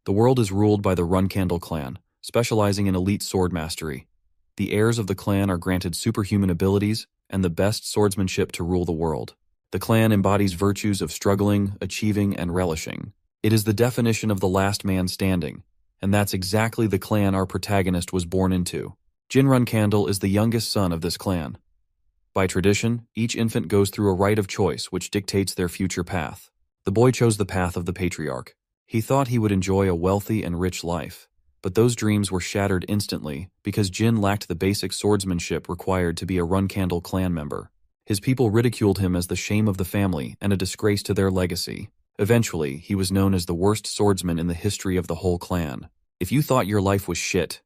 The world is ruled by the Runcandle clan, specializing in elite sword mastery. The heirs of the clan are granted superhuman abilities and the best swordsmanship to rule the world. The clan embodies virtues of struggling, achieving, and relishing. It is the definition of the last man standing, and that's exactly the clan our protagonist was born into. Jin Runcandle is the youngest son of this clan. By tradition, each infant goes through a rite of choice which dictates their future path. The boy chose the path of the patriarch. He thought he would enjoy a wealthy and rich life, but those dreams were shattered instantly because Jin lacked the basic swordsmanship required to be a Runcandle clan member. His people ridiculed him as the shame of the family and a disgrace to their legacy. Eventually, he was known as the worst swordsman in the history of the whole clan. If you thought your life was shit,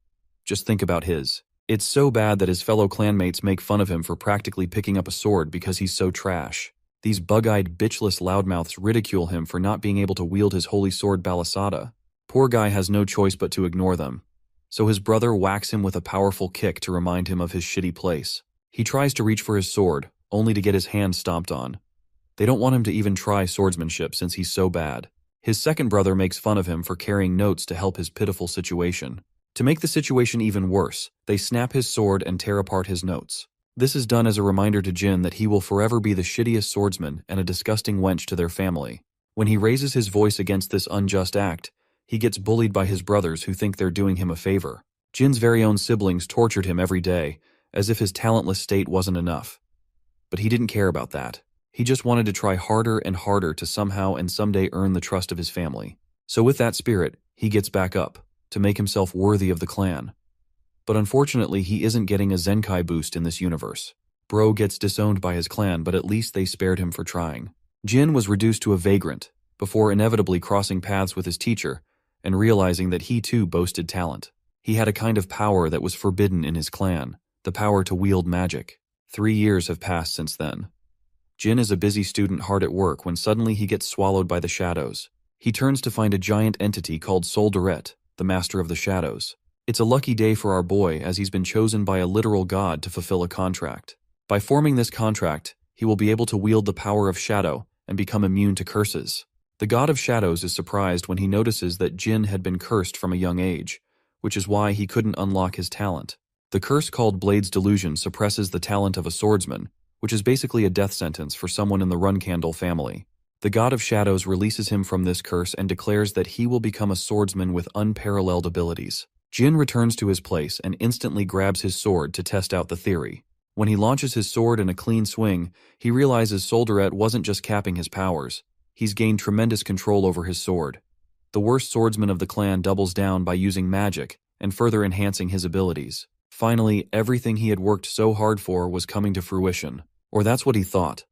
just think about his. It's so bad that his fellow clanmates make fun of him for practically picking up a sword because he's so trash. These bug-eyed, bitchless loudmouths ridicule him for not being able to wield his holy sword Balasada. Poor guy has no choice but to ignore them. So his brother whacks him with a powerful kick to remind him of his shitty place. He tries to reach for his sword, only to get his hand stomped on. They don't want him to even try swordsmanship since he's so bad. His second brother makes fun of him for carrying notes to help his pitiful situation. To make the situation even worse, they snap his sword and tear apart his notes. This is done as a reminder to Jin that he will forever be the shittiest swordsman and a disgusting wench to their family. When he raises his voice against this unjust act, he gets bullied by his brothers who think they're doing him a favor. Jin's very own siblings tortured him every day, as if his talentless state wasn't enough. But he didn't care about that. He just wanted to try harder and harder to somehow and someday earn the trust of his family. So with that spirit, he gets back up, to make himself worthy of the clan. But unfortunately, he isn't getting a Zenkai boost in this universe. Bro gets disowned by his clan, but at least they spared him for trying. Jin was reduced to a vagrant, before inevitably crossing paths with his teacher, and realizing that he too boasted talent. He had a kind of power that was forbidden in his clan, the power to wield magic. 3 years have passed since then. Jin is a busy student hard at work when suddenly he gets swallowed by the shadows. He turns to find a giant entity called Solduret, the master of the shadows. It's a lucky day for our boy as he's been chosen by a literal god to fulfill a contract. By forming this contract, he will be able to wield the power of shadow and become immune to curses. The god of shadows is surprised when he notices that Jin had been cursed from a young age, which is why he couldn't unlock his talent. The curse called Blade's Delusion suppresses the talent of a swordsman, which is basically a death sentence for someone in the Runcandle family. The god of shadows releases him from this curse and declares that he will become a swordsman with unparalleled abilities. Jin returns to his place and instantly grabs his sword to test out the theory. When he launches his sword in a clean swing, he realizes Solduret wasn't just capping his powers. He's gained tremendous control over his sword. The worst swordsman of the clan doubles down by using magic and further enhancing his abilities. Finally, everything he had worked so hard for was coming to fruition. Or that's what he thought.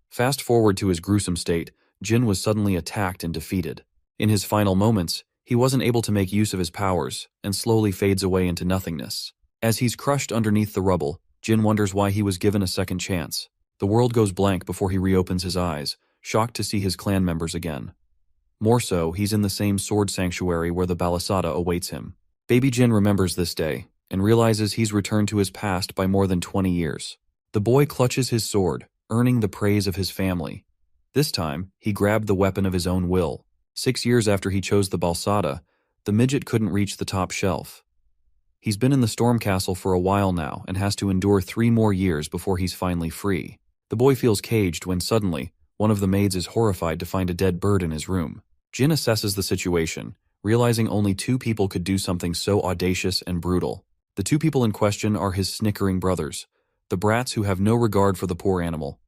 Fast forward to his gruesome state, Jin was suddenly attacked and defeated. In his final moments, he wasn't able to make use of his powers and slowly fades away into nothingness. As he's crushed underneath the rubble, Jin wonders why he was given a second chance. The world goes blank before he reopens his eyes, shocked to see his clan members again. More so, he's in the same sword sanctuary where the Balasada awaits him. Baby Jin remembers this day and realizes he's returned to his past by more than 20 years. The boy clutches his sword, earning the praise of his family. This time, he grabbed the weapon of his own will. 6 years after he chose the Balsada, the midget couldn't reach the top shelf. He's been in the Storm Castle for a while now and has to endure 3 more years before he's finally free. The boy feels caged when suddenly, one of the maids is horrified to find a dead bird in his room. Jin assesses the situation, realizing only 2 people could do something so audacious and brutal. The 2 people in question are his snickering brothers, the brats who have no regard for the poor animal.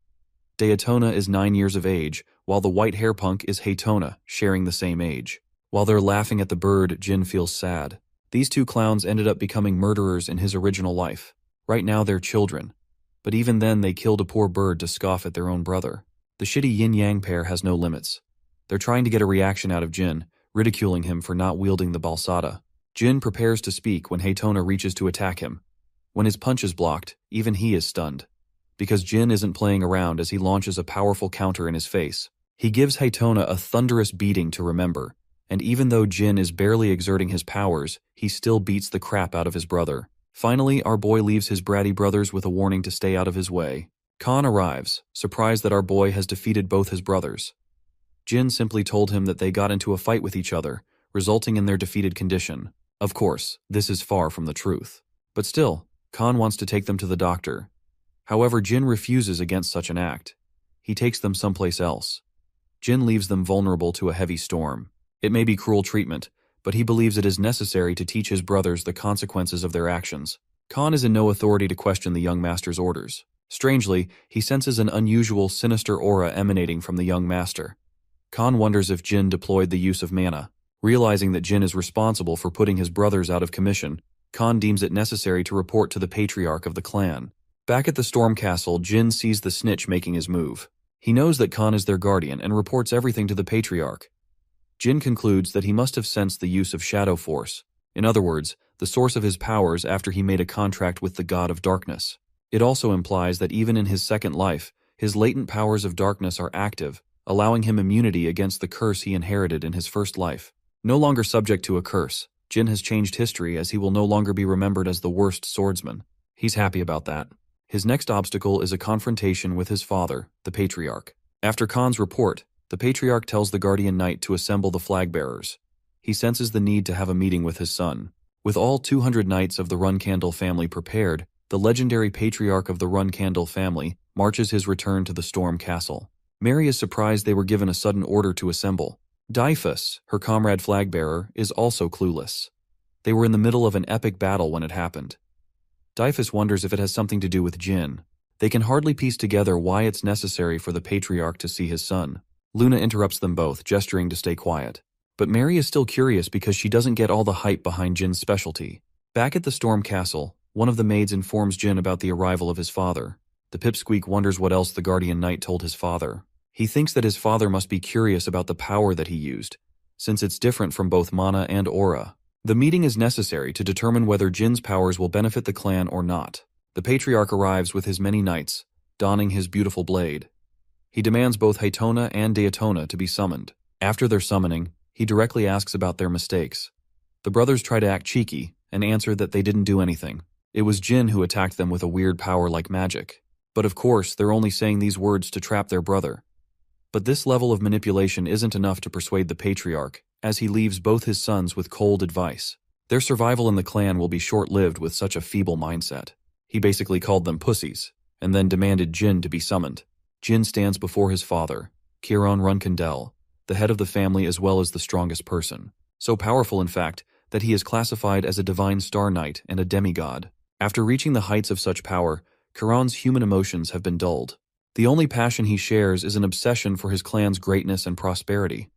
Daytona is 9 years of age, while the white hair punk is Haytona, sharing the same age. While they're laughing at the bird, Jin feels sad. These 2 clowns ended up becoming murderers in his original life. Right now they're children. But even then they killed a poor bird to scoff at their own brother. The shitty yin-yang pair has no limits. They're trying to get a reaction out of Jin, ridiculing him for not wielding the Balsada. Jin prepares to speak when Haytona reaches to attack him. When his punch is blocked, even he is stunned. Because Jin isn't playing around as he launches a powerful counter in his face. He gives Haytona a thunderous beating to remember, and even though Jin is barely exerting his powers, he still beats the crap out of his brother. Finally, our boy leaves his bratty brothers with a warning to stay out of his way. Khan arrives, surprised that our boy has defeated both his brothers. Jin simply told him that they got into a fight with each other, resulting in their defeated condition. Of course, this is far from the truth. But still, Khan wants to take them to the doctor. However, Jin refuses against such an act. He takes them someplace else. Jin leaves them vulnerable to a heavy storm. It may be cruel treatment, but he believes it is necessary to teach his brothers the consequences of their actions. Khan is in no authority to question the young master's orders. Strangely, he senses an unusual, sinister aura emanating from the young master. Khan wonders if Jin deployed the use of mana. Realizing that Jin is responsible for putting his brothers out of commission, Khan deems it necessary to report to the patriarch of the clan. Back at the Storm Castle, Jin sees the snitch making his move. He knows that Khan is their guardian and reports everything to the patriarch. Jin concludes that he must have sensed the use of shadow force. In other words, the source of his powers after he made a contract with the god of darkness. It also implies that even in his second life, his latent powers of darkness are active, allowing him immunity against the curse he inherited in his first life. No longer subject to a curse, Jin has changed history as he will no longer be remembered as the worst swordsman. He's happy about that. His next obstacle is a confrontation with his father, the patriarch. After Khan's report, the patriarch tells the guardian knight to assemble the flag bearers. He senses the need to have a meeting with his son. With all 200 knights of the Runcandle family prepared, the legendary patriarch of the Runcandle family marches his return to the Storm Castle. Mary is surprised they were given a sudden order to assemble. Dyphus, her comrade flag-bearer, is also clueless. They were in the middle of an epic battle when it happened. Dyphus wonders if it has something to do with Jin. They can hardly piece together why it's necessary for the patriarch to see his son. Luna interrupts them both, gesturing to stay quiet. But Mary is still curious because she doesn't get all the hype behind Jin's specialty. Back at the Storm Castle, one of the maids informs Jin about the arrival of his father. The pipsqueak wonders what else the guardian knight told his father. He thinks that his father must be curious about the power that he used, since it's different from both mana and aura. The meeting is necessary to determine whether Jin's powers will benefit the clan or not. The patriarch arrives with his many knights, donning his beautiful blade. He demands both Haytona and Daytona to be summoned. After their summoning, he directly asks about their mistakes. The brothers try to act cheeky and answer that they didn't do anything. It was Jin who attacked them with a weird power like magic. But of course, they're only saying these words to trap their brother. But this level of manipulation isn't enough to persuade the patriarch, as he leaves both his sons with cold advice. Their survival in the clan will be short-lived with such a feeble mindset. He basically called them pussies, and then demanded Jin to be summoned. Jin stands before his father, Kiron Runcandel, the head of the family as well as the strongest person. So powerful, in fact, that he is classified as a divine star knight and a demigod. After reaching the heights of such power, Kiron's human emotions have been dulled. The only passion he shares is an obsession for his clan's greatness and prosperity.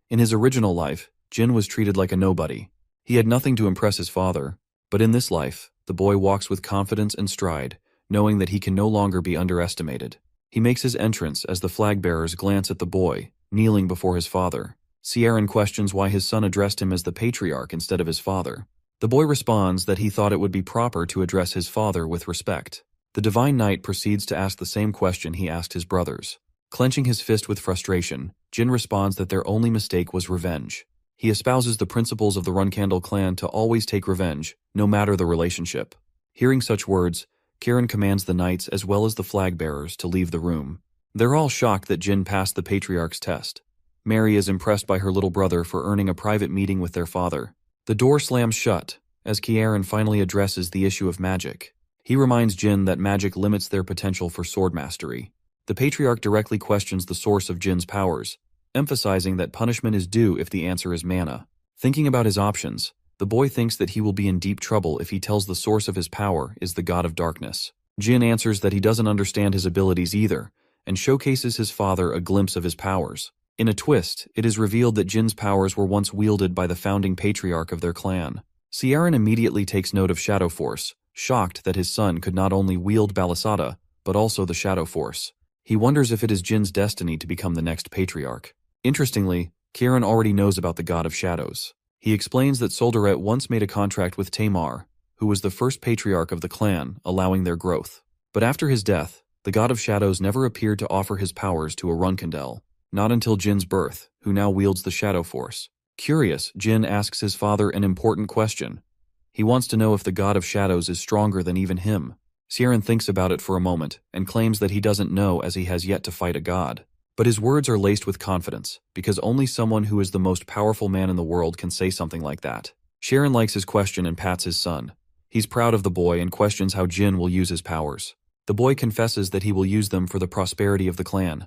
In his original life, Jin was treated like a nobody. He had nothing to impress his father, but in this life, the boy walks with confidence and stride, knowing that he can no longer be underestimated. He makes his entrance as the flag-bearers glance at the boy, kneeling before his father. Sieran questions why his son addressed him as the patriarch instead of his father. The boy responds that he thought it would be proper to address his father with respect. The Divine Knight proceeds to ask the same question he asked his brothers. Clenching his fist with frustration, Jin responds that their only mistake was revenge. He espouses the principles of the Runcandle clan to always take revenge, no matter the relationship. Hearing such words, Kiran commands the knights as well as the flag-bearers to leave the room. They're all shocked that Jin passed the patriarch's test. Mary is impressed by her little brother for earning a private meeting with their father. The door slams shut, as Kiran finally addresses the issue of magic. He reminds Jin that magic limits their potential for sword mastery. The patriarch directly questions the source of Jin's powers, emphasizing that punishment is due if the answer is mana. Thinking about his options, the boy thinks that he will be in deep trouble if he tells the source of his power is the god of darkness. Jin answers that he doesn't understand his abilities either, and showcases his father a glimpse of his powers. In a twist, it is revealed that Jin's powers were once wielded by the founding patriarch of their clan. Sieran immediately takes note of Shadow Force, shocked that his son could not only wield Balisada, but also the Shadow Force. He wonders if it is Jin's destiny to become the next patriarch. Interestingly, Kiran already knows about the God of Shadows. He explains that Soldaret once made a contract with Tamar, who was the first patriarch of the clan, allowing their growth. But after his death, the God of Shadows never appeared to offer his powers to a Runcandel, not until Jin's birth, who now wields the Shadow Force. Curious, Jin asks his father an important question. He wants to know if the God of Shadows is stronger than even him. Sieran thinks about it for a moment and claims that he doesn't know as he has yet to fight a god. But his words are laced with confidence, because only someone who is the most powerful man in the world can say something like that. Sharon likes his question and pats his son. He's proud of the boy and questions how Jin will use his powers. The boy confesses that he will use them for the prosperity of the clan.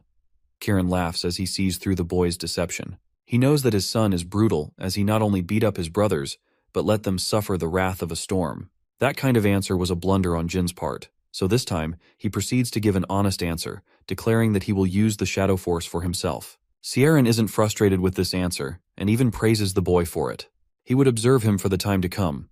Kieran laughs as he sees through the boy's deception. He knows that his son is brutal, as he not only beat up his brothers, but let them suffer the wrath of a storm. That kind of answer was a blunder on Jin's part, so this time, he proceeds to give an honest answer, declaring that he will use the Shadow Force for himself. Sieran isn't frustrated with this answer, and even praises the boy for it. He would observe him for the time to come.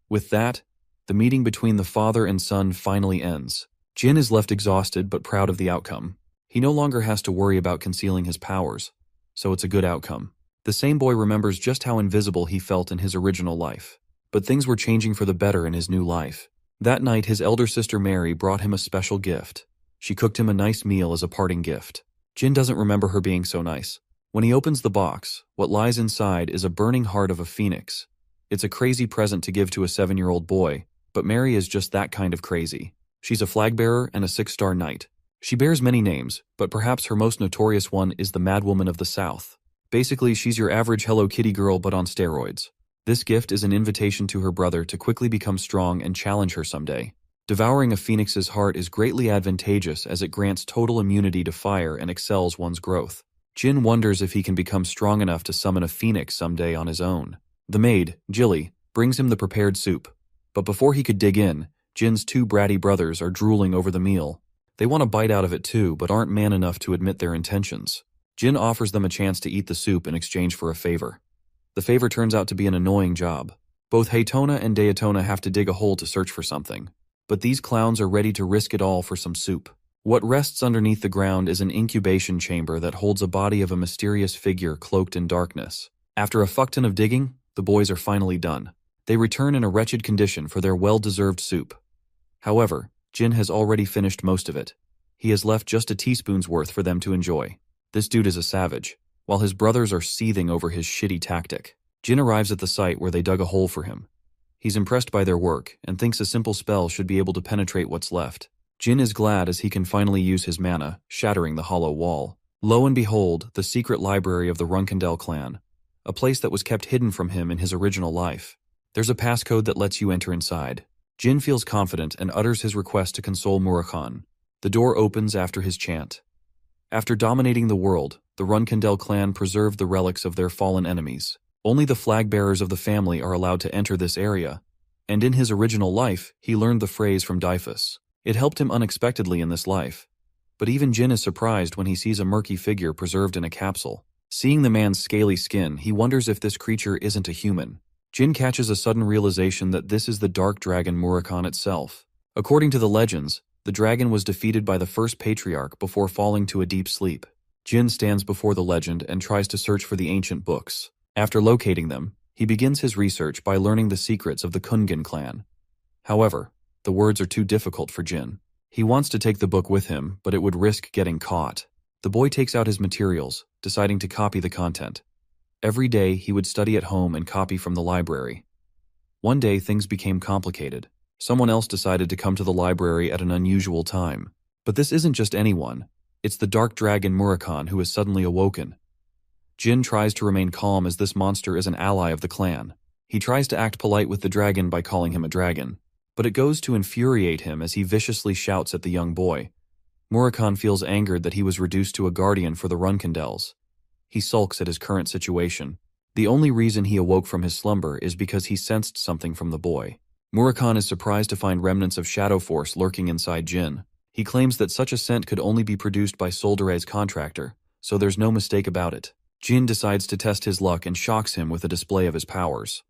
With that, the meeting between the father and son finally ends. Jin is left exhausted but proud of the outcome. He no longer has to worry about concealing his powers, so it's a good outcome. The same boy remembers just how invisible he felt in his original life. But things were changing for the better in his new life. That night, his elder sister Mary brought him a special gift. She cooked him a nice meal as a parting gift. Jin doesn't remember her being so nice. When he opens the box, what lies inside is a burning heart of a phoenix. It's a crazy present to give to a 7-year-old boy, but Mary is just that kind of crazy. She's a flag bearer and a 6-star knight. She bears many names, but perhaps her most notorious one is the Mad Woman of the South. Basically, she's your average Hello Kitty girl but on steroids. This gift is an invitation to her brother to quickly become strong and challenge her someday. Devouring a phoenix's heart is greatly advantageous as it grants total immunity to fire and excels one's growth. Jin wonders if he can become strong enough to summon a phoenix someday on his own. The maid, Jilly, brings him the prepared soup. But before he could dig in, Jin's 2 bratty brothers are drooling over the meal. They want a bite out of it too, but aren't man enough to admit their intentions. Jin offers them a chance to eat the soup in exchange for a favor. The favor turns out to be an annoying job. Both Haytona and Daytona have to dig a hole to search for something. But these clowns are ready to risk it all for some soup. What rests underneath the ground is an incubation chamber that holds a body of a mysterious figure cloaked in darkness. After a fuckton of digging, the boys are finally done. They return in a wretched condition for their well-deserved soup. However, Jin has already finished most of it. He has left just a teaspoon's worth for them to enjoy. This dude is a savage. While his brothers are seething over his shitty tactic, Jin arrives at the site where they dug a hole for him. He's impressed by their work and thinks a simple spell should be able to penetrate what's left. Jin is glad as he can finally use his mana, shattering the hollow wall. Lo and behold, the secret library of the Runkendel clan, a place that was kept hidden from him in his original life. There's a passcode that lets you enter inside. Jin feels confident and utters his request to console Murakhan. The door opens after his chant. After dominating the world, the Runkendel clan preserved the relics of their fallen enemies. Only the flag bearers of the family are allowed to enter this area, and in his original life, he learned the phrase from Dyphus. It helped him unexpectedly in this life. But even Jin is surprised when he sees a murky figure preserved in a capsule. Seeing the man's scaly skin, he wonders if this creature isn't a human. Jin catches a sudden realization that this is the dark dragon Murakhan itself. According to the legends, the dragon was defeated by the first patriarch before falling to a deep sleep. Jin stands before the legend and tries to search for the ancient books. After locating them, he begins his research by learning the secrets of the Kungan clan. However, the words are too difficult for Jin. He wants to take the book with him, but it would risk getting caught. The boy takes out his materials, deciding to copy the content. Every day, he would study at home and copy from the library. One day, things became complicated. Someone else decided to come to the library at an unusual time. But this isn't just anyone. It's the dark dragon Murakhan who has suddenly awoken. Jin tries to remain calm as this monster is an ally of the clan. He tries to act polite with the dragon by calling him a dragon, but it goes to infuriate him as he viciously shouts at the young boy. Murakhan feels angered that he was reduced to a guardian for the Runkendels. He sulks at his current situation. The only reason he awoke from his slumber is because he sensed something from the boy. Murakhan is surprised to find remnants of Shadow Force lurking inside Jin. He claims that such a scent could only be produced by Soldere's contractor, so there's no mistake about it. Jin decides to test his luck and shocks him with a display of his powers.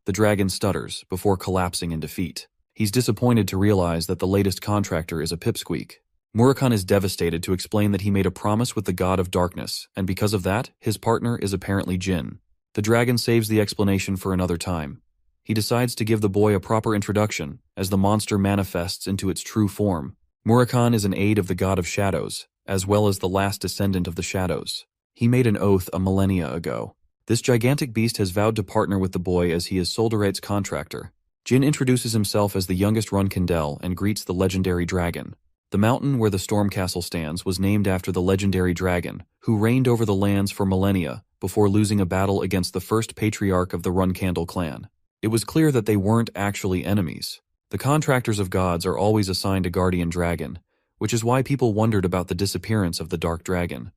The dragon stutters before collapsing in defeat. He's disappointed to realize that the latest contractor is a pipsqueak. Murakhan is devastated to explain that he made a promise with the god of darkness, and because of that, his partner is apparently Jin. The dragon saves the explanation for another time. He decides to give the boy a proper introduction, as the monster manifests into its true form. Murakhan is an aide of the god of shadows, as well as the last descendant of the shadows. He made an oath a millennia ago. This gigantic beast has vowed to partner with the boy as he is Soldere's contractor. Jin introduces himself as the youngest Runkendel and greets the legendary dragon. The mountain where the storm castle stands was named after the legendary dragon, who reigned over the lands for millennia before losing a battle against the first patriarch of the Runcandle clan. It was clear that they weren't actually enemies. The contractors of gods are always assigned a guardian dragon, which is why people wondered about the disappearance of the dark dragon.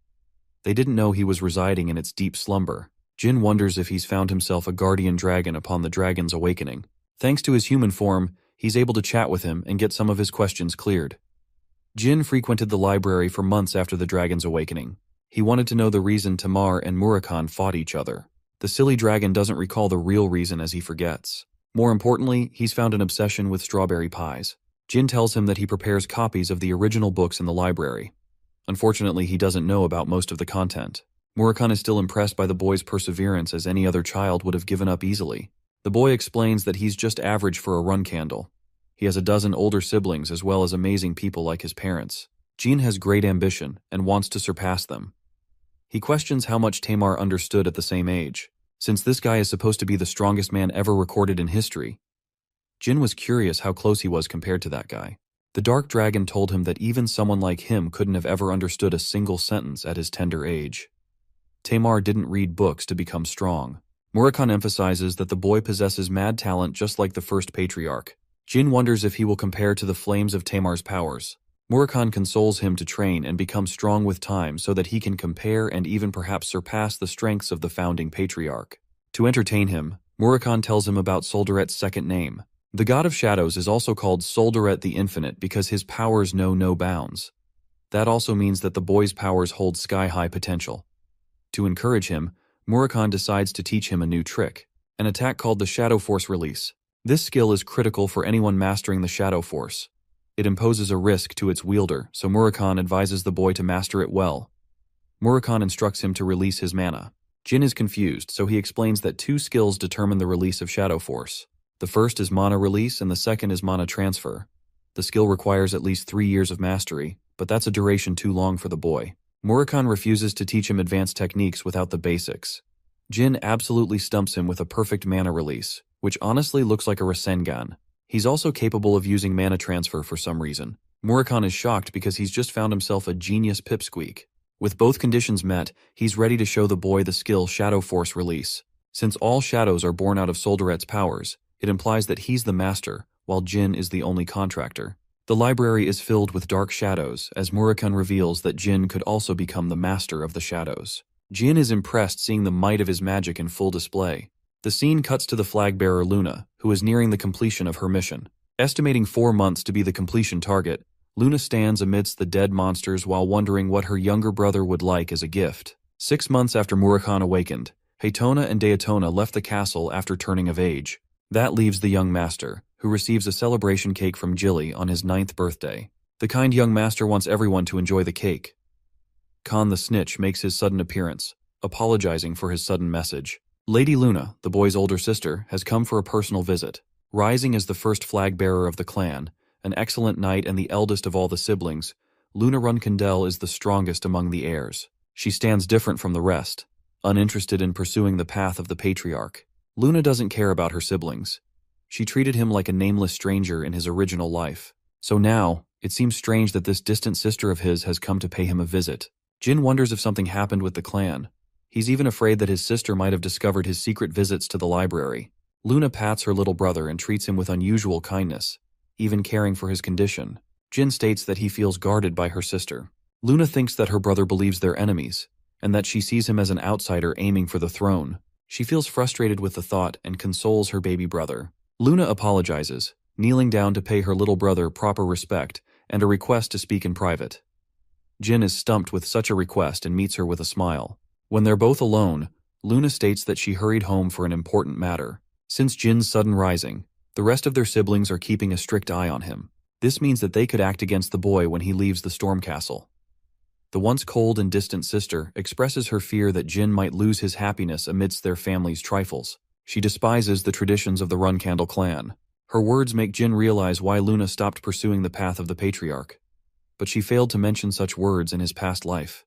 They didn't know he was residing in its deep slumber. Jin wonders if he's found himself a guardian dragon upon the dragon's awakening. Thanks to his human form, he's able to chat with him and get some of his questions cleared. Jin frequented the library for months after the dragon's awakening. He wanted to know the reason Tamar and Murakhan fought each other. The silly dragon doesn't recall the real reason as he forgets. More importantly, he's found an obsession with strawberry pies. Jin tells him that he prepares copies of the original books in the library. Unfortunately, he doesn't know about most of the content. Murakhan is still impressed by the boy's perseverance, as any other child would have given up easily. The boy explains that he's just average for a Runcandle. He has a dozen older siblings as well as amazing people like his parents. Jin has great ambition and wants to surpass them. He questions how much Tamar understood at the same age. Since this guy is supposed to be the strongest man ever recorded in history, Jin was curious how close he was compared to that guy. The dark dragon told him that even someone like him couldn't have ever understood a single sentence at his tender age. Tamar didn't read books to become strong. Murakhan emphasizes that the boy possesses mad talent just like the first patriarch. Jin wonders if he will compare to the flames of Tamar's powers. Murakhan consoles him to train and become strong with time so that he can compare and even perhaps surpass the strengths of the founding patriarch. To entertain him, Murakhan tells him about Soldaret's second name. The god of shadows is also called Soldaret the Infinite because his powers know no bounds. That also means that the boy's powers hold sky-high potential. To encourage him, Murakhan decides to teach him a new trick, an attack called the Shadow Force Release. This skill is critical for anyone mastering the Shadow Force. It imposes a risk to its wielder, so Murakhan advises the boy to master it well. Murakhan instructs him to release his mana. Jin is confused, so he explains that two skills determine the release of Shadow Force. The first is mana release and the second is mana transfer. The skill requires at least 3 years of mastery, but that's a duration too long for the boy. Murakhan refuses to teach him advanced techniques without the basics. Jin absolutely stumps him with a perfect mana release, which honestly looks like a Rasengan. He's also capable of using mana transfer for some reason. Murakhan is shocked because he's just found himself a genius pipsqueak. With both conditions met, he's ready to show the boy the skill Shadow Force Release. Since all shadows are born out of Soldaret's powers, it implies that he's the master, while Jin is the only contractor. The library is filled with dark shadows, as Murakhan reveals that Jin could also become the master of the shadows. Jin is impressed seeing the might of his magic in full display. The scene cuts to the flag-bearer Luna, who is nearing the completion of her mission. Estimating 4 months to be the completion target, Luna stands amidst the dead monsters while wondering what her younger brother would like as a gift. 6 months after Murakhan awakened, Haytona and Daytona left the castle after turning of age. That leaves the young master, who receives a celebration cake from Jilly on his 9th birthday. The kind young master wants everyone to enjoy the cake. Khan the Snitch makes his sudden appearance, apologizing for his sudden message. Lady Luna, the boy's older sister, has come for a personal visit. Rising as the first flag-bearer of the clan, an excellent knight and the eldest of all the siblings, Luna Runcandle is the strongest among the heirs. She stands different from the rest, uninterested in pursuing the path of the patriarch. Luna doesn't care about her siblings. She treated him like a nameless stranger in his original life. So now, it seems strange that this distant sister of his has come to pay him a visit. Jin wonders if something happened with the clan. He's even afraid that his sister might have discovered his secret visits to the library. Luna pats her little brother and treats him with unusual kindness, even caring for his condition. Jin states that he feels guarded by her sister. Luna thinks that her brother believes they're enemies, and that she sees him as an outsider aiming for the throne. She feels frustrated with the thought and consoles her baby brother. Luna apologizes, kneeling down to pay her little brother proper respect and a request to speak in private. Jin is stumped with such a request and meets her with a smile. When they're both alone, Luna states that she hurried home for an important matter. Since Jin's sudden rising, the rest of their siblings are keeping a strict eye on him. This means that they could act against the boy when he leaves the storm castle. The once cold and distant sister expresses her fear that Jin might lose his happiness amidst their family's trifles. She despises the traditions of the Runcandle clan. Her words make Jin realize why Luna stopped pursuing the path of the patriarch. But she failed to mention such words in his past life.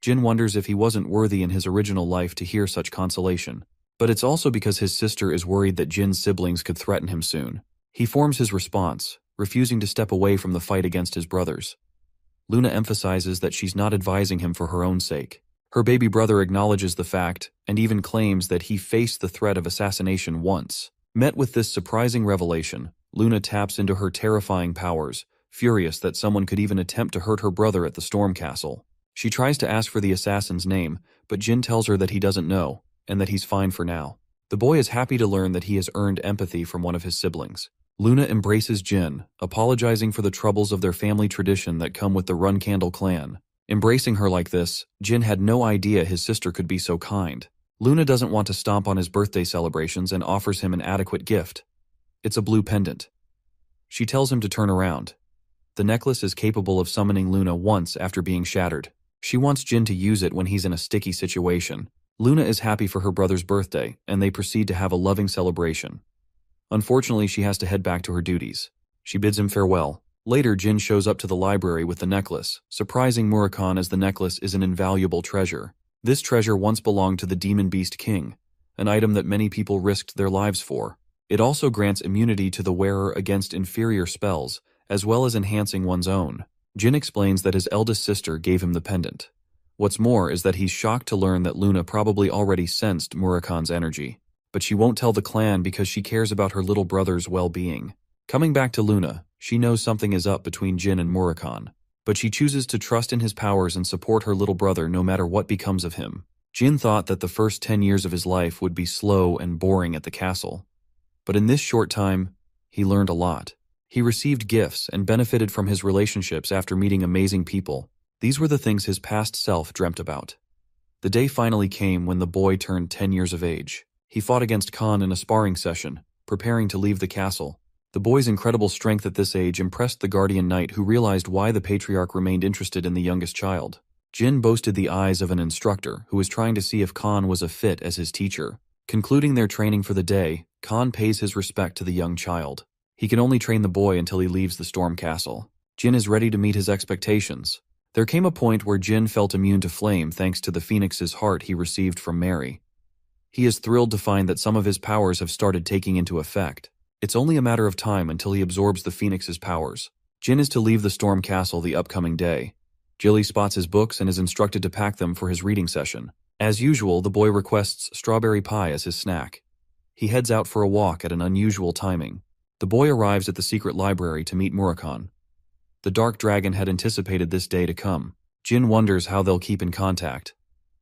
Jin wonders if he wasn't worthy in his original life to hear such consolation. But it's also because his sister is worried that Jin's siblings could threaten him soon. He forms his response, refusing to step away from the fight against his brothers. Luna emphasizes that she's not advising him for her own sake. Her baby brother acknowledges the fact and even claims that he faced the threat of assassination once. Met with this surprising revelation, Luna taps into her terrifying powers, furious that someone could even attempt to hurt her brother at the Storm Castle. She tries to ask for the assassin's name, but Jin tells her that he doesn't know, and that he's fine for now. The boy is happy to learn that he has earned empathy from one of his siblings. Luna embraces Jin, apologizing for the troubles of their family tradition that come with the Run Candle clan. Embracing her like this, Jin had no idea his sister could be so kind. Luna doesn't want to stomp on his birthday celebrations and offers him an adequate gift. It's a blue pendant. She tells him to turn around. The necklace is capable of summoning Luna once after being shattered. She wants Jin to use it when he's in a sticky situation. Luna is happy for her brother's birthday, and they proceed to have a loving celebration. Unfortunately, she has to head back to her duties. She bids him farewell. Later, Jin shows up to the library with the necklace, surprising Murakhan as the necklace is an invaluable treasure. This treasure once belonged to the Demon Beast King, an item that many people risked their lives for. It also grants immunity to the wearer against inferior spells, as well as enhancing one's own. Jin explains that his eldest sister gave him the pendant. What's more is that he's shocked to learn that Luna probably already sensed Murakhan's energy. But she won't tell the clan because she cares about her little brother's well-being. Coming back to Luna, she knows something is up between Jin and Murakhan, but she chooses to trust in his powers and support her little brother no matter what becomes of him. Jin thought that the first 10 years of his life would be slow and boring at the castle. But in this short time, he learned a lot. He received gifts and benefited from his relationships after meeting amazing people. These were the things his past self dreamt about. The day finally came when the boy turned 10 years of age. He fought against Khan in a sparring session, preparing to leave the castle. The boy's incredible strength at this age impressed the guardian knight, who realized why the patriarch remained interested in the youngest child. Jin boasted the eyes of an instructor who was trying to see if Khan was a fit as his teacher. Concluding their training for the day, Khan pays his respect to the young child. He can only train the boy until he leaves the Storm Castle. Jin is ready to meet his expectations. There came a point where Jin felt immune to flame thanks to the phoenix's heart he received from Mary. He is thrilled to find that some of his powers have started taking into effect. It's only a matter of time until he absorbs the phoenix's powers. Jin is to leave the Storm Castle the upcoming day. Jilly spots his books and is instructed to pack them for his reading session. As usual, the boy requests strawberry pie as his snack. He heads out for a walk at an unusual timing. The boy arrives at the secret library to meet Murakhan. The Dark Dragon had anticipated this day to come. Jin wonders how they'll keep in contact.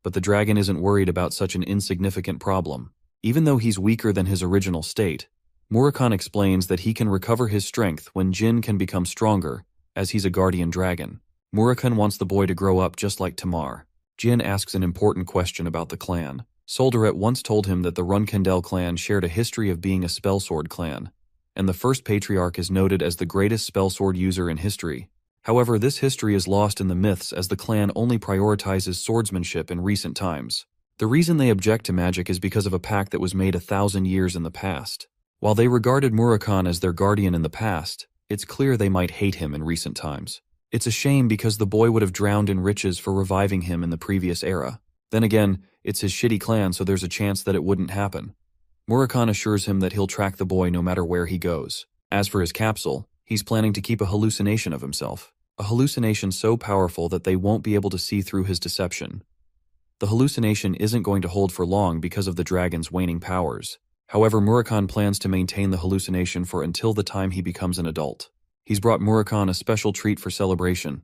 But the dragon isn't worried about such an insignificant problem. Even though he's weaker than his original state, Murakhan explains that he can recover his strength when Jin can become stronger, as he's a guardian dragon. Murakhan wants the boy to grow up just like Tamar. Jin asks an important question about the clan. Soldaret once told him that the Runkendel clan shared a history of being a spellsword clan, and the first patriarch is noted as the greatest spellsword user in history. However, this history is lost in the myths as the clan only prioritizes swordsmanship in recent times. The reason they object to magic is because of a pact that was made 1,000 years in the past. While they regarded Murakhan as their guardian in the past, it's clear they might hate him in recent times. It's a shame because the boy would have drowned in riches for reviving him in the previous era. Then again, it's his shitty clan, so there's a chance that it wouldn't happen. Murakhan assures him that he'll track the boy no matter where he goes. As for his capsule, he's planning to keep a hallucination of himself. A hallucination so powerful that they won't be able to see through his deception. The hallucination isn't going to hold for long because of the dragon's waning powers. However, Murakhan plans to maintain the hallucination for until the time he becomes an adult. He's brought Murakhan a special treat for celebration.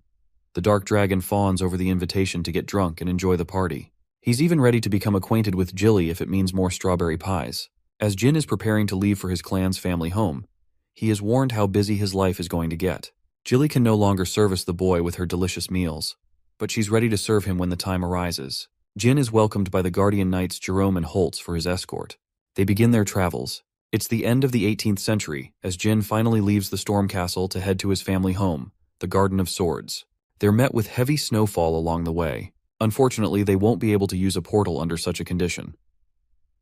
The Dark Dragon fawns over the invitation to get drunk and enjoy the party. He's even ready to become acquainted with Jilly if it means more strawberry pies. As Jin is preparing to leave for his clan's family home, he is warned how busy his life is going to get. Jilly can no longer service the boy with her delicious meals, but she's ready to serve him when the time arises. Jin is welcomed by the guardian knights Jerome and Holtz for his escort. They begin their travels. It's the end of the 18th century, as Jin finally leaves the Storm Castle to head to his family home, the Garden of Swords. They're met with heavy snowfall along the way. Unfortunately, they won't be able to use a portal under such a condition.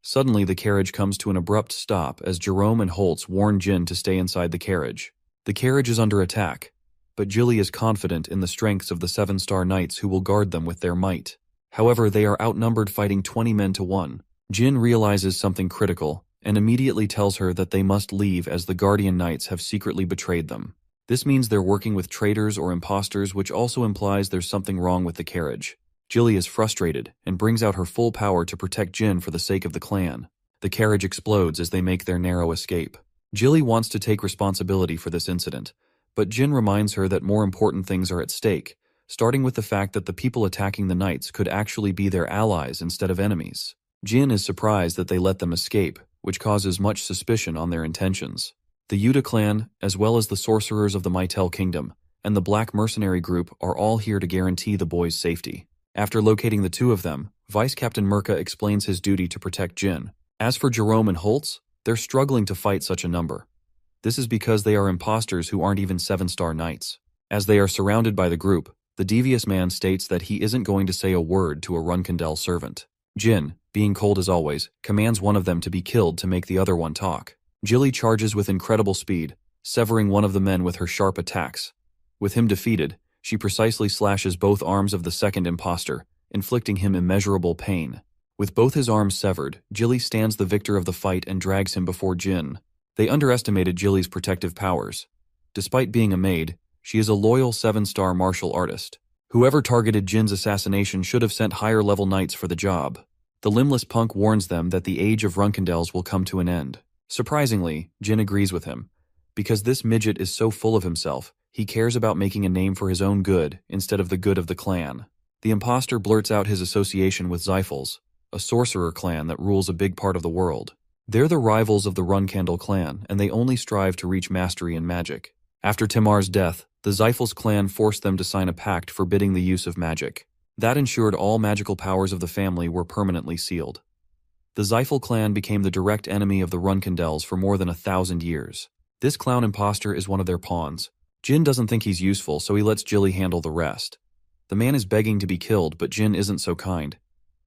Suddenly, the carriage comes to an abrupt stop as Jerome and Holtz warn Jin to stay inside the carriage. The carriage is under attack, but Jilly is confident in the strengths of the 7-star knights who will guard them with their might. However, they are outnumbered, fighting 20 men to 1. Jin realizes something critical and immediately tells her that they must leave as the Guardian Knights have secretly betrayed them. This means they're working with traitors or imposters, which also implies there's something wrong with the carriage. Jilly is frustrated and brings out her full power to protect Jin for the sake of the clan. The carriage explodes as they make their narrow escape. Jilly wants to take responsibility for this incident, but Jin reminds her that more important things are at stake, starting with the fact that the people attacking the knights could actually be their allies instead of enemies. Jin is surprised that they let them escape, which causes much suspicion on their intentions. The Yuta clan, as well as the sorcerers of the Mytel kingdom, and the black mercenary group are all here to guarantee the boys' safety. After locating the two of them, Vice Captain Merca explains his duty to protect Jin. As for Jerome and Holtz, they're struggling to fight such a number. This is because they are imposters who aren't even 7-star knights. As they are surrounded by the group, the devious man states that he isn't going to say a word to a Runkendel servant. Jin, being cold as always, commands one of them to be killed to make the other one talk. Jilly charges with incredible speed, severing one of the men with her sharp attacks. With him defeated, she precisely slashes both arms of the second imposter, inflicting him immeasurable pain. With both his arms severed, Jilly stands the victor of the fight and drags him before Jin. They underestimated Jilly's protective powers. Despite being a maid, she is a loyal 7-star martial artist. Whoever targeted Jin's assassination should have sent higher-level knights for the job. The limbless punk warns them that the age of Runkendels will come to an end. Surprisingly, Jin agrees with him. Because this midget is so full of himself, he cares about making a name for his own good instead of the good of the clan. The imposter blurts out his association with Zyphals, a sorcerer clan that rules a big part of the world. They're the rivals of the Runkendel clan, and they only strive to reach mastery in magic. After Timar's death, the Zyphals clan forced them to sign a pact forbidding the use of magic. That ensured all magical powers of the family were permanently sealed. The Zyphal clan became the direct enemy of the Runkendels for more than 1,000 years. This clown imposter is one of their pawns. Jin doesn't think he's useful, so he lets Jilly handle the rest. The man is begging to be killed, but Jin isn't so kind.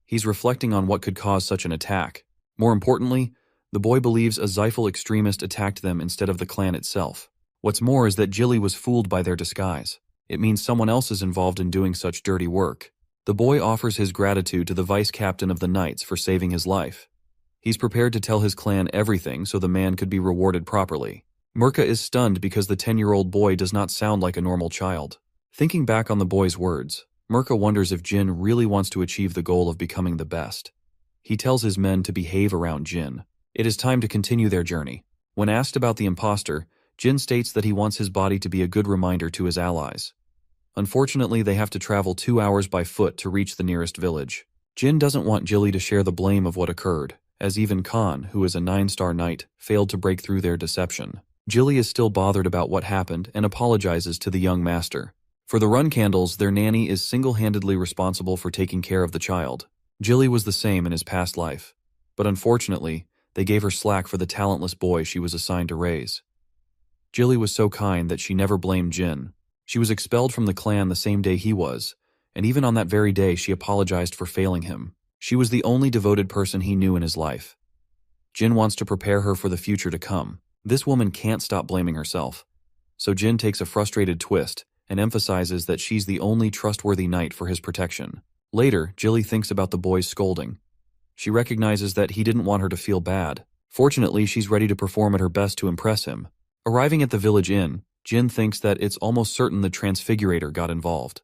He's reflecting on what could cause such an attack. More importantly, the boy believes a Zyphal extremist attacked them instead of the clan itself. What's more is that Jilly was fooled by their disguise. It means someone else is involved in doing such dirty work. The boy offers his gratitude to the vice captain of the knights for saving his life. He's prepared to tell his clan everything so the man could be rewarded properly. Merca is stunned because the 10-year-old boy does not sound like a normal child. Thinking back on the boy's words, Merca wonders if Jin really wants to achieve the goal of becoming the best. He tells his men to behave around Jin. It is time to continue their journey. When asked about the imposter, Jin states that he wants his body to be a good reminder to his allies. Unfortunately, they have to travel 2 hours by foot to reach the nearest village. Jin doesn't want Jilly to share the blame of what occurred, as even Khan, who is a 9-star knight, failed to break through their deception. Jilly is still bothered about what happened and apologizes to the young master. For the Runkendels, their nanny is single-handedly responsible for taking care of the child. Jilly was the same in his past life, but unfortunately, they gave her slack for the talentless boy she was assigned to raise. Jilly was so kind that she never blamed Jin. She was expelled from the clan the same day he was, and even on that very day she apologized for failing him. She was the only devoted person he knew in his life. Jin wants to prepare her for the future to come. This woman can't stop blaming herself. So Jin takes a frustrated twist and emphasizes that she's the only trustworthy knight for his protection. Later, Jilly thinks about the boy's scolding. She recognizes that he didn't want her to feel bad. Fortunately, she's ready to perform at her best to impress him. Arriving at the village inn, Jin thinks that it's almost certain the Transfigurator got involved.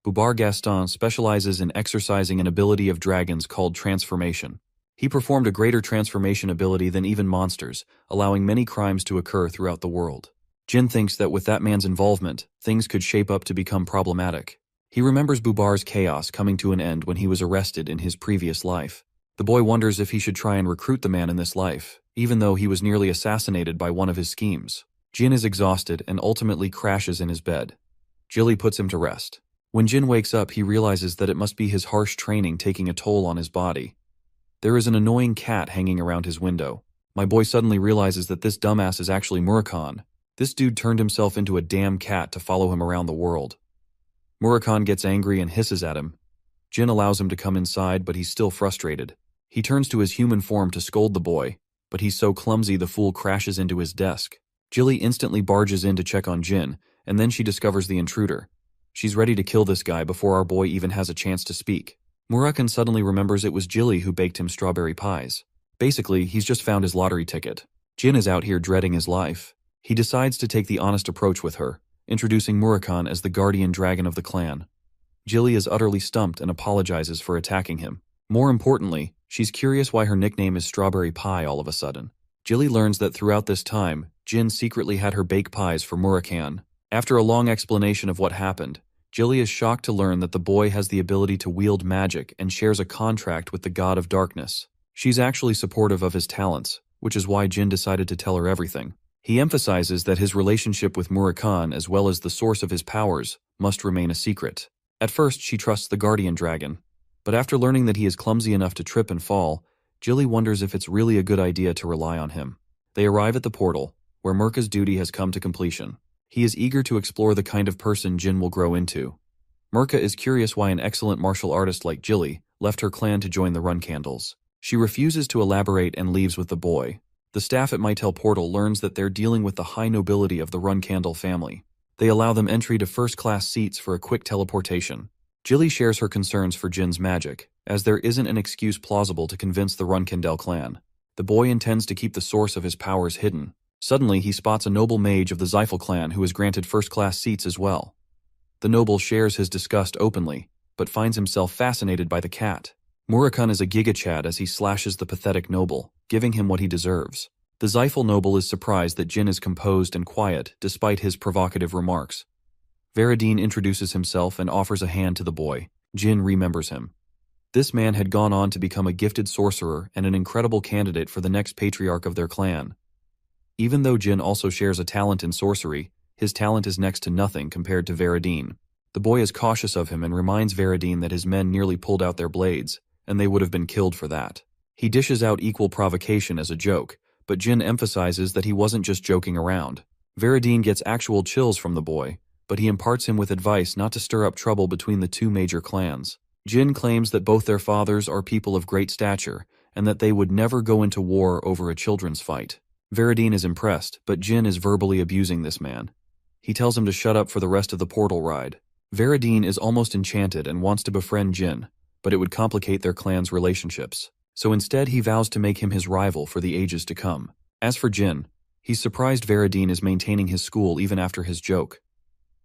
Bubar Gaston specializes in exercising an ability of dragons called transformation. He performed a greater transformation ability than even monsters, allowing many crimes to occur throughout the world. Jin thinks that with that man's involvement, things could shape up to become problematic. He remembers Bubar's chaos coming to an end when he was arrested in his previous life. The boy wonders if he should try and recruit the man in this life, even though he was nearly assassinated by one of his schemes. Jin is exhausted and ultimately crashes in his bed. Jilly puts him to rest. When Jin wakes up, he realizes that it must be his harsh training taking a toll on his body. There is an annoying cat hanging around his window. My boy suddenly realizes that this dumbass is actually Murakhan. This dude turned himself into a damn cat to follow him around the world. Murakhan gets angry and hisses at him. Jin allows him to come inside, but he's still frustrated. He turns to his human form to scold the boy, but he's so clumsy the fool crashes into his desk. Jilly instantly barges in to check on Jin, and then she discovers the intruder. She's ready to kill this guy before our boy even has a chance to speak. Murakhan suddenly remembers it was Jilly who baked him strawberry pies. Basically, he's just found his lottery ticket. Jin is out here dreading his life. He decides to take the honest approach with her, introducing Murakhan as the guardian dragon of the clan. Jilly is utterly stumped and apologizes for attacking him. More importantly, she's curious why her nickname is Strawberry Pie all of a sudden. Jilly learns that throughout this time, Jin secretly had her bake pies for Murakhan. After a long explanation of what happened, Jilly is shocked to learn that the boy has the ability to wield magic and shares a contract with the god of darkness. She's actually supportive of his talents, which is why Jin decided to tell her everything. He emphasizes that his relationship with Murakhan, as well as the source of his powers, must remain a secret. At first, she trusts the guardian dragon, but after learning that he is clumsy enough to trip and fall, Jilly wonders if it's really a good idea to rely on him. They arrive at the portal, where Mirka's duty has come to completion. He is eager to explore the kind of person Jin will grow into. Mirka is curious why an excellent martial artist like Jilly left her clan to join the Run Candles. She refuses to elaborate and leaves with the boy. The staff at Mytel Portal learns that they're dealing with the high nobility of the Run Candle family. They allow them entry to first-class seats for a quick teleportation. Jilly shares her concerns for Jin's magic, as there isn't an excuse plausible to convince the Run Candle clan. The boy intends to keep the source of his powers hidden. Suddenly, he spots a noble mage of the Zyphel clan who is granted first-class seats as well. The noble shares his disgust openly, but finds himself fascinated by the cat. Murakhan is a gigachad as he slashes the pathetic noble, giving him what he deserves. The Zyphel noble is surprised that Jin is composed and quiet despite his provocative remarks. Varadine introduces himself and offers a hand to the boy. Jin remembers him. This man had gone on to become a gifted sorcerer and an incredible candidate for the next patriarch of their clan. Even though Jin also shares a talent in sorcery, his talent is next to nothing compared to Varadine. The boy is cautious of him and reminds Varadine that his men nearly pulled out their blades, and they would have been killed for that. He dishes out equal provocation as a joke, but Jin emphasizes that he wasn't just joking around. Varadine gets actual chills from the boy, but he imparts him with advice not to stir up trouble between the two major clans. Jin claims that both their fathers are people of great stature, and that they would never go into war over a children's fight. Varadine is impressed, but Jin is verbally abusing this man. He tells him to shut up for the rest of the portal ride. Varadine is almost enchanted and wants to befriend Jin, but it would complicate their clan's relationships. So instead he vows to make him his rival for the ages to come. As for Jin, he's surprised Varadine is maintaining his school even after his joke.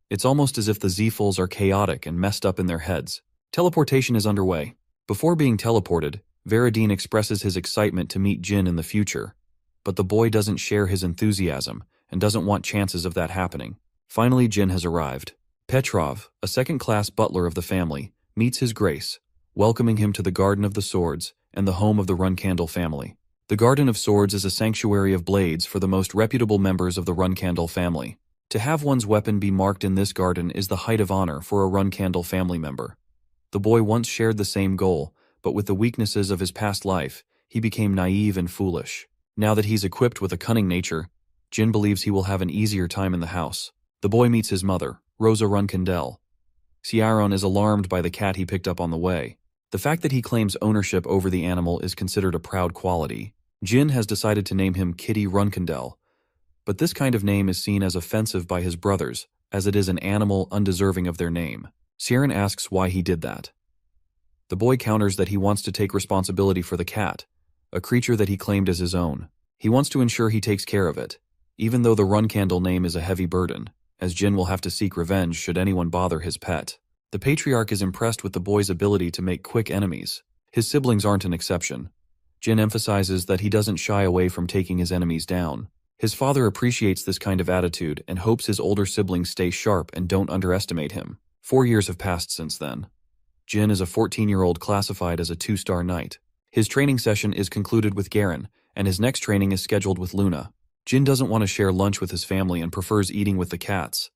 It's almost as if the Zyphels are chaotic and messed up in their heads. Teleportation is underway. Before being teleported, Varadine expresses his excitement to meet Jin in the future, but the boy doesn't share his enthusiasm and doesn't want chances of that happening. Finally, Jin has arrived. Petrov, a second-class butler of the family, meets his grace, welcoming him to the Garden of the Swords and the home of the Runcandle family. The Garden of Swords is a sanctuary of blades for the most reputable members of the Runcandle family. To have one's weapon be marked in this garden is the height of honor for a Runcandle family member. The boy once shared the same goal, but with the weaknesses of his past life, he became naive and foolish. Now that he's equipped with a cunning nature, Jin believes he will have an easier time in the house. The boy meets his mother, Rosa Runcandel. Ciaron is alarmed by the cat he picked up on the way. The fact that he claims ownership over the animal is considered a proud quality. Jin has decided to name him Kitty Runcandel, but this kind of name is seen as offensive by his brothers, as it is an animal undeserving of their name. Ciaron asks why he did that. The boy counters that he wants to take responsibility for the cat, a creature that he claimed as his own. He wants to ensure he takes care of it, even though the Runcandle name is a heavy burden, as Jin will have to seek revenge should anyone bother his pet. The patriarch is impressed with the boy's ability to make quick enemies. His siblings aren't an exception. Jin emphasizes that he doesn't shy away from taking his enemies down. His father appreciates this kind of attitude and hopes his older siblings stay sharp and don't underestimate him. 4 years have passed since then. Jin is a 14-year-old classified as a 2-star knight. His training session is concluded with Garen, and his next training is scheduled with Luna. Jin doesn't want to share lunch with his family and prefers eating with the cats.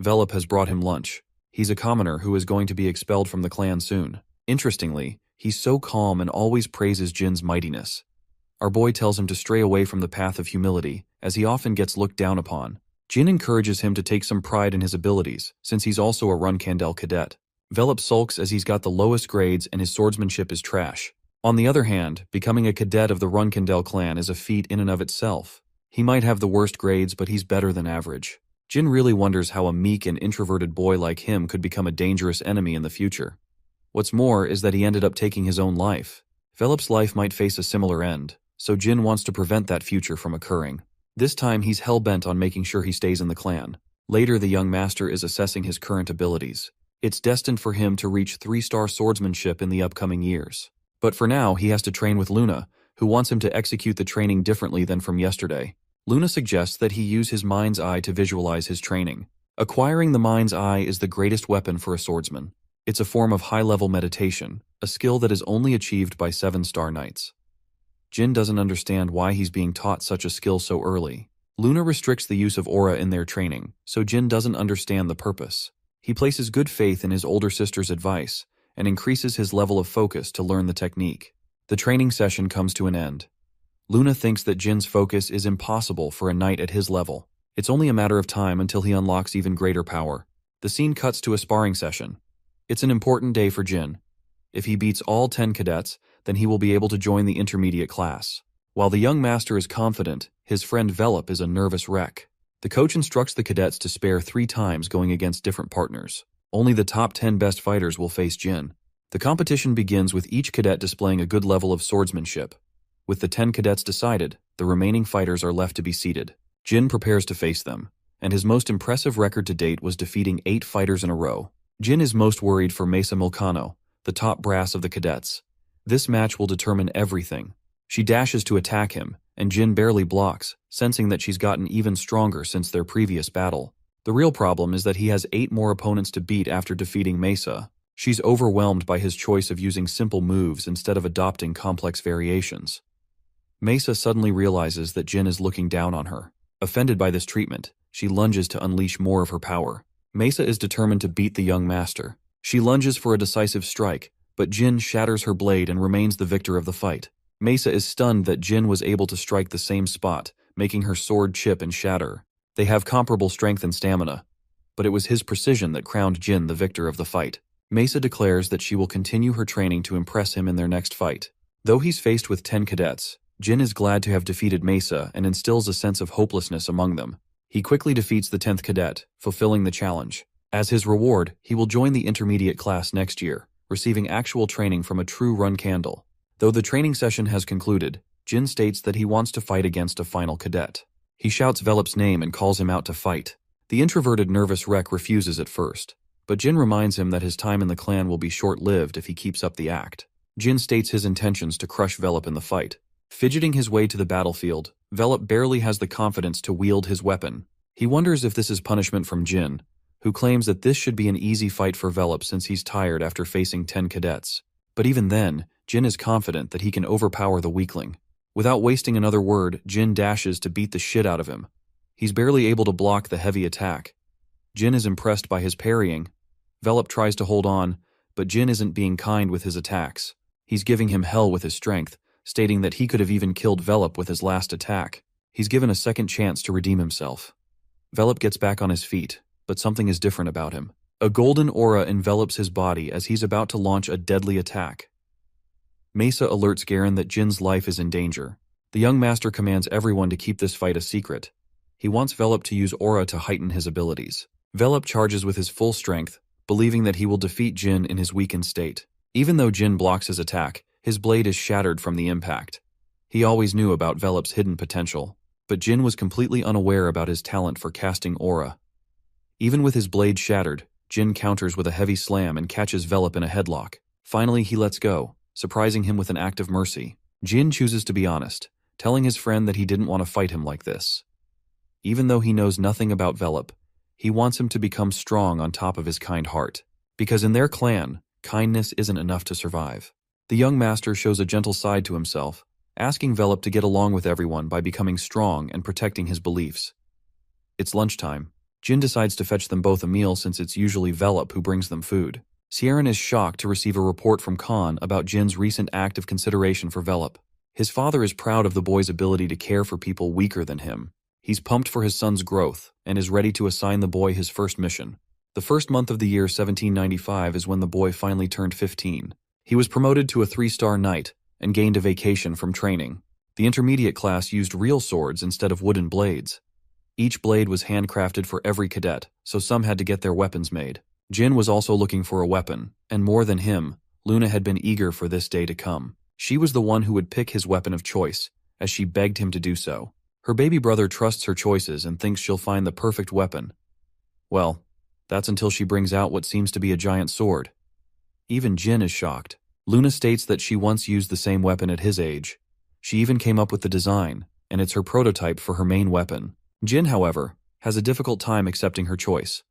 Velop has brought him lunch. He's a commoner who is going to be expelled from the clan soon. Interestingly, he's so calm and always praises Jin's mightiness. Our boy tells him to stray away from the path of humility, as he often gets looked down upon. Jin encourages him to take some pride in his abilities, since he's also a Runcandel cadet. Velop sulks as he's got the lowest grades and his swordsmanship is trash. On the other hand, becoming a cadet of the Runcandel clan is a feat in and of itself. He might have the worst grades, but he's better than average. Jin really wonders how a meek and introverted boy like him could become a dangerous enemy in the future. What's more is that he ended up taking his own life. Velop's life might face a similar end. so Jin wants to prevent that future from occurring. This time he's hell-bent on making sure he stays in the clan. Later, the young master is assessing his current abilities. It's destined for him to reach 3-star swordsmanship in the upcoming years. But for now, he has to train with Luna, who wants him to execute the training differently than from yesterday. Luna suggests that he use his mind's eye to visualize his training. Acquiring the mind's eye is the greatest weapon for a swordsman. It's a form of high-level meditation, a skill that is only achieved by 7-star knights. Jin doesn't understand why he's being taught such a skill so early. Luna restricts the use of aura in their training, so Jin doesn't understand the purpose. He places good faith in his older sister's advice and increases his level of focus to learn the technique. The training session comes to an end. Luna thinks that Jin's focus is impossible for a knight at his level. It's only a matter of time until he unlocks even greater power. The scene cuts to a sparring session. It's an important day for Jin. If he beats all 10 cadets, then he will be able to join the intermediate class. While the young master is confident, his friend Velop is a nervous wreck. The coach instructs the cadets to spare 3 times going against different partners. Only the top 10 best fighters will face Jin. The competition begins with each cadet displaying a good level of swordsmanship. With the 10 cadets decided, the remaining fighters are left to be seated. Jin prepares to face them, and his most impressive record to date was defeating 8 fighters in a row. Jin is most worried for Mesa Milcano, the top brass of the cadets. This match will determine everything. She dashes to attack him, and Jin barely blocks, sensing that she's gotten even stronger since their previous battle. The real problem is that he has 8 more opponents to beat after defeating Mesa. She's overwhelmed by his choice of using simple moves instead of adopting complex variations. Mesa suddenly realizes that Jin is looking down on her. Offended by this treatment, she lunges to unleash more of her power. Mesa is determined to beat the young master. She lunges for a decisive strike, but Jin shatters her blade and remains the victor of the fight. Mesa is stunned that Jin was able to strike the same spot, making her sword chip and shatter. They have comparable strength and stamina, but it was his precision that crowned Jin the victor of the fight. Mesa declares that she will continue her training to impress him in their next fight. Though he's faced with 10 cadets, Jin is glad to have defeated Mesa and instills a sense of hopelessness among them. He quickly defeats the 10th cadet, fulfilling the challenge. As his reward, he will join the intermediate class next year, receiving actual training from a true run candle. Though the training session has concluded, Jin states that he wants to fight against a final cadet. He shouts Velop's name and calls him out to fight. The introverted nervous wreck refuses at first, but Jin reminds him that his time in the clan will be short-lived if he keeps up the act. Jin states his intentions to crush Velop in the fight. Fidgeting his way to the battlefield, Velop barely has the confidence to wield his weapon. He wonders if this is punishment from Jin, who claims that this should be an easy fight for Velop since he's tired after facing 10 cadets. But even then, Jin is confident that he can overpower the weakling. Without wasting another word, Jin dashes to beat the shit out of him. He's barely able to block the heavy attack. Jin is impressed by his parrying. Velop tries to hold on, but Jin isn't being kind with his attacks. He's giving him hell with his strength, stating that he could have even killed Velop with his last attack. He's given a second chance to redeem himself. Velop gets back on his feet, but something is different about him. A golden aura envelops his body as he's about to launch a deadly attack. Mesa alerts Garen that Jin's life is in danger. The young master commands everyone to keep this fight a secret. He wants Velop to use aura to heighten his abilities. Velop charges with his full strength, believing that he will defeat Jin in his weakened state. Even though Jin blocks his attack, his blade is shattered from the impact. He always knew about Velop's hidden potential, but Jin was completely unaware about his talent for casting aura. Even with his blade shattered, Jin counters with a heavy slam and catches Velop in a headlock. Finally, he lets go, surprising him with an act of mercy. Jin chooses to be honest, telling his friend that he didn't want to fight him like this. Even though he knows nothing about Velop, he wants him to become strong on top of his kind heart. Because in their clan, kindness isn't enough to survive. The young master shows a gentle side to himself, asking Velop to get along with everyone by becoming strong and protecting his beliefs. It's lunchtime. Jin decides to fetch them both a meal since it's usually Velop who brings them food. Sieran is shocked to receive a report from Khan about Jin's recent act of consideration for Velop. His father is proud of the boy's ability to care for people weaker than him. He's pumped for his son's growth and is ready to assign the boy his first mission. The first month of the year 1795 is when the boy finally turned 15. He was promoted to a 3-star knight and gained a vacation from training. The intermediate class used real swords instead of wooden blades. Each blade was handcrafted for every cadet, so some had to get their weapons made. Jin was also looking for a weapon, and more than him, Luna had been eager for this day to come. She was the one who would pick his weapon of choice, as she begged him to do so. Her baby brother trusts her choices and thinks she'll find the perfect weapon. Well, that's until she brings out what seems to be a giant sword. Even Jin is shocked. Luna states that she once used the same weapon at his age. She even came up with the design, and it's her prototype for her main weapon. Jin, however, has a difficult time accepting her choice.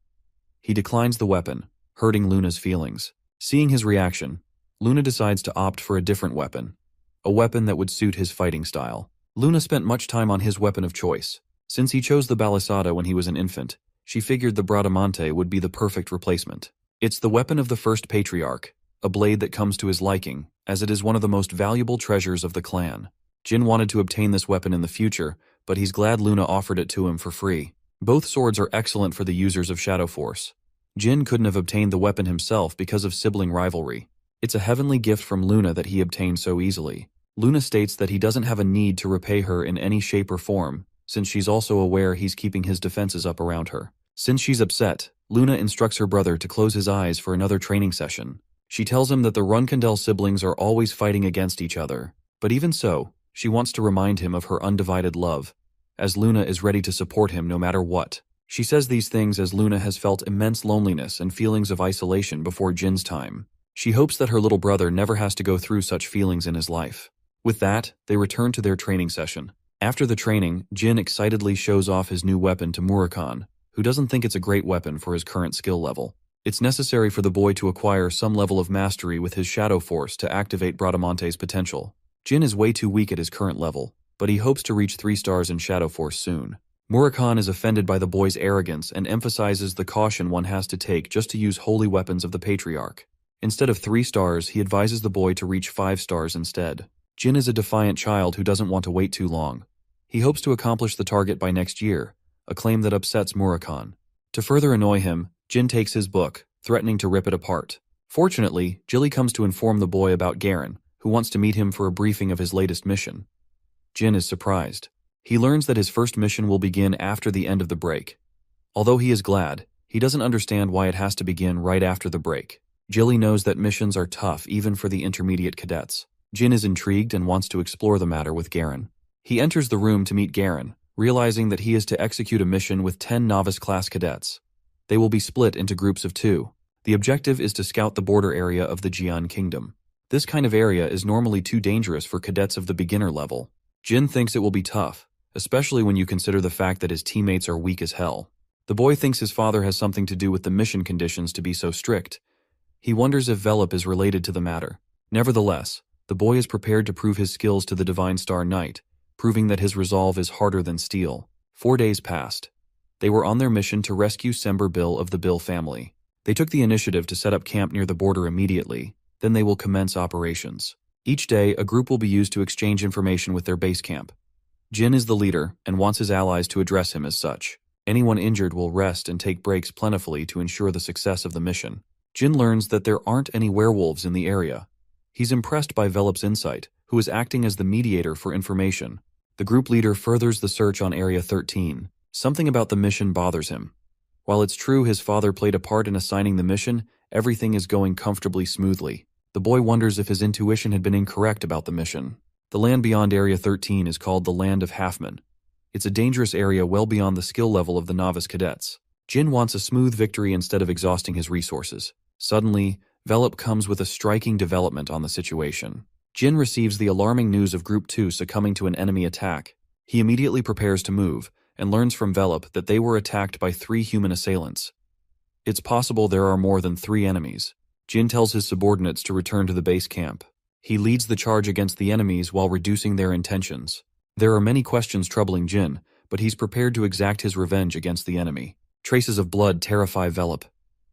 He declines the weapon, hurting Luna's feelings. Seeing his reaction, Luna decides to opt for a different weapon. A weapon that would suit his fighting style. Luna spent much time on his weapon of choice. Since he chose the balisada when he was an infant, she figured the bradamante would be the perfect replacement. It's the weapon of the first patriarch, a blade that comes to his liking, as it is one of the most valuable treasures of the clan. Jin wanted to obtain this weapon in the future, but he's glad Luna offered it to him for free. Both swords are excellent for the users of Shadow Force. Jin couldn't have obtained the weapon himself because of sibling rivalry. It's a heavenly gift from Luna that he obtained so easily. Luna states that he doesn't have a need to repay her in any shape or form, since she's also aware he's keeping his defenses up around her. Since she's upset, Luna instructs her brother to close his eyes for another training session. She tells him that the Runkandel siblings are always fighting against each other, but even so, she wants to remind him of her undivided love, as Luna is ready to support him no matter what. She says these things as Luna has felt immense loneliness and feelings of isolation before Jin's time. She hopes that her little brother never has to go through such feelings in his life. With that, they return to their training session. After the training, Jin excitedly shows off his new weapon to Murakhan, who doesn't think it's a great weapon for his current skill level. It's necessary for the boy to acquire some level of mastery with his Shadow Force to activate Bradamante's potential. Jin is way too weak at his current level, but he hopes to reach 3 stars in Shadow Force soon. Murakhan is offended by the boy's arrogance and emphasizes the caution one has to take just to use holy weapons of the Patriarch. Instead of 3 stars, he advises the boy to reach 5 stars instead. Jin is a defiant child who doesn't want to wait too long. He hopes to accomplish the target by next year, a claim that upsets Murakhan. To further annoy him, Jin takes his book, threatening to rip it apart. Fortunately, Jilly comes to inform the boy about Garen, who wants to meet him for a briefing of his latest mission. Jin is surprised. He learns that his first mission will begin after the end of the break. Although he is glad, he doesn't understand why it has to begin right after the break. Jilly knows that missions are tough even for the intermediate cadets. Jin is intrigued and wants to explore the matter with Garen. He enters the room to meet Garen, realizing that he is to execute a mission with 10 novice-class cadets. They will be split into groups of 2. The objective is to scout the border area of the Jian Kingdom. This kind of area is normally too dangerous for cadets of the beginner level. Jin thinks it will be tough, especially when you consider the fact that his teammates are weak as hell. The boy thinks his father has something to do with the mission conditions to be so strict. He wonders if Velop is related to the matter. Nevertheless, the boy is prepared to prove his skills to the Divine Star Knight, proving that his resolve is harder than steel. 4 days passed. They were on their mission to rescue Sember Bill of the Bill family. They took the initiative to set up camp near the border immediately, then they will commence operations. Each day, a group will be used to exchange information with their base camp. Jin is the leader and wants his allies to address him as such. Anyone injured will rest and take breaks plentifully to ensure the success of the mission. Jin learns that there aren't any werewolves in the area. He's impressed by Velop's insight, who is acting as the mediator for information. The group leader furthers the search on Area 13. Something about the mission bothers him. While it's true his father played a part in assigning the mission, everything is going comfortably smoothly. The boy wonders if his intuition had been incorrect about the mission. The land beyond Area 13 is called the Land of Halfman. It's a dangerous area well beyond the skill level of the novice cadets. Jin wants a smooth victory instead of exhausting his resources. Suddenly, Velop comes with a striking development on the situation. Jin receives the alarming news of Group 2 succumbing to an enemy attack. He immediately prepares to move, and learns from Velop that they were attacked by 3 human assailants. It's possible there are more than 3 enemies. Jin tells his subordinates to return to the base camp. He leads the charge against the enemies while reducing their intentions. There are many questions troubling Jin, but he's prepared to exact his revenge against the enemy. Traces of blood terrify Velop.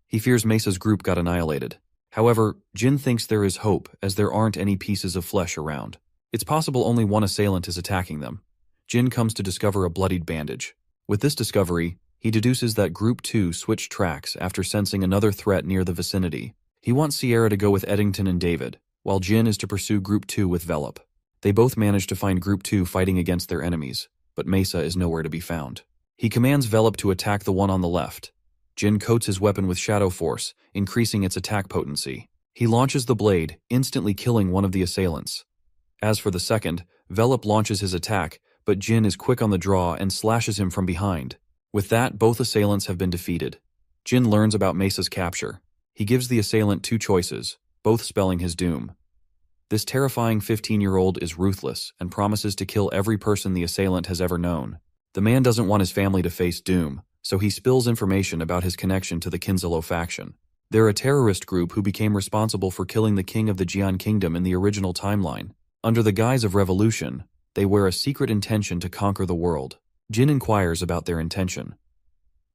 He fears Mesa's group got annihilated. However, Jin thinks there is hope as there aren't any pieces of flesh around. It's possible only one assailant is attacking them. Jin comes to discover a bloodied bandage. With this discovery, he deduces that Group 2 switched tracks after sensing another threat near the vicinity. He wants Sierra to go with Eddington and David, while Jin is to pursue Group 2 with Velop. They both manage to find Group 2 fighting against their enemies, but Mesa is nowhere to be found. He commands Velop to attack the one on the left. Jin coats his weapon with Shadow Force, increasing its attack potency. He launches the blade, instantly killing one of the assailants. As for the second, Velop launches his attack, but Jin is quick on the draw and slashes him from behind. With that, both assailants have been defeated. Jin learns about Mesa's capture. He gives the assailant two choices, both spelling his doom. This terrifying 15-year-old is ruthless and promises to kill every person the assailant has ever known. The man doesn't want his family to face doom, so he spills information about his connection to the Kinzalo faction. They're a terrorist group who became responsible for killing the king of the Jian Kingdom in the original timeline. Under the guise of revolution, they wear a secret intention to conquer the world. Jin inquires about their intention.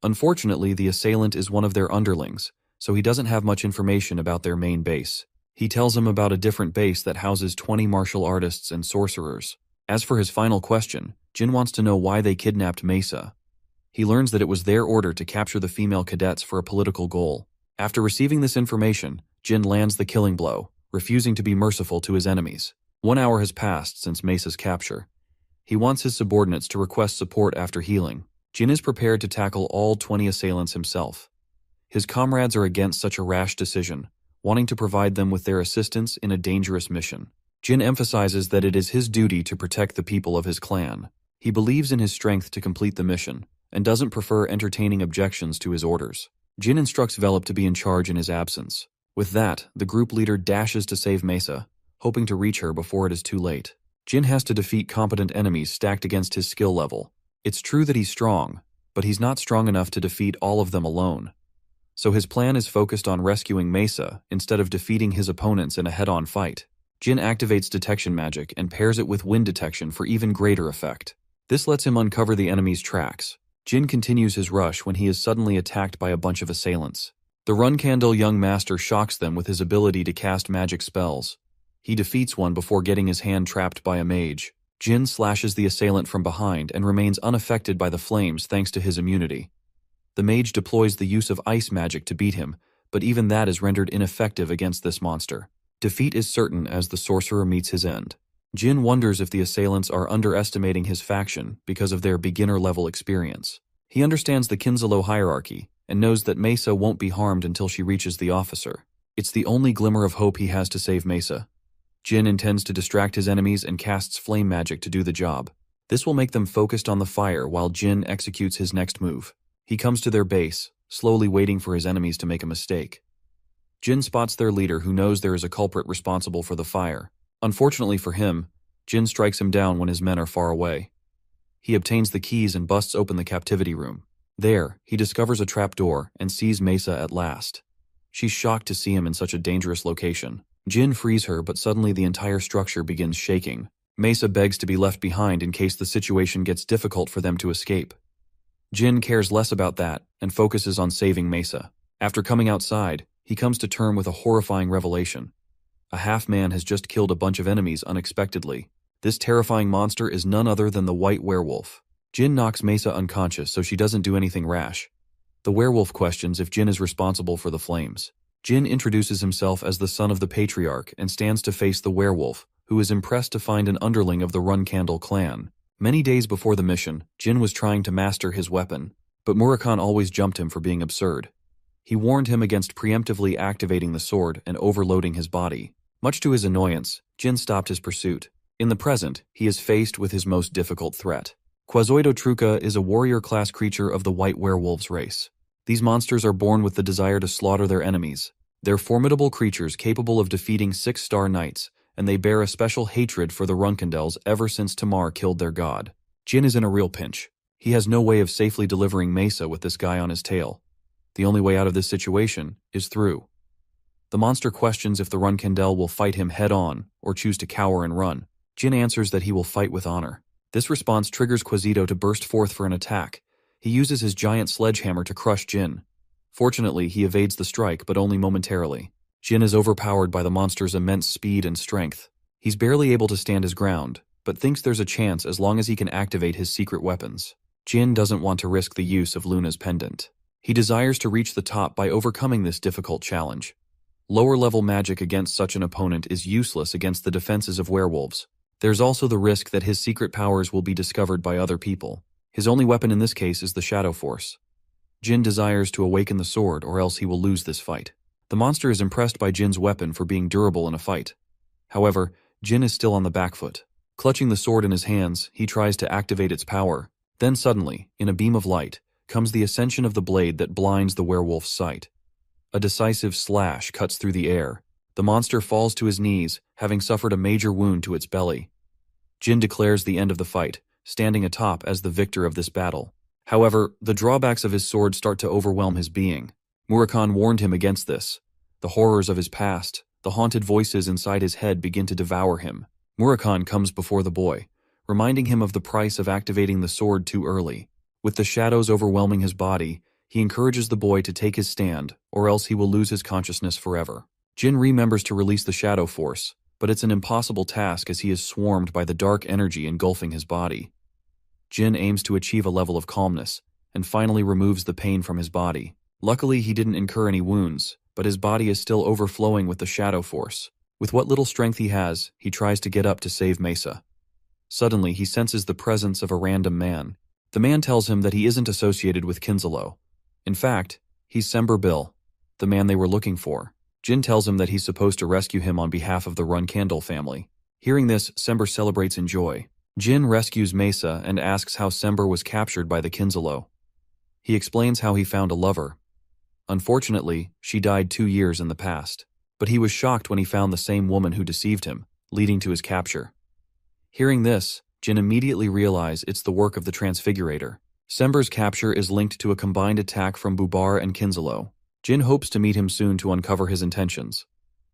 Unfortunately, the assailant is one of their underlings, so he doesn't have much information about their main base. He tells him about a different base that houses 20 martial artists and sorcerers. As for his final question, Jin wants to know why they kidnapped Mesa. He learns that it was their order to capture the female cadets for a political goal. After receiving this information, Jin lands the killing blow, refusing to be merciful to his enemies. 1 hour has passed since Mesa's capture. He wants his subordinates to request support after healing. Jin is prepared to tackle all 20 assailants himself. His comrades are against such a rash decision, wanting to provide them with their assistance in a dangerous mission. Jin emphasizes that it is his duty to protect the people of his clan. He believes in his strength to complete the mission, and doesn't prefer entertaining objections to his orders. Jin instructs Velop to be in charge in his absence. With that, the group leader dashes to save Mesa, hoping to reach her before it is too late. Jin has to defeat competent enemies stacked against his skill level. It's true that he's strong, but he's not strong enough to defeat all of them alone. So his plan is focused on rescuing Mesa instead of defeating his opponents in a head-on fight. Jin activates detection magic and pairs it with wind detection for even greater effect. This lets him uncover the enemy's tracks. Jin continues his rush when he is suddenly attacked by a bunch of assailants. The Runkandel young master shocks them with his ability to cast magic spells. He defeats one before getting his hand trapped by a mage. Jin slashes the assailant from behind and remains unaffected by the flames thanks to his immunity. The mage deploys the use of ice magic to beat him, but even that is rendered ineffective against this monster. Defeat is certain as the sorcerer meets his end. Jin wonders if the assailants are underestimating his faction because of their beginner-level experience. He understands the Kinzalo hierarchy and knows that Mesa won't be harmed until she reaches the officer. It's the only glimmer of hope he has to save Mesa. Jin intends to distract his enemies and casts flame magic to do the job. This will make them focused on the fire while Jin executes his next move. He comes to their base, slowly waiting for his enemies to make a mistake. Jin spots their leader who knows there is a culprit responsible for the fire. Unfortunately for him, Jin strikes him down when his men are far away. He obtains the keys and busts open the captivity room. There, he discovers a trapdoor and sees Mesa at last. She's shocked to see him in such a dangerous location. Jin frees her, but suddenly the entire structure begins shaking. Mesa begs to be left behind in case the situation gets difficult for them to escape. Jin cares less about that and focuses on saving Mesa. After coming outside, he comes to terms with a horrifying revelation. A half-man has just killed a bunch of enemies unexpectedly. This terrifying monster is none other than the white werewolf. Jin knocks Mesa unconscious so she doesn't do anything rash. The werewolf questions if Jin is responsible for the flames. Jin introduces himself as the son of the patriarch and stands to face the werewolf, who is impressed to find an underling of the Runkandel clan. Many days before the mission, Jin was trying to master his weapon, but Murakhan always jumped him for being absurd. He warned him against preemptively activating the sword and overloading his body. Much to his annoyance, Jin stopped his pursuit. In the present, he is faced with his most difficult threat. Quazoidotruca is a warrior-class creature of the white werewolves race. These monsters are born with the desire to slaughter their enemies. They're formidable creatures capable of defeating 6-star knights, and they bear a special hatred for the Runkandels ever since Tamar killed their god. Jin is in a real pinch. He has no way of safely delivering Mesa with this guy on his tail. The only way out of this situation is through. The monster questions if the Runkandel will fight him head-on or choose to cower and run. Jin answers that he will fight with honor. This response triggers Quasito to burst forth for an attack. He uses his giant sledgehammer to crush Jin. Fortunately, he evades the strike, but only momentarily. Jin is overpowered by the monster's immense speed and strength. He's barely able to stand his ground, but thinks there's a chance as long as he can activate his secret weapons. Jin doesn't want to risk the use of Luna's pendant. He desires to reach the top by overcoming this difficult challenge. Lower-level magic against such an opponent is useless against the defenses of werewolves. There's also the risk that his secret powers will be discovered by other people. His only weapon in this case is the Shadow Force. Jin desires to awaken the sword or else he will lose this fight. The monster is impressed by Jin's weapon for being durable in a fight. However, Jin is still on the back foot. Clutching the sword in his hands, he tries to activate its power. Then suddenly, in a beam of light, comes the ascension of the blade that blinds the werewolf's sight. A decisive slash cuts through the air. The monster falls to his knees, having suffered a major wound to its belly. Jin declares the end of the fight, standing atop as the victor of this battle. However, the drawbacks of his sword start to overwhelm his being. Murakami warned him against this. The horrors of his past, the haunted voices inside his head begin to devour him. Murakami comes before the boy, reminding him of the price of activating the sword too early. With the shadows overwhelming his body, he encourages the boy to take his stand, or else he will lose his consciousness forever. Jin remembers to release the shadow force, but it's an impossible task as he is swarmed by the dark energy engulfing his body. Jin aims to achieve a level of calmness, and finally removes the pain from his body. Luckily, he didn't incur any wounds, but his body is still overflowing with the shadow force. With what little strength he has, he tries to get up to save Mesa. Suddenly, he senses the presence of a random man. The man tells him that he isn't associated with Kinzalo. In fact, he's Sember Bill, the man they were looking for. Jin tells him that he's supposed to rescue him on behalf of the Run Candle family. Hearing this, Sember celebrates in joy. Jin rescues Mesa and asks how Sember was captured by the Kinzalo. He explains how he found a lover. Unfortunately, she died 2 years in the past, but he was shocked when he found the same woman who deceived him, leading to his capture. Hearing this, Jin immediately realizes it's the work of the Transfigurator. Sember's capture is linked to a combined attack from Bubar and Kinzalo. Jin hopes to meet him soon to uncover his intentions.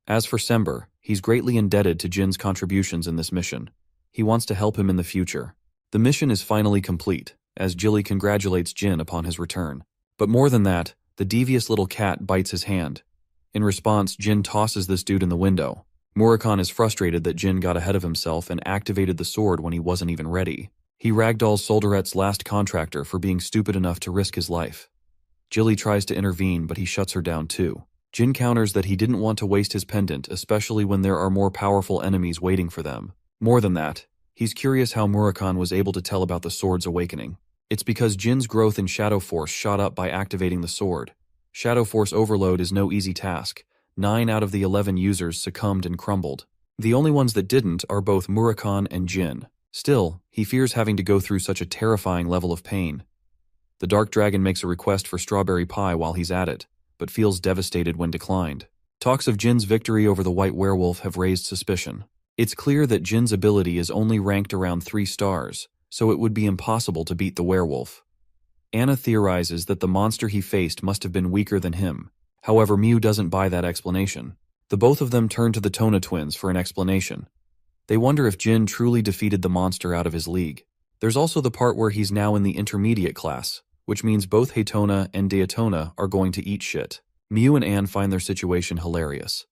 As for Sember, he's greatly indebted to Jin's contributions in this mission. He wants to help him in the future. The mission is finally complete, as Jilly congratulates Jin upon his return. But more than that, the devious little cat bites his hand. In response, Jin tosses this dude in the window. Murakami is frustrated that Jin got ahead of himself and activated the sword when he wasn't even ready. He ragdolls Solderet's last contractor for being stupid enough to risk his life. Jilly tries to intervene, but he shuts her down too. Jin counters that he didn't want to waste his pendant, especially when there are more powerful enemies waiting for them. More than that, he's curious how Murakami was able to tell about the sword's awakening. It's because Jin's growth in Shadow Force shot up by activating the sword. Shadow Force overload is no easy task. 9 out of the 11 users succumbed and crumbled. The only ones that didn't are both Murakami and Jin. Still, he fears having to go through such a terrifying level of pain. The Dark Dragon makes a request for strawberry pie while he's at it, but feels devastated when declined. Talks of Jin's victory over the White Werewolf have raised suspicion. It's clear that Jin's ability is only ranked around 3 stars, so it would be impossible to beat the werewolf. Anna theorizes that the monster he faced must have been weaker than him. However, Miu doesn't buy that explanation. The both of them turn to the Tona twins for an explanation. They wonder if Jin truly defeated the monster out of his league. There's also the part where he's now in the intermediate class, which means both Haytona and Daytona are going to eat shit. Miu and Anne find their situation hilarious.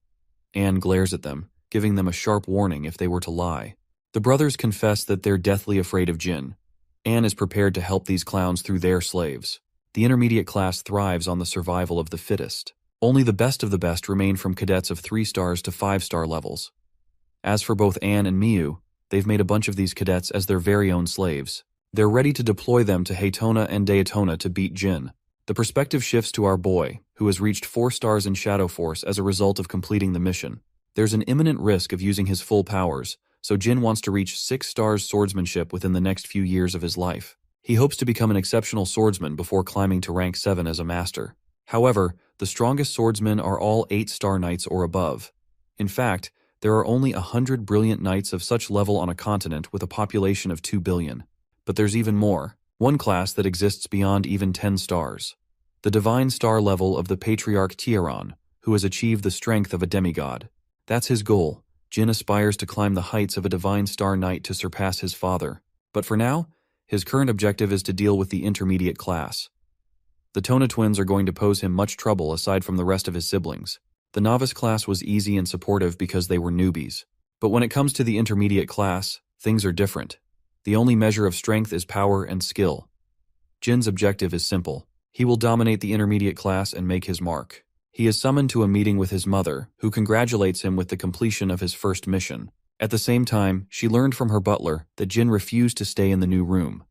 Anne glares at them, giving them a sharp warning if they were to lie. The brothers confess that they're deathly afraid of Jin. Anne is prepared to help these clowns through their slaves. The intermediate class thrives on the survival of the fittest. Only the best of the best remain from cadets of 3 stars to 5-star levels. As for both Anne and Miu, they've made a bunch of these cadets as their very own slaves. They're ready to deploy them to Haytona and Daytona to beat Jin. The perspective shifts to our boy, who has reached 4 stars in Shadow Force as a result of completing the mission. There's an imminent risk of using his full powers, so Jin wants to reach 6 stars swordsmanship within the next few years of his life. He hopes to become an exceptional swordsman before climbing to rank 7 as a master. However, the strongest swordsmen are all 8-star knights or above. In fact, there are only 100 brilliant knights of such level on a continent with a population of 2 billion. But there's even more, one class that exists beyond even 10 stars. The divine star level of the patriarch Tieron, who has achieved the strength of a demigod. That's his goal. Jin aspires to climb the heights of a divine star knight to surpass his father. But for now, his current objective is to deal with the intermediate class. The Tona twins are going to pose him much trouble aside from the rest of his siblings. The novice class was easy and supportive because they were newbies. But when it comes to the intermediate class, things are different. The only measure of strength is power and skill. Jin's objective is simple. He will dominate the intermediate class and make his mark. He is summoned to a meeting with his mother, who congratulates him with the completion of his first mission. At the same time, she learned from her butler that Jin refused to stay in the new room.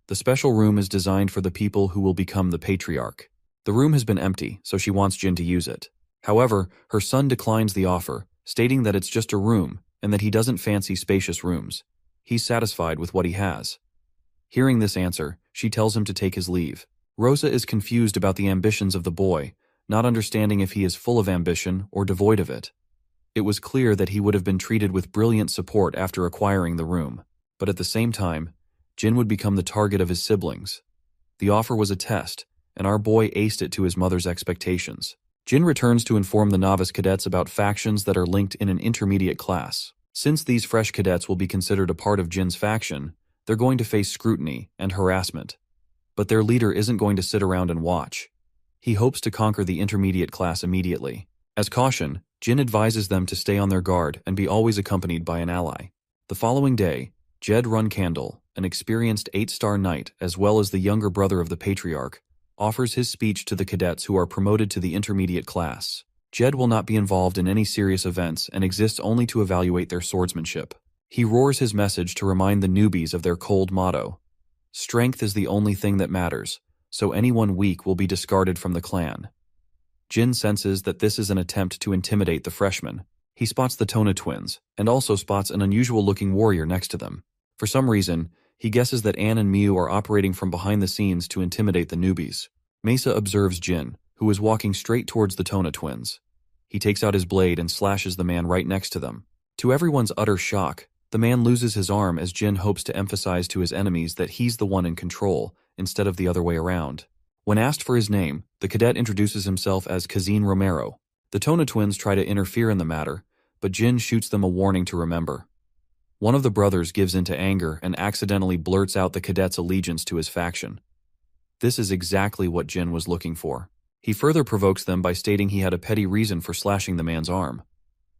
The special room is designed for the people who will become the patriarch. The room has been empty, so she wants Jin to use it. However, her son declines the offer, stating that it's just a room and that he doesn't fancy spacious rooms. He's satisfied with what he has. Hearing this answer, she tells him to take his leave. Rosa is confused about the ambitions of the boy, not understanding if he is full of ambition or devoid of it. It was clear that he would have been treated with brilliant support after acquiring the room, but at the same time, Jin would become the target of his siblings. The offer was a test, and our boy aced it to his mother's expectations. Jin returns to inform the novice cadets about factions that are linked in an intermediate class. Since these fresh cadets will be considered a part of Jin's faction, they're going to face scrutiny and harassment. But their leader isn't going to sit around and watch. He hopes to conquer the intermediate class immediately. As caution, Jin advises them to stay on their guard and be always accompanied by an ally. The following day, Jed Runcandle, an experienced 8-star knight as well as the younger brother of the patriarch, offers his speech to the cadets who are promoted to the intermediate class. Jed will not be involved in any serious events and exists only to evaluate their swordsmanship. He roars his message to remind the newbies of their cold motto. Strength is the only thing that matters, so anyone weak will be discarded from the clan. Jin senses that this is an attempt to intimidate the freshmen. He spots the Tona twins, and also spots an unusual-looking warrior next to them. For some reason, he guesses that Anne and Miu are operating from behind the scenes to intimidate the newbies. Mesa observes Jin, who is walking straight towards the Tona twins. He takes out his blade and slashes the man right next to them. To everyone's utter shock, the man loses his arm as Jin hopes to emphasize to his enemies that he's the one in control, instead of the other way around. When asked for his name, the cadet introduces himself as Kazin Romero. The Tona twins try to interfere in the matter, but Jin shoots them a warning to remember. One of the brothers gives in to anger and accidentally blurts out the cadet's allegiance to his faction. This is exactly what Jin was looking for. He further provokes them by stating he had a petty reason for slashing the man's arm.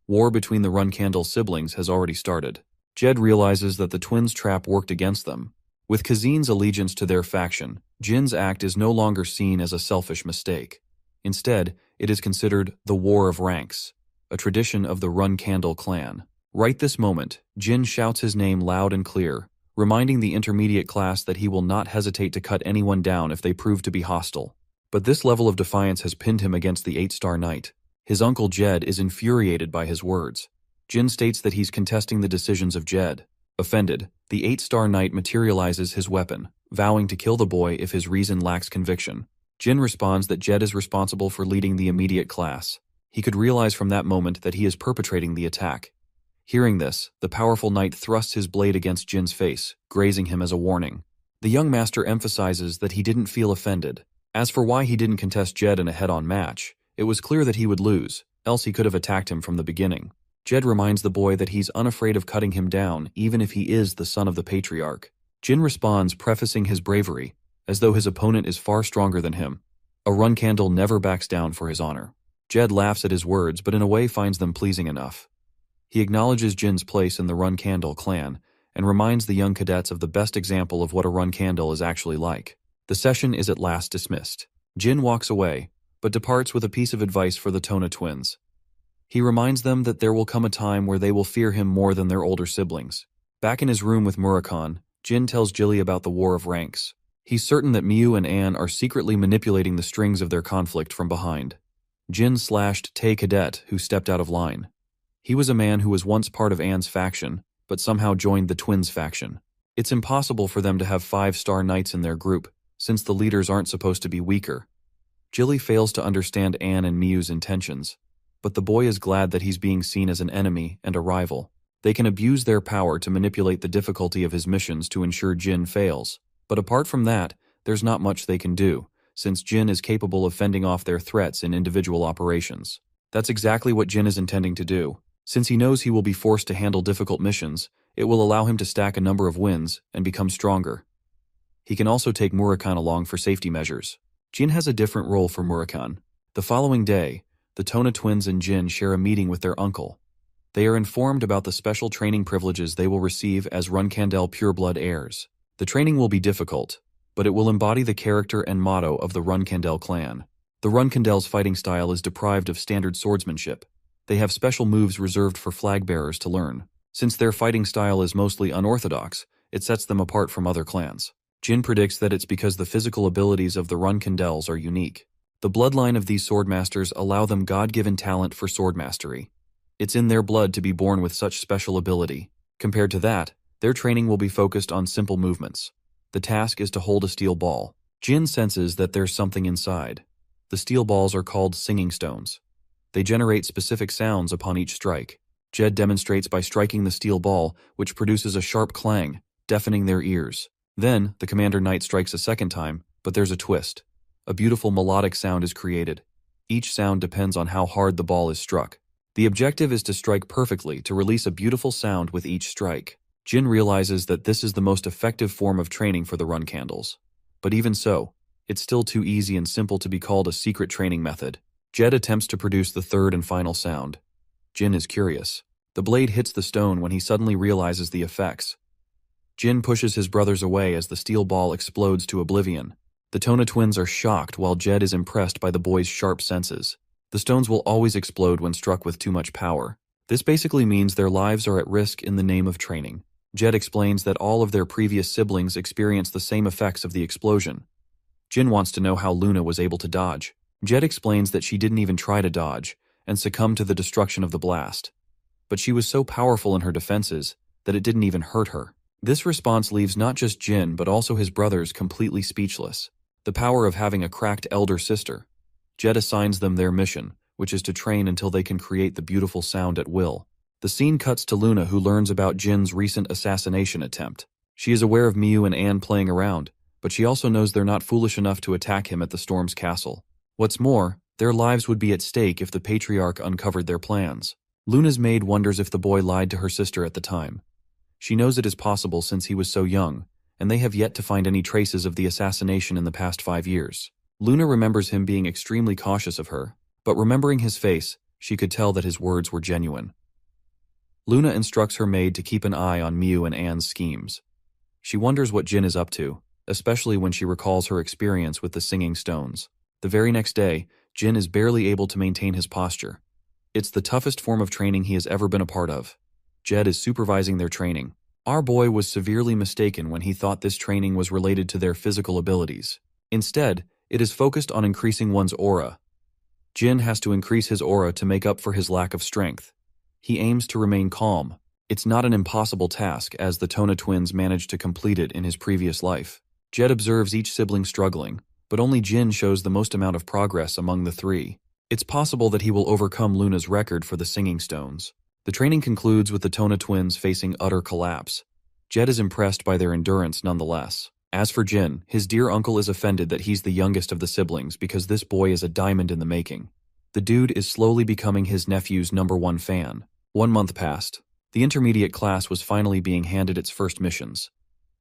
War between the Runcandle siblings has already started. Jed realizes that the twins' trap worked against them. With Kazin's allegiance to their faction, Jin's act is no longer seen as a selfish mistake. Instead, it is considered the War of Ranks, a tradition of the Runcandle clan. Right this moment, Jin shouts his name loud and clear, reminding the intermediate class that he will not hesitate to cut anyone down if they prove to be hostile. But this level of defiance has pinned him against the 8-star knight. His uncle Jed is infuriated by his words. Jin states that he's contesting the decisions of Jed. Offended, the 8-star knight materializes his weapon, vowing to kill the boy if his reason lacks conviction. Jin responds that Jed is responsible for leading the immediate class. He could realize from that moment that he is perpetrating the attack. Hearing this, the powerful knight thrusts his blade against Jin's face, grazing him as a warning. The young master emphasizes that he didn't feel offended. As for why he didn't contest Jed in a head-on match, it was clear that he would lose, else he could have attacked him from the beginning. Jed reminds the boy that he's unafraid of cutting him down, even if he is the son of the patriarch. Jin responds, prefacing his bravery, as though his opponent is far stronger than him. A Runcandle never backs down for his honor. Jed laughs at his words, but in a way finds them pleasing enough. He acknowledges Jin's place in the Runcandle clan, and reminds the young cadets of the best example of what a Runcandle is actually like. The session is at last dismissed. Jin walks away, but departs with a piece of advice for the Tona twins. He reminds them that there will come a time where they will fear him more than their older siblings. Back in his room with Murakhan, Jin tells Jilly about the War of Ranks. He's certain that Miu and Anne are secretly manipulating the strings of their conflict from behind. Jin slashed Tae Cadet, who stepped out of line. He was a man who was once part of Anne's faction, but somehow joined the twins' faction. It's impossible for them to have 5-star knights in their group, since the leaders aren't supposed to be weaker. Jilly fails to understand Anne and Miu's intentions, but the boy is glad that he's being seen as an enemy and a rival. They can abuse their power to manipulate the difficulty of his missions to ensure Jin fails. But apart from that, there's not much they can do, since Jin is capable of fending off their threats in individual operations. That's exactly what Jin is intending to do. Since he knows he will be forced to handle difficult missions, it will allow him to stack a number of wins and become stronger. He can also take Murakhan along for safety measures. Jin has a different role for Murakhan. The following day, the Tona twins and Jin share a meeting with their uncle. They are informed about the special training privileges they will receive as Runcandle pureblood heirs. The training will be difficult, but it will embody the character and motto of the Runcandle clan. The Runcandle's fighting style is deprived of standard swordsmanship. They have special moves reserved for flag bearers to learn. Since their fighting style is mostly unorthodox, it sets them apart from other clans. Jin predicts that it's because the physical abilities of the Runcandles are unique. The bloodline of these swordmasters allow them God-given talent for sword mastery. It's in their blood to be born with such special ability. Compared to that, Their training will be focused on simple movements. The task is to hold a steel ball. Jin senses that there's something inside. The steel balls are called singing stones. They generate specific sounds upon each strike. Jed demonstrates by striking the steel ball, which produces a sharp clang, deafening their ears. Then, the Commander Knight strikes a second time, but there's a twist. A beautiful melodic sound is created. Each sound depends on how hard the ball is struck. The objective is to strike perfectly to release a beautiful sound with each strike. Jin realizes that this is the most effective form of training for the run candles. But even so, it's still too easy and simple to be called a secret training method. Jed attempts to produce the third and final sound. Jin is curious. The blade hits the stone when he suddenly realizes the effects. Jin pushes his brothers away as the steel ball explodes to oblivion. The Tona twins are shocked while Jed is impressed by the boys' sharp senses. The stones will always explode when struck with too much power. This basically means their lives are at risk in the name of training. Jed explains that all of their previous siblings experienced the same effects of the explosion. Jin wants to know how Luna was able to dodge. Jed explains that she didn't even try to dodge and succumbed to the destruction of the blast. But she was so powerful in her defenses that it didn't even hurt her. This response leaves not just Jin but also his brothers completely speechless. The power of having a cracked elder sister. Jed assigns them their mission, which is to train until they can create the beautiful sound at will. The scene cuts to Luna, who learns about Jin's recent assassination attempt. She is aware of Miyu and Anne playing around, but she also knows they're not foolish enough to attack him at the Storm's castle. What's more, their lives would be at stake if the Patriarch uncovered their plans. Luna's maid wonders if the boy lied to her sister at the time. She knows it is possible since he was so young, and they have yet to find any traces of the assassination in the past 5 years. Luna remembers him being extremely cautious of her, but remembering his face, she could tell that his words were genuine. Luna instructs her maid to keep an eye on Miyu and Anne's schemes. She wonders what Jin is up to, especially when she recalls her experience with the singing stones. The very next day, Jin is barely able to maintain his posture. It's the toughest form of training he has ever been a part of. Jed is supervising their training. Our boy was severely mistaken when he thought this training was related to their physical abilities. Instead, it is focused on increasing one's aura. Jin has to increase his aura to make up for his lack of strength. He aims to remain calm. It's not an impossible task, as the Tona twins managed to complete it in his previous life. Jed observes each sibling struggling, but only Jin shows the most amount of progress among the three. It's possible that he will overcome Luna's record for the singing stones. The training concludes with the Tona twins facing utter collapse. Jed is impressed by their endurance nonetheless. As for Jin, his dear uncle is offended that he's the youngest of the siblings because this boy is a diamond in the making. The dude is slowly becoming his nephew's #1 fan. 1 month passed. The intermediate class was finally being handed its first missions.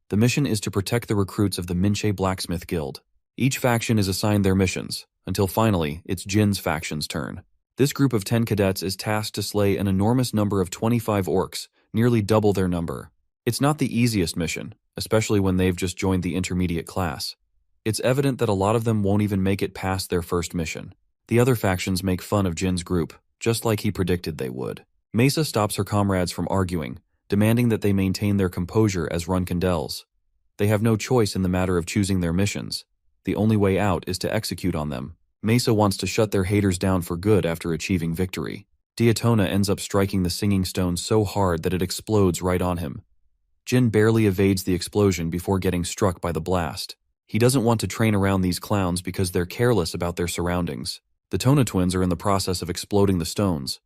The mission is to protect the recruits of the Minche Blacksmith Guild. Each faction is assigned their missions, until finally, it's Jin's faction's turn. This group of 10 cadets is tasked to slay an enormous number of 25 orcs, nearly double their number. It's not the easiest mission, especially when they've just joined the intermediate class. It's evident that a lot of them won't even make it past their first mission. The other factions make fun of Jin's group, just like he predicted they would. Mesa stops her comrades from arguing, demanding that they maintain their composure as Runkandels. They have no choice in the matter of choosing their missions. The only way out is to execute on them. Mesa wants to shut their haters down for good after achieving victory. Diatona ends up striking the singing stone so hard that it explodes right on him. Jin barely evades the explosion before getting struck by the blast. He doesn't want to train around these clowns because they're careless about their surroundings. The Tona twins are in the process of exploding the stones.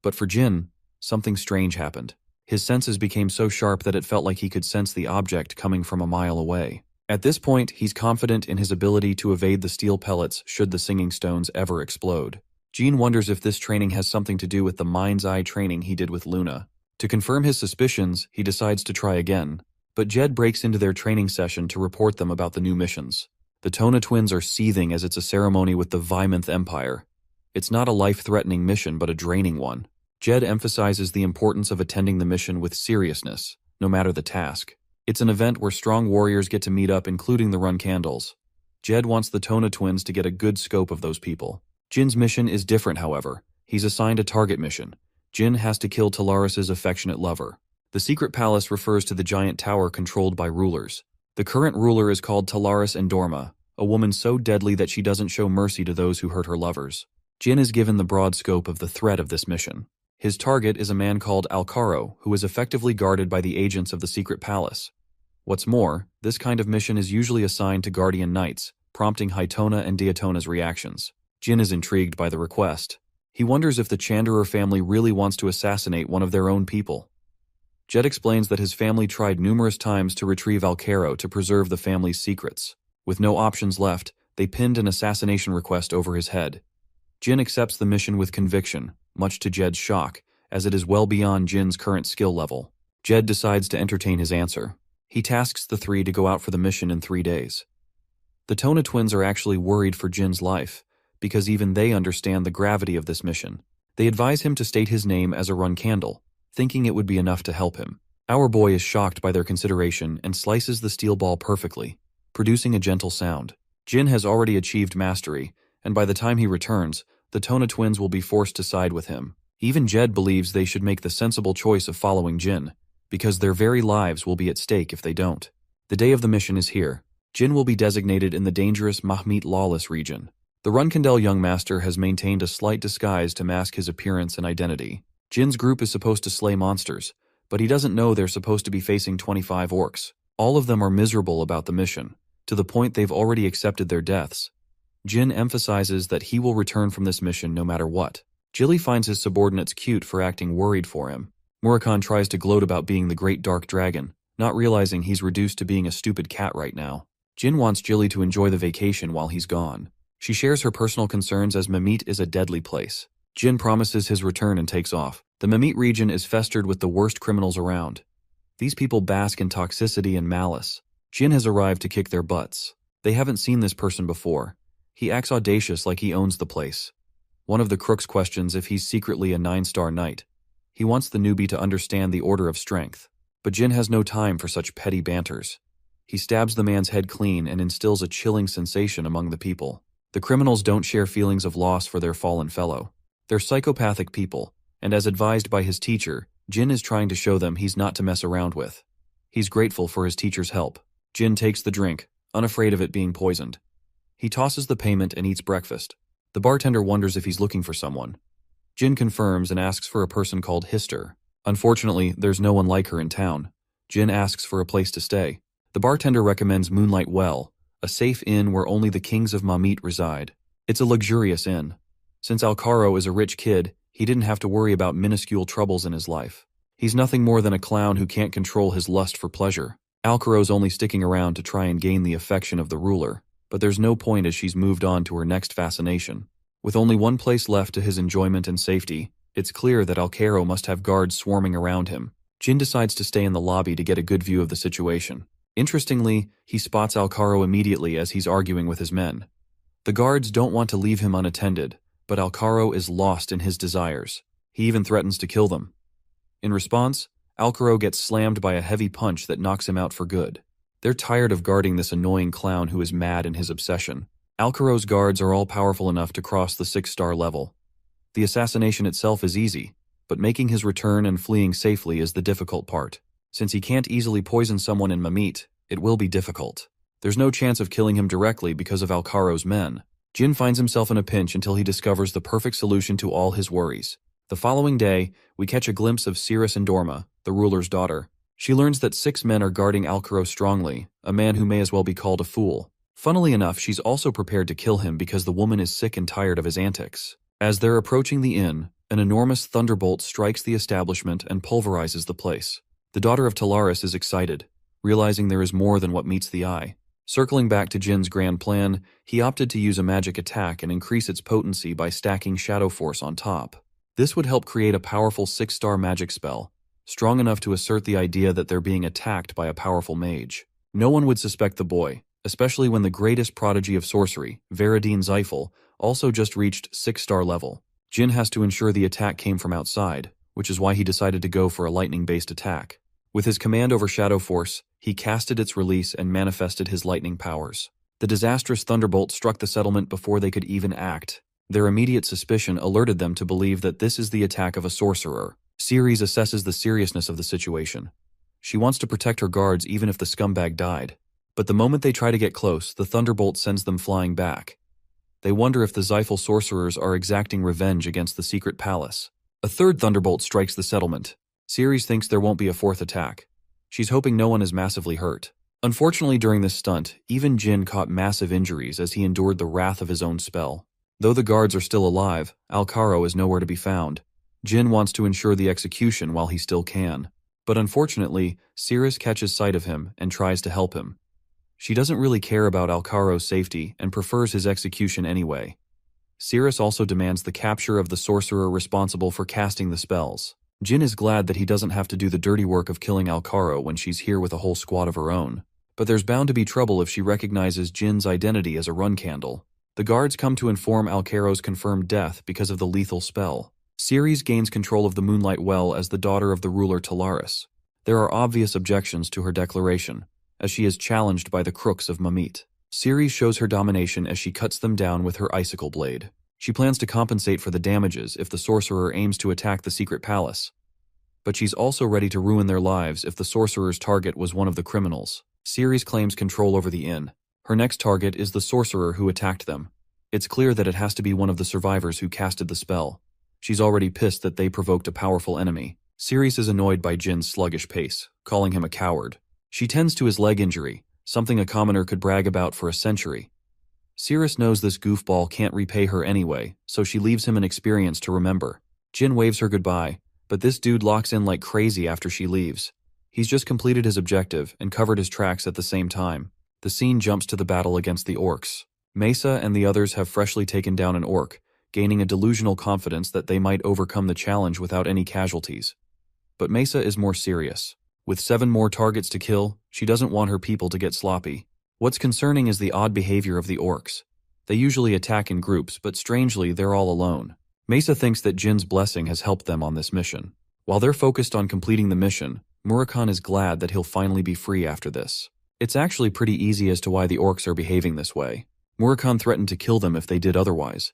But for Jin, something strange happened. His senses became so sharp that it felt like he could sense the object coming from a mile away. At this point, he's confident in his ability to evade the steel pellets should the singing stones ever explode. Jean wonders if this training has something to do with the mind's eye training he did with Luna. To confirm his suspicions, he decides to try again. But Jed breaks into their training session to report them about the new missions. The Tona twins are seething as it's a ceremony with the Vymonth Empire. It's not a life-threatening mission, but a draining one. Jed emphasizes the importance of attending the mission with seriousness, no matter the task. It's an event where strong warriors get to meet up, including the Run Candles. Jed wants the Tona twins to get a good scope of those people. Jin's mission is different, however. He's assigned a target mission. Jin has to kill Talaris's affectionate lover. The secret palace refers to the giant tower controlled by rulers. The current ruler is called Talaris Endorma, a woman so deadly that she doesn't show mercy to those who hurt her lovers. Jin is given the broad scope of the threat of this mission. His target is a man called Alcaro, who is effectively guarded by the agents of the secret palace. What's more, this kind of mission is usually assigned to guardian knights, prompting Haitona and Diatona's reactions. Jin is intrigued by the request. He wonders if the Chanderer family really wants to assassinate one of their own people. Jed explains that his family tried numerous times to retrieve Alcaro to preserve the family's secrets. With no options left, they pinned an assassination request over his head. Jin accepts the mission with conviction, much to Jed's shock, as it is well beyond Jin's current skill level. Jed decides to entertain his answer. He tasks the three to go out for the mission in 3 days. The Tona twins are actually worried for Jin's life, because even they understand the gravity of this mission. They advise him to state his name as a run candle, thinking it would be enough to help him. Our boy is shocked by their consideration and slices the steel ball perfectly, producing a gentle sound. Jin has already achieved mastery, and by the time he returns, the Tona twins will be forced to side with him. Even Jed believes they should make the sensible choice of following Jin, because their very lives will be at stake if they don't. The day of the mission is here. Jin will be designated in the dangerous Mahmit Lawless region. The Runkandel young master has maintained a slight disguise to mask his appearance and identity. Jin's group is supposed to slay monsters, but he doesn't know they're supposed to be facing 25 orcs. All of them are miserable about the mission, to the point they've already accepted their deaths. Jin emphasizes that he will return from this mission no matter what. Jilly finds his subordinates cute for acting worried for him. Murakhan tries to gloat about being the great dark dragon, not realizing he's reduced to being a stupid cat right now. Jin wants Jilly to enjoy the vacation while he's gone. She shares her personal concerns as Mamit is a deadly place. Jin promises his return and takes off. The Mamit region is festered with the worst criminals around. These people bask in toxicity and malice. Jin has arrived to kick their butts. They haven't seen this person before. He acts audacious like he owns the place. One of the crooks questions if he's secretly a 9-star knight. He wants the newbie to understand the order of strength. But Jin has no time for such petty banters. He stabs the man's head clean and instills a chilling sensation among the people. The criminals don't share feelings of loss for their fallen fellow. They're psychopathic people, and as advised by his teacher, Jin is trying to show them he's not to mess around with. He's grateful for his teacher's help. Jin takes the drink, unafraid of it being poisoned. He tosses the payment and eats breakfast. The bartender wonders if he's looking for someone. Jin confirms and asks for a person called Hister. Unfortunately, there's no one like her in town. Jin asks for a place to stay. The bartender recommends Moonlight Well, a safe inn where only the kings of Mamit reside. It's a luxurious inn. Since Alcaro is a rich kid, he didn't have to worry about minuscule troubles in his life. He's nothing more than a clown who can't control his lust for pleasure. Alcaro's only sticking around to try and gain the affection of the ruler, but there's no point as she's moved on to her next fascination. With only one place left to his enjoyment and safety, it's clear that Alcaro must have guards swarming around him. Jin decides to stay in the lobby to get a good view of the situation. Interestingly, he spots Alcaro immediately as he's arguing with his men. The guards don't want to leave him unattended, but Alcaro is lost in his desires. He even threatens to kill them. In response, Alcaro gets slammed by a heavy punch that knocks him out for good. They're tired of guarding this annoying clown who is mad in his obsession. Alcaro's guards are all powerful enough to cross the 6-star level. The assassination itself is easy, but making his return and fleeing safely is the difficult part. Since he can't easily poison someone in Mamit, it will be difficult. There's no chance of killing him directly because of Alcaro's men. Jin finds himself in a pinch until he discovers the perfect solution to all his worries. The following day, we catch a glimpse of Cirrus Endorma, the ruler's daughter. She learns that 6 men are guarding Alcaro strongly, a man who may as well be called a fool. Funnily enough, she's also prepared to kill him because the woman is sick and tired of his antics. As they're approaching the inn, an enormous thunderbolt strikes the establishment and pulverizes the place. The daughter of Talaris is excited, realizing there is more than what meets the eye. Circling back to Jin's grand plan, he opted to use a magic attack and increase its potency by stacking Shadow Force on top. This would help create a powerful 6-star magic spell, strong enough to assert the idea that they're being attacked by a powerful mage. No one would suspect the boy, especially when the greatest prodigy of sorcery, Veradine Zyphel, also just reached 6-star level. Jin has to ensure the attack came from outside, which is why he decided to go for a lightning-based attack. With his command over Shadow Force, he casted its release and manifested his lightning powers. The disastrous thunderbolt struck the settlement before they could even act. Their immediate suspicion alerted them to believe that this is the attack of a sorcerer. Ceres assesses the seriousness of the situation. She wants to protect her guards even if the scumbag died. But the moment they try to get close, the thunderbolt sends them flying back. They wonder if the Zyphel sorcerers are exacting revenge against the secret palace. A third thunderbolt strikes the settlement. Ceres thinks there won't be a fourth attack. She's hoping no one is massively hurt. Unfortunately, during this stunt, even Jin caught massive injuries as he endured the wrath of his own spell. Though the guards are still alive, Alcaro is nowhere to be found. Jin wants to ensure the execution while he still can. But unfortunately, Ceres catches sight of him and tries to help him. She doesn't really care about Alcaro's safety and prefers his execution anyway. Ceres also demands the capture of the sorcerer responsible for casting the spells. Jin is glad that he doesn't have to do the dirty work of killing Alcaro when she's here with a whole squad of her own. But there's bound to be trouble if she recognizes Jin's identity as a run candle. The guards come to inform Alcaro's confirmed death because of the lethal spell. Ceres gains control of the Moonlight Well as the daughter of the ruler Talaris. There are obvious objections to her declaration, as she is challenged by the crooks of Mamit. Ceres shows her domination as she cuts them down with her icicle blade. She plans to compensate for the damages if the sorcerer aims to attack the secret palace. But she's also ready to ruin their lives if the sorcerer's target was one of the criminals. Ceres claims control over the inn. Her next target is the sorcerer who attacked them. It's clear that it has to be one of the survivors who casted the spell. She's already pissed that they provoked a powerful enemy. Ceres is annoyed by Jin's sluggish pace, calling him a coward. She tends to his leg injury, something a commoner could brag about for a century. Ceres knows this goofball can't repay her anyway, so she leaves him an experience to remember. Jin waves her goodbye, but this dude locks in like crazy after she leaves. He's just completed his objective and covered his tracks at the same time. The scene jumps to the battle against the orcs. Mesa and the others have freshly taken down an orc, gaining a delusional confidence that they might overcome the challenge without any casualties. But Mesa is more serious. With 7 more targets to kill, she doesn't want her people to get sloppy. What's concerning is the odd behavior of the orcs. They usually attack in groups, but strangely, they're all alone. Mesa thinks that Jin's blessing has helped them on this mission. While they're focused on completing the mission, Murakhan is glad that he'll finally be free after this. It's actually pretty easy as to why the orcs are behaving this way. Murakhan threatened to kill them if they did otherwise.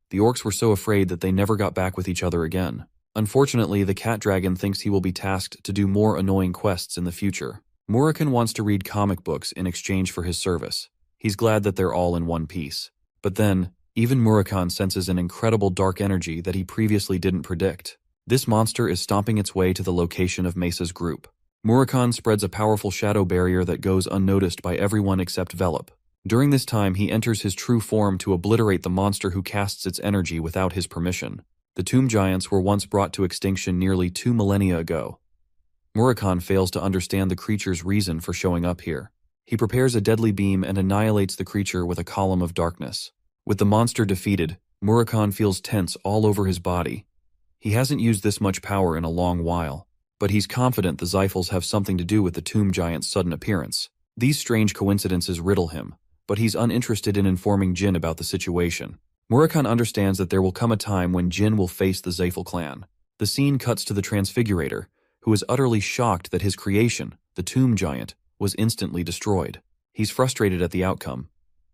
The orcs were so afraid that they never got back with each other again. Unfortunately, the cat dragon thinks he will be tasked to do more annoying quests in the future. Murakhan wants to read comic books in exchange for his service. He's glad that they're all in one piece. But then, even Murakhan senses an incredible dark energy that he previously didn't predict. This monster is stomping its way to the location of Mesa's group. Murakhan spreads a powerful shadow barrier that goes unnoticed by everyone except Velop. During this time, he enters his true form to obliterate the monster who casts its energy without his permission. The tomb giants were once brought to extinction nearly 2 millennia ago. Murakhan fails to understand the creature's reason for showing up here. He prepares a deadly beam and annihilates the creature with a column of darkness. With the monster defeated, Murakhan feels tense all over his body. He hasn't used this much power in a long while, but he's confident the Xiphals have something to do with the tomb giant's sudden appearance. These strange coincidences riddle him, but he's uninterested in informing Jin about the situation. Murakhan understands that there will come a time when Jin will face the Xiphal clan. The scene cuts to the Transfigurator, who is utterly shocked that his creation, the tomb giant, was instantly destroyed. He's frustrated at the outcome.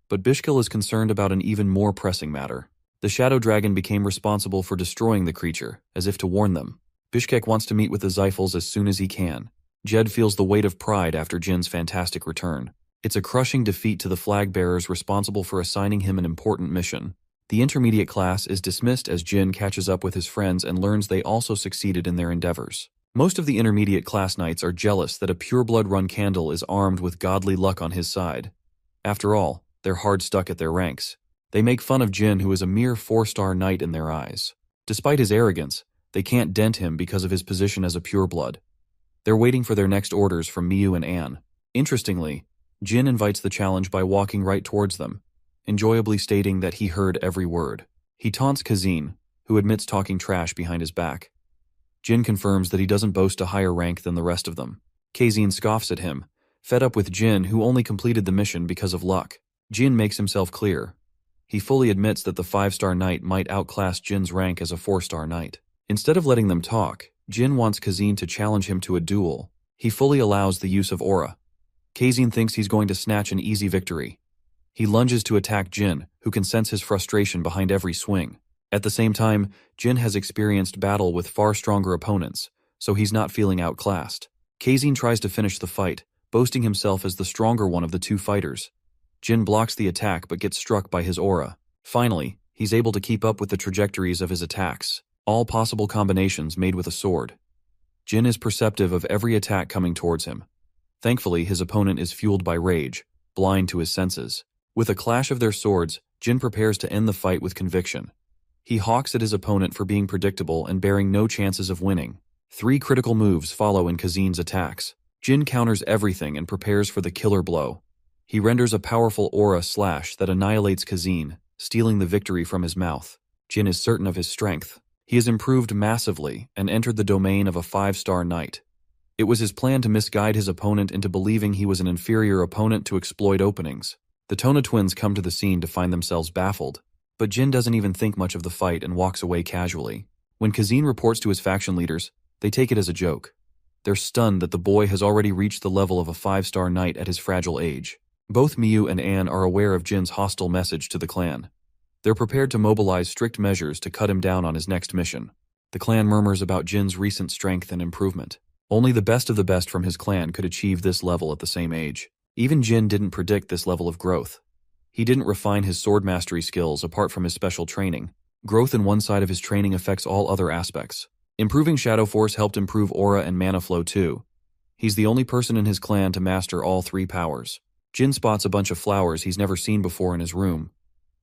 But Bishkil is concerned about an even more pressing matter. The Shadow Dragon became responsible for destroying the creature, as if to warn them. Bishkek wants to meet with the Xiphals as soon as he can. Jed feels the weight of pride after Jin's fantastic return. It's a crushing defeat to the flag bearers responsible for assigning him an important mission. The intermediate class is dismissed as Jin catches up with his friends and learns they also succeeded in their endeavors. Most of the intermediate class knights are jealous that a pureblood run candle is armed with godly luck on his side. After all, they're hard stuck at their ranks. They make fun of Jin, who is a mere 4-star knight in their eyes. Despite his arrogance, they can't dent him because of his position as a pureblood. They're waiting for their next orders from Miyu and Anne. Interestingly, Jin invites the challenge by walking right towards them, enjoyably stating that he heard every word. He taunts Kazin, who admits talking trash behind his back. Jin confirms that he doesn't boast a higher rank than the rest of them. Kazin scoffs at him, fed up with Jin, who only completed the mission because of luck. Jin makes himself clear. He fully admits that the 5-star knight might outclass Jin's rank as a 4-star knight. Instead of letting them talk, Jin wants Kazin to challenge him to a duel. He fully allows the use of aura. Kazin thinks he's going to snatch an easy victory. He lunges to attack Jin, who can sense his frustration behind every swing. At the same time, Jin has experienced battle with far stronger opponents, so he's not feeling outclassed. Kazin tries to finish the fight, boasting himself as the stronger one of the 2 fighters. Jin blocks the attack but gets struck by his aura. Finally, he's able to keep up with the trajectories of his attacks. all possible combinations made with a sword. Jin is perceptive of every attack coming towards him. Thankfully, his opponent is fueled by rage, blind to his senses. With a clash of their swords, Jin prepares to end the fight with conviction. He hawks at his opponent for being predictable and bearing no chances of winning. 3 critical moves follow in Kazin's attacks. Jin counters everything and prepares for the killer blow. He renders a powerful aura slash that annihilates Kazin, stealing the victory from his mouth. Jin is certain of his strength. He has improved massively and entered the domain of a 5-star knight. It was his plan to misguide his opponent into believing he was an inferior opponent to exploit openings. The Tona twins come to the scene to find themselves baffled, but Jin doesn't even think much of the fight and walks away casually. When Kazin reports to his faction leaders, they take it as a joke. They're stunned that the boy has already reached the level of a 5-star knight at his fragile age. Both Miyu and Anne are aware of Jin's hostile message to the clan. They're prepared to mobilize strict measures to cut him down on his next mission. The clan murmurs about Jin's recent strength and improvement. Only the best of the best from his clan could achieve this level at the same age. Even Jin didn't predict this level of growth. He didn't refine his sword mastery skills apart from his special training. Growth in one side of his training affects all other aspects. Improving Shadow Force helped improve aura and mana flow too. He's the only person in his clan to master all 3 powers. Jin spots a bunch of flowers he's never seen before in his room.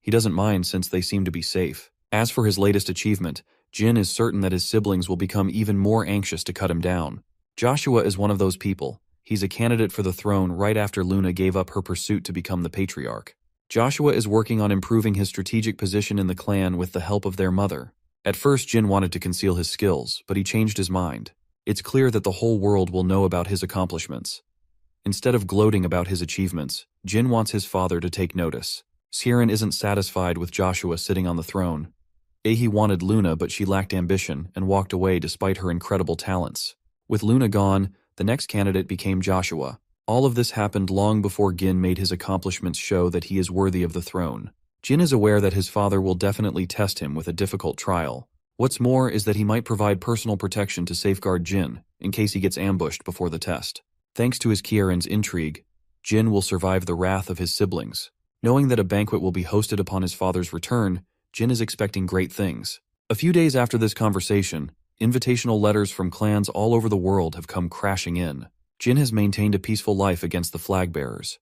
He doesn't mind since they seem to be safe. As for his latest achievement, Jin is certain that his siblings will become even more anxious to cut him down. Joshua is one of those people. He's a candidate for the throne right after Luna gave up her pursuit to become the patriarch. Joshua is working on improving his strategic position in the clan with the help of their mother. At first, Jin wanted to conceal his skills, but he changed his mind. It's clear that the whole world will know about his accomplishments. Instead of gloating about his achievements, Jin wants his father to take notice. Siren isn't satisfied with Joshua sitting on the throne. Ahi wanted Luna, but she lacked ambition and walked away despite her incredible talents. With Luna gone, the next candidate became Joshua. All of this happened long before Gin made his accomplishments show that he is worthy of the throne. Jin is aware that his father will definitely test him with a difficult trial. What's more is that he might provide personal protection to safeguard Jin, in case he gets ambushed before the test. Thanks to his Kieran's intrigue, Jin will survive the wrath of his siblings. Knowing that a banquet will be hosted upon his father's return, Jin is expecting great things. A few days after this conversation, invitational letters from clans all over the world have come crashing in. Jin has maintained a peaceful life against the flag bearers.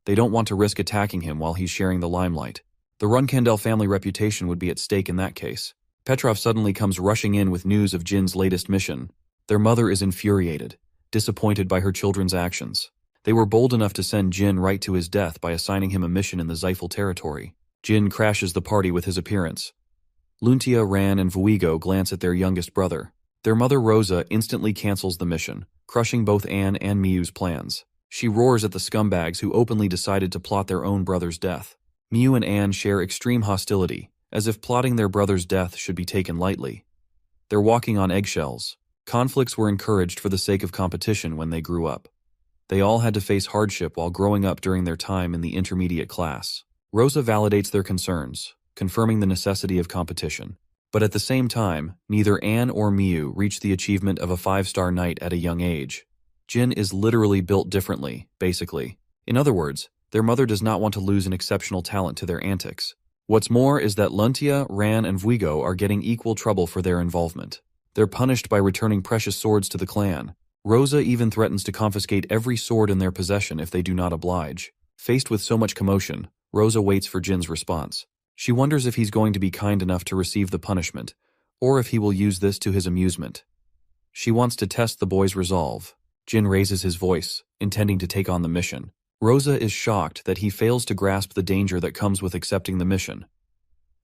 They don't want to risk attacking him while he's sharing the limelight. The Runkandel family reputation would be at stake in that case. Petrov suddenly comes rushing in with news of Jin's latest mission. Their mother is infuriated, disappointed by her children's actions. They were bold enough to send Jin right to his death by assigning him a mission in the Zyphal territory. Jin crashes the party with his appearance. Luntia, Ran, and Vuigo glance at their youngest brother. Their mother Rosa instantly cancels the mission, crushing both Anne and Miyu's plans. She roars at the scumbags who openly decided to plot their own brother's death. Miyu and Anne share extreme hostility, as if plotting their brother's death should be taken lightly. They're walking on eggshells. Conflicts were encouraged for the sake of competition when they grew up. They all had to face hardship while growing up during their time in the intermediate class. Rosa validates their concerns, confirming the necessity of competition. But at the same time, neither Anne or Miyu reached the achievement of a 5-star knight at a young age. Jin is literally built differently, basically. In other words, their mother does not want to lose an exceptional talent to their antics. What's more is that Luntia, Ran, and Vuigo are getting equal trouble for their involvement. They're punished by returning precious swords to the clan. Rosa even threatens to confiscate every sword in their possession if they do not oblige. Faced with so much commotion, Rosa waits for Jin's response. She wonders if he's going to be kind enough to receive the punishment, or if he will use this to his amusement. She wants to test the boy's resolve. Jin raises his voice, intending to take on the mission. Rosa is shocked that he fails to grasp the danger that comes with accepting the mission.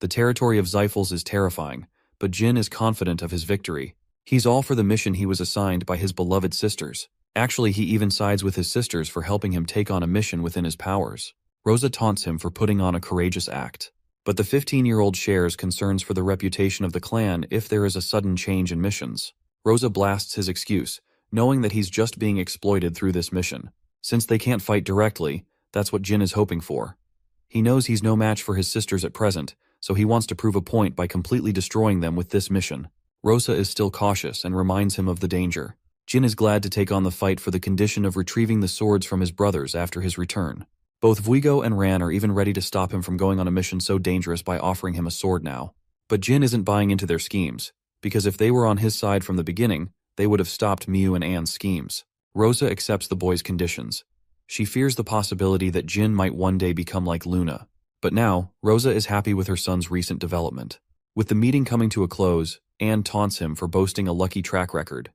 The territory of Zyphals is terrifying, but Jin is confident of his victory. He's all for the mission he was assigned by his beloved sisters. Actually, he even sides with his sisters for helping him take on a mission within his powers. Rosa taunts him for putting on a courageous act. But the 15-year-old shares concerns for the reputation of the clan if there is a sudden change in missions. Rosa blasts his excuse, knowing that he's just being exploited through this mission. Since they can't fight directly, that's what Jin is hoping for. He knows he's no match for his sisters at present, so he wants to prove a point by completely destroying them with this mission. Rosa is still cautious and reminds him of the danger. Jin is glad to take on the fight for the condition of retrieving the swords from his brothers after his return. Both Vuigo and Ran are even ready to stop him from going on a mission so dangerous by offering him a sword now. But Jin isn't buying into their schemes. because if they were on his side from the beginning, they would have stopped Miu and Anne's schemes. Rosa accepts the boy's conditions. She fears the possibility that Jin might one day become like Luna. But now, Rosa is happy with her son's recent development. With the meeting coming to a close, Anne taunts him for boasting a lucky track record.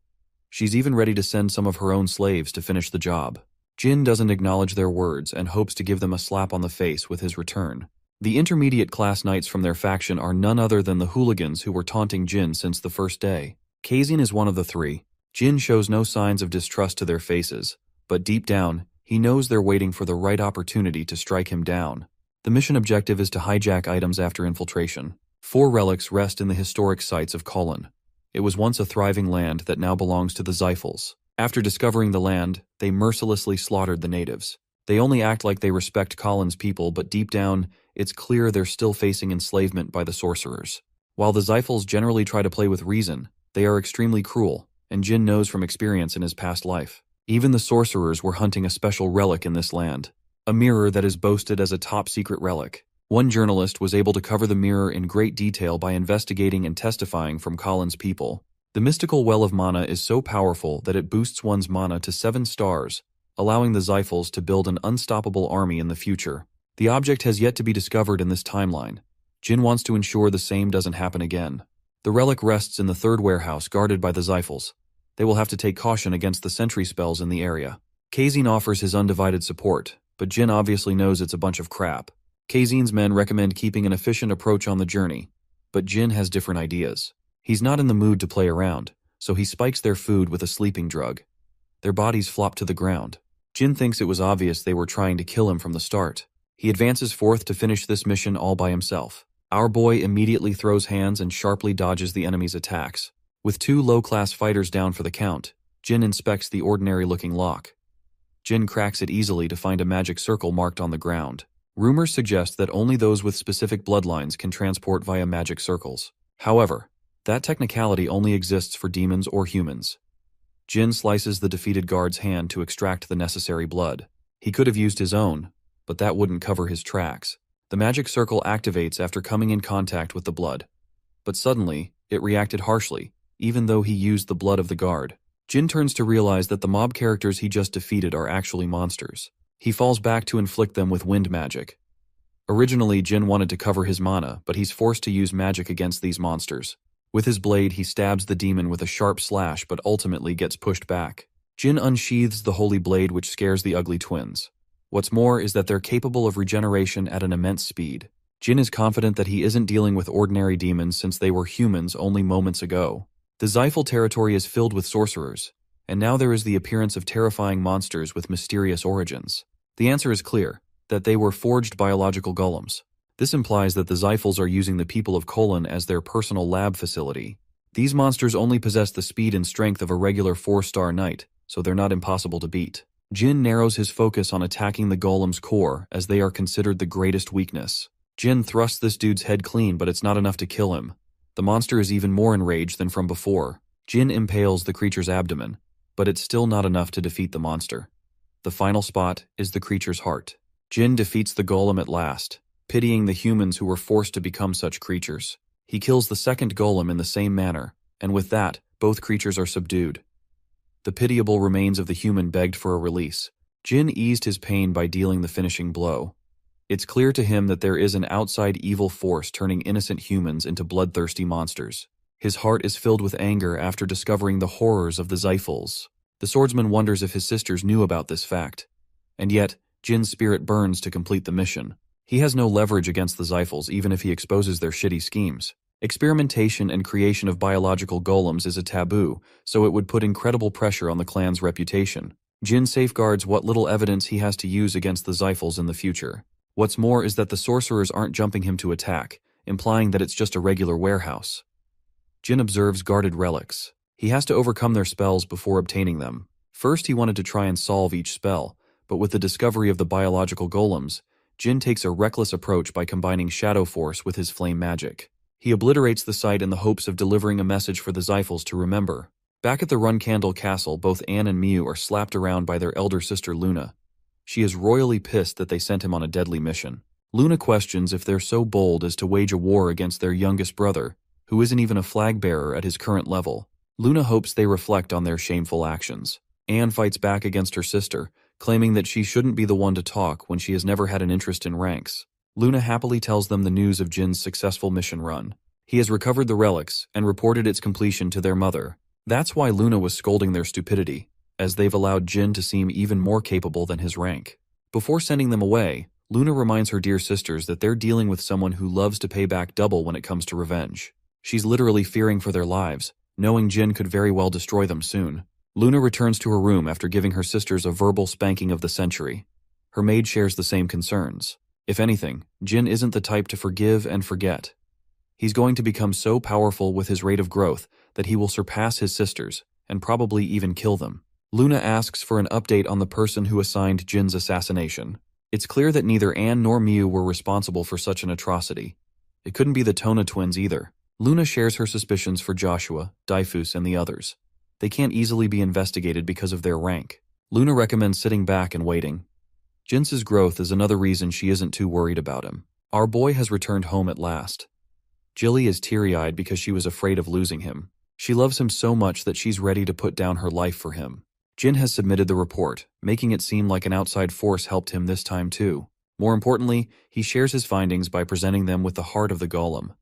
She's even ready to send some of her own slaves to finish the job. Jin doesn't acknowledge their words and hopes to give them a slap on the face with his return. The intermediate class knights from their faction are none other than the hooligans who were taunting Jin since the first day. Kazin is one of the three. Jin shows no signs of distrust to their faces, but deep down, he knows they're waiting for the right opportunity to strike him down. The mission objective is to hijack items after infiltration. 4 relics rest in the historic sites of Colin. It was once a thriving land that now belongs to the Xiphals. After discovering the land, they mercilessly slaughtered the natives. They only act like they respect Colin's people, but deep down, it's clear they're still facing enslavement by the sorcerers. While the Xiphals generally try to play with reason, they are extremely cruel, and Jin knows from experience in his past life. Even the sorcerers were hunting a special relic in this land, a mirror that is boasted as a top-secret relic. One journalist was able to cover the mirror in great detail by investigating and testifying from Colin's people. The mystical well of mana is so powerful that it boosts one's mana to 7 stars, allowing the Xiphals to build an unstoppable army in the future. The object has yet to be discovered in this timeline. Jin wants to ensure the same doesn't happen again. The relic rests in the 3rd warehouse guarded by the Xiphals. They will have to take caution against the sentry spells in the area. Kazin offers his undivided support, but Jin obviously knows it's a bunch of crap. Kazin's men recommend keeping an efficient approach on the journey, but Jin has different ideas. He's not in the mood to play around, so he spikes their food with a sleeping drug. Their bodies flop to the ground. Jin thinks it was obvious they were trying to kill him from the start. He advances forth to finish this mission all by himself. Our boy immediately throws hands and sharply dodges the enemy's attacks. With 2 low-class fighters down for the count, Jin inspects the ordinary-looking lock. Jin cracks it easily to find a magic circle marked on the ground. Rumors suggest that only those with specific bloodlines can transport via magic circles. However, that technicality only exists for demons or humans. Jin slices the defeated guard's hand to extract the necessary blood. He could have used his own, but that wouldn't cover his tracks. The magic circle activates after coming in contact with the blood. But suddenly, it reacted harshly, even though he used the blood of the guard. Jin turns to realize that the mob characters he just defeated are actually monsters. He falls back to inflict them with wind magic. Originally, Jin wanted to cover his mana, but he's forced to use magic against these monsters. With his blade, he stabs the demon with a sharp slash, but ultimately gets pushed back. Jin unsheathes the holy blade, which scares the ugly twins. What's more is that they're capable of regeneration at an immense speed. Jin is confident that he isn't dealing with ordinary demons since they were humans only moments ago. The Xiphal territory is filled with sorcerers, and now there is the appearance of terrifying monsters with mysterious origins. The answer is clear, that they were forged biological golems. This implies that the Xiphals are using the people of Colin as their personal lab facility. These monsters only possess the speed and strength of a regular 4-star knight, so they're not impossible to beat. Jin narrows his focus on attacking the golem's core, as they are considered the greatest weakness. Jin thrusts this dude's head clean, but it's not enough to kill him. The monster is even more enraged than from before. Jin impales the creature's abdomen, but it's still not enough to defeat the monster. The final spot is the creature's heart. Jin defeats the golem at last, pitying the humans who were forced to become such creatures. He kills the second golem in the same manner, and with that, both creatures are subdued. The pitiable remains of the human begged for a release. Jin eased his pain by dealing the finishing blow. It's clear to him that there is an outside evil force turning innocent humans into bloodthirsty monsters. His heart is filled with anger after discovering the horrors of the Xiphals. The swordsman wonders if his sisters knew about this fact. And yet, Jin's spirit burns to complete the mission. He has no leverage against the Xiphals even if he exposes their shitty schemes. Experimentation and creation of biological golems is a taboo, so it would put incredible pressure on the clan's reputation. Jin safeguards what little evidence he has to use against the Xiphals in the future. What's more is that the sorcerers aren't jumping him to attack, implying that it's just a regular warehouse. Jin observes guarded relics. He has to overcome their spells before obtaining them. First, he wanted to try and solve each spell, but with the discovery of the biological golems, Jin takes a reckless approach by combining Shadow Force with his flame magic. He obliterates the site in the hopes of delivering a message for the Xiphals to remember. Back at the Run Candle Castle, both Anne and Miu are slapped around by their elder sister Luna. She is royally pissed that they sent him on a deadly mission. Luna questions if they're so bold as to wage a war against their youngest brother, who isn't even a flag bearer at his current level. Luna hopes they reflect on their shameful actions. Anne fights back against her sister, claiming that she shouldn't be the one to talk when she has never had an interest in ranks. Luna happily tells them the news of Jin's successful mission run. He has recovered the relics and reported its completion to their mother. That's why Luna was scolding their stupidity, as they've allowed Jin to seem even more capable than his rank. Before sending them away, Luna reminds her dear sisters that they're dealing with someone who loves to pay back double when it comes to revenge. She's literally fearing for their lives, knowing Jin could very well destroy them soon. Luna returns to her room after giving her sisters a verbal spanking of the century. Her maid shares the same concerns. If anything, Jin isn't the type to forgive and forget. He's going to become so powerful with his rate of growth that he will surpass his sisters, and probably even kill them. Luna asks for an update on the person who assigned Jin's assassination. It's clear that neither Anne nor Miu were responsible for such an atrocity. It couldn't be the Tona twins either. Luna shares her suspicions for Joshua, Daifus, and the others. They can't easily be investigated because of their rank. Luna recommends sitting back and waiting. Jin's growth is another reason she isn't too worried about him. Our boy has returned home at last. Jilly is teary-eyed because she was afraid of losing him. She loves him so much that she's ready to put down her life for him. Jin has submitted the report, making it seem like an outside force helped him this time too. More importantly, he shares his findings by presenting them with the heart of the golem.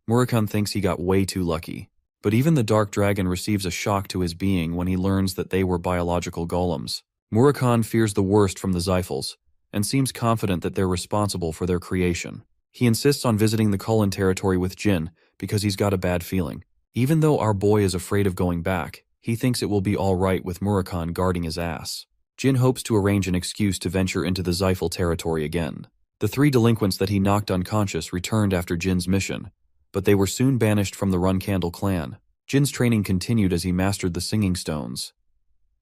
Murakun thinks he got way too lucky. But even the Dark Dragon receives a shock to his being when he learns that they were biological golems. Murakun fears the worst from the Zyphals, and seems confident that they're responsible for their creation. He insists on visiting the Kulin territory with Jin because he's got a bad feeling. Even though our boy is afraid of going back, he thinks it will be all right with Murakun guarding his ass. Jin hopes to arrange an excuse to venture into the Zyphal territory again. The 3 delinquents that he knocked unconscious returned after Jin's mission, but they were soon banished from the Runcandle clan. Jin's training continued as he mastered the singing stones.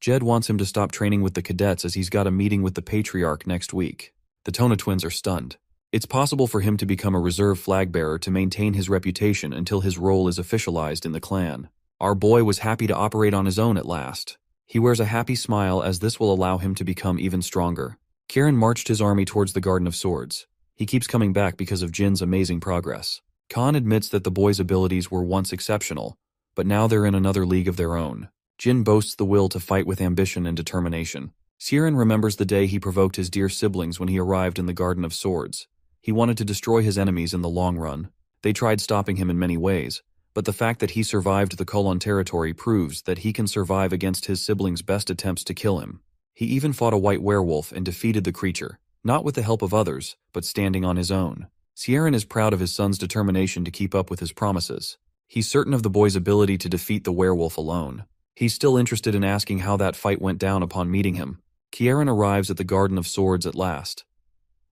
Jed wants him to stop training with the cadets as he's got a meeting with the Patriarch next week. The Tona twins are stunned. It's possible for him to become a reserve flag bearer to maintain his reputation until his role is officialized in the clan. Our boy was happy to operate on his own at last. He wears a happy smile as this will allow him to become even stronger. Kieran marched his army towards the Garden of Swords. He keeps coming back because of Jin's amazing progress. Khan admits that the boy's abilities were once exceptional, but now they're in another league of their own. Jin boasts the will to fight with ambition and determination. Siren remembers the day he provoked his dear siblings when he arrived in the Garden of Swords. He wanted to destroy his enemies in the long run. They tried stopping him in many ways, but the fact that he survived the Kulon territory proves that he can survive against his siblings' best attempts to kill him. He even fought a white werewolf and defeated the creature, not with the help of others, but standing on his own. Siren is proud of his son's determination to keep up with his promises. He's certain of the boy's ability to defeat the werewolf alone. He's still interested in asking how that fight went down upon meeting him. Kieran arrives at the Garden of Swords at last.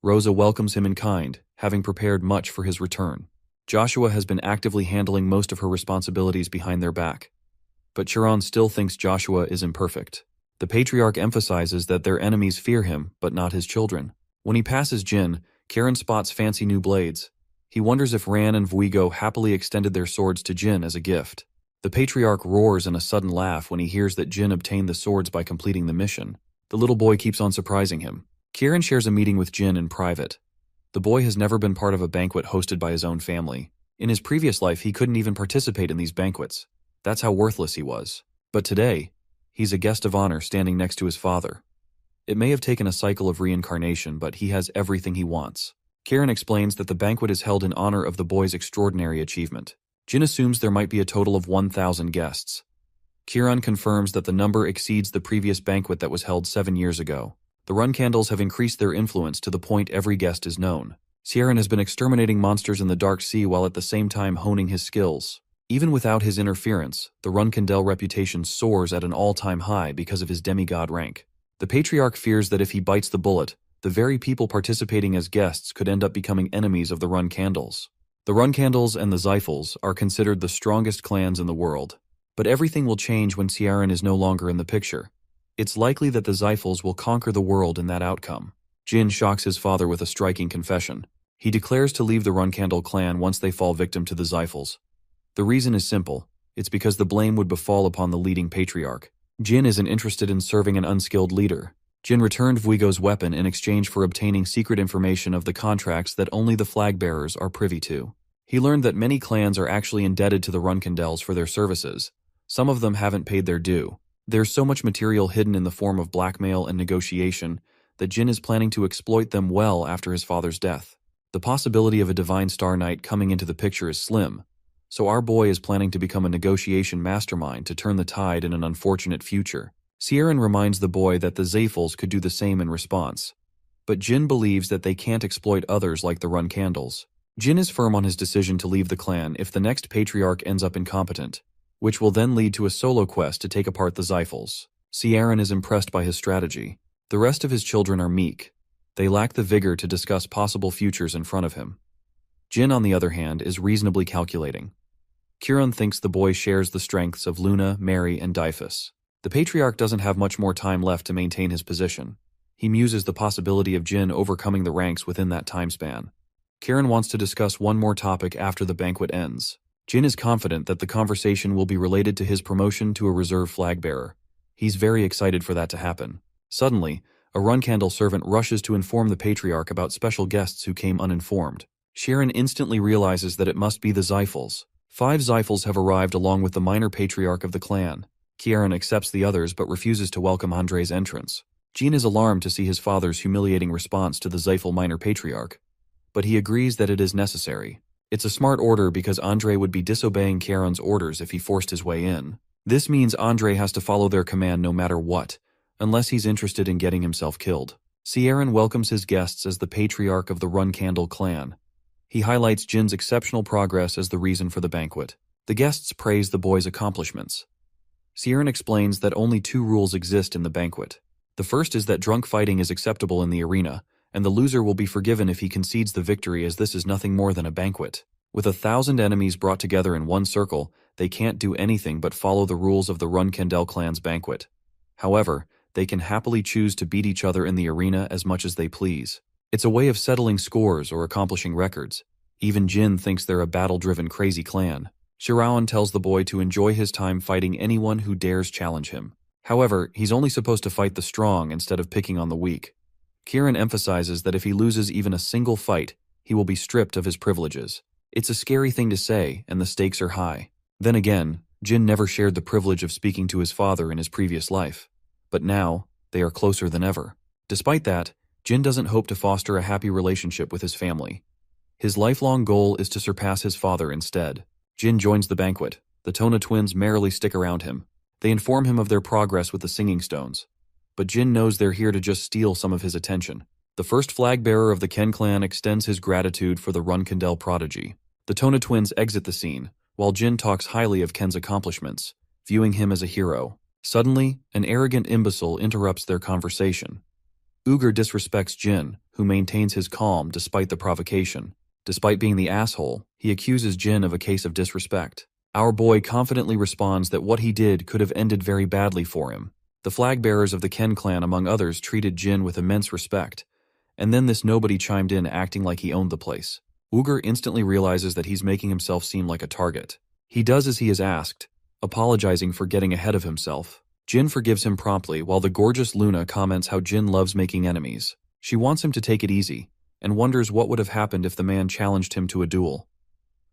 Rosa welcomes him in kind, having prepared much for his return. Joshua has been actively handling most of her responsibilities behind their back. But Chiron still thinks Joshua is imperfect. The Patriarch emphasizes that their enemies fear him, but not his children. When he passes Jin, Kieran spots fancy new blades. He wonders if Ran and Vuigo happily extended their swords to Jin as a gift. The Patriarch roars in a sudden laugh when he hears that Jin obtained the swords by completing the mission. The little boy keeps on surprising him. Kieran shares a meeting with Jin in private. The boy has never been part of a banquet hosted by his own family. In his previous life, he couldn't even participate in these banquets. That's how worthless he was. But today, he's a guest of honor standing next to his father. It may have taken a cycle of reincarnation, but he has everything he wants. Kieran explains that the banquet is held in honor of the boy's extraordinary achievement. Jin assumes there might be a total of 1,000 guests. Kieran confirms that the number exceeds the previous banquet that was held 7 years ago. The Runcandles have increased their influence to the point every guest is known. Sieran has been exterminating monsters in the Dark Sea while at the same time honing his skills. Even without his interference, the Runcandel reputation soars at an all-time high because of his demigod rank. The Patriarch fears that if he bites the bullet, the very people participating as guests could end up becoming enemies of the Runcandles. The Runcandles and the Zyphals are considered the strongest clans in the world. But everything will change when Sieran is no longer in the picture. It's likely that the Zyphals will conquer the world in that outcome. Jin shocks his father with a striking confession. He declares to leave the Runcandle clan once they fall victim to the Zyphals. The reason is simple. It's because the blame would befall upon the leading Patriarch. Jin isn't interested in serving an unskilled leader. Jin returned Vuigo's weapon in exchange for obtaining secret information of the contracts that only the flag bearers are privy to. He learned that many clans are actually indebted to the Runkandels for their services. Some of them haven't paid their due. There's so much material hidden in the form of blackmail and negotiation that Jin is planning to exploit them well after his father's death. The possibility of a Divine Star Knight coming into the picture is slim, so our boy is planning to become a negotiation mastermind to turn the tide in an unfortunate future. Sieran reminds the boy that the Zafels could do the same in response, but Jin believes that they can't exploit others like the Runkandels. Jin is firm on his decision to leave the clan if the next patriarch ends up incompetent, which will then lead to a solo quest to take apart the Zafels. Sieran is impressed by his strategy. The rest of his children are meek. They lack the vigor to discuss possible futures in front of him. Jin, on the other hand, is reasonably calculating. Kiran thinks the boy shares the strengths of Luna, Mary, and Dyphus. The patriarch doesn't have much more time left to maintain his position. He muses the possibility of Jin overcoming the ranks within that time span. Kiran wants to discuss one more topic after the banquet ends. Jin is confident that the conversation will be related to his promotion to a reserve flag bearer. He's very excited for that to happen. Suddenly, a Runkandel servant rushes to inform the patriarch about special guests who came uninformed. Sharon instantly realizes that it must be the Zafels. 5 Zafels have arrived along with the minor patriarch of the clan. Kieran accepts the others but refuses to welcome Andre's entrance. Jin is alarmed to see his father's humiliating response to the Zafel minor patriarch, but he agrees that it is necessary. It's a smart order because Andre would be disobeying Kieran's orders if he forced his way in. This means Andre has to follow their command no matter what, unless he's interested in getting himself killed. Sieran welcomes his guests as the patriarch of the Runkandel clan. He highlights Jin's exceptional progress as the reason for the banquet. The guests praise the boy's accomplishments. Sieran explains that only 2 rules exist in the banquet. The first is that drunk fighting is acceptable in the arena, and the loser will be forgiven if he concedes the victory, as this is nothing more than a banquet. With 1,000 enemies brought together in one circle, they can't do anything but follow the rules of the Runkandel clan's banquet. However, they can happily choose to beat each other in the arena as much as they please. It's a way of settling scores or accomplishing records. Even Jin thinks they're a battle-driven crazy clan. Shirawan tells the boy to enjoy his time fighting anyone who dares challenge him. However, he's only supposed to fight the strong instead of picking on the weak. Kiran emphasizes that if he loses even a single fight, he will be stripped of his privileges. It's a scary thing to say, and the stakes are high. Then again, Jin never shared the privilege of speaking to his father in his previous life. But now, they are closer than ever. Despite that, Jin doesn't hope to foster a happy relationship with his family. His lifelong goal is to surpass his father instead. Jin joins the banquet. The Tona twins merrily stick around him. They inform him of their progress with the singing stones. But Jin knows they're here to just steal some of his attention. The first flag bearer of the Ken clan extends his gratitude for the Runkandel prodigy. The Tona twins exit the scene, while Jin talks highly of Ken's accomplishments, viewing him as a hero. Suddenly, an arrogant imbecile interrupts their conversation. Ugur disrespects Jin, who maintains his calm despite the provocation. Despite being the asshole, he accuses Jin of a case of disrespect. Our boy confidently responds that what he did could have ended very badly for him. The flag bearers of the Ken clan, among others, treated Jin with immense respect, and then this nobody chimed in acting like he owned the place. Ugur instantly realizes that he's making himself seem like a target. He does as he is asked, apologizing for getting ahead of himself. Jin forgives him promptly, while the gorgeous Luna comments how Jin loves making enemies. She wants him to take it easy, and wonders what would have happened if the man challenged him to a duel.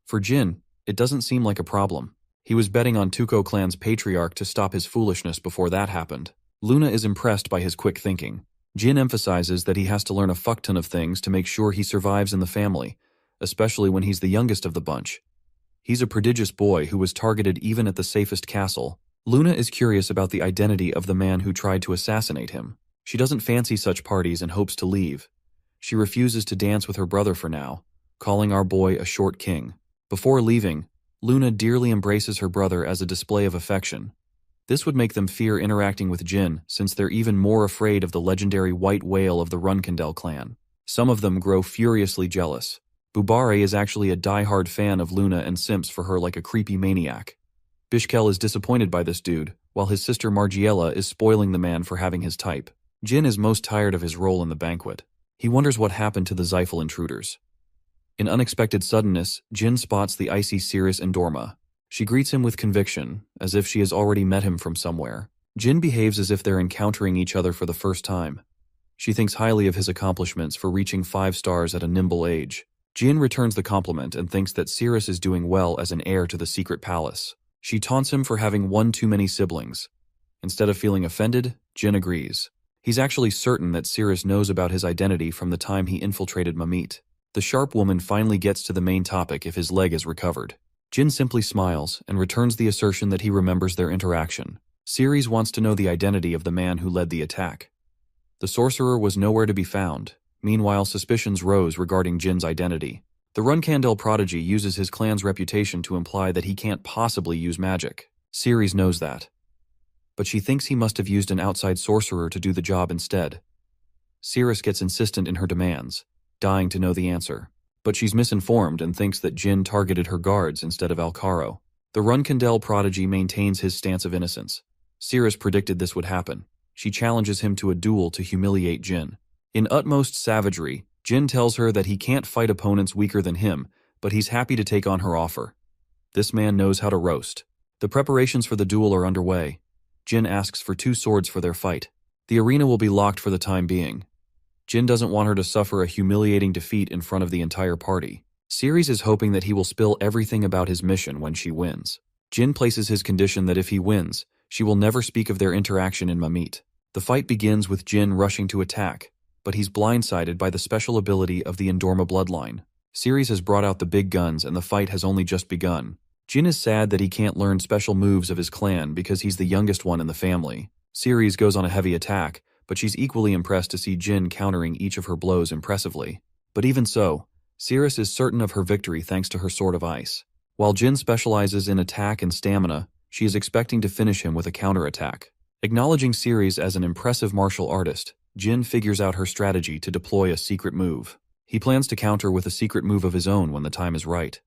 For Jin, it doesn't seem like a problem. He was betting on Tuco clan's patriarch to stop his foolishness before that happened. Luna is impressed by his quick thinking. Jin emphasizes that he has to learn a fuckton of things to make sure he survives in the family, especially when he's the youngest of the bunch. He's a prodigious boy who was targeted even at the safest castle. Luna is curious about the identity of the man who tried to assassinate him. She doesn't fancy such parties and hopes to leave. She refuses to dance with her brother for now, calling our boy a short king. Before leaving, Luna dearly embraces her brother as a display of affection. This would make them fear interacting with Jin, since they're even more afraid of the legendary white whale of the Runkandel clan. Some of them grow furiously jealous. Bubare is actually a die-hard fan of Luna and simps for her like a creepy maniac. Bishkel is disappointed by this dude, while his sister Margiela is spoiling the man for having his type. Jin is most tired of his role in the banquet. He wonders what happened to the Zyphel intruders. In unexpected suddenness, Jin spots the icy Cirrus Endorma. She greets him with conviction, as if she has already met him from somewhere. Jin behaves as if they're encountering each other for the first time. She thinks highly of his accomplishments for reaching 5 stars at a nimble age. Jin returns the compliment and thinks that Cirrus is doing well as an heir to the secret palace. She taunts him for having one too many siblings. Instead of feeling offended, Jin agrees. He's actually certain that Cirrus knows about his identity from the time he infiltrated Mamit. The sharp woman finally gets to the main topic if his leg is recovered. Jin simply smiles and returns the assertion that he remembers their interaction. Cirrus wants to know the identity of the man who led the attack. The sorcerer was nowhere to be found. Meanwhile, suspicions rose regarding Jin's identity. The Runkandel prodigy uses his clan's reputation to imply that he can't possibly use magic. Cirrus knows that. But she thinks he must have used an outside sorcerer to do the job instead. Cirrus gets insistent in her demands, dying to know the answer. But she's misinformed and thinks that Jin targeted her guards instead of Alcaro. The Runkandel prodigy maintains his stance of innocence. Cirrus predicted this would happen. She challenges him to a duel to humiliate Jin. In utmost savagery, Jin tells her that he can't fight opponents weaker than him, but he's happy to take on her offer. This man knows how to roast. The preparations for the duel are underway. Jin asks for 2 swords for their fight. The arena will be locked for the time being. Jin doesn't want her to suffer a humiliating defeat in front of the entire party. Cirrus is hoping that he will spill everything about his mission when she wins. Jin places his condition that if he wins, she will never speak of their interaction in Mamit. The fight begins with Jin rushing to attack, but he's blindsided by the special ability of the Endorma bloodline. Cirrus has brought out the big guns and the fight has only just begun. Jin is sad that he can't learn special moves of his clan because he's the youngest one in the family. Cirrus goes on a heavy attack, but she's equally impressed to see Jin countering each of her blows impressively. But even so, Cirrus is certain of her victory thanks to her Sword of Ice. While Jin specializes in attack and stamina, she is expecting to finish him with a counterattack. Acknowledging Cirrus as an impressive martial artist, Jin figures out her strategy to deploy a secret move. He plans to counter with a secret move of his own when the time is right.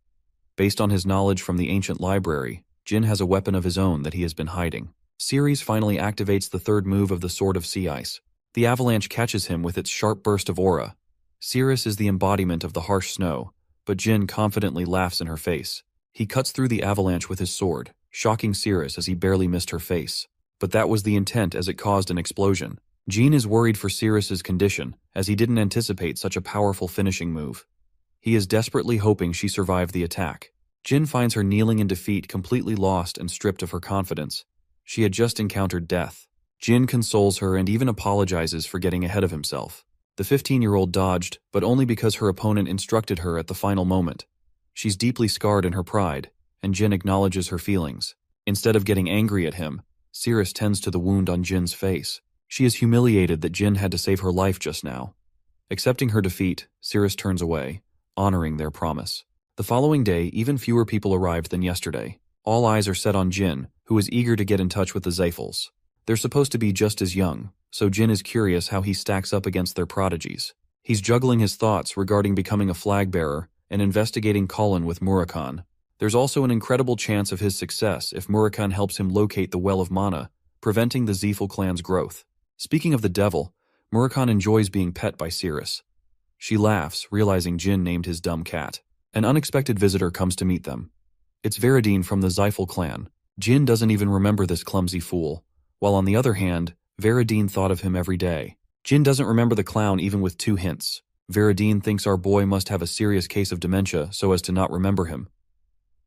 Based on his knowledge from the ancient library, Jin has a weapon of his own that he has been hiding. Cirrus finally activates the 3rd move of the Sword of Sea Ice. The avalanche catches him with its sharp burst of aura. Cirrus is the embodiment of the harsh snow, but Jin confidently laughs in her face. He cuts through the avalanche with his sword, shocking Cirrus as he barely missed her face. But that was the intent as it caused an explosion. Jin is worried for Cirrus's condition, as he didn't anticipate such a powerful finishing move. He is desperately hoping she survived the attack. Jin finds her kneeling in defeat, completely lost and stripped of her confidence. She had just encountered death. Jin consoles her and even apologizes for getting ahead of himself. The 15-year-old dodged, but only because her opponent instructed her at the final moment. She's deeply scarred in her pride, and Jin acknowledges her feelings. Instead of getting angry at him, Cirrus tends to the wound on Jin's face. She is humiliated that Jin had to save her life just now. Accepting her defeat, Cirrus turns away, honoring their promise. The following day, even fewer people arrived than yesterday. All eyes are set on Jin, who is eager to get in touch with the Zephyls. They're supposed to be just as young, so Jin is curious how he stacks up against their prodigies. He's juggling his thoughts regarding becoming a flag-bearer and investigating Colin with Murakhan. There's also an incredible chance of his success if Murakhan helps him locate the Well of Mana, preventing the Zephyl clan's growth. Speaking of the devil, Murakhan enjoys being pet by Cirrus. She laughs, realizing Jin named his dumb cat. An unexpected visitor comes to meet them. It's Veridine from the Zephyl clan. Jin doesn't even remember this clumsy fool, while on the other hand, Veridine thought of him every day. Jin doesn't remember the clown even with 2 hints. Veridine thinks our boy must have a serious case of dementia so as to not remember him.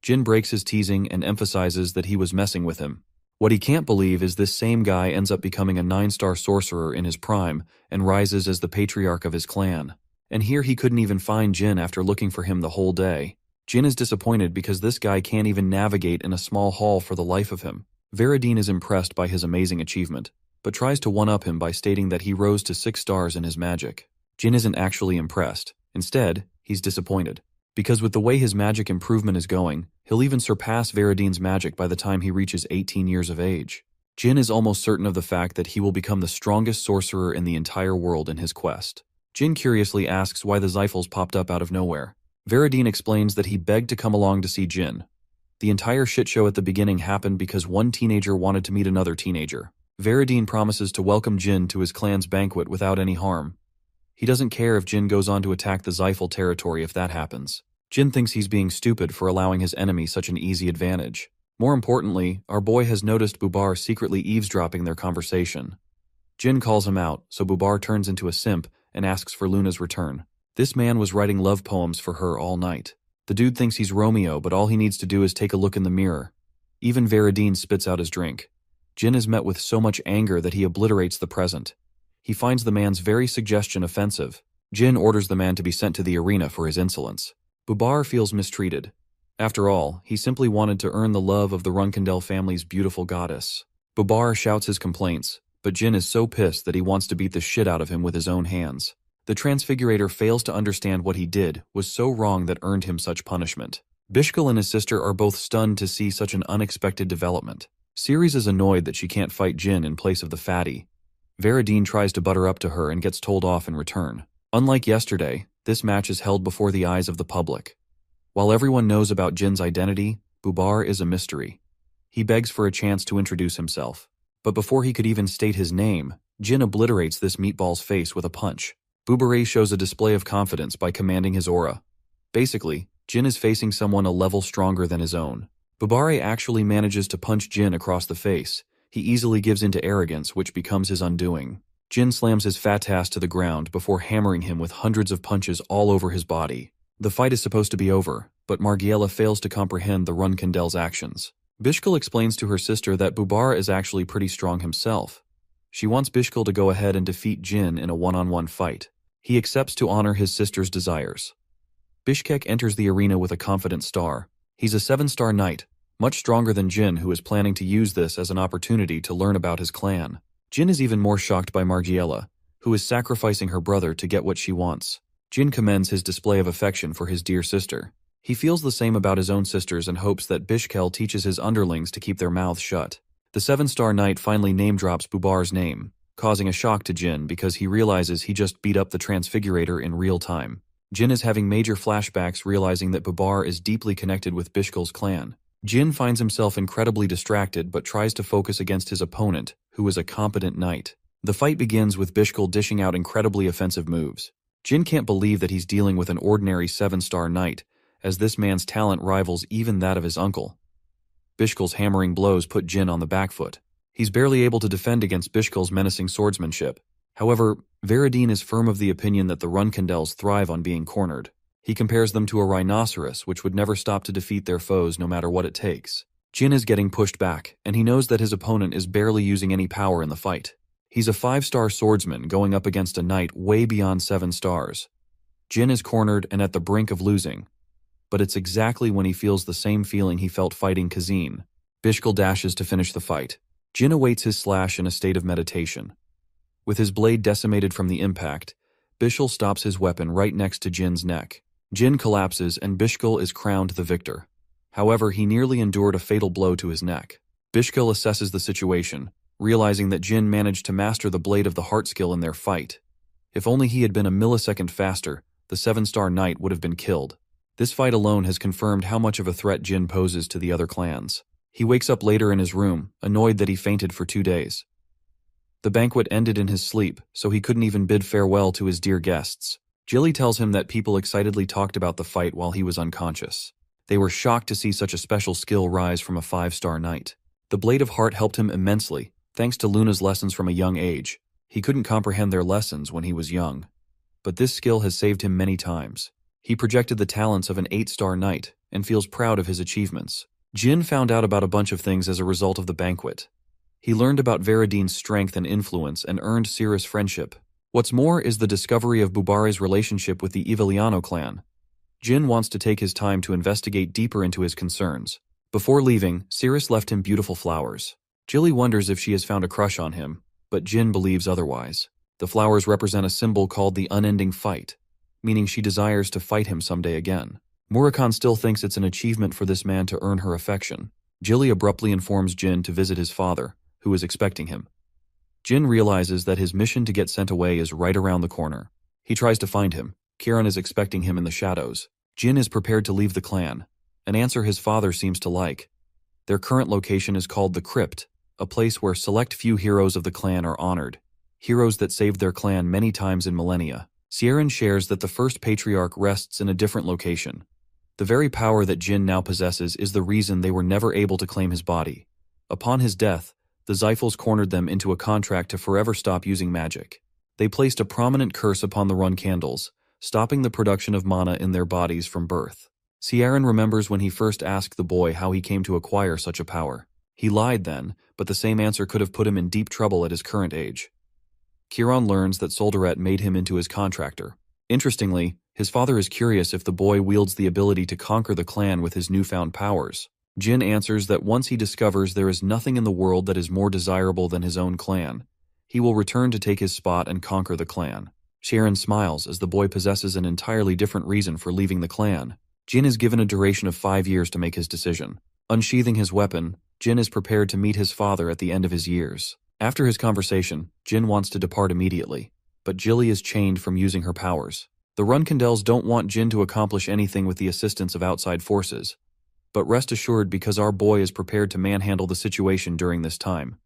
Jin breaks his teasing and emphasizes that he was messing with him. What he can't believe is this same guy ends up becoming a 9-star sorcerer in his prime and rises as the patriarch of his clan. And here he couldn't even find Jin after looking for him the whole day. Jin is disappointed because this guy can't even navigate in a small hall for the life of him. Veridine is impressed by his amazing achievement, but tries to one-up him by stating that he rose to 6 stars in his magic. Jin isn't actually impressed. Instead, he's disappointed. Because with the way his magic improvement is going, he'll even surpass Veridine's magic by the time he reaches 18 years of age. Jin is almost certain of the fact that he will become the strongest sorcerer in the entire world in his quest. Jin curiously asks why the Zephyls popped up out of nowhere. Veridine explains that he begged to come along to see Jin. The entire shit show at the beginning happened because one teenager wanted to meet another teenager. Veridine promises to welcome Jin to his clan's banquet without any harm. He doesn't care if Jin goes on to attack the Zephyl territory if that happens. Jin thinks he's being stupid for allowing his enemy such an easy advantage. More importantly, our boy has noticed Bubar secretly eavesdropping their conversation. Jin calls him out, so Bubar turns into a simp and asks for Luna's return. This man was writing love poems for her all night. The dude thinks he's Romeo, but all he needs to do is take a look in the mirror. Even Veradine spits out his drink. Jin is met with so much anger that he obliterates the present. He finds the man's very suggestion offensive. Jin orders the man to be sent to the arena for his insolence. Bubar feels mistreated. After all, he simply wanted to earn the love of the Runkandel family's beautiful goddess. Bubar shouts his complaints, but Jin is so pissed that he wants to beat the shit out of him with his own hands. The Transfigurator fails to understand what he did was so wrong that earned him such punishment. Bishkal and his sister are both stunned to see such an unexpected development. Ceres is annoyed that she can't fight Jin in place of the fatty. Veradine tries to butter up to her and gets told off in return. Unlike yesterday, this match is held before the eyes of the public. While everyone knows about Jin's identity, Bubar is a mystery. He begs for a chance to introduce himself. But before he could even state his name, Jin obliterates this meatball's face with a punch. Bubare shows a display of confidence by commanding his aura. Basically, Jin is facing someone a level stronger than his own. Bubare actually manages to punch Jin across the face. He easily gives into arrogance, which becomes his undoing. Jin slams his fat ass to the ground before hammering him with hundreds of punches all over his body. The fight is supposed to be over, but Margiela fails to comprehend the Runkandel's actions. Bishkal explains to her sister that Bubar is actually pretty strong himself. She wants Bishkal to go ahead and defeat Jin in a one-on-one fight. He accepts to honor his sister's desires. Bishkek enters the arena with a confident star. He's a 7-star knight, much stronger than Jin, who is planning to use this as an opportunity to learn about his clan. Jin is even more shocked by Margiela, who is sacrificing her brother to get what she wants. Jin commends his display of affection for his dear sister. He feels the same about his own sisters and hopes that Bishkel teaches his underlings to keep their mouths shut. The 7-star knight finally name-drops Bubar's name, causing a shock to Jin because he realizes he just beat up the Transfigurator in real time. Jin is having major flashbacks, realizing that Bubar is deeply connected with Bishkel's clan. Jin finds himself incredibly distracted but tries to focus against his opponent, who is a competent knight. The fight begins with Bishkel dishing out incredibly offensive moves. Jin can't believe that he's dealing with an ordinary 7-star knight, as this man's talent rivals even that of his uncle. Bishkel's hammering blows put Jin on the back foot. He's barely able to defend against Bishkel's menacing swordsmanship. However, Veradine is firm of the opinion that the Runkandels thrive on being cornered. He compares them to a rhinoceros, which would never stop to defeat their foes no matter what it takes. Jin is getting pushed back, and he knows that his opponent is barely using any power in the fight. He's a 5-star swordsman going up against a knight way beyond 7 stars. Jin is cornered and at the brink of losing. But it's exactly when he feels the same feeling he felt fighting Kazin. Bishkel dashes to finish the fight. Jin awaits his slash in a state of meditation. With his blade decimated from the impact, Bishkel stops his weapon right next to Jin's neck. Jin collapses and Bishkel is crowned the victor. However, he nearly endured a fatal blow to his neck. Bishkel assesses the situation, realizing that Jin managed to master the Blade of the Heart skill in their fight. If only he had been a millisecond faster, the 7-star knight would have been killed. This fight alone has confirmed how much of a threat Jin poses to the other clans. He wakes up later in his room, annoyed that he fainted for 2 days. The banquet ended in his sleep, so he couldn't even bid farewell to his dear guests. Jilly tells him that people excitedly talked about the fight while he was unconscious. They were shocked to see such a special skill rise from a 5-star knight. The Blade of Heart helped him immensely, thanks to Luna's lessons from a young age. He couldn't comprehend their lessons when he was young. But this skill has saved him many times. He projected the talents of an 8-star knight and feels proud of his achievements. Jin found out about a bunch of things as a result of the banquet. He learned about Veradine's strength and influence and earned Cirrus' friendship. What's more is the discovery of Bubare's relationship with the Eviliano clan. Jin wants to take his time to investigate deeper into his concerns. Before leaving, Cirrus left him beautiful flowers. Jilly wonders if she has found a crush on him, but Jin believes otherwise. The flowers represent a symbol called the unending fight, meaning she desires to fight him someday again. Murakan still thinks it's an achievement for this man to earn her affection. Jilly abruptly informs Jin to visit his father, who is expecting him. Jin realizes that his mission to get sent away is right around the corner. He tries to find him. Kiran is expecting him in the shadows. Jin is prepared to leave the clan, an answer his father seems to like. Their current location is called the Crypt, a place where select few heroes of the clan are honored, heroes that saved their clan many times in millennia. Sieran shares that the first patriarch rests in a different location. The very power that Jin now possesses is the reason they were never able to claim his body. Upon his death, the Zyphals cornered them into a contract to forever stop using magic. They placed a prominent curse upon the Run Candles, stopping the production of mana in their bodies from birth. Ciaran remembers when he first asked the boy how he came to acquire such a power. He lied then, but the same answer could have put him in deep trouble at his current age. Kieran learns that Soldaret made him into his contractor. Interestingly, his father is curious if the boy wields the ability to conquer the clan with his newfound powers. Jin answers that once he discovers there is nothing in the world that is more desirable than his own clan, he will return to take his spot and conquer the clan. Sharon smiles as the boy possesses an entirely different reason for leaving the clan. Jin is given a duration of 5 years to make his decision. Unsheathing his weapon, Jin is prepared to meet his father at the end of his years. After his conversation, Jin wants to depart immediately, but Jilly is chained from using her powers. The Runkindels don't want Jin to accomplish anything with the assistance of outside forces, but rest assured because our boy is prepared to manhandle the situation during this time.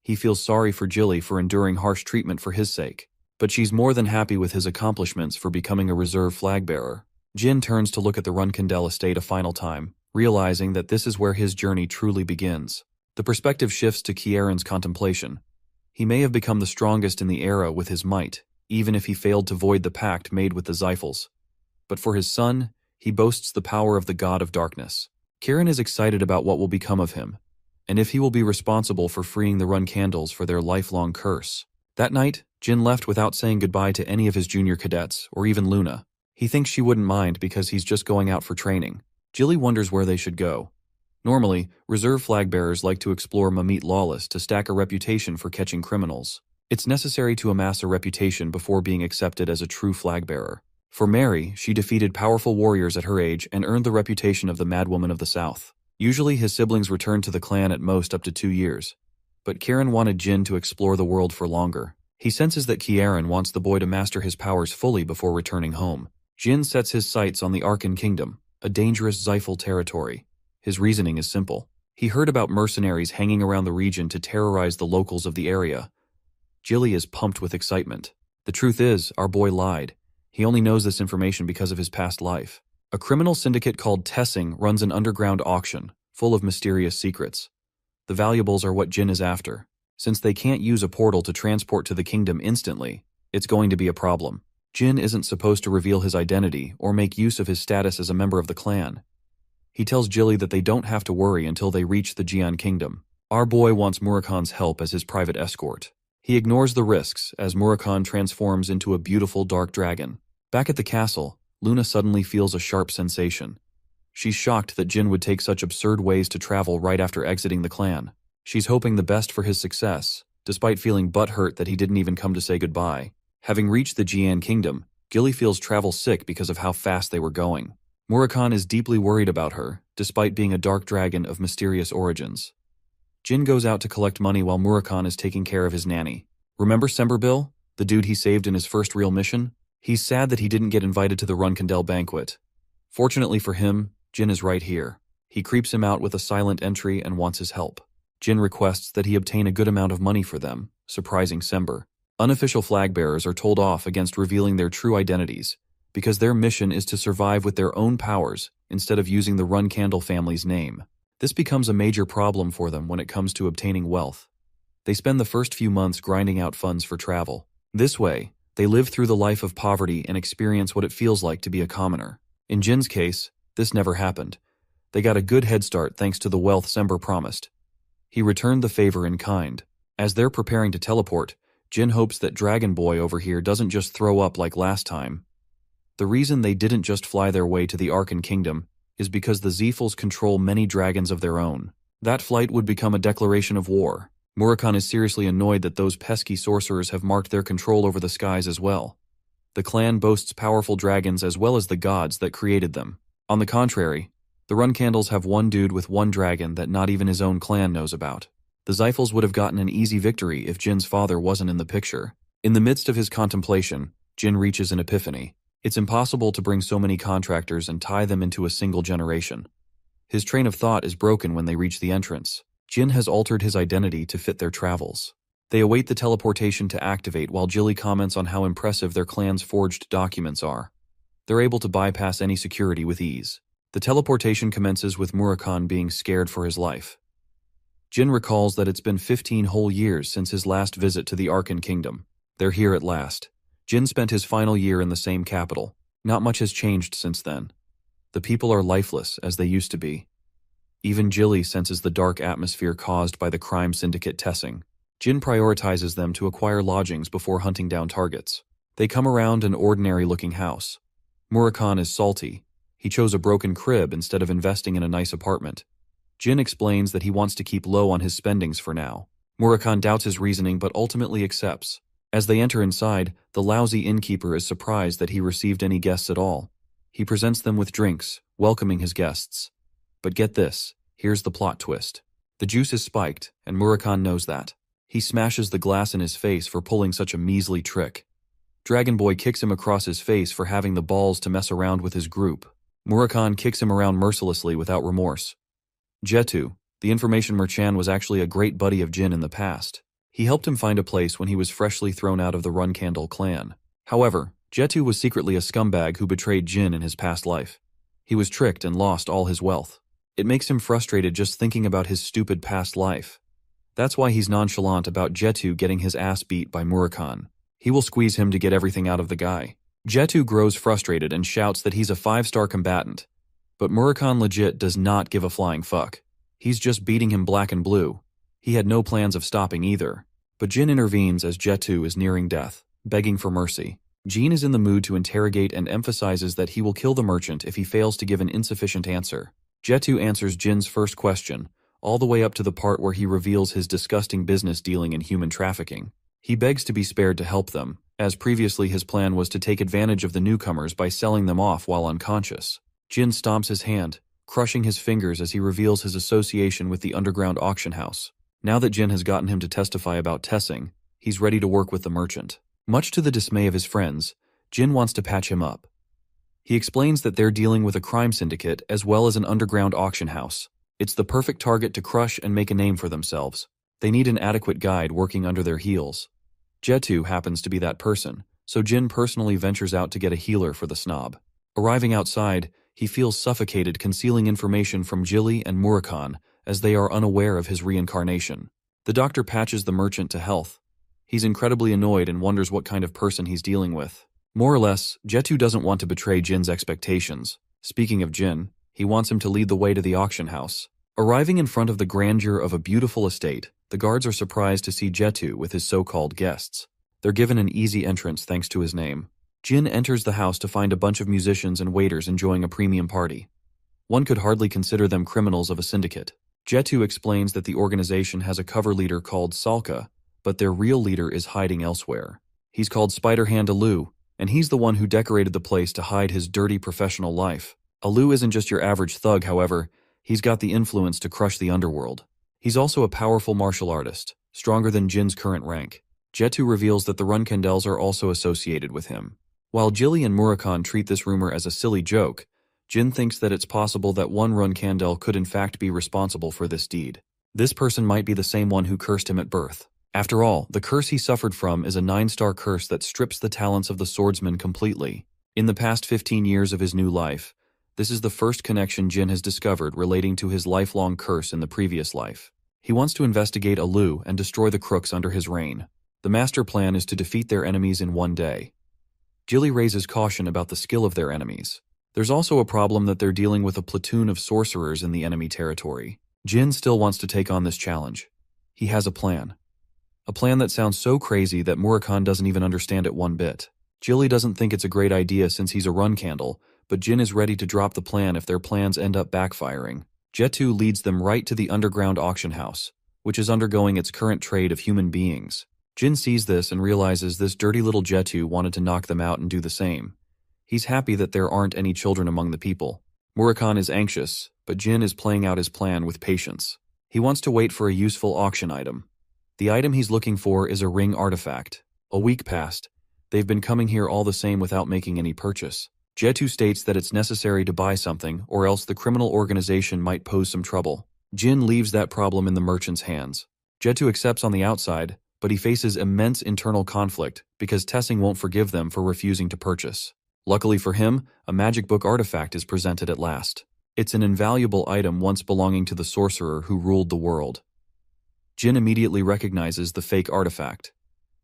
He feels sorry for Jilly for enduring harsh treatment for his sake, but she's more than happy with his accomplishments for becoming a reserve flag bearer. Jin turns to look at the Runkindel estate a final time, realizing that this is where his journey truly begins. The perspective shifts to Kieran's contemplation. He may have become the strongest in the era with his might, even if he failed to void the pact made with the Xiphals. But for his son, he boasts the power of the god of darkness. Kieran is excited about what will become of him, and if he will be responsible for freeing the Runkindels for their lifelong curse. That night, Jin left without saying goodbye to any of his junior cadets, or even Luna. He thinks she wouldn't mind because he's just going out for training. Jilly wonders where they should go. Normally, reserve flag bearers like to explore Mamit Lawless to stack a reputation for catching criminals. It's necessary to amass a reputation before being accepted as a true flag bearer. For Mary, she defeated powerful warriors at her age and earned the reputation of the Madwoman of the South. Usually his siblings returned to the clan at most up to 2 years. But Kieran wanted Jin to explore the world for longer. He senses that Kieran wants the boy to master his powers fully before returning home. Jin sets his sights on the Arkan Kingdom, a dangerous Xiphal territory. His reasoning is simple. He heard about mercenaries hanging around the region to terrorize the locals of the area. Jilly is pumped with excitement. The truth is, our boy lied. He only knows this information because of his past life. A criminal syndicate called Tessing runs an underground auction, full of mysterious secrets. The valuables are what Jin is after. Since they can't use a portal to transport to the kingdom instantly, it's going to be a problem. Jin isn't supposed to reveal his identity or make use of his status as a member of the clan. He tells Jilly that they don't have to worry until they reach the Jian Kingdom. Our boy wants Murakan's help as his private escort. He ignores the risks as Murakan transforms into a beautiful dark dragon. Back at the castle, Luna suddenly feels a sharp sensation. She's shocked that Jin would take such absurd ways to travel right after exiting the clan. She's hoping the best for his success, despite feeling butthurt that he didn't even come to say goodbye. Having reached the Jian Kingdom, Jilly feels travel sick because of how fast they were going. Murakan is deeply worried about her, despite being a dark dragon of mysterious origins. Jin goes out to collect money while Murakan is taking care of his nanny. Remember Semberbil, the dude he saved in his first real mission? He's sad that he didn't get invited to the Runkindel banquet. Fortunately for him, Jin is right here. He creeps him out with a silent entry and wants his help. Jin requests that he obtain a good amount of money for them, surprising Sember. Unofficial flag bearers are told off against revealing their true identities, because their mission is to survive with their own powers instead of using the Runkindel family's name. This becomes a major problem for them when it comes to obtaining wealth. They spend the first few months grinding out funds for travel. This way, they live through the life of poverty and experience what it feels like to be a commoner. In Jin's case, this never happened. They got a good head start thanks to the wealth Sember promised. He returned the favor in kind. As they're preparing to teleport, Jin hopes that Dragon Boy over here doesn't just throw up like last time. The reason they didn't just fly their way to the Arkan Kingdom is because the Xiphals control many dragons of their own. That flight would become a declaration of war. Murakan is seriously annoyed that those pesky sorcerers have marked their control over the skies as well. The clan boasts powerful dragons as well as the gods that created them. On the contrary, the Runkindels have one dude with one dragon that not even his own clan knows about. The Xiphals would have gotten an easy victory if Jin's father wasn't in the picture. In the midst of his contemplation, Jin reaches an epiphany. It's impossible to bring so many contractors and tie them into a single generation. His train of thought is broken when they reach the entrance. Jin has altered his identity to fit their travels. They await the teleportation to activate while Jilly comments on how impressive their clan's forged documents are. They're able to bypass any security with ease. The teleportation commences with Murakan being scared for his life. Jin recalls that it's been 15 whole years since his last visit to the Arkan Kingdom. They're here at last. Jin spent his final year in the same capital, Not much has changed since then. The people are lifeless as they used to be. Even Jilly senses the dark atmosphere caused by the crime syndicate Tessing. Jin prioritizes them to acquire lodgings before hunting down targets. They come around an ordinary-looking house. Murakhan is salty. He chose a broken crib instead of investing in a nice apartment. Jin explains that he wants to keep low on his spendings for now. Murakhan doubts his reasoning but ultimately accepts. As they enter inside, the lousy innkeeper is surprised that he received any guests at all. He presents them with drinks, welcoming his guests. But get this, here's the plot twist. The juice is spiked, and Murakhan knows that. He smashes the glass in his face for pulling such a measly trick. Dragon Boy kicks him across his face for having the balls to mess around with his group. Murakhan kicks him around mercilessly without remorse. Jetu, the information merchant, was actually a great buddy of Jin in the past. He helped him find a place when he was freshly thrown out of the Runcandle clan. However, Jetu was secretly a scumbag who betrayed Jin in his past life. He was tricked and lost all his wealth. It makes him frustrated just thinking about his stupid past life. That's why he's nonchalant about Jetu getting his ass beat by Murakhan. He will squeeze him to get everything out of the guy. Jetu grows frustrated and shouts that he's a 5-star combatant. But Murakhan legit does not give a flying fuck. He's just beating him black and blue. He had no plans of stopping either. But Jin intervenes as Jetu is nearing death, begging for mercy. Jin is in the mood to interrogate and emphasizes that he will kill the merchant if he fails to give an insufficient answer. Jetu answers Jin's first question, all the way up to the part where he reveals his disgusting business dealing in human trafficking. He begs to be spared to help them, as previously his plan was to take advantage of the newcomers by selling them off while unconscious. Jin stomps his hand, crushing his fingers as he reveals his association with the underground auction house. Now that Jin has gotten him to testify about Tessing, he's ready to work with the merchant. Much to the dismay of his friends, Jin wants to patch him up. He explains that they're dealing with a crime syndicate as well as an underground auction house. It's the perfect target to crush and make a name for themselves. They need an adequate guide working under their heels. Jetu happens to be that person, so Jin personally ventures out to get a healer for the snob. Arriving outside, he feels suffocated concealing information from Jilly and Murakhan as they are unaware of his reincarnation. The doctor patches the merchant to health. He's incredibly annoyed and wonders what kind of person he's dealing with. More or less, Jetu doesn't want to betray Jin's expectations. Speaking of Jin, he wants him to lead the way to the auction house. Arriving in front of the grandeur of a beautiful estate, the guards are surprised to see Jetu with his so-called guests. They're given an easy entrance thanks to his name. Jin enters the house to find a bunch of musicians and waiters enjoying a premium party. One could hardly consider them criminals of a syndicate. Jetu explains that the organization has a cover leader called Salka, but their real leader is hiding elsewhere. He's called Spider-Hand Alu, and he's the one who decorated the place to hide his dirty professional life. Alu isn't just your average thug, however. He's got the influence to crush the underworld. He's also a powerful martial artist, stronger than Jin's current rank. Jetu reveals that the Runcandels are also associated with him. While Jilly and Murakhan treat this rumor as a silly joke, Jin thinks that it's possible that one Runcandel could in fact be responsible for this deed. This person might be the same one who cursed him at birth. After all, the curse he suffered from is a 9-star curse that strips the talents of the swordsman completely. In the past 15 years of his new life, this is the first connection Jin has discovered relating to his lifelong curse in the previous life. He wants to investigate Alu and destroy the crooks under his reign. The master plan is to defeat their enemies in one day. Jilly raises caution about the skill of their enemies. There's also a problem that they're dealing with a platoon of sorcerers in the enemy territory. Jin still wants to take on this challenge. He has a plan. A plan that sounds so crazy that Murakhan doesn't even understand it one bit. Jilly doesn't think it's a great idea since he's a Runcandle, but Jin is ready to drop the plan if their plans end up backfiring. Jetu leads them right to the underground auction house, which is undergoing its current trade of human beings. Jin sees this and realizes this dirty little Jetu wanted to knock them out and do the same. He's happy that there aren't any children among the people. Murakhan is anxious, but Jin is playing out his plan with patience. He wants to wait for a useful auction item. The item he's looking for is a ring artifact. A week passed. They've been coming here all the same without making any purchase. Jetu states that it's necessary to buy something, or else the criminal organization might pose some trouble. Jin leaves that problem in the merchant's hands. Jetu accepts on the outside, but he faces immense internal conflict because Tessing won't forgive them for refusing to purchase. Luckily for him, a magic book artifact is presented at last. It's an invaluable item once belonging to the sorcerer who ruled the world. Jin immediately recognizes the fake artifact.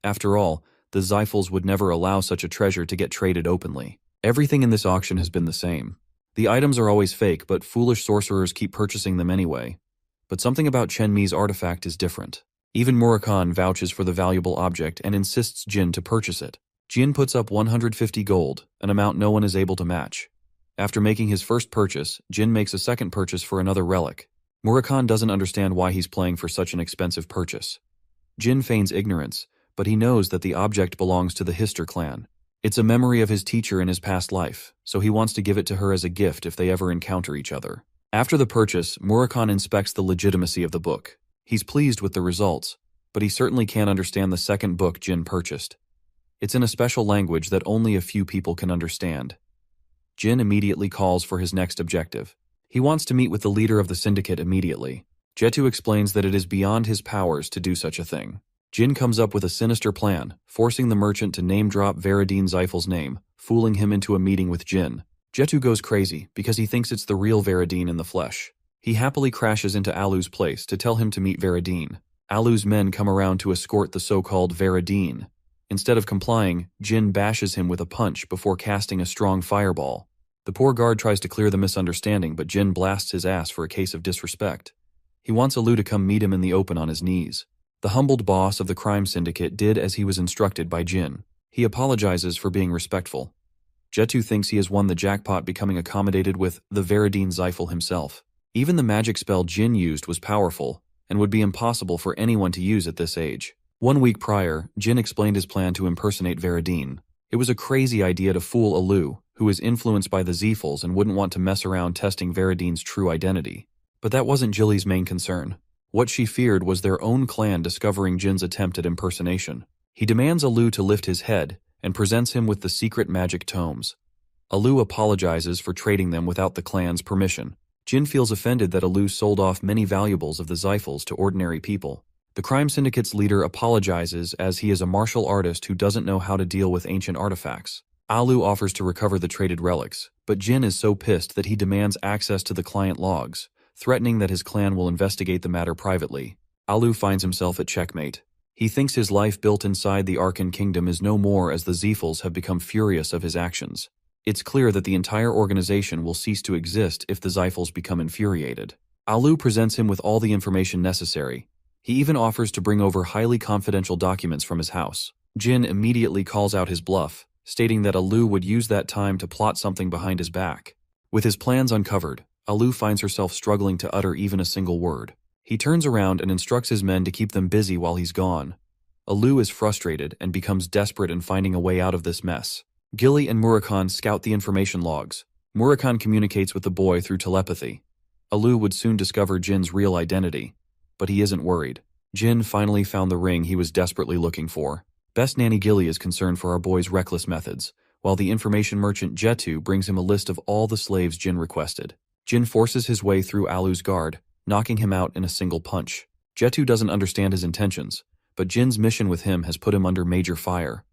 After all, the Zyphals would never allow such a treasure to get traded openly. Everything in this auction has been the same. The items are always fake, but foolish sorcerers keep purchasing them anyway. But something about Chen Mi's artifact is different. Even Murakhan vouches for the valuable object and insists Jin to purchase it. Jin puts up 150 gold, an amount no one is able to match. After making his first purchase, Jin makes a second purchase for another relic. Murakhan doesn't understand why he's playing for such an expensive purchase. Jin feigns ignorance, but he knows that the object belongs to the Hister clan. It's a memory of his teacher in his past life, so he wants to give it to her as a gift if they ever encounter each other. After the purchase, Murakhan inspects the legitimacy of the book. He's pleased with the results, but he certainly can't understand the second book Jin purchased. It's in a special language that only a few people can understand. Jin immediately calls for his next objective. He wants to meet with the leader of the syndicate immediately. Jetu explains that it is beyond his powers to do such a thing. Jin comes up with a sinister plan, forcing the merchant to name-drop Veradine Zeifel's name, fooling him into a meeting with Jin. Jetu goes crazy because he thinks it's the real Veradine in the flesh. He happily crashes into Alu's place to tell him to meet Veradine. Alu's men come around to escort the so-called Veradine. Instead of complying, Jin bashes him with a punch before casting a strong fireball. The poor guard tries to clear the misunderstanding, but Jin blasts his ass for a case of disrespect. He wants Alu to come meet him in the open on his knees. The humbled boss of the crime syndicate did as he was instructed by Jin. He apologizes for being respectful. Jetu thinks he has won the jackpot, becoming accommodated with the Veradine Zeifel himself. Even the magic spell Jin used was powerful, and would be impossible for anyone to use at this age. 1 week prior, Jin explained his plan to impersonate Veradine. It was a crazy idea to fool Alu, who is influenced by the Zeifels and wouldn't want to mess around testing Veradine's true identity. But that wasn't Jilly's main concern. What she feared was their own clan discovering Jin's attempt at impersonation. He demands Alu to lift his head and presents him with the secret magic tomes. Alu apologizes for trading them without the clan's permission. Jin feels offended that Alu sold off many valuables of the Zeifels to ordinary people. The crime syndicate's leader apologizes as he is a martial artist who doesn't know how to deal with ancient artifacts. Alu offers to recover the traded relics, but Jin is so pissed that he demands access to the client logs, threatening that his clan will investigate the matter privately. Alu finds himself at checkmate. He thinks his life built inside the Arkan Kingdom is no more as the Zeifels have become furious of his actions. It's clear that the entire organization will cease to exist if the Zeifels become infuriated. Alu presents him with all the information necessary. He even offers to bring over highly confidential documents from his house. Jin immediately calls out his bluff, stating that Alu would use that time to plot something behind his back. With his plans uncovered, Alu finds herself struggling to utter even a single word. He turns around and instructs his men to keep them busy while he's gone. Alu is frustrated and becomes desperate in finding a way out of this mess. Gilly and Murakhan scout the information logs. Murakhan communicates with the boy through telepathy. Alu would soon discover Jin's real identity, but he isn't worried. Jin finally found the ring he was desperately looking for. Best Nanny Gilly is concerned for our boy's reckless methods, while the information merchant Jetu brings him a list of all the slaves Jin requested. Jin forces his way through Alu's guard, knocking him out in a single punch. Jetu doesn't understand his intentions, but Jin's mission with him has put him under major fire.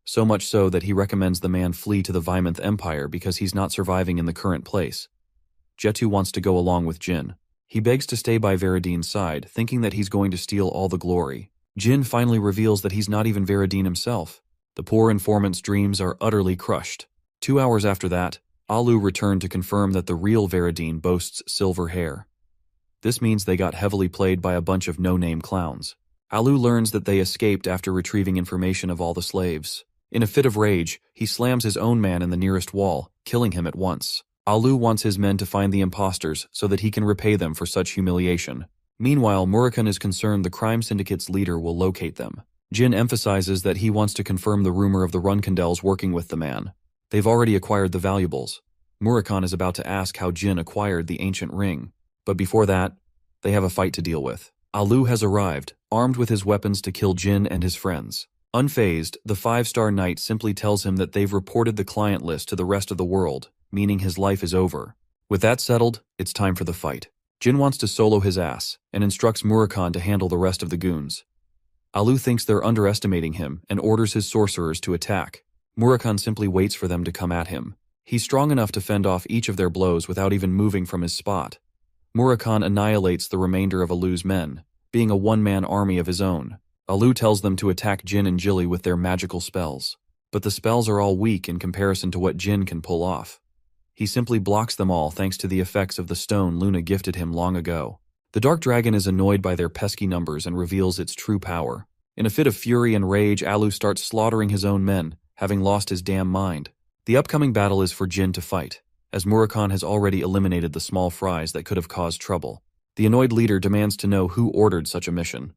So much so that he recommends the man flee to the Vymonth Empire because he's not surviving in the current place. Jetu wants to go along with Jin. He begs to stay by Veradine's side, thinking that he's going to steal all the glory. Jin finally reveals that he's not even Veradine himself. The poor informant's dreams are utterly crushed. 2 hours after that, Alu returned to confirm that the real Veradine boasts silver hair. This means they got heavily played by a bunch of no-name clowns. Alu learns that they escaped after retrieving information of all the slaves. In a fit of rage, he slams his own man in the nearest wall, killing him at once. Alu wants his men to find the imposters so that he can repay them for such humiliation. Meanwhile, Murakhan is concerned the crime syndicate's leader will locate them. Jin emphasizes that he wants to confirm the rumor of the Runkandels working with the man. They've already acquired the valuables. Murakhan is about to ask how Jin acquired the ancient ring. But before that, they have a fight to deal with. Alu has arrived, armed with his weapons to kill Jin and his friends. Unfazed, the 5-star knight simply tells him that they've reported the client list to the rest of the world, meaning his life is over. With that settled, it's time for the fight. Jin wants to solo his ass, and instructs Murakhan to handle the rest of the goons. Alu thinks they're underestimating him, and orders his sorcerers to attack. Murakhan simply waits for them to come at him. He's strong enough to fend off each of their blows without even moving from his spot. Murakhan annihilates the remainder of Alu's men, being a one-man army of his own. Alu tells them to attack Jin and Jilly with their magical spells. but the spells are all weak in comparison to what Jin can pull off. He simply blocks them all thanks to the effects of the stone Luna gifted him long ago. The Dark Dragon is annoyed by their pesky numbers and reveals its true power. In a fit of fury and rage, Alu starts slaughtering his own men, having lost his damn mind. The upcoming battle is for Jin to fight, as Murakhan has already eliminated the small fries that could have caused trouble. The annoyed leader demands to know who ordered such a mission.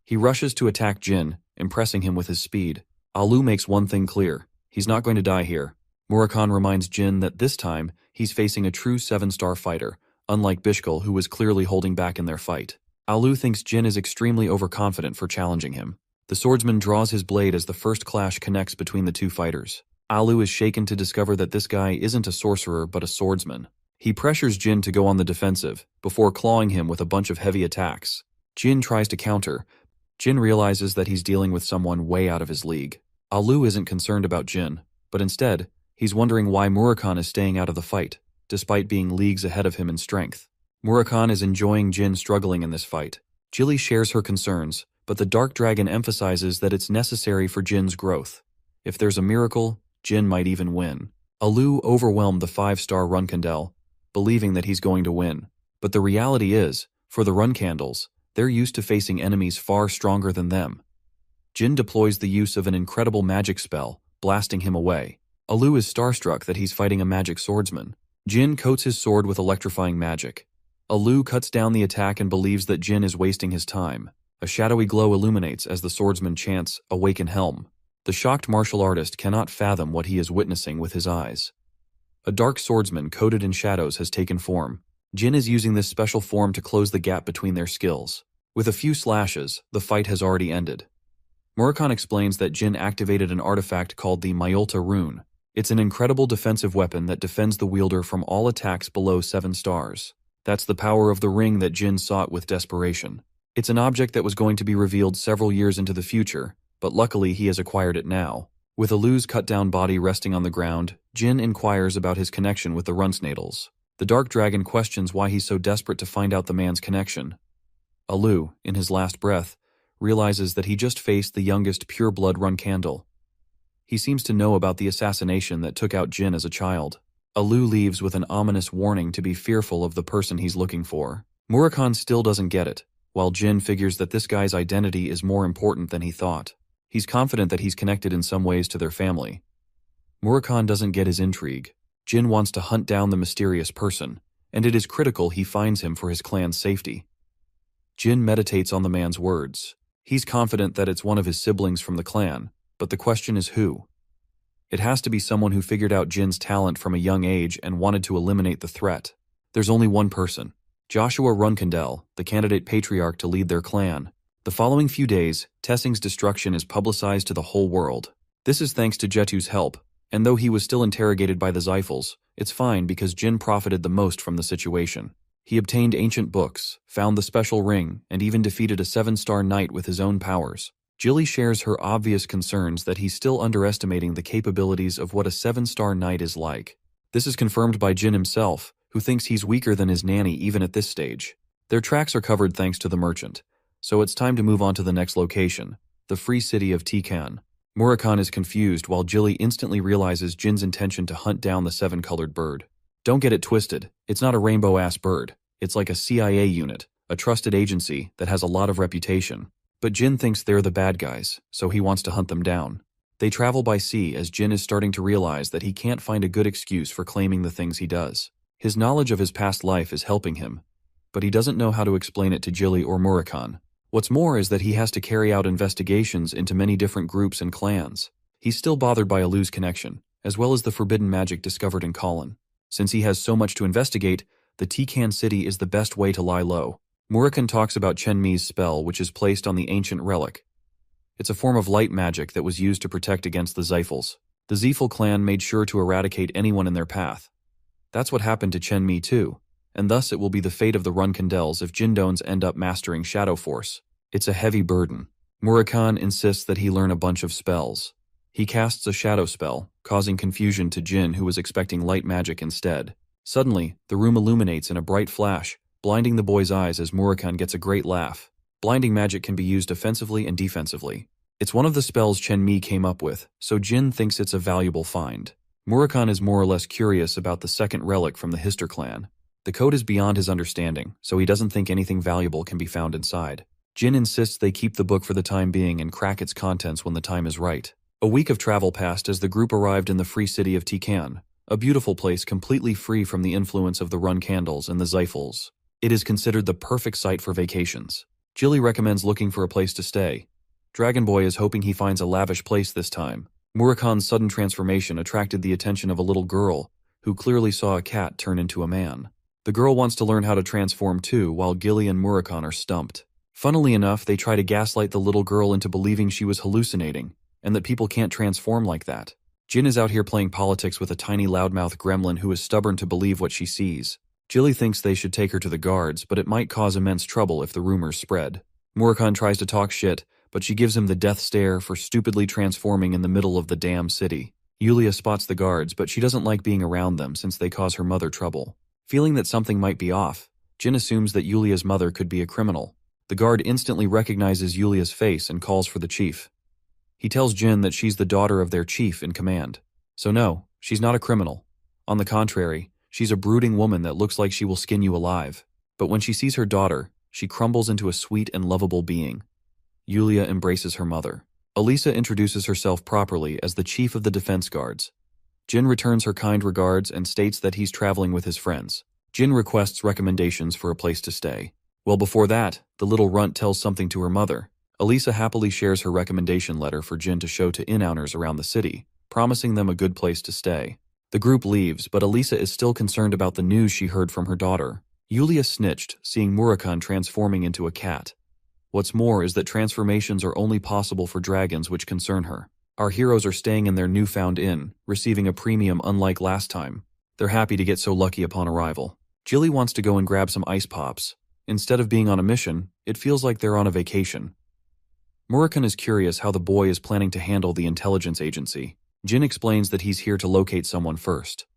He rushes to attack Jin, impressing him with his speed. Alu makes one thing clear: he's not going to die here. Murakhan reminds Jin that this time, he's facing a true 7-star fighter, unlike Bishkal, who was clearly holding back in their fight. Alu thinks Jin is extremely overconfident for challenging him. The swordsman draws his blade as the first clash connects between the two fighters. Alu is shaken to discover that this guy isn't a sorcerer but a swordsman. He pressures Jin to go on the defensive, before clawing him with a bunch of heavy attacks. Jin tries to counter. Jin realizes that he's dealing with someone way out of his league. Alu isn't concerned about Jin, but instead, he's wondering why Murakhan is staying out of the fight, despite being leagues ahead of him in strength. Murakhan is enjoying Jin struggling in this fight. Jilly shares her concerns, but the Dark Dragon emphasizes that it's necessary for Jin's growth. If there's a miracle, Jin might even win. Alu overwhelmed the 5-star Runkandel, believing that he's going to win. But the reality is, for the Runcandles, they're used to facing enemies far stronger than them. Jin deploys the use of an incredible magic spell, blasting him away. Alu is starstruck that he's fighting a magic swordsman. Jin coats his sword with electrifying magic. Alu cuts down the attack and believes that Jin is wasting his time. A shadowy glow illuminates as the swordsman chants, "Awaken Helm." The shocked martial artist cannot fathom what he is witnessing with his eyes. A dark swordsman coated in shadows has taken form. Jin is using this special form to close the gap between their skills. With a few slashes, the fight has already ended. Murakhan explains that Jin activated an artifact called the Myolta Rune. It's an incredible defensive weapon that defends the wielder from all attacks below 7 stars. That's the power of the ring that Jin sought with desperation. It's an object that was going to be revealed several years into the future, but luckily he has acquired it now. With Alu's cut-down body resting on the ground, Jin inquires about his connection with the Runsnadels. The Dark Dragon questions why he's so desperate to find out the man's connection. Alu, in his last breath, realizes that he just faced the youngest pure-blood Runcandle. He seems to know about the assassination that took out Jin as a child. Alu leaves with an ominous warning to be fearful of the person he's looking for. Murakhan still doesn't get it, while Jin figures that this guy's identity is more important than he thought. He's confident that he's connected in some ways to their family. Murakhan doesn't get his intrigue. Jin wants to hunt down the mysterious person, and it is critical he finds him for his clan's safety. Jin meditates on the man's words. He's confident that it's one of his siblings from the clan, but the question is who? It has to be someone who figured out Jin's talent from a young age and wanted to eliminate the threat. There's only one person: Joshua Runkandel, the candidate patriarch to lead their clan. The following few days, Tessing's destruction is publicized to the whole world. This is thanks to Jetu's help, and though he was still interrogated by the Xiphals, it's fine because Jin profited the most from the situation. He obtained ancient books, found the special ring, and even defeated a 7-star knight with his own powers. Jilly shares her obvious concerns that he's still underestimating the capabilities of what a 7-star knight is like. This is confirmed by Jin himself, who thinks he's weaker than his nanny even at this stage. Their tracks are covered thanks to the merchant, so it's time to move on to the next location, the free city of Tikan. Murakhan is confused while Jilly instantly realizes Jin's intention to hunt down the 7-colored bird. Don't get it twisted, it's not a rainbow-ass bird. It's like a CIA unit, a trusted agency that has a lot of reputation. But Jin thinks they're the bad guys, so he wants to hunt them down. They travel by sea as Jin is starting to realize that he can't find a good excuse for claiming the things he does. His knowledge of his past life is helping him, but he doesn't know how to explain it to Jilly or Murakhan. What's more is that he has to carry out investigations into many different groups and clans. He's still bothered by Alu's connection, as well as the forbidden magic discovered in Colin. Since he has so much to investigate, the Tikan city is the best way to lie low. Murakhan talks about Chenmi's spell, which is placed on the ancient relic. It's a form of light magic that was used to protect against the Xiphals. The Xiphal clan made sure to eradicate anyone in their path. That's what happened to Chenmi too, and thus it will be the fate of the Runkandels if Jindones end up mastering Shadow Force. It's a heavy burden. Murakhan insists that he learn a bunch of spells. He casts a shadow spell, causing confusion to Jin, who was expecting light magic instead. Suddenly, the room illuminates in a bright flash, blinding the boy's eyes as Murakhan gets a great laugh. Blinding magic can be used offensively and defensively. It's one of the spells Chen Mi came up with, so Jin thinks it's a valuable find. Murakhan is more or less curious about the second relic from the Hister clan. The code is beyond his understanding, so he doesn't think anything valuable can be found inside. Jin insists they keep the book for the time being and crack its contents when the time is right. A week of travel passed as the group arrived in the free city of Tikan, a beautiful place completely free from the influence of the run candles and the Zyphals. It is considered the perfect site for vacations. Jilly recommends looking for a place to stay. Dragon Boy is hoping he finds a lavish place this time. Murakhan's sudden transformation attracted the attention of a little girl, who clearly saw a cat turn into a man. The girl wants to learn how to transform too, while Gilly and Murakhan are stumped. Funnily enough, they try to gaslight the little girl into believing she was hallucinating, and that people can't transform like that. Jin is out here playing politics with a tiny loudmouth gremlin who is stubborn to believe what she sees. Jilly thinks they should take her to the guards, but it might cause immense trouble if the rumors spread. Murakhan tries to talk shit, but she gives him the death stare for stupidly transforming in the middle of the damn city. Yulia spots the guards, but she doesn't like being around them since they cause her mother trouble. Feeling that something might be off, Jin assumes that Yulia's mother could be a criminal. The guard instantly recognizes Yulia's face and calls for the chief. He tells Jin that she's the daughter of their chief in command. So no, she's not a criminal. On the contrary, she's a brooding woman that looks like she will skin you alive. But when she sees her daughter, she crumbles into a sweet and lovable being. Yulia embraces her mother. Elisa introduces herself properly as the chief of the defense guards. Jin returns her kind regards and states that he's traveling with his friends. Jin requests recommendations for a place to stay. Well, before that, the little runt tells something to her mother. Elisa happily shares her recommendation letter for Jin to show to inn-owners around the city, promising them a good place to stay. The group leaves, but Elisa is still concerned about the news she heard from her daughter. Yulia snitched, seeing Murakhan transforming into a cat. What's more is that transformations are only possible for dragons which concern her. Our heroes are staying in their newfound inn, receiving a premium unlike last time. They're happy to get so lucky upon arrival. Jilly wants to go and grab some ice pops. Instead of being on a mission, it feels like they're on a vacation. Murakhan is curious how the boy is planning to handle the intelligence agency. Jin explains that he's here to locate someone first.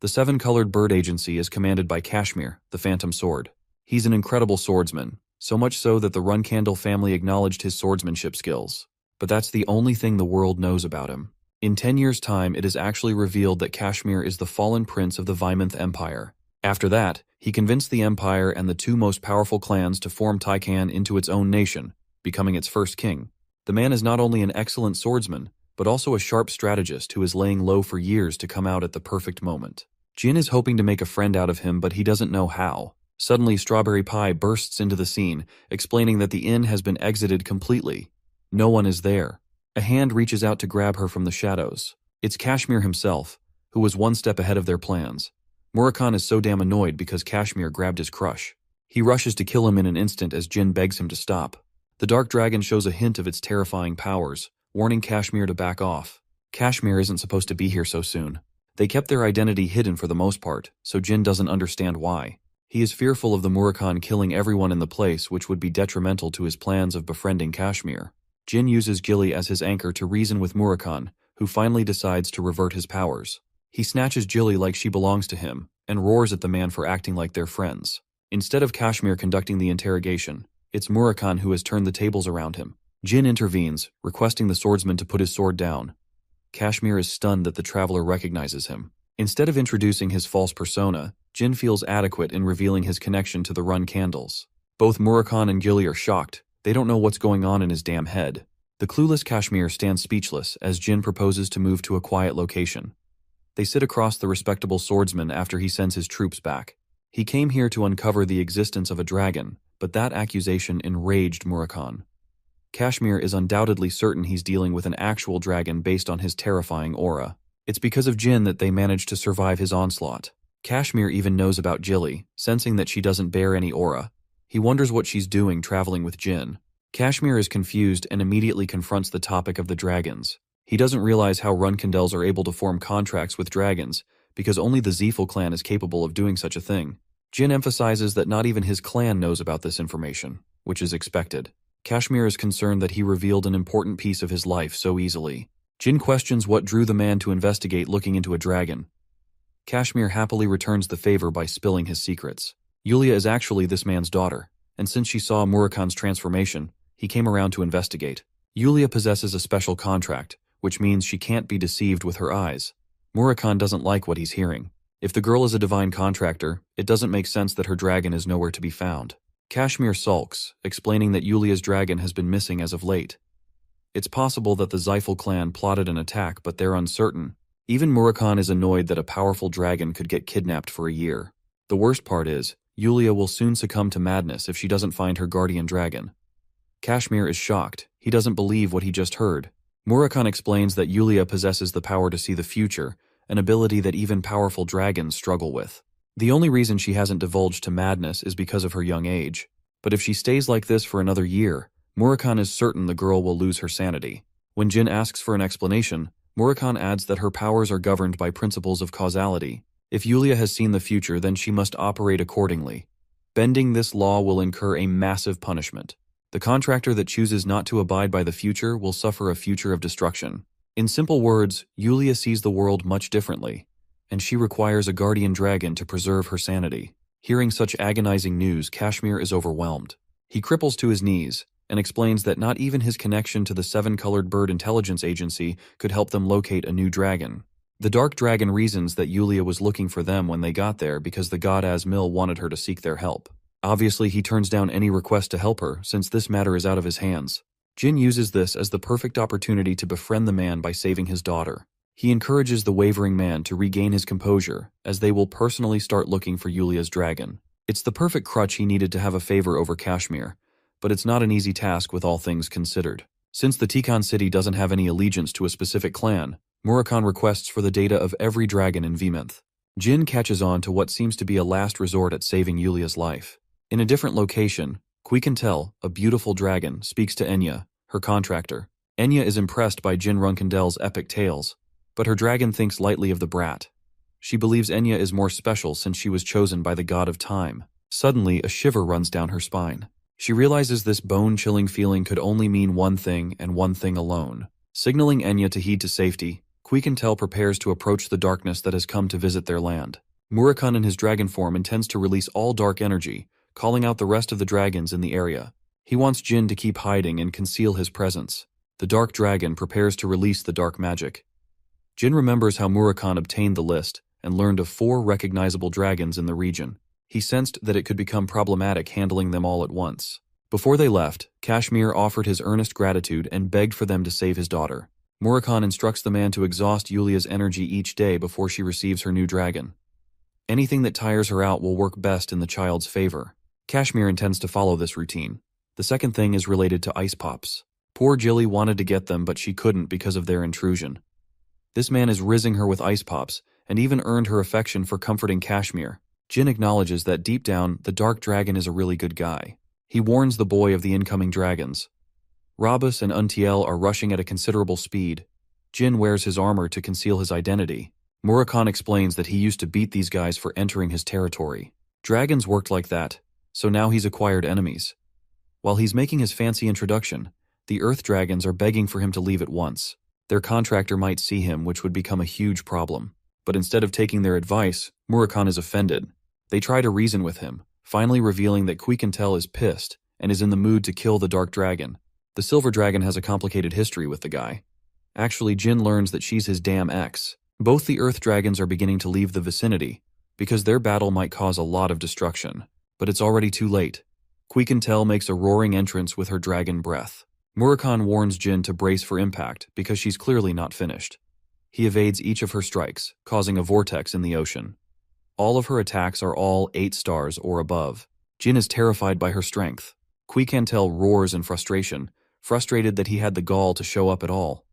The Seven-Colored Bird Agency is commanded by Kashmir, the Phantom Sword. He's an incredible swordsman, so much so that the Runcandle family acknowledged his swordsmanship skills. But that's the only thing the world knows about him. In 10 years' time, it is actually revealed that Kashmir is the fallen prince of the Vymonth Empire. After that, he convinced the empire and the two most powerful clans to form Tikan into its own nation, becoming its first king. The man is not only an excellent swordsman, but also a sharp strategist who is laying low for years to come out at the perfect moment. Jin is hoping to make a friend out of him, but he doesn't know how. Suddenly, Strawberry Pie bursts into the scene, explaining that the inn has been exited completely. No one is there. A hand reaches out to grab her from the shadows. It's Kashmir himself, who was one step ahead of their plans. Murakhan is so damn annoyed because Kashmir grabbed his crush. He rushes to kill him in an instant as Jin begs him to stop. The Dark Dragon shows a hint of its terrifying powers, warning Kashmir to back off. Kashmir isn't supposed to be here so soon. They kept their identity hidden for the most part, so Jin doesn't understand why. He is fearful of the Murakhan killing everyone in the place, which would be detrimental to his plans of befriending Kashmir. Jin uses Gilly as his anchor to reason with Murakhan, who finally decides to revert his powers. He snatches Gilly like she belongs to him, and roars at the man for acting like they're friends. Instead of Kashmir conducting the interrogation, it's Murakhan who has turned the tables around him. Jin intervenes, requesting the swordsman to put his sword down. Kashmir is stunned that the traveler recognizes him. Instead of introducing his false persona, Jin feels adequate in revealing his connection to the Run Candles. Both Murakhan and Gilly are shocked. They don't know what's going on in his damn head. The clueless Kashmir stands speechless as Jin proposes to move to a quiet location. They sit across the respectable swordsman after he sends his troops back. He came here to uncover the existence of a dragon, but that accusation enraged Murakhan. Kashmir is undoubtedly certain he's dealing with an actual dragon based on his terrifying aura. It's because of Jin that they managed to survive his onslaught. Kashmir even knows about Gilly, sensing that she doesn't bear any aura. He wonders what she's doing traveling with Jin. Kashmir is confused and immediately confronts the topic of the dragons. He doesn't realize how Runcandels are able to form contracts with dragons, because only the Zephel clan is capable of doing such a thing. Jin emphasizes that not even his clan knows about this information, which is expected. Kashmir is concerned that he revealed an important piece of his life so easily. Jin questions what drew the man to investigate looking into a dragon. Kashmir happily returns the favor by spilling his secrets. Yulia is actually this man's daughter, and since she saw Murakhan's transformation, he came around to investigate. Yulia possesses a special contract, which means she can't be deceived with her eyes. Murakhan doesn't like what he's hearing. If the girl is a divine contractor, it doesn't make sense that her dragon is nowhere to be found. Kashmir sulks, explaining that Yulia's dragon has been missing as of late. It's possible that the Zyphal clan plotted an attack, but they're uncertain. Even Murakhan is annoyed that a powerful dragon could get kidnapped for a year. The worst part is, Yulia will soon succumb to madness if she doesn't find her guardian dragon. Kashmir is shocked. He doesn't believe what he just heard. Murakhan explains that Yulia possesses the power to see the future, an ability that even powerful dragons struggle with. The only reason she hasn't divulged to madness is because of her young age. But if she stays like this for another year, Murakhan is certain the girl will lose her sanity. When Jin asks for an explanation, Murakhan adds that her powers are governed by principles of causality. If Yulia has seen the future, then she must operate accordingly. Bending this law will incur a massive punishment. The contractor that chooses not to abide by the future will suffer a future of destruction. In simple words, Yulia sees the world much differently, and she requires a guardian dragon to preserve her sanity. Hearing such agonizing news, Kashmir is overwhelmed. He cripples to his knees and explains that not even his connection to the Seven-Colored Bird Intelligence Agency could help them locate a new dragon. The Dark Dragon reasons that Yulia was looking for them when they got there because the god Asmil wanted her to seek their help. Obviously, he turns down any request to help her, since this matter is out of his hands. Jin uses this as the perfect opportunity to befriend the man by saving his daughter. He encourages the wavering man to regain his composure, as they will personally start looking for Yulia's dragon. It's the perfect crutch he needed to have a favor over Kashmir, but it's not an easy task with all things considered. Since the Tikhon city doesn't have any allegiance to a specific clan, Murakhan requests for the data of every dragon in Vimenth. Jin catches on to what seems to be a last resort at saving Yulia's life. In a different location, Quikentel, a beautiful dragon, speaks to Enya, her contractor. Enya is impressed by Jin Runkendel's epic tales, but her dragon thinks lightly of the brat. She believes Enya is more special since she was chosen by the god of time. Suddenly, a shiver runs down her spine. She realizes this bone-chilling feeling could only mean one thing and one thing alone. Signaling Enya to heed to safety, Quikentel prepares to approach the darkness that has come to visit their land. Murakhan in his dragon form intends to release all dark energy, calling out the rest of the dragons in the area. He wants Jin to keep hiding and conceal his presence. The dark dragon prepares to release the dark magic. Jin remembers how Murakhan obtained the list and learned of 4 recognizable dragons in the region. He sensed that it could become problematic handling them all at once. Before they left, Kashmir offered his earnest gratitude and begged for them to save his daughter. Murakhan instructs the man to exhaust Yulia's energy each day before she receives her new dragon. Anything that tires her out will work best in the child's favor. Kashmir intends to follow this routine. The second thing is related to ice pops. Poor Jilly wanted to get them, but she couldn't because of their intrusion. This man is rizzing her with ice pops, and even earned her affection for comforting Kashmir. Jin acknowledges that deep down, the Dark Dragon is a really good guy. He warns the boy of the incoming dragons. Rabus and Untiel are rushing at a considerable speed. Jin wears his armor to conceal his identity. Murakhan explains that he used to beat these guys for entering his territory. Dragons worked like that, so now he's acquired enemies. While he's making his fancy introduction, the Earth Dragons are begging for him to leave at once. Their contractor might see him, which would become a huge problem. But instead of taking their advice, Murakhan is offended. They try to reason with him, finally revealing that Quikentel is pissed and is in the mood to kill the Dark Dragon. The Silver Dragon has a complicated history with the guy. Actually, Jin learns that she's his damn ex. Both the Earth Dragons are beginning to leave the vicinity, because their battle might cause a lot of destruction. But it's already too late. Quikentel makes a roaring entrance with her dragon breath. Murakhan warns Jin to brace for impact because she's clearly not finished. He evades each of her strikes, causing a vortex in the ocean. All of her attacks are all 8 stars or above. Jin is terrified by her strength. Quikentel roars in frustration, frustrated that he had the gall to show up at all.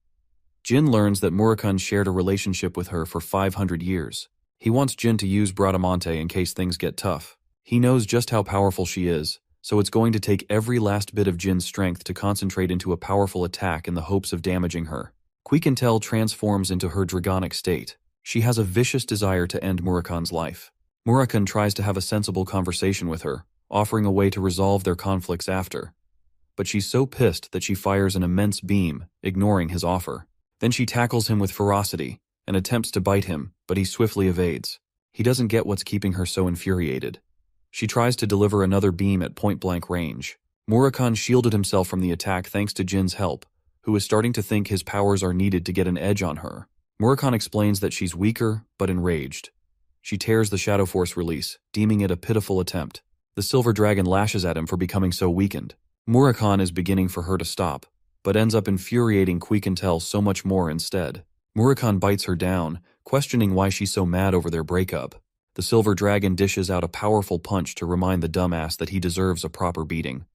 Jin learns that Murakhan shared a relationship with her for 500 years. He wants Jin to use Bradamante in case things get tough. He knows just how powerful she is, so it's going to take every last bit of Jin's strength to concentrate into a powerful attack in the hopes of damaging her. Quikentel transforms into her dragonic state. She has a vicious desire to end Murakhan's life. Murakhan tries to have a sensible conversation with her, offering a way to resolve their conflicts after. But she's so pissed that she fires an immense beam, ignoring his offer. Then she tackles him with ferocity and attempts to bite him, but he swiftly evades. He doesn't get what's keeping her so infuriated. She tries to deliver another beam at point-blank range. Murakhan shielded himself from the attack thanks to Jin's help, who is starting to think his powers are needed to get an edge on her. Murakami explains that she's weaker, but enraged. She tears the Shadow Force release, deeming it a pitiful attempt. The Silver Dragon lashes at him for becoming so weakened. Murakami is beginning for her to stop, but ends up infuriating Quiquintel so much more instead. Murakami bites her down, questioning why she's so mad over their breakup. The Silver Dragon dishes out a powerful punch to remind the dumbass that he deserves a proper beating.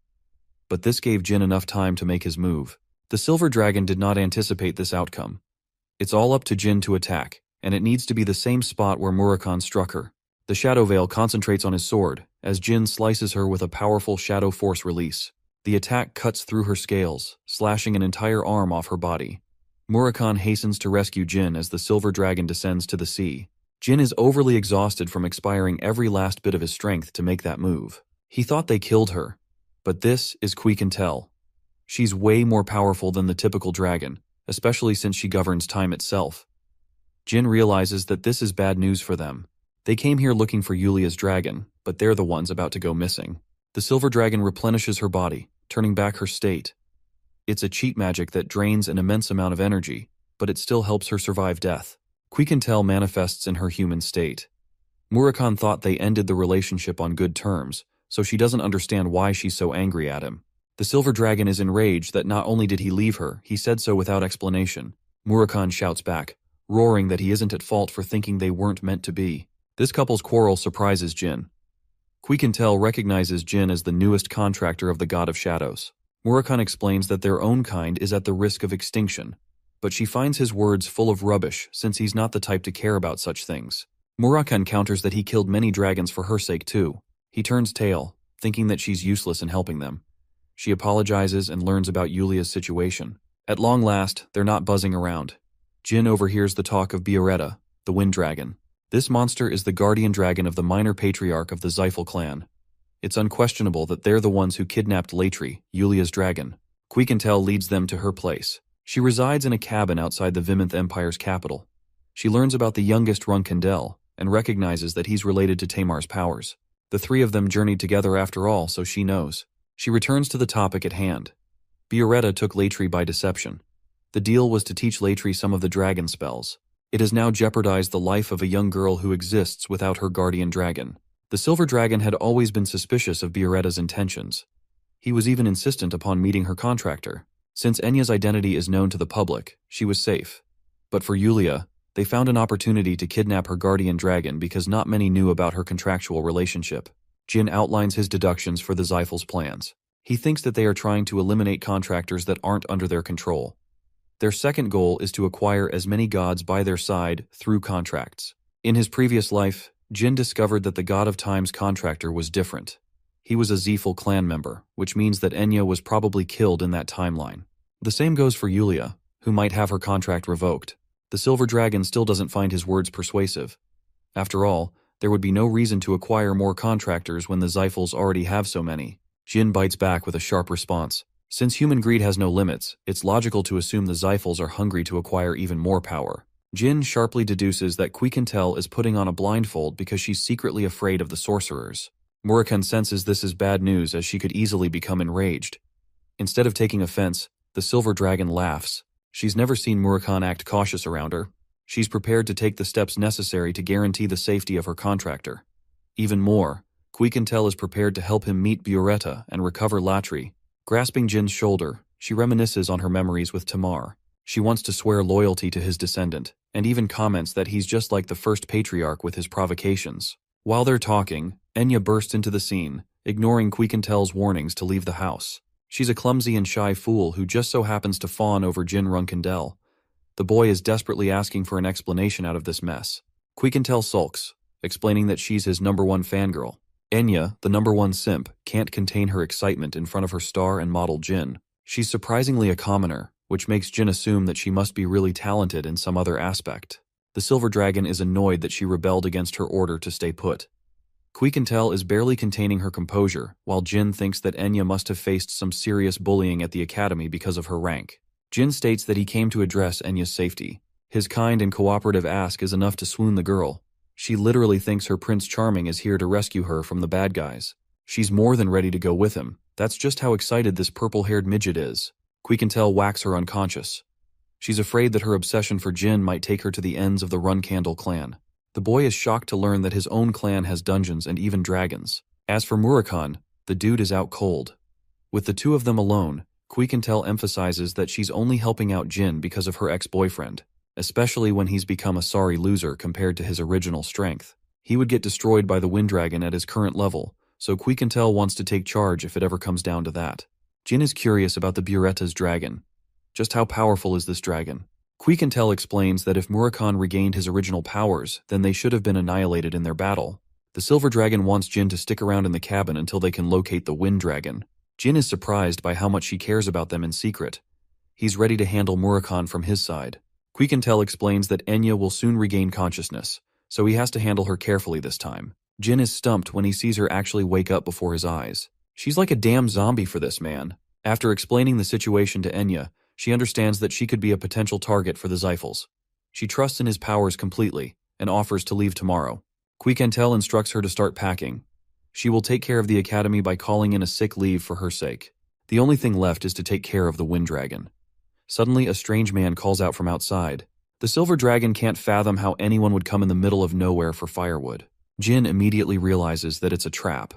But this gave Jin enough time to make his move. The Silver Dragon did not anticipate this outcome. It's all up to Jin to attack, and it needs to be the same spot where Murakami struck her. The Shadow Veil concentrates on his sword, as Jin slices her with a powerful Shadow Force release. The attack cuts through her scales, slashing an entire arm off her body. Murakami hastens to rescue Jin as the Silver Dragon descends to the sea. Jin is overly exhausted from expiring every last bit of his strength to make that move. He thought they killed her, but this is Quiquintel. She's way more powerful than the typical dragon, especially since she governs time itself. Jin realizes that this is bad news for them. They came here looking for Yulia's dragon, but they're the ones about to go missing. The Silver Dragon replenishes her body, turning back her state. It's a cheat magic that drains an immense amount of energy, but it still helps her survive death. Quiquintel manifests in her human state. Murakami thought they ended the relationship on good terms, so she doesn't understand why she's so angry at him. The Silver Dragon is enraged that not only did he leave her, he said so without explanation. Murakami shouts back, roaring that he isn't at fault for thinking they weren't meant to be. This couple's quarrel surprises Jin. Quiquintel recognizes Jin as the newest contractor of the God of Shadows. Murakami explains that their own kind is at the risk of extinction, but she finds his words full of rubbish since he's not the type to care about such things. Murakami counters that he killed many dragons for her sake too. He turns tail, thinking that she's useless in helping them. She apologizes and learns about Yulia's situation. At long last, they're not buzzing around. Jin overhears the talk of Biareta, the Wind Dragon. This monster is the guardian dragon of the minor patriarch of the Xiphal clan. It's unquestionable that they're the ones who kidnapped Latri, Yulia's dragon. Quiquintel leads them to her place. She resides in a cabin outside the Viminth Empire's capital. She learns about the youngest Runkandel and recognizes that he's related to Tamar's powers. The three of them journeyed together after all, so she knows. She returns to the topic at hand. Biareta took Latri by deception. The deal was to teach Latri some of the dragon spells. It has now jeopardized the life of a young girl who exists without her guardian dragon. The Silver Dragon had always been suspicious of Biareta's intentions. He was even insistent upon meeting her contractor. Since Enya's identity is known to the public, she was safe. But for Yulia, they found an opportunity to kidnap her guardian dragon because not many knew about her contractual relationship. Jin outlines his deductions for the Xiphals' plans. He thinks that they are trying to eliminate contractors that aren't under their control. Their second goal is to acquire as many gods by their side through contracts. In his previous life, Jin discovered that the God of Time's contractor was different. He was a Xiphal clan member, which means that Enya was probably killed in that timeline. The same goes for Yulia, who might have her contract revoked. The Silver Dragon still doesn't find his words persuasive. After all, there would be no reason to acquire more contractors when the Xiphals already have so many. Jin bites back with a sharp response. Since human greed has no limits, it's logical to assume the Xiphals are hungry to acquire even more power. Jin sharply deduces that Quiquintel is putting on a blindfold because she's secretly afraid of the sorcerers. Murakami senses this is bad news as she could easily become enraged. Instead of taking offense, the Silver Dragon laughs. She's never seen Murakami act cautious around her. She's prepared to take the steps necessary to guarantee the safety of her contractor. Even more, Quiquintel is prepared to help him meet Biareta and recover Latri. Grasping Jin's shoulder, she reminisces on her memories with Tamar. She wants to swear loyalty to his descendant, and even comments that he's just like the first patriarch with his provocations. While they're talking, Enya bursts into the scene, ignoring Quiquintel's warnings to leave the house. She's a clumsy and shy fool who just so happens to fawn over Jin Runkandel. The boy is desperately asking for an explanation out of this mess. Quiquintel sulks, explaining that she's his #1 fangirl. Enya, the #1 simp, can't contain her excitement in front of her star and model Jin. She's surprisingly a commoner, which makes Jin assume that she must be really talented in some other aspect. The Silver Dragon is annoyed that she rebelled against her order to stay put. Quiquintel is barely containing her composure, while Jin thinks that Enya must have faced some serious bullying at the academy because of her rank. Jin states that he came to address Enya's safety. His kind and cooperative ask is enough to swoon the girl. She literally thinks her Prince Charming is here to rescue her from the bad guys. She's more than ready to go with him. That's just how excited this purple-haired midget is. Quiquintel whacks her unconscious. She's afraid that her obsession for Jin might take her to the ends of the Run Candle clan. The boy is shocked to learn that his own clan has dungeons and even dragons. As for Murakhan, the dude is out cold. With the two of them alone, Quiquintel emphasizes that she's only helping out Jin because of her ex-boyfriend, especially when he's become a sorry loser compared to his original strength. He would get destroyed by the Wind Dragon at his current level, so Quiquintel wants to take charge if it ever comes down to that. Jin is curious about the Bureta's dragon. Just how powerful is this dragon? Quiquintel explains that if Murakhan regained his original powers, then they should have been annihilated in their battle. The Silver Dragon wants Jin to stick around in the cabin until they can locate the Wind Dragon. Jin is surprised by how much she cares about them in secret. He's ready to handle Murakhan from his side. Quiquintel explains that Enya will soon regain consciousness, so he has to handle her carefully this time. Jin is stumped when he sees her actually wake up before his eyes. She's like a damn zombie for this man. After explaining the situation to Enya, she understands that she could be a potential target for the Xiphals. She trusts in his powers completely and offers to leave tomorrow. Quiquintel instructs her to start packing. She will take care of the academy by calling in a sick leave for her sake. The only thing left is to take care of the Wind Dragon. Suddenly, a strange man calls out from outside. The Silver Dragon can't fathom how anyone would come in the middle of nowhere for firewood. Jin immediately realizes that it's a trap.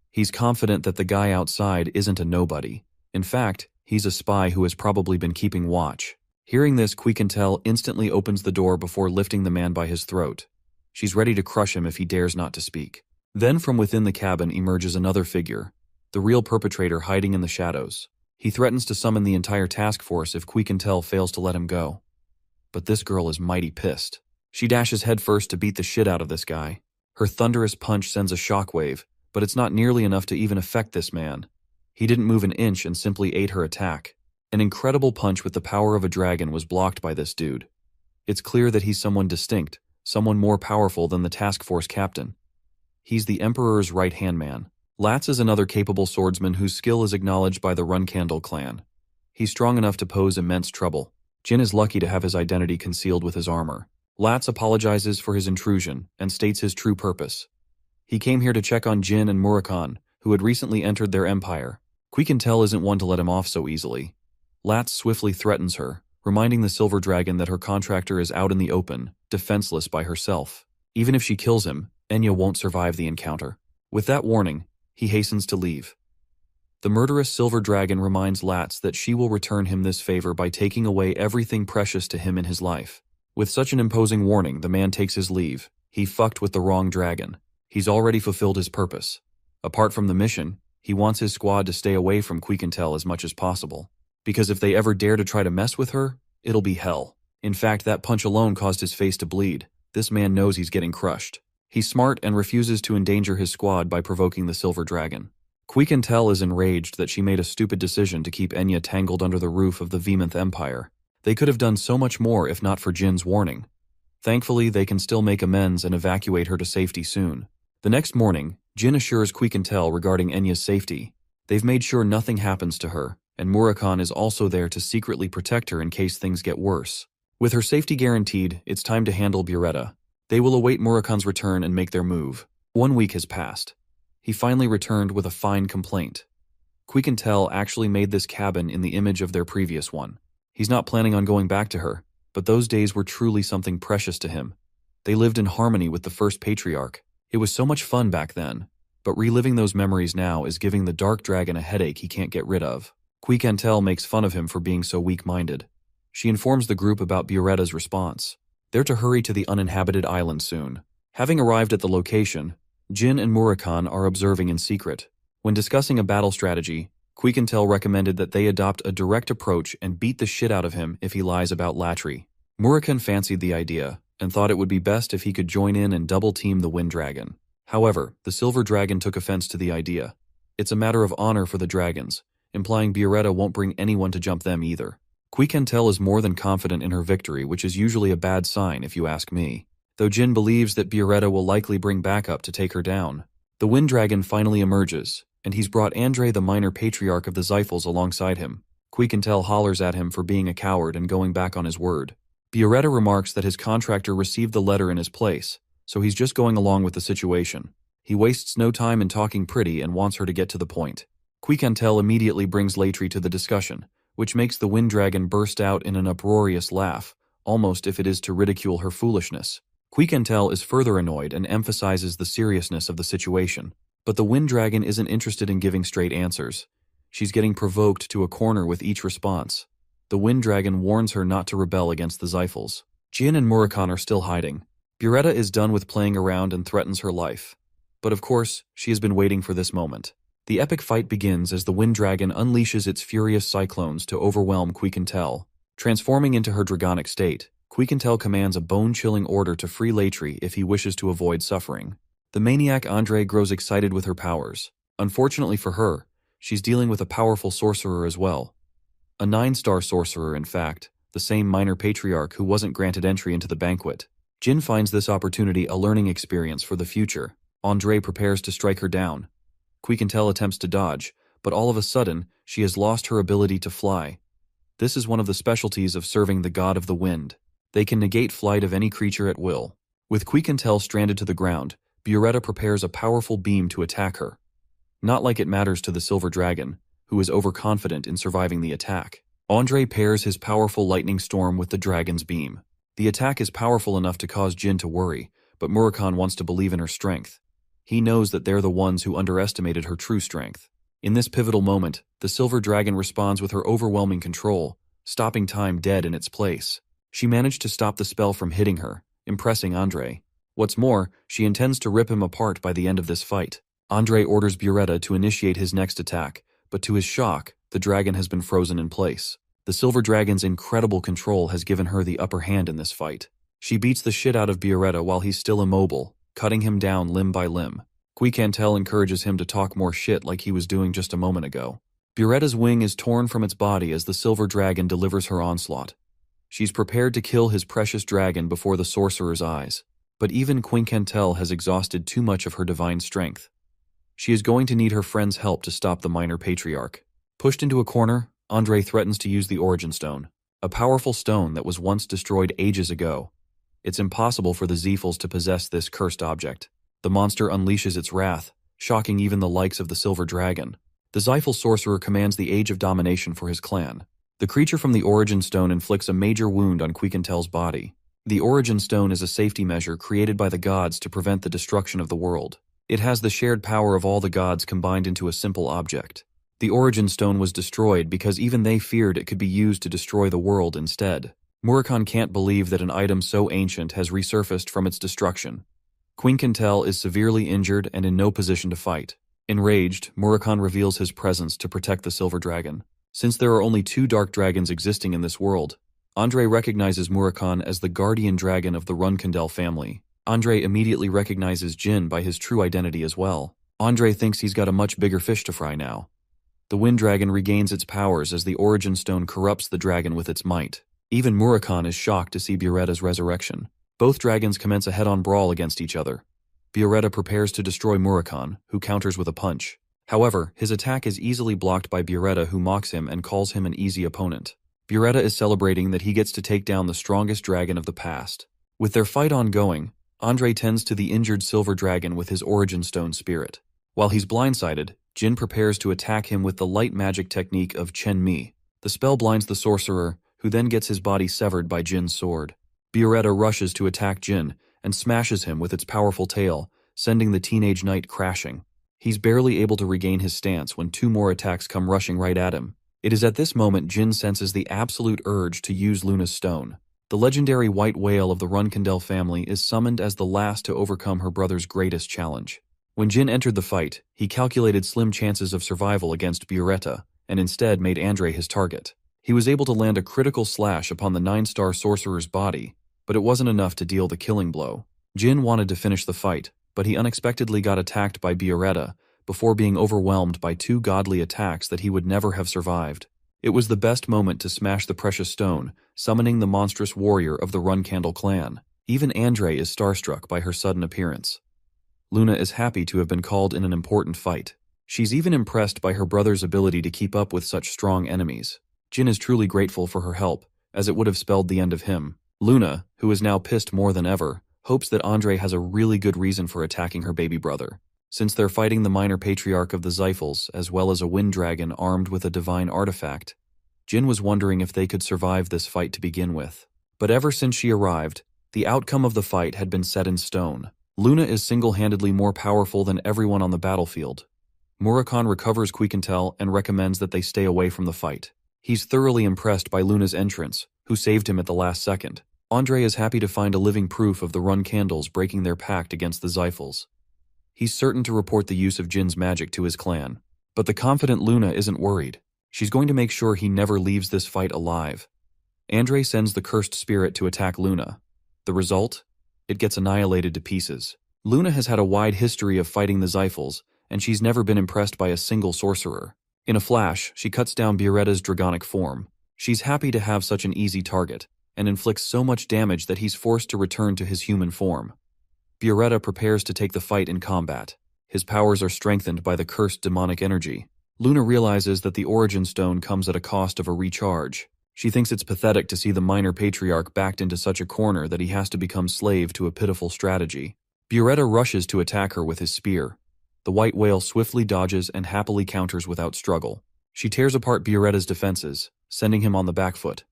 He's confident that the guy outside isn't a nobody. In fact, he's a spy who has probably been keeping watch. Hearing this, Quiquintel instantly opens the door before lifting the man by his throat. She's ready to crush him if he dares not to speak. Then from within the cabin emerges another figure, the real perpetrator hiding in the shadows. He threatens to summon the entire task force if Quiquintel fails to let him go. But this girl is mighty pissed. She dashes headfirst to beat the shit out of this guy. Her thunderous punch sends a shockwave, but it's not nearly enough to even affect this man. He didn't move an inch and simply ate her attack. An incredible punch with the power of a dragon was blocked by this dude. It's clear that he's someone distinct, someone more powerful than the task force captain. He's the Emperor's right-hand man. Latz is another capable swordsman whose skill is acknowledged by the Run Candle clan. He's strong enough to pose immense trouble. Jin is lucky to have his identity concealed with his armor. Latz apologizes for his intrusion and states his true purpose. He came here to check on Jin and Murakhan, who had recently entered their empire. Quiquintel isn't one to let him off so easily. Latz swiftly threatens her, reminding the Silver Dragon that her contractor is out in the open, defenseless by herself. Even if she kills him, Enya won't survive the encounter. With that warning, he hastens to leave. The murderous Silver Dragon reminds Latz that she will return him this favor by taking away everything precious to him in his life. With such an imposing warning, the man takes his leave. He fucked with the wrong dragon. He's already fulfilled his purpose. Apart from the mission, he wants his squad to stay away from Quiquintel as much as possible. Because if they ever dare to try to mess with her, it'll be hell. In fact, that punch alone caused his face to bleed. This man knows he's getting crushed. He's smart and refuses to endanger his squad by provoking the Silver Dragon. Quiquintel is enraged that she made a stupid decision to keep Enya tangled under the roof of the Vemonth Empire. They could have done so much more if not for Jin's warning. Thankfully, they can still make amends and evacuate her to safety soon. The next morning, Jin assures Quiquintel regarding Enya's safety. They've made sure nothing happens to her, and Murakhan is also there to secretly protect her in case things get worse. With her safety guaranteed, it's time to handle Bureta. They will await Murakhan's return and make their move. 1 week has passed. He finally returned with a fine complaint. Quiquintel actually made this cabin in the image of their previous one. He's not planning on going back to her, but those days were truly something precious to him. They lived in harmony with the first patriarch. It was so much fun back then, but reliving those memories now is giving the Dark Dragon a headache he can't get rid of. Quiquintel makes fun of him for being so weak-minded. She informs the group about Bureta's response. They're to hurry to the uninhabited island soon. Having arrived at the location, Jin and Murakhan are observing in secret. When discussing a battle strategy, Quiquintel recommended that they adopt a direct approach and beat the shit out of him if he lies about Latri. Murakhan fancied the idea and thought it would be best if he could join in and double-team the Wind Dragon. However, the Silver Dragon took offense to the idea. It's a matter of honor for the dragons, implying Bureta won't bring anyone to jump them either. Quiquintel is more than confident in her victory, which is usually a bad sign if you ask me. Though Jin believes that Bureta will likely bring backup to take her down. The Wind Dragon finally emerges, and he's brought Andre the minor patriarch of the Xiphals alongside him. Quiquintel hollers at him for being a coward and going back on his word. Bureta remarks that his contractor received the letter in his place, so he's just going along with the situation. He wastes no time in talking pretty and wants her to get to the point. Quiquintel immediately brings Latri to the discussion, which makes the wind dragon burst out in an uproarious laugh, almost if it is to ridicule her foolishness. Quiquentel is further annoyed and emphasizes the seriousness of the situation. But the wind dragon isn't interested in giving straight answers. She's getting provoked to a corner with each response. The wind dragon warns her not to rebel against the Xiphals. Jin and Murakhan are still hiding. Buretta is done with playing around and threatens her life. But of course, she has been waiting for this moment. The epic fight begins as the wind dragon unleashes its furious cyclones to overwhelm Quiquentel. Transforming into her dragonic state, Quiquentel commands a bone-chilling order to free Latri if he wishes to avoid suffering. The maniac Andre grows excited with her powers. Unfortunately for her, she's dealing with a powerful sorcerer as well. A 9-star sorcerer, in fact, the same minor patriarch who wasn't granted entry into the banquet. Jin finds this opportunity a learning experience for the future. Andre prepares to strike her down. Quiquentel attempts to dodge, but all of a sudden, she has lost her ability to fly. This is one of the specialties of serving the god of the wind. They can negate flight of any creature at will. With Quiquentel stranded to the ground, Buretta prepares a powerful beam to attack her. Not like it matters to the silver dragon, who is overconfident in surviving the attack. Andre pairs his powerful lightning storm with the dragon's beam. The attack is powerful enough to cause Jin to worry, but Murakhan wants to believe in her strength. He knows that they're the ones who underestimated her true strength. In this pivotal moment, the silver dragon responds with her overwhelming control, stopping time dead in its place. She managed to stop the spell from hitting her, impressing Andre. What's more, she intends to rip him apart by the end of this fight. Andre orders Buretta to initiate his next attack, but to his shock, the dragon has been frozen in place. The silver dragon's incredible control has given her the upper hand in this fight. She beats the shit out of Buretta while he's still immobile, cutting him down limb by limb. Quiquentel encourages him to talk more shit like he was doing just a moment ago. Buretta's wing is torn from its body as the silver dragon delivers her onslaught. She's prepared to kill his precious dragon before the sorcerer's eyes. But even Quiquentel has exhausted too much of her divine strength. She is going to need her friend's help to stop the minor patriarch. Pushed into a corner, Andre threatens to use the Origin Stone, a powerful stone that was once destroyed ages ago. It's impossible for the Xiphals to possess this cursed object. The monster unleashes its wrath, shocking even the likes of the silver dragon. The Xiphal sorcerer commands the Age of Domination for his clan. The creature from the Origin Stone inflicts a major wound on Quiquentel's body. The Origin Stone is a safety measure created by the gods to prevent the destruction of the world. It has the shared power of all the gods combined into a simple object. The Origin Stone was destroyed because even they feared it could be used to destroy the world instead. Murakhan can't believe that an item so ancient has resurfaced from its destruction. Quiquentel is severely injured and in no position to fight. Enraged, Murakhan reveals his presence to protect the silver dragon. Since there are only 2 dark dragons existing in this world, Andre recognizes Murakhan as the guardian dragon of the Runkandel family. Andre immediately recognizes Jin by his true identity as well. Andre thinks he's got a much bigger fish to fry now. The wind dragon regains its powers as the Origin Stone corrupts the dragon with its might. Even Murakhan is shocked to see Buretta's resurrection. Both dragons commence a head-on brawl against each other. Buretta prepares to destroy Murakhan, who counters with a punch. However, his attack is easily blocked by Buretta, who mocks him and calls him an easy opponent. Buretta is celebrating that he gets to take down the strongest dragon of the past. With their fight ongoing, Andre tends to the injured silver dragon with his Origin Stone spirit. While he's blindsided, Jin prepares to attack him with the light magic technique of Chen Mi. The spell blinds the sorcerer, who then gets his body severed by Jin's sword. Buretta rushes to attack Jin and smashes him with its powerful tail, sending the teenage knight crashing. He's barely able to regain his stance when 2 more attacks come rushing right at him. It is at this moment Jin senses the absolute urge to use Luna's stone. The legendary white whale of the Runkandel family is summoned as the last to overcome her brother's greatest challenge. When Jin entered the fight, he calculated slim chances of survival against Buretta, and instead made Andre his target. He was able to land a critical slash upon the 9-star sorcerer's body, but it wasn't enough to deal the killing blow. Jin wanted to finish the fight, but he unexpectedly got attacked by Buretta before being overwhelmed by 2 godly attacks that he would never have survived. It was the best moment to smash the precious stone, summoning the monstrous warrior of the Runkandel clan. Even Andre is starstruck by her sudden appearance. Luna is happy to have been called in an important fight. She's even impressed by her brother's ability to keep up with such strong enemies. Jin is truly grateful for her help, as it would have spelled the end of him. Luna, who is now pissed more than ever, hopes that Andre has a really good reason for attacking her baby brother. Since they're fighting the minor patriarch of the Xiphals, as well as a wind dragon armed with a divine artifact, Jin was wondering if they could survive this fight to begin with. But ever since she arrived, the outcome of the fight had been set in stone. Luna is single-handedly more powerful than everyone on the battlefield. Murakami recovers Quiquintel and recommends that they stay away from the fight. He's thoroughly impressed by Luna's entrance, who saved him at the last second. Andre is happy to find a living proof of the Run Candles breaking their pact against the Xiphals. He's certain to report the use of Jin's magic to his clan. But the confident Luna isn't worried. She's going to make sure he never leaves this fight alive. Andre sends the cursed spirit to attack Luna. The result? It gets annihilated to pieces. Luna has had a wide history of fighting the Xiphals, and she's never been impressed by a single sorcerer. In a flash, she cuts down Bioretta's dragonic form. She's happy to have such an easy target, and inflicts so much damage that he's forced to return to his human form. Bioretta prepares to take the fight in combat. His powers are strengthened by the cursed demonic energy. Luna realizes that the Origin Stone comes at a cost of a recharge. She thinks it's pathetic to see the minor patriarch backed into such a corner that he has to become slave to a pitiful strategy. Bioretta rushes to attack her with his spear. The white whale swiftly dodges and happily counters without struggle. She tears apart Bioretta's defenses, sending him on the back foot.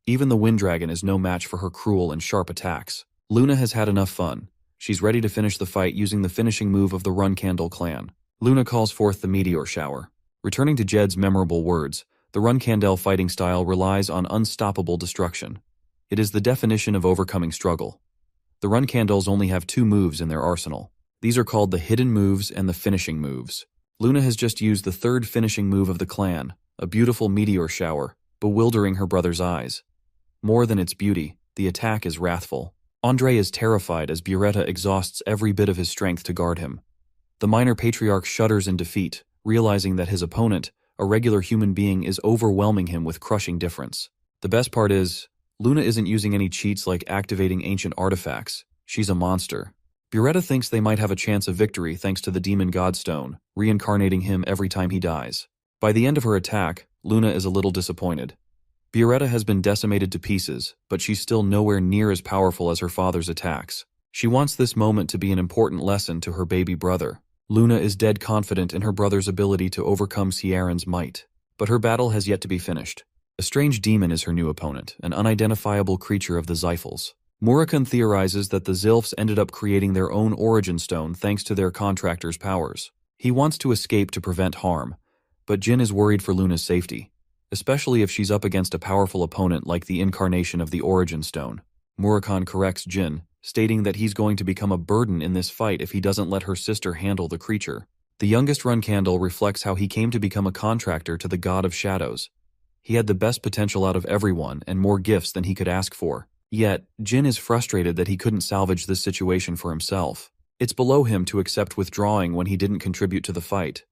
Even the Wind Dragon is no match for her cruel and sharp attacks. Luna has had enough fun. She's ready to finish the fight using the finishing move of the Run Candle clan. Luna calls forth the meteor shower. Returning to Jed's memorable words, the Run Candle fighting style relies on unstoppable destruction. It is the definition of overcoming struggle. The Run Candles only have 2 moves in their arsenal. These are called the hidden moves and the finishing moves. Luna has just used the 3rd finishing move of the clan, a beautiful meteor shower, bewildering her brother's eyes. More than its beauty, the attack is wrathful. Andre is terrified as Bioretta exhausts every bit of his strength to guard him. The minor patriarch shudders in defeat, realizing that his opponent, a regular human being, is overwhelming him with crushing difference. The best part is, Luna isn't using any cheats like activating ancient artifacts. She's a monster. Bioretta thinks they might have a chance of victory thanks to the Demon Godstone, reincarnating him every time he dies. By the end of her attack, Luna is a little disappointed. Bioretta has been decimated to pieces, but she's still nowhere near as powerful as her father's attacks. She wants this moment to be an important lesson to her baby brother. Luna is dead confident in her brother's ability to overcome Ciaran's might. But her battle has yet to be finished. A strange demon is her new opponent, an unidentifiable creature of the Xiphals. Murakami theorizes that the Zilfs ended up creating their own Origin Stone thanks to their contractor's powers. He wants to escape to prevent harm, but Jin is worried for Luna's safety, especially if she's up against a powerful opponent like the incarnation of the Origin Stone. Murakami corrects Jin, stating that he's going to become a burden in this fight if he doesn't let her sister handle the creature. The youngest Run Candle reflects how he came to become a contractor to the God of Shadows. He had the best potential out of everyone and more gifts than he could ask for. Yet, Jin is frustrated that he couldn't salvage this situation for himself. It's below him to accept withdrawing when he didn't contribute to the fight.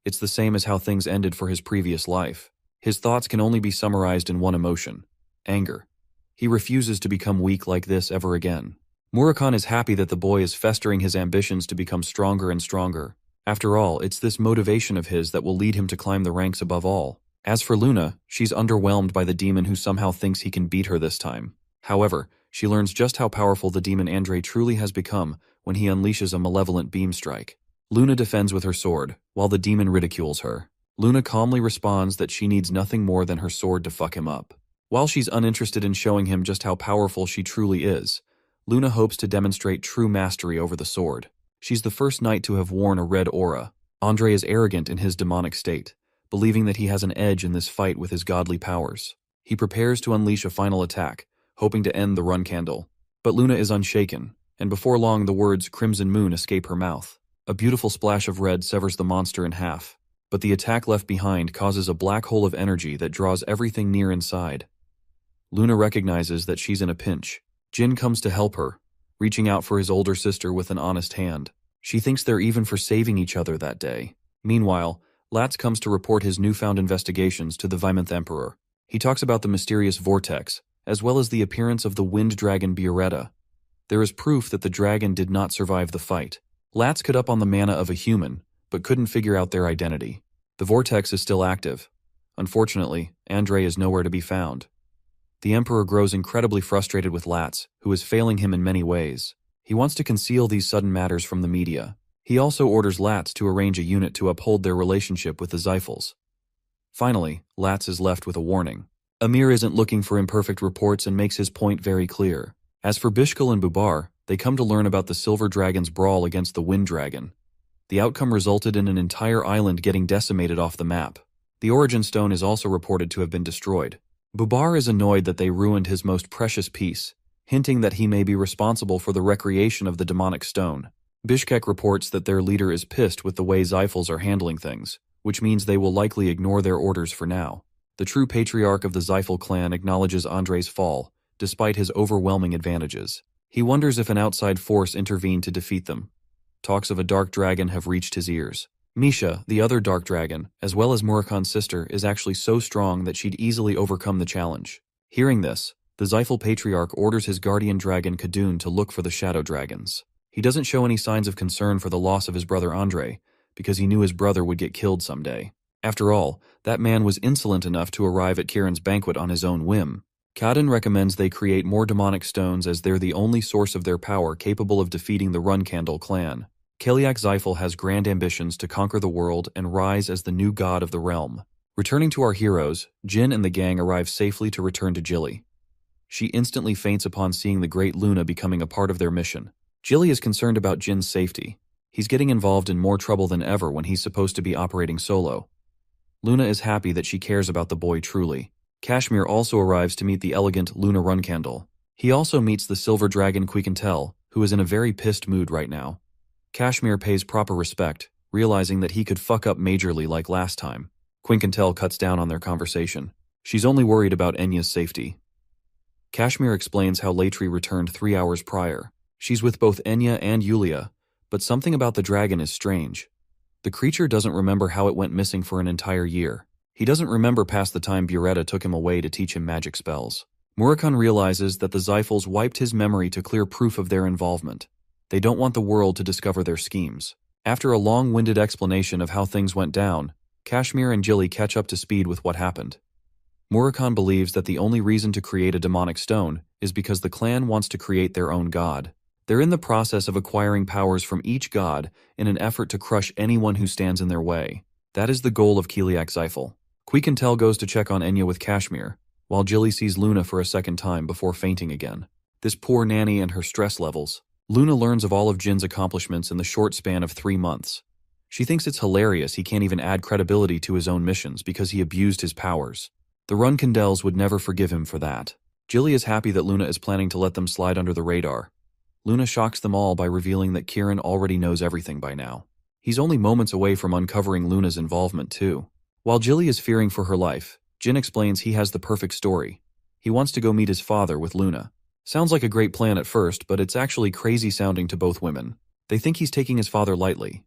It's the same as how things ended for his previous life. His thoughts can only be summarized in one emotion: anger. He refuses to become weak like this ever again. Murakami is happy that the boy is festering his ambitions to become stronger and stronger. After all, it's this motivation of his that will lead him to climb the ranks above all. As for Luna, she's underwhelmed by the demon who somehow thinks he can beat her this time. However, she learns just how powerful the demon Andre truly has become when he unleashes a malevolent beam strike. Luna defends with her sword, while the demon ridicules her. Luna calmly responds that she needs nothing more than her sword to fuck him up. While she's uninterested in showing him just how powerful she truly is, Luna hopes to demonstrate true mastery over the sword. She's the first knight to have worn a red aura. Andre is arrogant in his demonic state, believing that he has an edge in this fight with his godly powers. He prepares to unleash a final attack, hoping to end the Run Candle. But Luna is unshaken, and before long the words Crimson Moon escape her mouth. A beautiful splash of red severs the monster in half, but the attack left behind causes a black hole of energy that draws everything near inside. Luna recognizes that she's in a pinch. Jin comes to help her, reaching out for his older sister with an honest hand. She thinks they're even for saving each other that day. Meanwhile, Latz comes to report his newfound investigations to the Vimonth Emperor. He talks about the mysterious vortex, as well as the appearance of the wind dragon Bioretta. There is proof that the dragon did not survive the fight. Latz could up on the mana of a human, but couldn't figure out their identity. The vortex is still active. Unfortunately, Andre is nowhere to be found. The Emperor grows incredibly frustrated with Latz, who is failing him in many ways. He wants to conceal these sudden matters from the media. He also orders Latz to arrange a unit to uphold their relationship with the Xiphals. Finally, Latz is left with a warning. Amir isn't looking for imperfect reports and makes his point very clear. As for Bishkal and Bubar, they come to learn about the Silver Dragon's brawl against the Wind Dragon. The outcome resulted in an entire island getting decimated off the map. The Origin Stone is also reported to have been destroyed. Bubar is annoyed that they ruined his most precious piece, hinting that he may be responsible for the recreation of the demonic stone. Bishkek reports that their leader is pissed with the way Zyphals are handling things, which means they will likely ignore their orders for now. The true patriarch of the Zyphal clan acknowledges Andrei's fall, despite his overwhelming advantages. He wonders if an outside force intervened to defeat them. Talks of a dark dragon have reached his ears. Misha, the other dark dragon, as well as Murakan's sister, is actually so strong that she'd easily overcome the challenge. Hearing this, the Zyphal patriarch orders his guardian dragon Kadun to look for the shadow dragons. He doesn't show any signs of concern for the loss of his brother Andrei, because he knew his brother would get killed someday. After all, that man was insolent enough to arrive at Kiran's banquet on his own whim. Kadun recommends they create more demonic stones as they're the only source of their power capable of defeating the Runcandle clan. Keliak Zyphal has grand ambitions to conquer the world and rise as the new god of the realm. Returning to our heroes, Jin and the gang arrive safely to return to Jilly. She instantly faints upon seeing the great Luna becoming a part of their mission. Jilly is concerned about Jin's safety. He's getting involved in more trouble than ever when he's supposed to be operating solo. Luna is happy that she cares about the boy truly. Kashmir also arrives to meet the elegant Luna Runcandle. He also meets the silver dragon Quiquentel, who is in a very pissed mood right now. Kashmir pays proper respect, realizing that he could fuck up majorly like last time. Quiquentel cuts down on their conversation. She's only worried about Enya's safety. Kashmir explains how Latri returned 3 hours prior. She's with both Enya and Yulia, but something about the dragon is strange. The creature doesn't remember how it went missing for an entire year. He doesn't remember past the time Buretta took him away to teach him magic spells. Murakan realizes that the Zyphals wiped his memory to clear proof of their involvement. They don't want the world to discover their schemes. After a long-winded explanation of how things went down, Kashmir and Jilly catch up to speed with what happened. Murakan believes that the only reason to create a demonic stone is because the clan wants to create their own god. They're in the process of acquiring powers from each god in an effort to crush anyone who stands in their way. That is the goal of Keliak Zyphal. Quiquentel goes to check on Enya with Kashmir, while Jilly sees Luna for a second time before fainting again. This poor nanny and her stress levels. Luna learns of all of Jin's accomplishments in the short span of 3 months. She thinks it's hilarious he can't even add credibility to his own missions because he abused his powers. The Runcandels would never forgive him for that. Jilly is happy that Luna is planning to let them slide under the radar. Luna shocks them all by revealing that Kiran already knows everything by now. He's only moments away from uncovering Luna's involvement too. While Jilly is fearing for her life, Jin explains he has the perfect story. He wants to go meet his father with Luna. Sounds like a great plan at first, but it's actually crazy sounding to both women. They think he's taking his father lightly.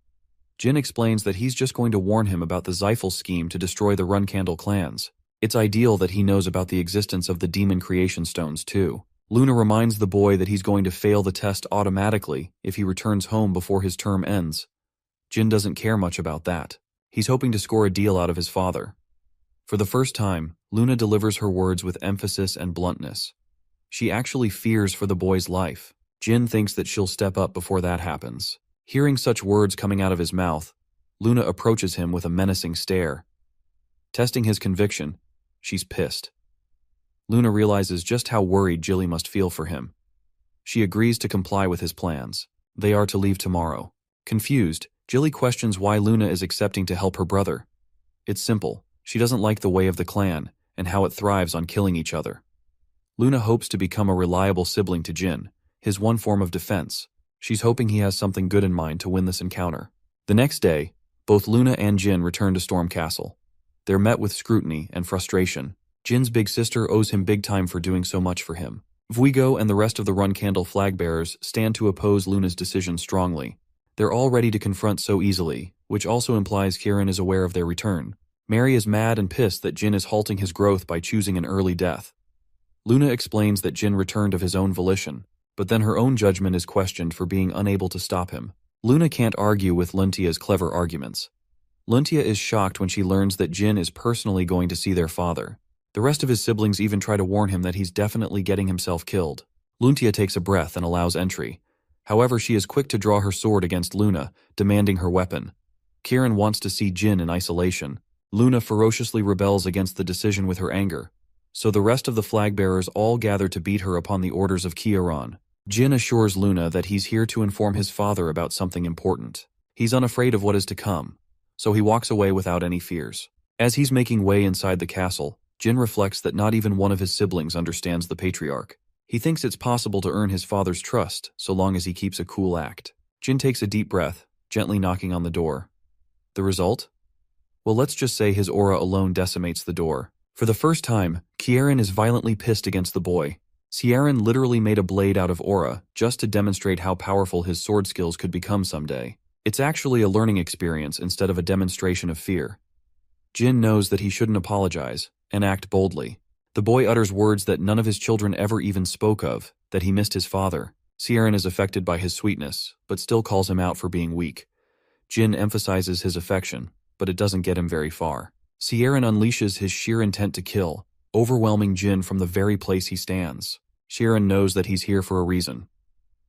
Jin explains that he's just going to warn him about the Zyphal scheme to destroy the Runcandle clans. It's ideal that he knows about the existence of the demon creation stones too. Luna reminds the boy that he's going to fail the test automatically if he returns home before his term ends. Jin doesn't care much about that. He's hoping to score a deal out of his father. For the first time, Luna delivers her words with emphasis and bluntness. She actually fears for the boy's life. Jin thinks that she'll step up before that happens. Hearing such words coming out of his mouth, Luna approaches him with a menacing stare. Testing his conviction, she's pissed. Luna realizes just how worried Jilly must feel for him. She agrees to comply with his plans. They are to leave tomorrow. Confused, Jilly questions why Luna is accepting to help her brother. It's simple. She doesn't like the way of the clan and how it thrives on killing each other. Luna hopes to become a reliable sibling to Jin, his one form of defense. She's hoping he has something good in mind to win this encounter. The next day, both Luna and Jin return to Storm Castle. They're met with scrutiny and frustration. Jin's big sister owes him big time for doing so much for him. Vuigo and the rest of the Runcandle flag-bearers stand to oppose Luna's decision strongly. They're all ready to confront so easily, which also implies Kiran is aware of their return. Mary is mad and pissed that Jin is halting his growth by choosing an early death. Luna explains that Jin returned of his own volition, but then her own judgment is questioned for being unable to stop him. Luna can't argue with Luntia's clever arguments. Luntia is shocked when she learns that Jin is personally going to see their father. The rest of his siblings even try to warn him that he's definitely getting himself killed. Luntia takes a breath and allows entry. However, she is quick to draw her sword against Luna, demanding her weapon. Kiran wants to see Jin in isolation. Luna ferociously rebels against the decision with her anger, so the rest of the flag-bearers all gather to beat her upon the orders of Kieran. Jin assures Luna that he's here to inform his father about something important. He's unafraid of what is to come, so he walks away without any fears. As he's making way inside the castle, Jin reflects that not even one of his siblings understands the patriarch. He thinks it's possible to earn his father's trust so long as he keeps a cool act. Jin takes a deep breath, gently knocking on the door. The result? Well, let's just say his aura alone decimates the door. For the first time, Kieran is violently pissed against the boy. Kieran literally made a blade out of aura just to demonstrate how powerful his sword skills could become someday. It's actually a learning experience instead of a demonstration of fear. Jin knows that he shouldn't apologize and act boldly. The boy utters words that none of his children ever even spoke of, that he missed his father. Kieran is affected by his sweetness, but still calls him out for being weak. Jin emphasizes his affection, but it doesn't get him very far. Kieran unleashes his sheer intent to kill, overwhelming Jin from the very place he stands. Kieran knows that he's here for a reason.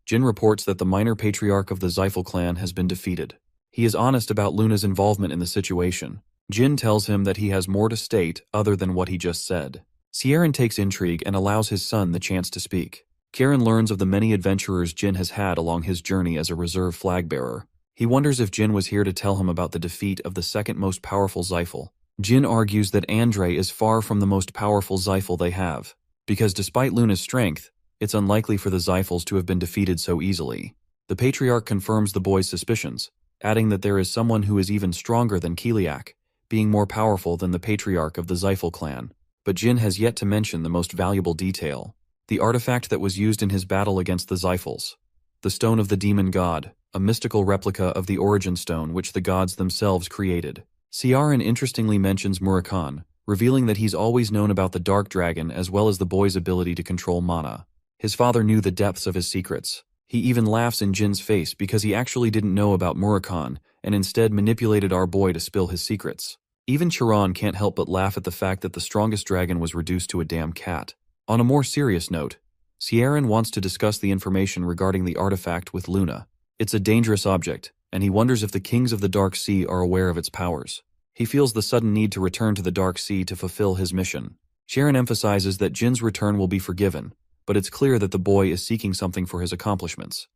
Jin reports that the minor patriarch of the Xiphal clan has been defeated. He is honest about Luna's involvement in the situation. Jin tells him that he has more to state other than what he just said. Kieran takes intrigue and allows his son the chance to speak. Kieran learns of the many adventurers Jin has had along his journey as a reserve flag-bearer. He wonders if Jin was here to tell him about the defeat of the second most powerful Xiphal. Jin argues that Andre is far from the most powerful Xiphal they have, because despite Luna's strength, it's unlikely for the Xiphals to have been defeated so easily. The patriarch confirms the boy's suspicions, adding that there is someone who is even stronger than Kiliak, being more powerful than the patriarch of the Xiphal clan. But Jin has yet to mention the most valuable detail: the artifact that was used in his battle against the Xiphals. The Stone of the Demon God, a mystical replica of the Origin Stone which the gods themselves created. Kieran interestingly mentions Murakan, revealing that he's always known about the Dark Dragon as well as the boy's ability to control mana. His father knew the depths of his secrets. He even laughs in Jin's face because he actually didn't know about Murakan and instead manipulated our boy to spill his secrets. Even Chiron can't help but laugh at the fact that the strongest dragon was reduced to a damn cat. On a more serious note, Kieran wants to discuss the information regarding the artifact with Luna. It's a dangerous object, and he wonders if the kings of the Dark Sea are aware of its powers. He feels the sudden need to return to the Dark Sea to fulfill his mission. Kieran emphasizes that Jin's return will be forgiven, but it's clear that the boy is seeking something for his accomplishments.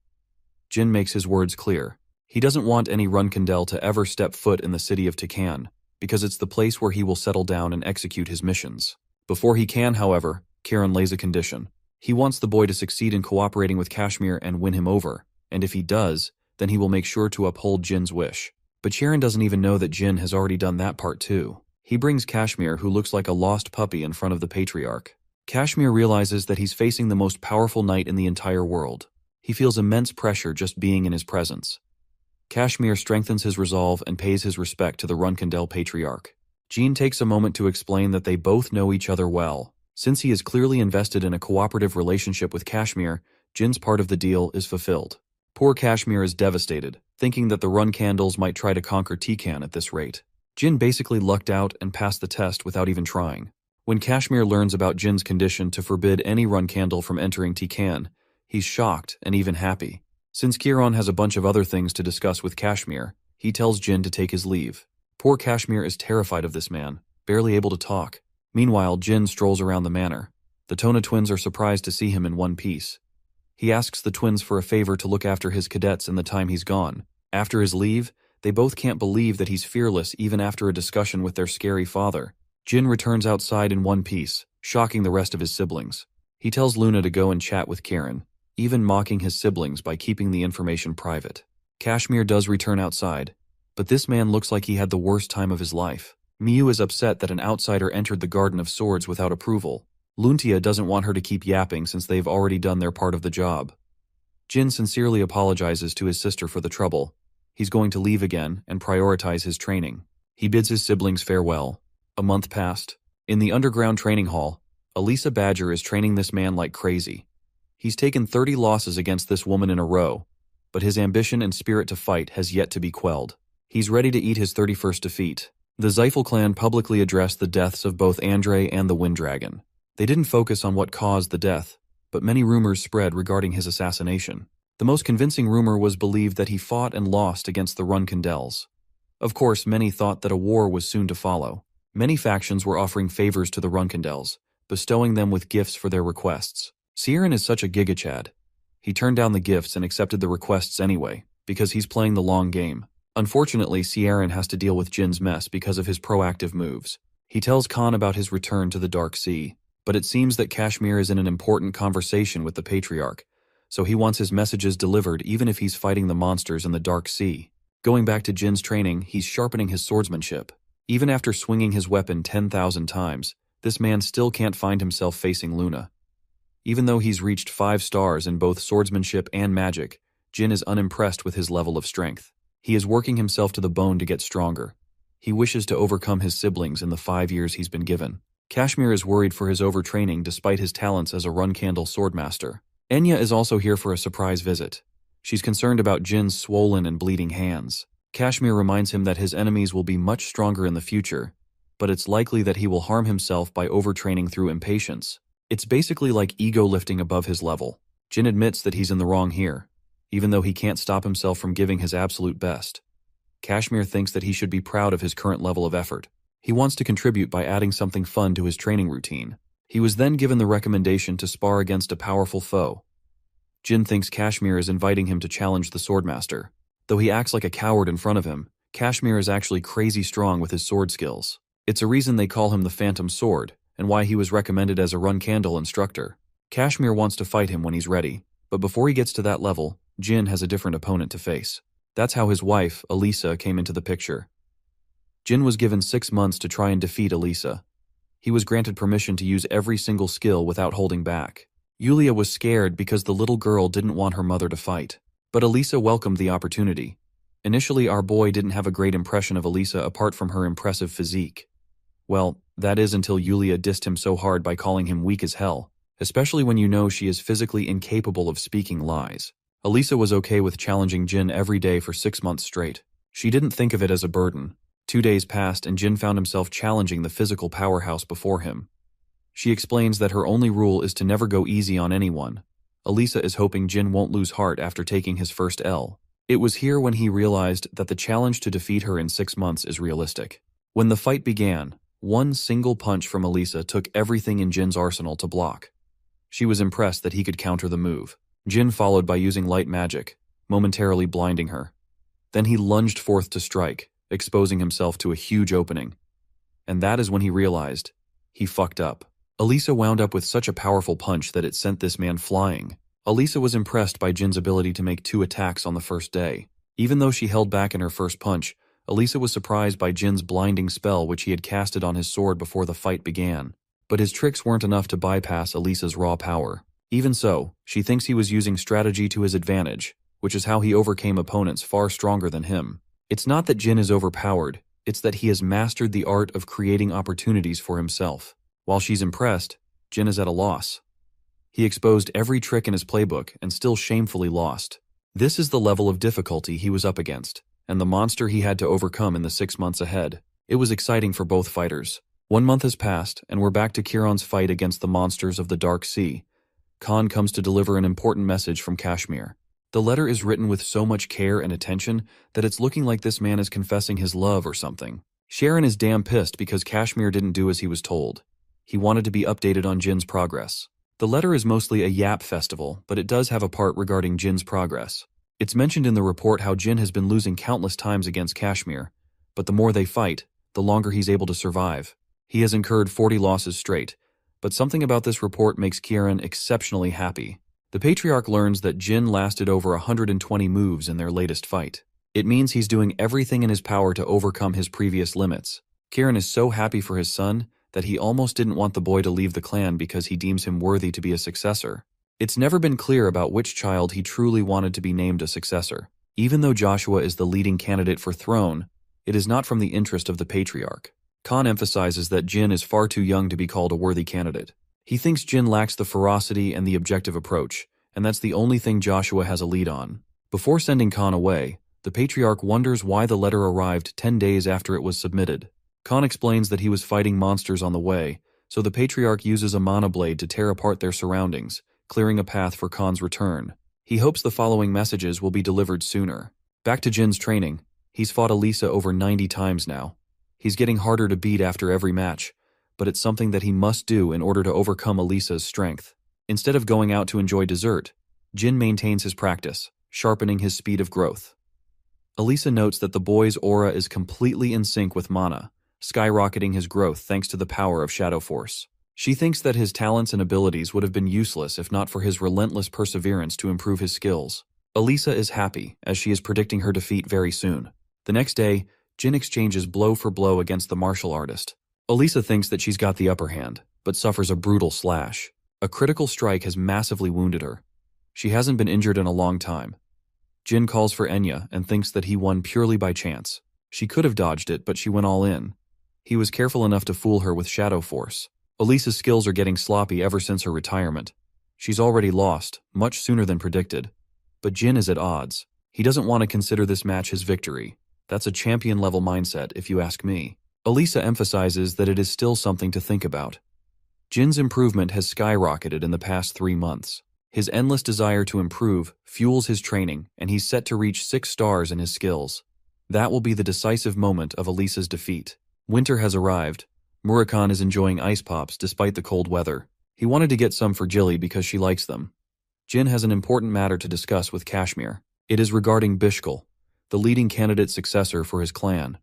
Jin makes his words clear. He doesn't want any Runkandel to ever step foot in the city of Tikan, because it's the place where he will settle down and execute his missions. Before he can, however, Kieran lays a condition. He wants the boy to succeed in cooperating with Kashmir and win him over, and if he does, then he will make sure to uphold Jin's wish. But Kieran doesn't even know that Jin has already done that part too. He brings Kashmir, who looks like a lost puppy, in front of the patriarch. Kashmir realizes that he's facing the most powerful knight in the entire world. He feels immense pressure just being in his presence. Kashmir strengthens his resolve and pays his respect to the Runkandel patriarch. Jin takes a moment to explain that they both know each other well. Since he is clearly invested in a cooperative relationship with Kashmir, Jin's part of the deal is fulfilled. Poor Kashmir is devastated, thinking that the Runkandels might try to conquer Tikan at this rate. Jin basically lucked out and passed the test without even trying. When Kashmir learns about Jin's condition to forbid any Runkandel from entering Tikan, he's shocked and even happy. Since Kieran has a bunch of other things to discuss with Kashmir, he tells Jin to take his leave. Poor Kashmir is terrified of this man, barely able to talk. Meanwhile, Jin strolls around the manor. The Tona twins are surprised to see him in one piece. He asks the twins for a favor to look after his cadets in the time he's gone. After his leave, they both can't believe that he's fearless even after a discussion with their scary father. Jin returns outside in one piece, shocking the rest of his siblings. He tells Luna to go and chat with Kieran, even mocking his siblings by keeping the information private. Kashmir does return outside, but this man looks like he had the worst time of his life. Miu is upset that an outsider entered the Garden of Swords without approval. Luntia doesn't want her to keep yapping since they've already done their part of the job. Jin sincerely apologizes to his sister for the trouble. He's going to leave again and prioritize his training. He bids his siblings farewell. A month passed. In the underground training hall, Elisa Badger is training this man like crazy. He's taken 30 losses against this woman in a row, but his ambition and spirit to fight has yet to be quelled. He's ready to eat his 31st defeat. The Xiphal clan publicly addressed the deaths of both Andre and the Wind Dragon. They didn't focus on what caused the death, but many rumors spread regarding his assassination. The most convincing rumor was believed that he fought and lost against the Runkandels. Of course, many thought that a war was soon to follow. Many factions were offering favors to the Runkendels, bestowing them with gifts for their requests. Sieran is such a gigachad. He turned down the gifts and accepted the requests anyway, because he's playing the long game. Unfortunately, Sieran has to deal with Jin's mess because of his proactive moves. He tells Khan about his return to the Dark Sea, but it seems that Kashmir is in an important conversation with the Patriarch, so he wants his messages delivered even if he's fighting the monsters in the Dark Sea. Going back to Jin's training, he's sharpening his swordsmanship. Even after swinging his weapon 10,000 times, this man still can't find himself facing Luna. Even though he's reached 5 stars in both swordsmanship and magic, Jin is unimpressed with his level of strength. He is working himself to the bone to get stronger. He wishes to overcome his siblings in the 5 years he's been given. Kashmir is worried for his overtraining despite his talents as a run-candle swordmaster. Enya is also here for a surprise visit. She's concerned about Jin's swollen and bleeding hands. Kashmir reminds him that his enemies will be much stronger in the future, but it's likely that he will harm himself by overtraining through impatience. It's basically like ego lifting above his level. Jin admits that he's in the wrong here, even though he can't stop himself from giving his absolute best. Kashmir thinks that he should be proud of his current level of effort. He wants to contribute by adding something fun to his training routine. He was then given the recommendation to spar against a powerful foe. Jin thinks Kashmir is inviting him to challenge the swordmaster. Though he acts like a coward in front of him, Kashmir is actually crazy strong with his sword skills. It's a reason they call him the Phantom Sword, and why he was recommended as a run-candle instructor. Kashmir wants to fight him when he's ready, but before he gets to that level, Jin has a different opponent to face. That's how his wife, Elisa, came into the picture. Jin was given 6 months to try and defeat Elisa. He was granted permission to use every single skill without holding back. Yulia was scared because the little girl didn't want her mother to fight. But Elisa welcomed the opportunity. Initially, our boy didn't have a great impression of Elisa apart from her impressive physique. Well, that is until Yulia dissed him so hard by calling him weak as hell, especially when you know she is physically incapable of speaking lies. Elisa was okay with challenging Jin every day for 6 months straight. She didn't think of it as a burden. 2 days passed and Jin found himself challenging the physical powerhouse before him. She explains that her only rule is to never go easy on anyone. Elisa is hoping Jin won't lose heart after taking his first L. It was here when he realized that the challenge to defeat her in 6 months is realistic. When the fight began, one single punch from Elisa took everything in Jin's arsenal to block. She was impressed that he could counter the move. Jin followed by using light magic, momentarily blinding her. Then he lunged forth to strike, exposing himself to a huge opening. And that is when he realized he fucked up. Elisa wound up with such a powerful punch that it sent this man flying. Elisa was impressed by Jin's ability to make 2 attacks on the first day. Even though she held back in her first punch, Elisa was surprised by Jin's blinding spell which he had casted on his sword before the fight began. But his tricks weren't enough to bypass Elisa's raw power. Even so, she thinks he was using strategy to his advantage, which is how he overcame opponents far stronger than him. It's not that Jin is overpowered, it's that he has mastered the art of creating opportunities for himself. While she's impressed, Jin is at a loss. He exposed every trick in his playbook and still shamefully lost. This is the level of difficulty he was up against, and the monster he had to overcome in the 6 months ahead. It was exciting for both fighters. 1 month has passed, and we're back to Kiron's fight against the monsters of the Dark Sea. Khan comes to deliver an important message from Kashmir. The letter is written with so much care and attention that it's looking like this man is confessing his love or something. Sharon is damn pissed because Kashmir didn't do as he was told. He wanted to be updated on Jin's progress. The letter is mostly a yap festival, but it does have a part regarding Jin's progress. It's mentioned in the report how Jin has been losing countless times against Kashmir, but the more they fight, the longer he's able to survive. He has incurred 40 losses straight, but something about this report makes Kieran exceptionally happy. The Patriarch learns that Jin lasted over 120 moves in their latest fight. It means he's doing everything in his power to overcome his previous limits. Kieran is so happy for his son that he almost didn't want the boy to leave the clan because he deems him worthy to be a successor. It's never been clear about which child he truly wanted to be named a successor. Even though Joshua is the leading candidate for throne, it is not from the interest of the Patriarch. Khan emphasizes that Jin is far too young to be called a worthy candidate. He thinks Jin lacks the ferocity and the objective approach, and that's the only thing Joshua has a lead on. Before sending Khan away, the Patriarch wonders why the letter arrived 10 days after it was submitted. Khan explains that he was fighting monsters on the way, so the Patriarch uses a mana blade to tear apart their surroundings, clearing a path for Khan's return. He hopes the following messages will be delivered sooner. Back to Jin's training. He's fought Elisa over 90 times now. He's getting harder to beat after every match, but it's something that he must do in order to overcome Elisa's strength. Instead of going out to enjoy dessert, Jin maintains his practice, sharpening his speed of growth. Elisa notes that the boy's aura is completely in sync with mana, skyrocketing his growth thanks to the power of Shadow Force. She thinks that his talents and abilities would have been useless if not for his relentless perseverance to improve his skills. Elisa is happy, as she is predicting her defeat very soon. The next day, Jin exchanges blow for blow against the martial artist. Elisa thinks that she's got the upper hand, but suffers a brutal slash. A critical strike has massively wounded her. She hasn't been injured in a long time. Jin calls for Enya and thinks that he won purely by chance. She could have dodged it, but she went all in. He was careful enough to fool her with Shadow Force. Elisa's skills are getting sloppy ever since her retirement. She's already lost, much sooner than predicted. But Jin is at odds. He doesn't want to consider this match his victory. That's a champion-level mindset, if you ask me. Elisa emphasizes that it is still something to think about. Jin's improvement has skyrocketed in the past 3 months. His endless desire to improve fuels his training, and he's set to reach 6 stars in his skills. That will be the decisive moment of Elisa's defeat. Winter has arrived. Murakhan is enjoying ice pops despite the cold weather. He wanted to get some for Jilly because she likes them. Jin has an important matter to discuss with Kashmir. It is regarding Bishkal, the leading candidate successor for his clan.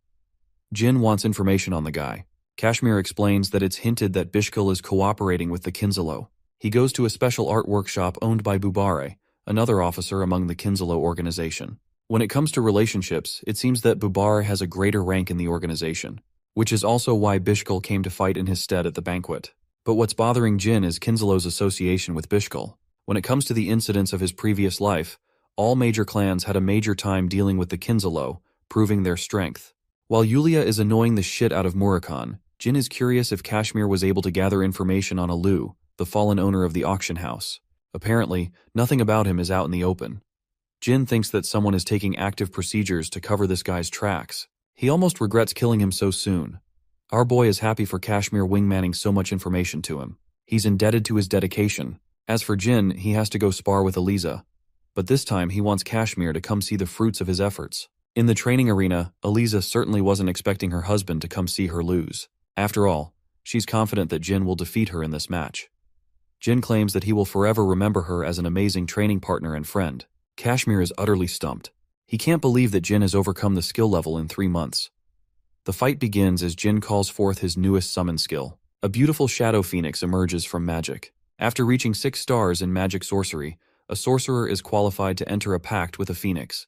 Jin wants information on the guy. Kashmir explains that it's hinted that Bishkal is cooperating with the Kinzalo. He goes to a special art workshop owned by Bubare, another officer among the Kinzalo organization. When it comes to relationships, it seems that Bubare has a greater rank in the organization, which is also why Bishkal came to fight in his stead at the banquet. But what's bothering Jin is Kinzalo's association with Bishkal. When it comes to the incidents of his previous life, all major clans had a major time dealing with the Kinzalo, proving their strength. While Yulia is annoying the shit out of Murakhan, Jin is curious if Kashmir was able to gather information on Alu, the fallen owner of the auction house. Apparently, nothing about him is out in the open. Jin thinks that someone is taking active procedures to cover this guy's tracks. He almost regrets killing him so soon. Our boy is happy for Kashmir wingmanning so much information to him. He's indebted to his dedication. As for Jin, he has to go spar with Eliza. But this time he wants Kashmir to come see the fruits of his efforts. In the training arena, Eliza certainly wasn't expecting her husband to come see her lose. After all, she's confident that Jin will defeat her in this match. Jin claims that he will forever remember her as an amazing training partner and friend. Kashmir is utterly stumped. He can't believe that Jin has overcome the skill level in 3 months. The fight begins as Jin calls forth his newest summon skill. A beautiful shadow phoenix emerges from magic. After reaching 6 stars in magic sorcery, a sorcerer is qualified to enter a pact with a phoenix.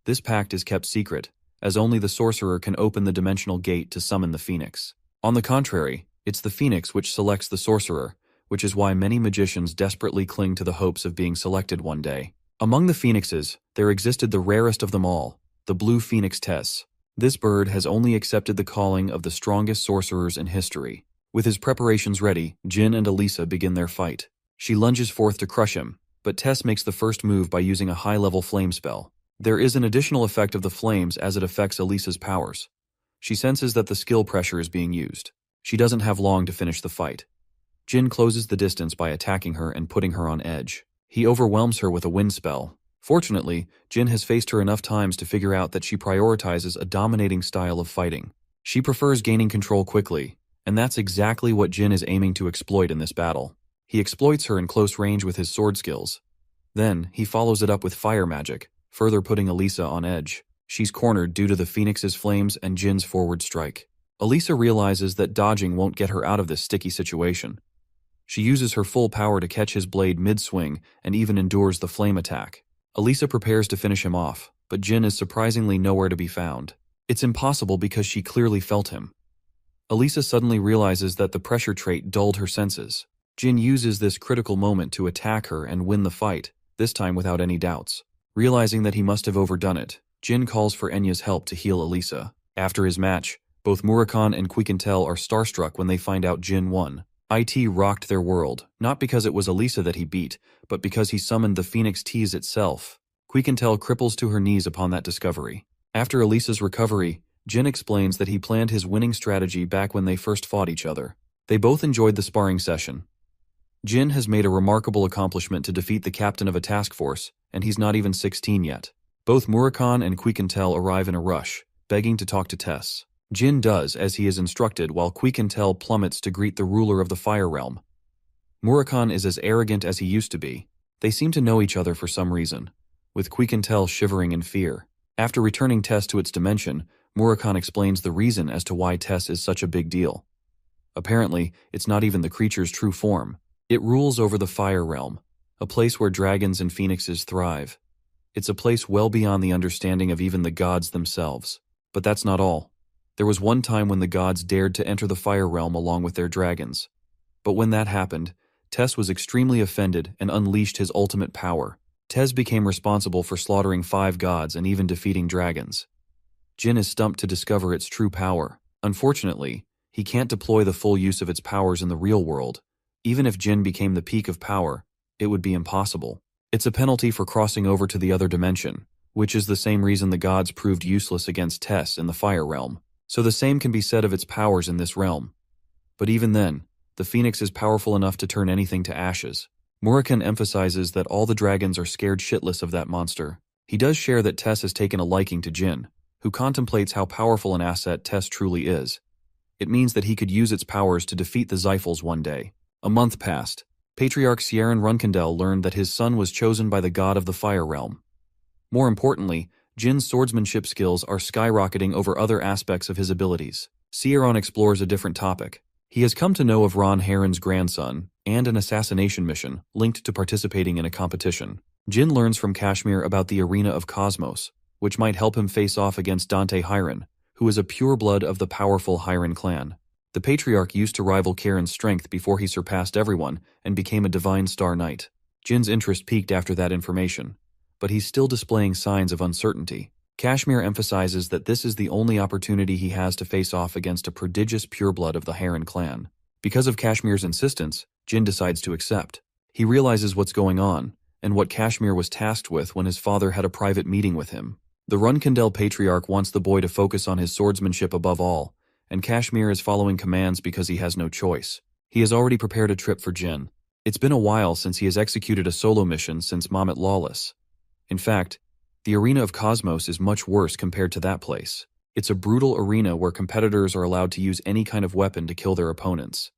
This pact is kept secret, as only the sorcerer can open the dimensional gate to summon the phoenix. On the contrary, it's the phoenix which selects the sorcerer, which is why many magicians desperately cling to the hopes of being selected one day. Among the phoenixes, there existed the rarest of them all, the blue phoenix Tess. This bird has only accepted the calling of the strongest sorcerers in history. With his preparations ready, Jin and Elisa begin their fight. She lunges forth to crush him, but Tess makes the first move by using a high-level flame spell. There is an additional effect of the flames as it affects Elisa's powers. She senses that the skill pressure is being used. She doesn't have long to finish the fight. Jin closes the distance by attacking her and putting her on edge. He overwhelms her with a wind spell. Fortunately, Jin has faced her enough times to figure out that she prioritizes a dominating style of fighting. She prefers gaining control quickly, and that's exactly what Jin is aiming to exploit in this battle. He exploits her in close range with his sword skills. Then, he follows it up with fire magic, further putting Elisa on edge. She's cornered due to the Phoenix's flames and Jin's forward strike. Elisa realizes that dodging won't get her out of this sticky situation. She uses her full power to catch his blade mid-swing and even endures the flame attack. Elisa prepares to finish him off, but Jin is surprisingly nowhere to be found. It's impossible because she clearly felt him. Elisa suddenly realizes that the pressure trait dulled her senses. Jin uses this critical moment to attack her and win the fight, this time without any doubts. Realizing that he must have overdone it, Jin calls for Enya's help to heal Elisa. After his match, both Murakhan and Quiquintel are starstruck when they find out Jin won. IT rocked their world, not because it was Elisa that he beat, but because he summoned the Phoenix Tease itself. Quiquintel cripples to her knees upon that discovery. After Elisa's recovery, Jin explains that he planned his winning strategy back when they first fought each other. They both enjoyed the sparring session. Jin has made a remarkable accomplishment to defeat the captain of a task force, and he's not even 16 yet. Both Murakhan and Quiquintel arrive in a rush, begging to talk to Tess. Jin does as he is instructed while Quiquintel plummets to greet the ruler of the Fire Realm. Murakhan is as arrogant as he used to be. They seem to know each other for some reason, with Quiquintel shivering in fear. After returning Tess to its dimension, Murakhan explains the reason as to why Tess is such a big deal. Apparently, it's not even the creature's true form. It rules over the Fire Realm, a place where dragons and phoenixes thrive. It's a place well beyond the understanding of even the gods themselves. But that's not all. There was one time when the gods dared to enter the Fire Realm along with their dragons. But when that happened, Tess was extremely offended and unleashed his ultimate power. Tess became responsible for slaughtering 5 gods and even defeating dragons. Jin is stumped to discover its true power. Unfortunately, he can't deploy the full use of its powers in the real world. Even if Jin became the peak of power, it would be impossible. It's a penalty for crossing over to the other dimension, which is the same reason the gods proved useless against Tess in the Fire Realm. So the same can be said of its powers in this realm. But even then, the phoenix is powerful enough to turn anything to ashes. Murakhan emphasizes that all the dragons are scared shitless of that monster. He does share that Tess has taken a liking to Jin, who contemplates how powerful an asset Tess truly is. It means that he could use its powers to defeat the Xiphals one day. A month passed. Patriarch Sieran Runkendel learned that his son was chosen by the god of the Fire Realm. More importantly, Jin's swordsmanship skills are skyrocketing over other aspects of his abilities. Sieran explores a different topic. He has come to know of Ron Heron's grandson and an assassination mission linked to participating in a competition. Jin learns from Kashmir about the Arena of Cosmos, which might help him face off against Dante Hiron, who is a pureblood of the powerful Hiron clan. The Patriarch used to rival Karen's strength before he surpassed everyone and became a Divine Star Knight. Jin's interest peaked after that information, but he's still displaying signs of uncertainty. Kashmir emphasizes that this is the only opportunity he has to face off against a prodigious pureblood of the Heron clan. Because of Kashmir's insistence, Jin decides to accept. He realizes what's going on, and what Kashmir was tasked with when his father had a private meeting with him. The Runkendel Patriarch wants the boy to focus on his swordsmanship above all, and Kashmir is following commands because he has no choice. He has already prepared a trip for Jin. It's been a while since he has executed a solo mission since Mamet Lawless. In fact, the Arena of Cosmos is much worse compared to that place. It's a brutal arena where competitors are allowed to use any kind of weapon to kill their opponents.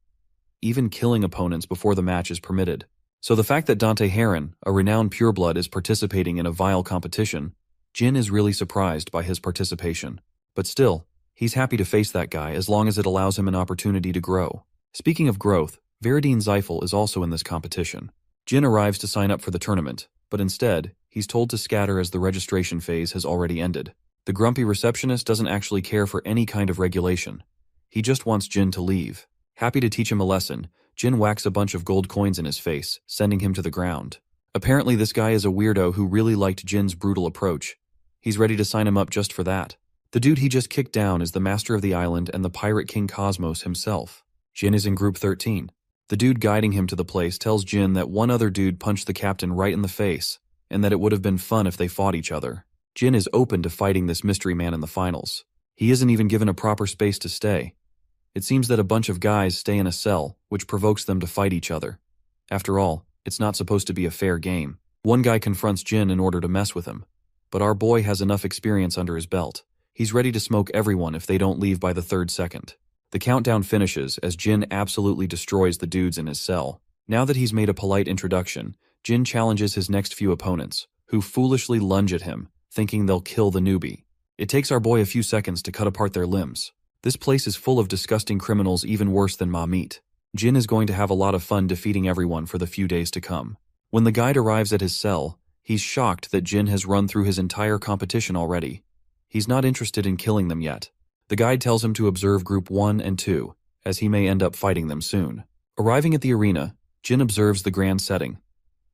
Even killing opponents before the match is permitted. So the fact that Dante Heron, a renowned pureblood, is participating in a vile competition, Jin is really surprised by his participation. But still, he's happy to face that guy as long as it allows him an opportunity to grow. Speaking of growth, Viridine Xiphal is also in this competition. Jin arrives to sign up for the tournament, but instead, he's told to scatter as the registration phase has already ended. The grumpy receptionist doesn't actually care for any kind of regulation. He just wants Jin to leave. Happy to teach him a lesson, Jin whacks a bunch of gold coins in his face, sending him to the ground. Apparently this guy is a weirdo who really liked Jin's brutal approach. He's ready to sign him up just for that. The dude he just kicked down is the master of the island and the pirate king Cosmos himself. Jin is in group 13. The dude guiding him to the place tells Jin that one other dude punched the captain right in the face, and that it would have been fun if they fought each other. Jin is open to fighting this mystery man in the finals. He isn't even given a proper space to stay. It seems that a bunch of guys stay in a cell, which provokes them to fight each other. After all, it's not supposed to be a fair game. One guy confronts Jin in order to mess with him. But our boy has enough experience under his belt. He's ready to smoke everyone if they don't leave by the 3rd second. The countdown finishes as Jin absolutely destroys the dudes in his cell. Now that he's made a polite introduction, Jin challenges his next few opponents, who foolishly lunge at him, thinking they'll kill the newbie. It takes our boy a few seconds to cut apart their limbs. This place is full of disgusting criminals even worse than Ma Meat. Jin is going to have a lot of fun defeating everyone for the few days to come. When the guide arrives at his cell, he's shocked that Jin has run through his entire competition already. He's not interested in killing them yet. The guide tells him to observe Group 1 and 2, as he may end up fighting them soon. Arriving at the arena, Jin observes the grand setting.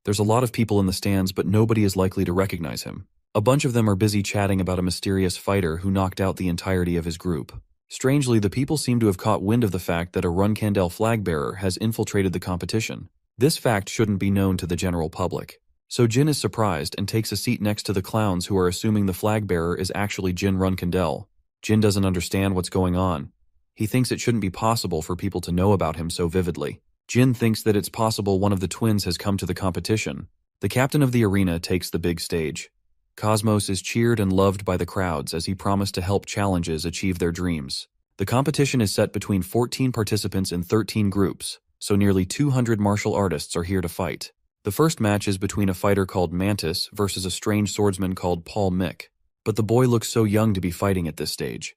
There's a lot of people in the stands, but nobody is likely to recognize him. A bunch of them are busy chatting about a mysterious fighter who knocked out the entirety of his group. Strangely, the people seem to have caught wind of the fact that a Runkendel flag-bearer has infiltrated the competition. This fact shouldn't be known to the general public. So Jin is surprised and takes a seat next to the clowns who are assuming the flag-bearer is actually Jin Runkendel. Jin doesn't understand what's going on. He thinks it shouldn't be possible for people to know about him so vividly. Jin thinks that it's possible one of the twins has come to the competition. The captain of the arena takes the big stage. Cosmos is cheered and loved by the crowds as he promised to help challenges achieve their dreams. The competition is set between 14 participants in 13 groups, so nearly 200 martial artists are here to fight. The first match is between a fighter called Mantis versus a strange swordsman called Paul Mick. But the boy looks so young to be fighting at this stage.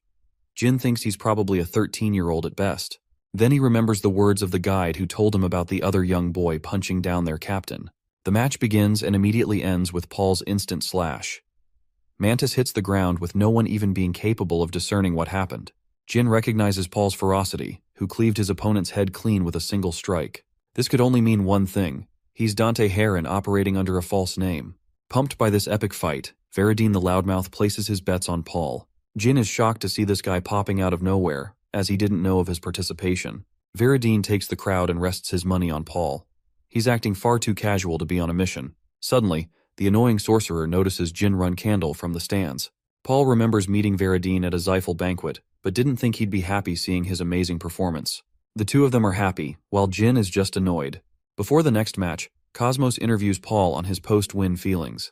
Jin thinks he's probably a 13-year-old at best. Then he remembers the words of the guide who told him about the other young boy punching down their captain. The match begins and immediately ends with Paul's instant slash. Mantis hits the ground with no one even being capable of discerning what happened. Jin recognizes Paul's ferocity, who cleaved his opponent's head clean with a single strike. This could only mean one thing. He's Dante Heron operating under a false name. Pumped by this epic fight, Veridine the Loudmouth places his bets on Paul. Jin is shocked to see this guy popping out of nowhere, as he didn't know of his participation. Veridine takes the crowd and rests his money on Paul. He's acting far too casual to be on a mission. Suddenly, the annoying sorcerer notices Jin run Candle from the stands. Paul remembers meeting Veridine at a Zyphal banquet, but didn't think he'd be happy seeing his amazing performance. The two of them are happy, while Jin is just annoyed. Before the next match, Cosmos interviews Paul on his post-win feelings.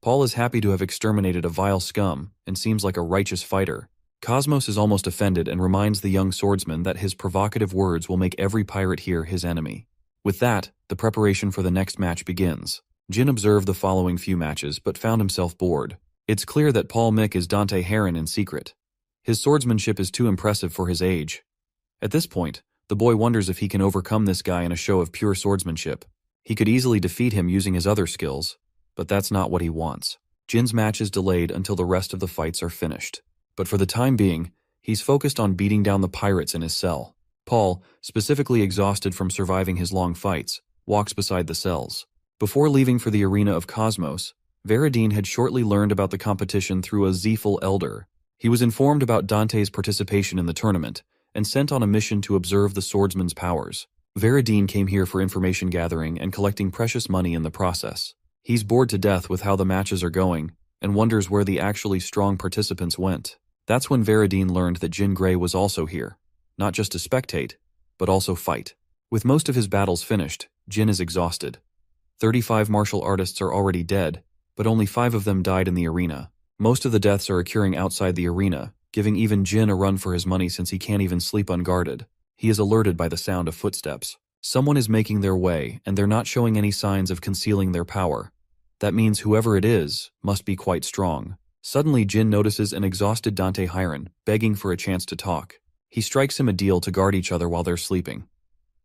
Paul is happy to have exterminated a vile scum and seems like a righteous fighter. Cosmos is almost offended and reminds the young swordsman that his provocative words will make every pirate here his enemy. With that, the preparation for the next match begins. Jin observed the following few matches but found himself bored. It's clear that Paul Mick is Dante Heron in secret. His swordsmanship is too impressive for his age. At this point, the boy wonders if he can overcome this guy in a show of pure swordsmanship. He could easily defeat him using his other skills, but that's not what he wants. Jin's match is delayed until the rest of the fights are finished. But for the time being, he's focused on beating down the pirates in his cell. Paul, specifically exhausted from surviving his long fights, walks beside the cells. Before leaving for the arena of Cosmos, Veridine had shortly learned about the competition through a Zyphal elder. He was informed about Dante's participation in the tournament and sent on a mission to observe the swordsman's powers. Veridine came here for information gathering and collecting precious money in the process. He's bored to death with how the matches are going and wonders where the actually strong participants went. That's when Veridine learned that Jin Gray was also here, not just to spectate, but also fight. With most of his battles finished, Jin is exhausted. 35 martial artists are already dead, but only 5 of them died in the arena. Most of the deaths are occurring outside the arena, giving even Jin a run for his money since he can't even sleep unguarded. He is alerted by the sound of footsteps. Someone is making their way, and they're not showing any signs of concealing their power. That means whoever it is must be quite strong. Suddenly, Jin notices an exhausted Dante Heron, begging for a chance to talk. He strikes him a deal to guard each other while they're sleeping.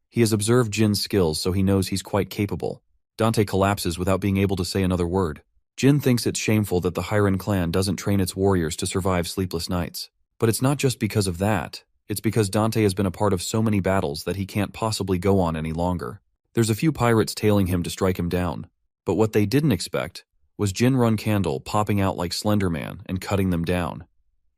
He has observed Jin's skills, so he knows he's quite capable. Dante collapses without being able to say another word. Jin thinks it's shameful that the Heron clan doesn't train its warriors to survive sleepless nights. But it's not just because of that. It's because Dante has been a part of so many battles that he can't possibly go on any longer. There's a few pirates tailing him to strike him down. But what they didn't expect was Jin run Candle popping out like Slender Man and cutting them down.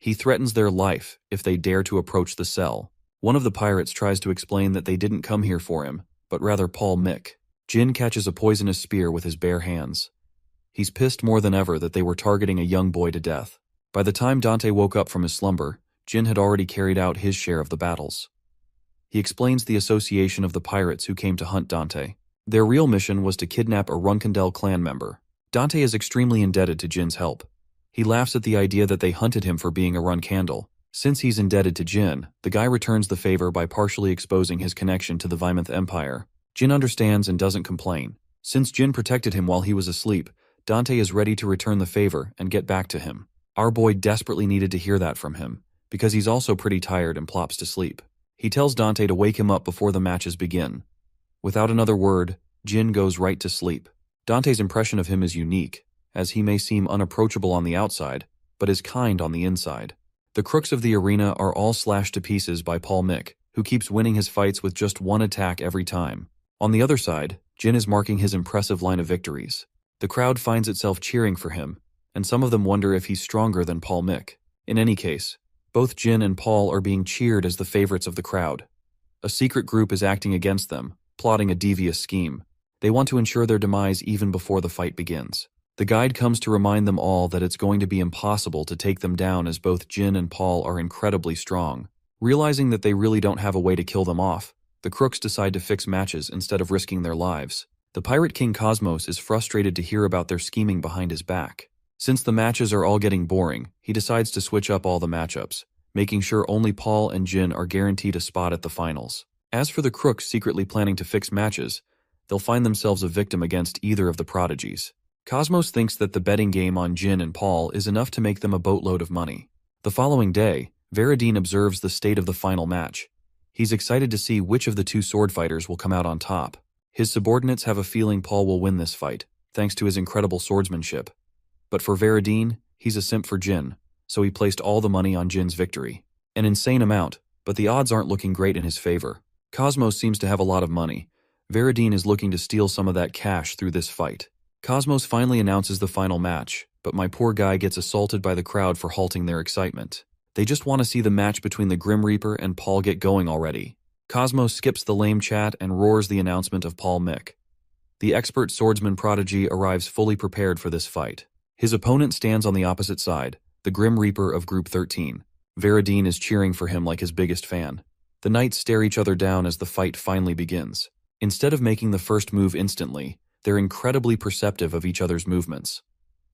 He threatens their life if they dare to approach the cell. One of the pirates tries to explain that they didn't come here for him, but rather Paul Mick. Jin catches a poisonous spear with his bare hands. He's pissed more than ever that they were targeting a young boy to death. By the time Dante woke up from his slumber, Jin had already carried out his share of the battles. He explains the association of the pirates who came to hunt Dante. Their real mission was to kidnap a Runkendel clan member. Dante is extremely indebted to Jin's help. He laughs at the idea that they hunted him for being a Runkandel. Since he's indebted to Jin, the guy returns the favor by partially exposing his connection to the Vymonth Empire. Jin understands and doesn't complain. Since Jin protected him while he was asleep, Dante is ready to return the favor and get back to him. Our boy desperately needed to hear that from him, because he's also pretty tired and plops to sleep. He tells Dante to wake him up before the matches begin. Without another word, Jin goes right to sleep. Dante's impression of him is unique, as he may seem unapproachable on the outside, but is kind on the inside. The crooks of the arena are all slashed to pieces by Paul Mick, who keeps winning his fights with just one attack every time. On the other side, Jin is marking his impressive line of victories. The crowd finds itself cheering for him, and some of them wonder if he's stronger than Paul Mick. In any case, both Jin and Paul are being cheered as the favorites of the crowd. A secret group is acting against them, plotting a devious scheme. They want to ensure their demise even before the fight begins. The guide comes to remind them all that it's going to be impossible to take them down as both Jin and Paul are incredibly strong. Realizing that they really don't have a way to kill them off, the crooks decide to fix matches instead of risking their lives. The Pirate King Cosmos is frustrated to hear about their scheming behind his back. Since the matches are all getting boring, he decides to switch up all the matchups, making sure only Paul and Jin are guaranteed a spot at the finals. As for the crooks secretly planning to fix matches, they'll find themselves a victim against either of the prodigies. Cosmos thinks that the betting game on Jin and Paul is enough to make them a boatload of money. The following day, Veradine observes the state of the final match. He's excited to see which of the two sword fighters will come out on top. His subordinates have a feeling Paul will win this fight, thanks to his incredible swordsmanship. But for Veradine, he's a simp for Jin, so he placed all the money on Jin's victory. An insane amount, but the odds aren't looking great in his favor. Cosmos seems to have a lot of money. Veradine is looking to steal some of that cash through this fight. Cosmos finally announces the final match, but my poor guy gets assaulted by the crowd for halting their excitement. They just want to see the match between the Grim Reaper and Paul get going already. Cosmos skips the lame chat and roars the announcement of Paul Mick. The expert swordsman prodigy arrives fully prepared for this fight. His opponent stands on the opposite side, the Grim Reaper of Group 13. Veradine is cheering for him like his biggest fan. The knights stare each other down as the fight finally begins. Instead of making the first move instantly, they're incredibly perceptive of each other's movements.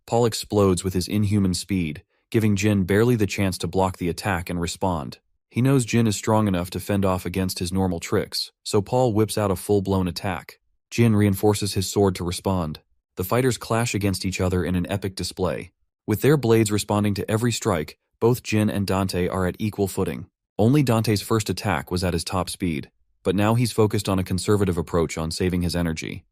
Paul explodes with his inhuman speed, giving Jin barely the chance to block the attack and respond. He knows Jin is strong enough to fend off against his normal tricks, so Paul whips out a full-blown attack. Jin reinforces his sword to respond. The fighters clash against each other in an epic display. With their blades responding to every strike, both Jin and Dante are at equal footing. Only Dante's first attack was at his top speed, but now he's focused on a conservative approach on saving his energy.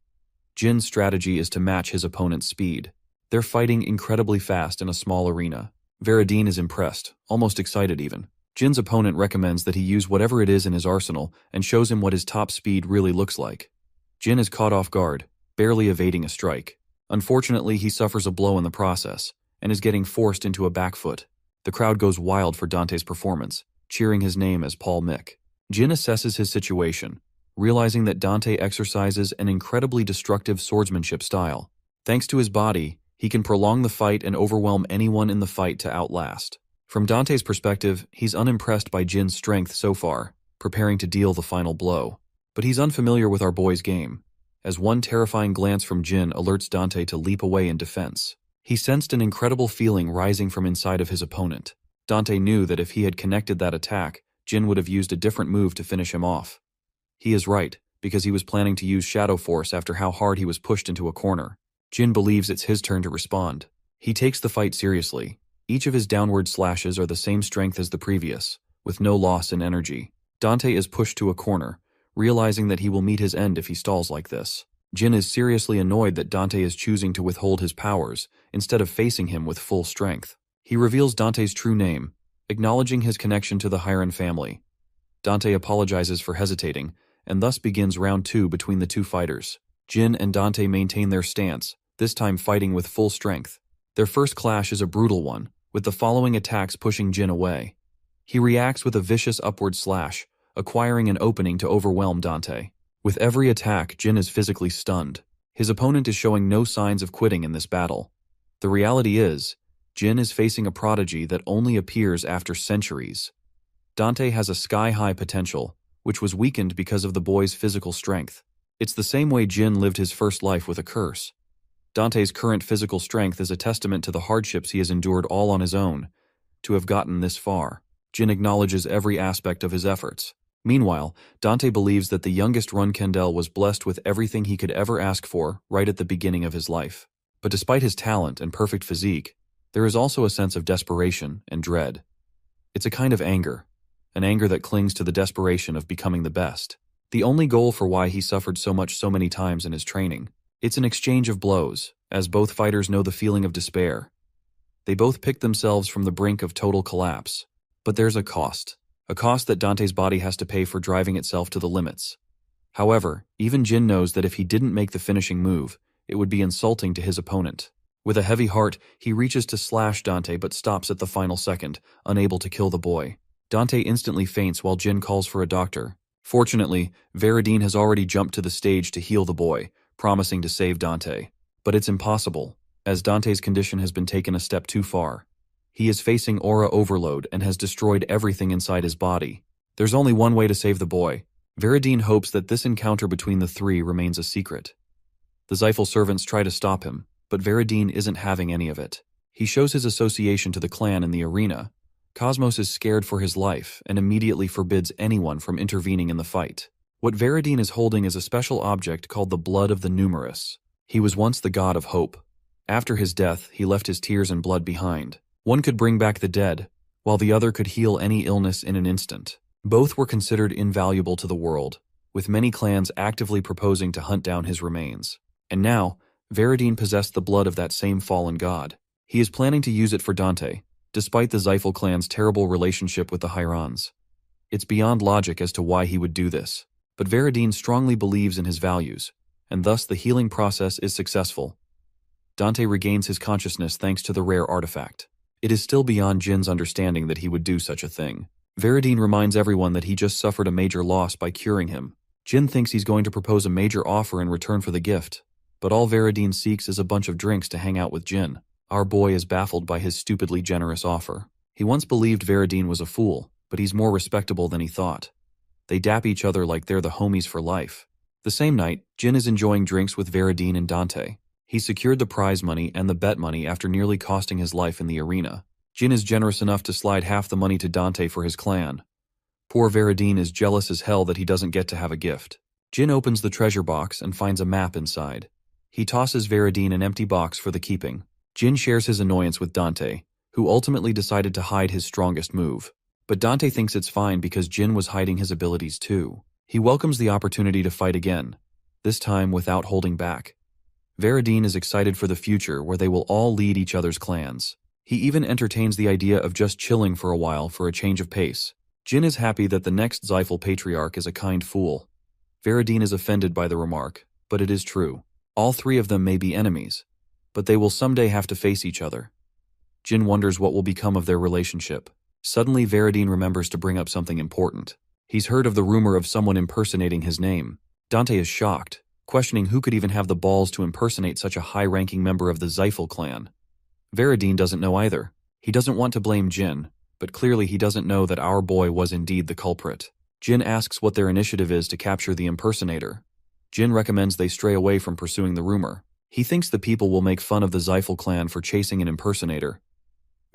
Jin's strategy is to match his opponent's speed. They're fighting incredibly fast in a small arena. Veradine is impressed, almost excited even. Jin's opponent recommends that he use whatever it is in his arsenal and shows him what his top speed really looks like. Jin is caught off guard, barely evading a strike. Unfortunately, he suffers a blow in the process and is getting forced into a back foot. The crowd goes wild for Dante's performance, cheering his name as Paul Mick. Jin assesses his situation, realizing that Dante exercises an incredibly destructive swordsmanship style. Thanks to his body, he can prolong the fight and overwhelm anyone in the fight to outlast. From Dante's perspective, he's unimpressed by Jin's strength so far, preparing to deal the final blow. But he's unfamiliar with our boy's game, as one terrifying glance from Jin alerts Dante to leap away in defense. He sensed an incredible feeling rising from inside of his opponent. Dante knew that if he had connected that attack, Jin would have used a different move to finish him off. He is right, because he was planning to use Shadow Force after how hard he was pushed into a corner. Jin believes it's his turn to respond. He takes the fight seriously. Each of his downward slashes are the same strength as the previous, with no loss in energy. Dante is pushed to a corner, realizing that he will meet his end if he stalls like this. Jin is seriously annoyed that Dante is choosing to withhold his powers, instead of facing him with full strength. He reveals Dante's true name, acknowledging his connection to the Hiron family. Dante apologizes for hesitating, and thus begins round 2 between the two fighters. Jin and Dante maintain their stance, this time fighting with full strength. Their first clash is a brutal one, with the following attacks pushing Jin away. He reacts with a vicious upward slash, acquiring an opening to overwhelm Dante. With every attack, Jin is physically stunned. His opponent is showing no signs of quitting in this battle. The reality is, Jin is facing a prodigy that only appears after centuries. Dante has a sky-high potential, which was weakened because of the boy's physical strength. It's the same way Jin lived his first life with a curse. Dante's current physical strength is a testament to the hardships he has endured all on his own, to have gotten this far. Jin acknowledges every aspect of his efforts. Meanwhile, Dante believes that the youngest Runkendel was blessed with everything he could ever ask for right at the beginning of his life. But despite his talent and perfect physique, there is also a sense of desperation and dread. It's a kind of anger, an anger that clings to the desperation of becoming the best. The only goal for why he suffered so much so many times in his training. It's an exchange of blows, as both fighters know the feeling of despair. They both pick themselves from the brink of total collapse. But there's a cost that Dante's body has to pay for driving itself to the limits. However, even Jin knows that if he didn't make the finishing move, it would be insulting to his opponent. With a heavy heart, he reaches to slash Dante but stops at the final second, unable to kill the boy. Dante instantly faints while Jin calls for a doctor. Fortunately, Veradine has already jumped to the stage to heal the boy, promising to save Dante. But it's impossible, as Dante's condition has been taken a step too far. He is facing aura overload and has destroyed everything inside his body. There's only one way to save the boy. Veradine hopes that this encounter between the three remains a secret. The Zyphal servants try to stop him, but Veradine isn't having any of it. He shows his association to the clan in the arena. Cosmos is scared for his life and immediately forbids anyone from intervening in the fight. What Veridine is holding is a special object called the blood of the numerous. He was once the god of hope. After his death, he left his tears and blood behind. One could bring back the dead, while the other could heal any illness in an instant. Both were considered invaluable to the world, with many clans actively proposing to hunt down his remains. And now, Veridine possessed the blood of that same fallen god. He is planning to use it for Dante, despite the Zyphal clan's terrible relationship with the Hyrons. It's beyond logic as to why he would do this, but Veridine strongly believes in his values, and thus the healing process is successful. Dante regains his consciousness thanks to the rare artifact. It is still beyond Jin's understanding that he would do such a thing. Veridine reminds everyone that he just suffered a major loss by curing him. Jin thinks he's going to propose a major offer in return for the gift, but all Veridine seeks is a bunch of drinks to hang out with Jin. Our boy is baffled by his stupidly generous offer. He once believed Veridine was a fool, but he's more respectable than he thought. They dap each other like they're the homies for life. The same night, Jin is enjoying drinks with Veridine and Dante. He secured the prize money and the bet money after nearly costing his life in the arena. Jin is generous enough to slide half the money to Dante for his clan. Poor Veridine is jealous as hell that he doesn't get to have a gift. Jin opens the treasure box and finds a map inside. He tosses Veridine an empty box for the keeping. Jin shares his annoyance with Dante, who ultimately decided to hide his strongest move. But Dante thinks it's fine because Jin was hiding his abilities too. He welcomes the opportunity to fight again, this time without holding back. Veridine is excited for the future where they will all lead each other's clans. He even entertains the idea of just chilling for a while for a change of pace. Jin is happy that the next Zyphal patriarch is a kind fool. Veridine is offended by the remark, but it is true. All three of them may be enemies, but they will someday have to face each other. Jin wonders what will become of their relationship. Suddenly Veridine remembers to bring up something important. He's heard of the rumor of someone impersonating his name. Dante is shocked, questioning who could even have the balls to impersonate such a high-ranking member of the Zyphal clan. Veridine doesn't know either. He doesn't want to blame Jin, but clearly he doesn't know that our boy was indeed the culprit. Jin asks what their initiative is to capture the impersonator. Jin recommends they stray away from pursuing the rumor. He thinks the people will make fun of the Zyphal clan for chasing an impersonator.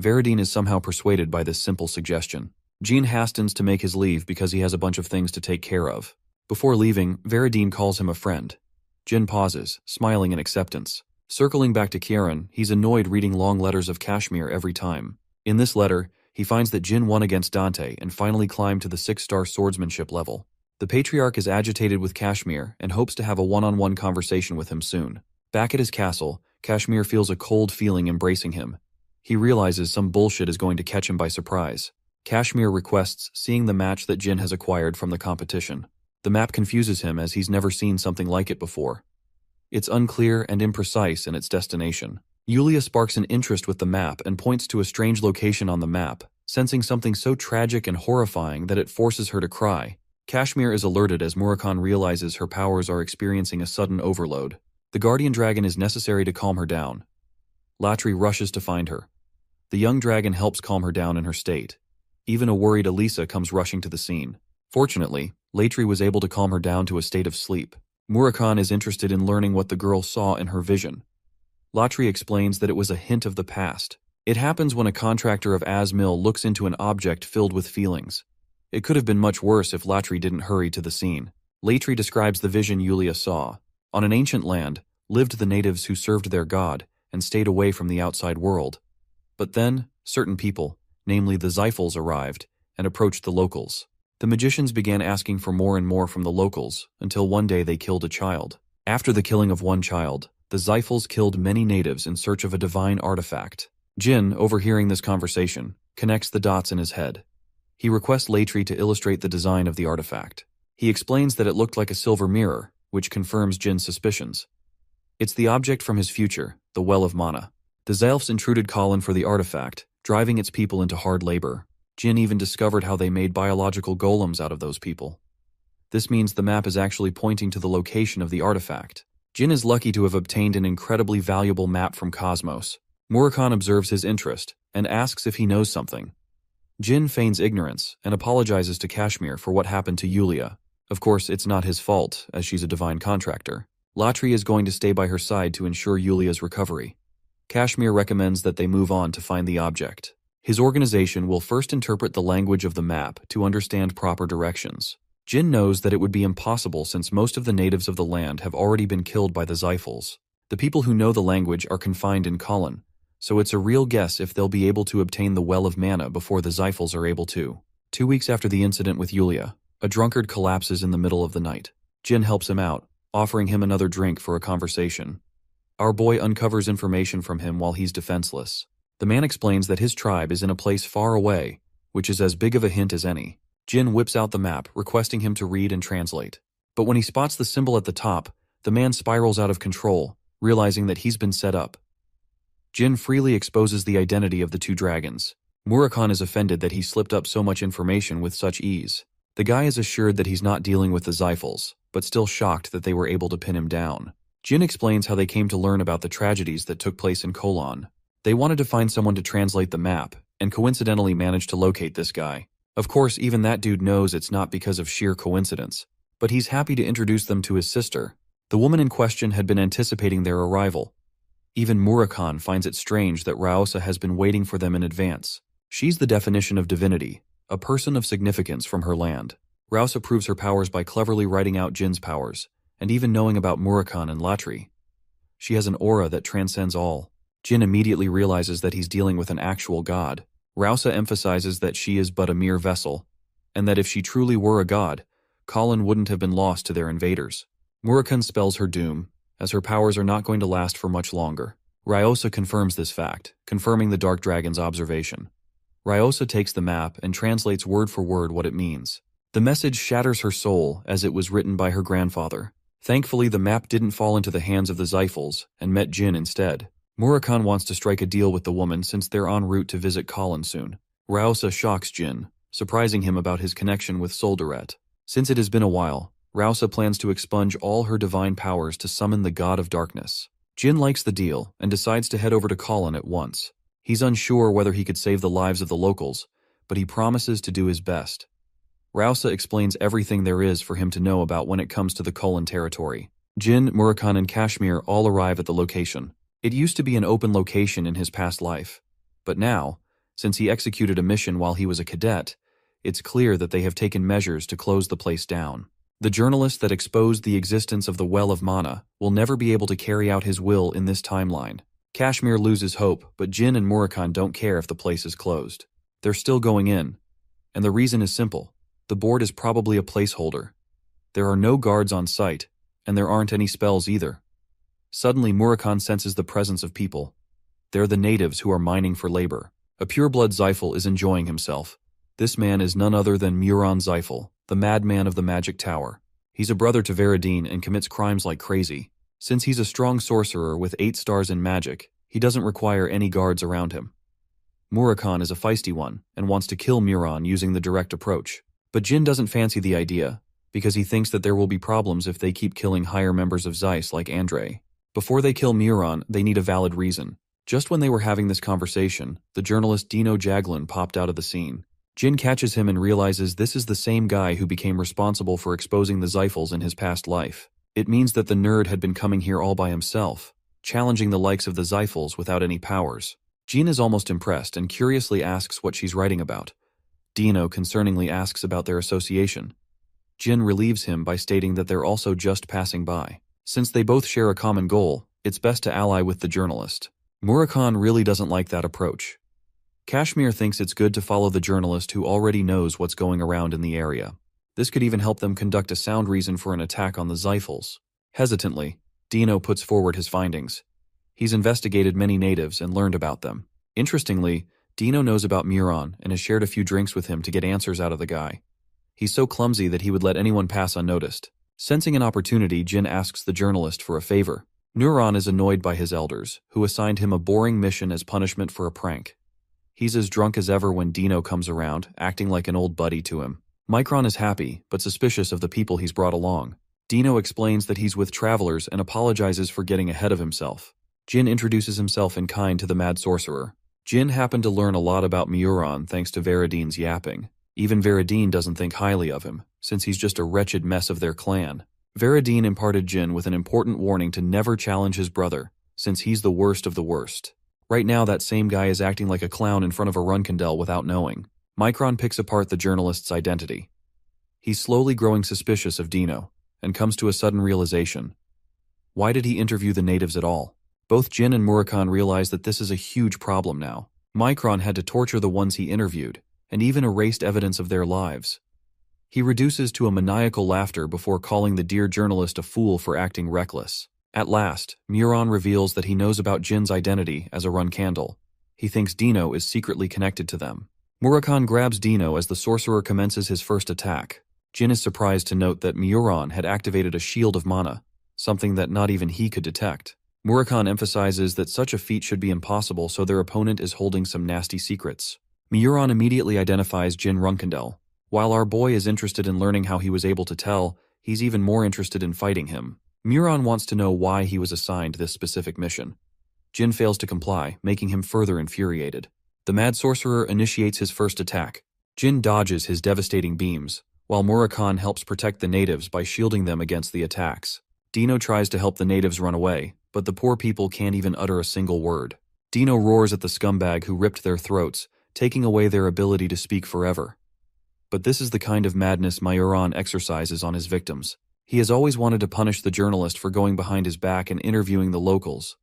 Veridine is somehow persuaded by this simple suggestion. Jin hastens to make his leave because he has a bunch of things to take care of. Before leaving, Veridine calls him a friend. Jin pauses, smiling in acceptance. Circling back to Kieran, he's annoyed reading long letters of Kashmir every time. In this letter, he finds that Jin won against Dante and finally climbed to the 6-star swordsmanship level. The patriarch is agitated with Kashmir and hopes to have a one-on-one conversation with him soon. Back at his castle, Kashmir feels a cold feeling embracing him. He realizes some bullshit is going to catch him by surprise. Kashmir requests seeing the match that Jin has acquired from the competition. The map confuses him as he's never seen something like it before. It's unclear and imprecise in its destination. Yulia sparks an interest with the map and points to a strange location on the map, sensing something so tragic and horrifying that it forces her to cry. Kashmir is alerted as Murakhan realizes her powers are experiencing a sudden overload. The guardian dragon is necessary to calm her down. Latri rushes to find her. The young dragon helps calm her down in her state. Even a worried Elisa comes rushing to the scene. Fortunately, Latri was able to calm her down to a state of sleep. Murakhan is interested in learning what the girl saw in her vision. Latri explains that it was a hint of the past. It happens when a contractor of Asmil looks into an object filled with feelings. It could have been much worse if Latri didn't hurry to the scene. Latri describes the vision Yulia saw. On an ancient land, lived the natives who served their god and stayed away from the outside world. But then, certain people, namely the Zyphals, arrived and approached the locals. The magicians began asking for more and more from the locals until one day they killed a child. After the killing of one child, the Zyphals killed many natives in search of a divine artifact. Jin, overhearing this conversation, connects the dots in his head. He requests Latri to illustrate the design of the artifact. He explains that it looked like a silver mirror, which confirms Jin's suspicions. It's the object from his future, the Well of Mana. The Zalfs intruded Colin for the artifact, driving its people into hard labor. Jin even discovered how they made biological golems out of those people. This means the map is actually pointing to the location of the artifact. Jin is lucky to have obtained an incredibly valuable map from Cosmos. Murakhan observes his interest and asks if he knows something. Jin feigns ignorance and apologizes to Kashmir for what happened to Yulia. Of course, it's not his fault, as she's a divine contractor. Latri is going to stay by her side to ensure Yulia's recovery. Kashmir recommends that they move on to find the object. His organization will first interpret the language of the map to understand proper directions. Jin knows that it would be impossible since most of the natives of the land have already been killed by the Xiphals. The people who know the language are confined in Colin, so it's a real guess if they'll be able to obtain the Well of Mana before the Xiphals are able to. 2 weeks after the incident with Yulia, a drunkard collapses in the middle of the night. Jin helps him out, offering him another drink for a conversation. Our boy uncovers information from him while he's defenseless. The man explains that his tribe is in a place far away, which is as big of a hint as any. Jin whips out the map, requesting him to read and translate. But when he spots the symbol at the top, the man spirals out of control, realizing that he's been set up. Jin freely exposes the identity of the two dragons. Murakhan is offended that he slipped up so much information with such ease. The guy is assured that he's not dealing with the Xiphals, but still shocked that they were able to pin him down. Jin explains how they came to learn about the tragedies that took place in Kolon. They wanted to find someone to translate the map, and coincidentally managed to locate this guy. Of course, even that dude knows it's not because of sheer coincidence, but he's happy to introduce them to his sister. The woman in question had been anticipating their arrival. Even Murakhan finds it strange that Raosa has been waiting for them in advance. She's the definition of divinity, a person of significance from her land. Raosa proves her powers by cleverly writing out Jin's powers, and even knowing about Murakhan and Latri. She has an aura that transcends all. Jin immediately realizes that he's dealing with an actual god. Raosa emphasizes that she is but a mere vessel, and that if she truly were a god, Colin wouldn't have been lost to their invaders. Murakhan spells her doom, as her powers are not going to last for much longer. Raosa confirms this fact, confirming the Dark Dragon's observation. Raosa takes the map and translates word for word what it means. The message shatters her soul as it was written by her grandfather. Thankfully, the map didn't fall into the hands of the Xiphals and met Jin instead. Murakhan wants to strike a deal with the woman since they're en route to visit Colin soon. Raosa shocks Jin, surprising him about his connection with Soldaret. Since it has been a while, Raosa plans to expunge all her divine powers to summon the God of Darkness. Jin likes the deal and decides to head over to Colin at once. He's unsure whether he could save the lives of the locals, but he promises to do his best. Raosa explains everything there is for him to know about when it comes to the Colin territory. Jin, Murakhan, and Kashmir all arrive at the location. It used to be an open location in his past life, but now, since he executed a mission while he was a cadet, it's clear that they have taken measures to close the place down. The journalist that exposed the existence of the Well of Mana will never be able to carry out his will in this timeline. Kashmir loses hope, but Jin and Murakhan don't care if the place is closed. They're still going in, and the reason is simple. The board is probably a placeholder. There are no guards on site, and there aren't any spells either. Suddenly, Murakhan senses the presence of people. They're the natives who are mining for labor. A pureblood Xiphal is enjoying himself. This man is none other than Muron Xiphal, the madman of the magic tower. He's a brother to Veradine and commits crimes like crazy. Since he's a strong sorcerer with 8 stars in magic, he doesn't require any guards around him. Murakhan is a feisty one and wants to kill Muron using the direct approach. But Jin doesn't fancy the idea, because he thinks that there will be problems if they keep killing higher members of Zeiss like Andre. Before they kill Muron, they need a valid reason. Just when they were having this conversation, the journalist Dino Jaglin popped out of the scene. Jin catches him and realizes this is the same guy who became responsible for exposing the Xiphals in his past life. It means that the nerd had been coming here all by himself, challenging the likes of the Xiphals without any powers. Jin is almost impressed and curiously asks what she's writing about. Dino concerningly asks about their association. Jin relieves him by stating that they're also just passing by. Since they both share a common goal, it's best to ally with the journalist. Murakhan really doesn't like that approach. Kashmir thinks it's good to follow the journalist who already knows what's going around in the area. This could even help them conduct a sound reason for an attack on the Xiphals. Hesitantly, Dino puts forward his findings. He's investigated many natives and learned about them. Interestingly, Dino knows about Muron and has shared a few drinks with him to get answers out of the guy. He's so clumsy that he would let anyone pass unnoticed. Sensing an opportunity, Jin asks the journalist for a favor. Muron is annoyed by his elders, who assigned him a boring mission as punishment for a prank. He's as drunk as ever when Dino comes around, acting like an old buddy to him. Micron is happy, but suspicious of the people he's brought along. Dino explains that he's with travelers and apologizes for getting ahead of himself. Jin introduces himself in kind to the mad sorcerer. Jin happened to learn a lot about Muron thanks to Veradine's yapping. Even Veradine doesn't think highly of him, since he's just a wretched mess of their clan. Veradine imparted Jin with an important warning to never challenge his brother, since he's the worst of the worst. Right now that same guy is acting like a clown in front of a Runkindel without knowing. Micron picks apart the journalist's identity. He's slowly growing suspicious of Dino, and comes to a sudden realization. Why did he interview the natives at all? Both Jin and Murakhan realize that this is a huge problem now. Micron had to torture the ones he interviewed, and even erased evidence of their lives. He reduces to a maniacal laughter before calling the dear journalist a fool for acting reckless. At last, Muron reveals that he knows about Jin's identity as a Runkandel. He thinks Dino is secretly connected to them. Murakhan grabs Dino as the sorcerer commences his first attack. Jin is surprised to note that Muron had activated a shield of mana, something that not even he could detect. Murakhan emphasizes that such a feat should be impossible, so their opponent is holding some nasty secrets. Muron immediately identifies Jin Runkindel. While our boy is interested in learning how he was able to tell, he's even more interested in fighting him. Muron wants to know why he was assigned this specific mission. Jin fails to comply, making him further infuriated. The mad sorcerer initiates his first attack. Jin dodges his devastating beams, while Murakhan helps protect the natives by shielding them against the attacks. Dino tries to help the natives run away, but the poor people can't even utter a single word. Dino roars at the scumbag who ripped their throats, taking away their ability to speak forever. But this is the kind of madness Muron exercises on his victims. He has always wanted to punish the journalist for going behind his back and interviewing the locals.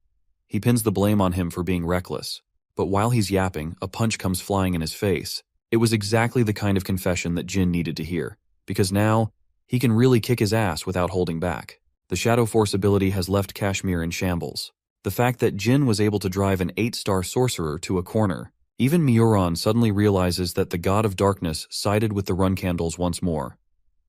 He pins the blame on him for being reckless. But while he's yapping, a punch comes flying in his face. It was exactly the kind of confession that Jin needed to hear, because now, he can really kick his ass without holding back. The Shadow Force ability has left Kashmir in shambles. The fact that Jin was able to drive an 8-star sorcerer to a corner. Even Muron suddenly realizes that the God of Darkness sided with the Runkandels once more.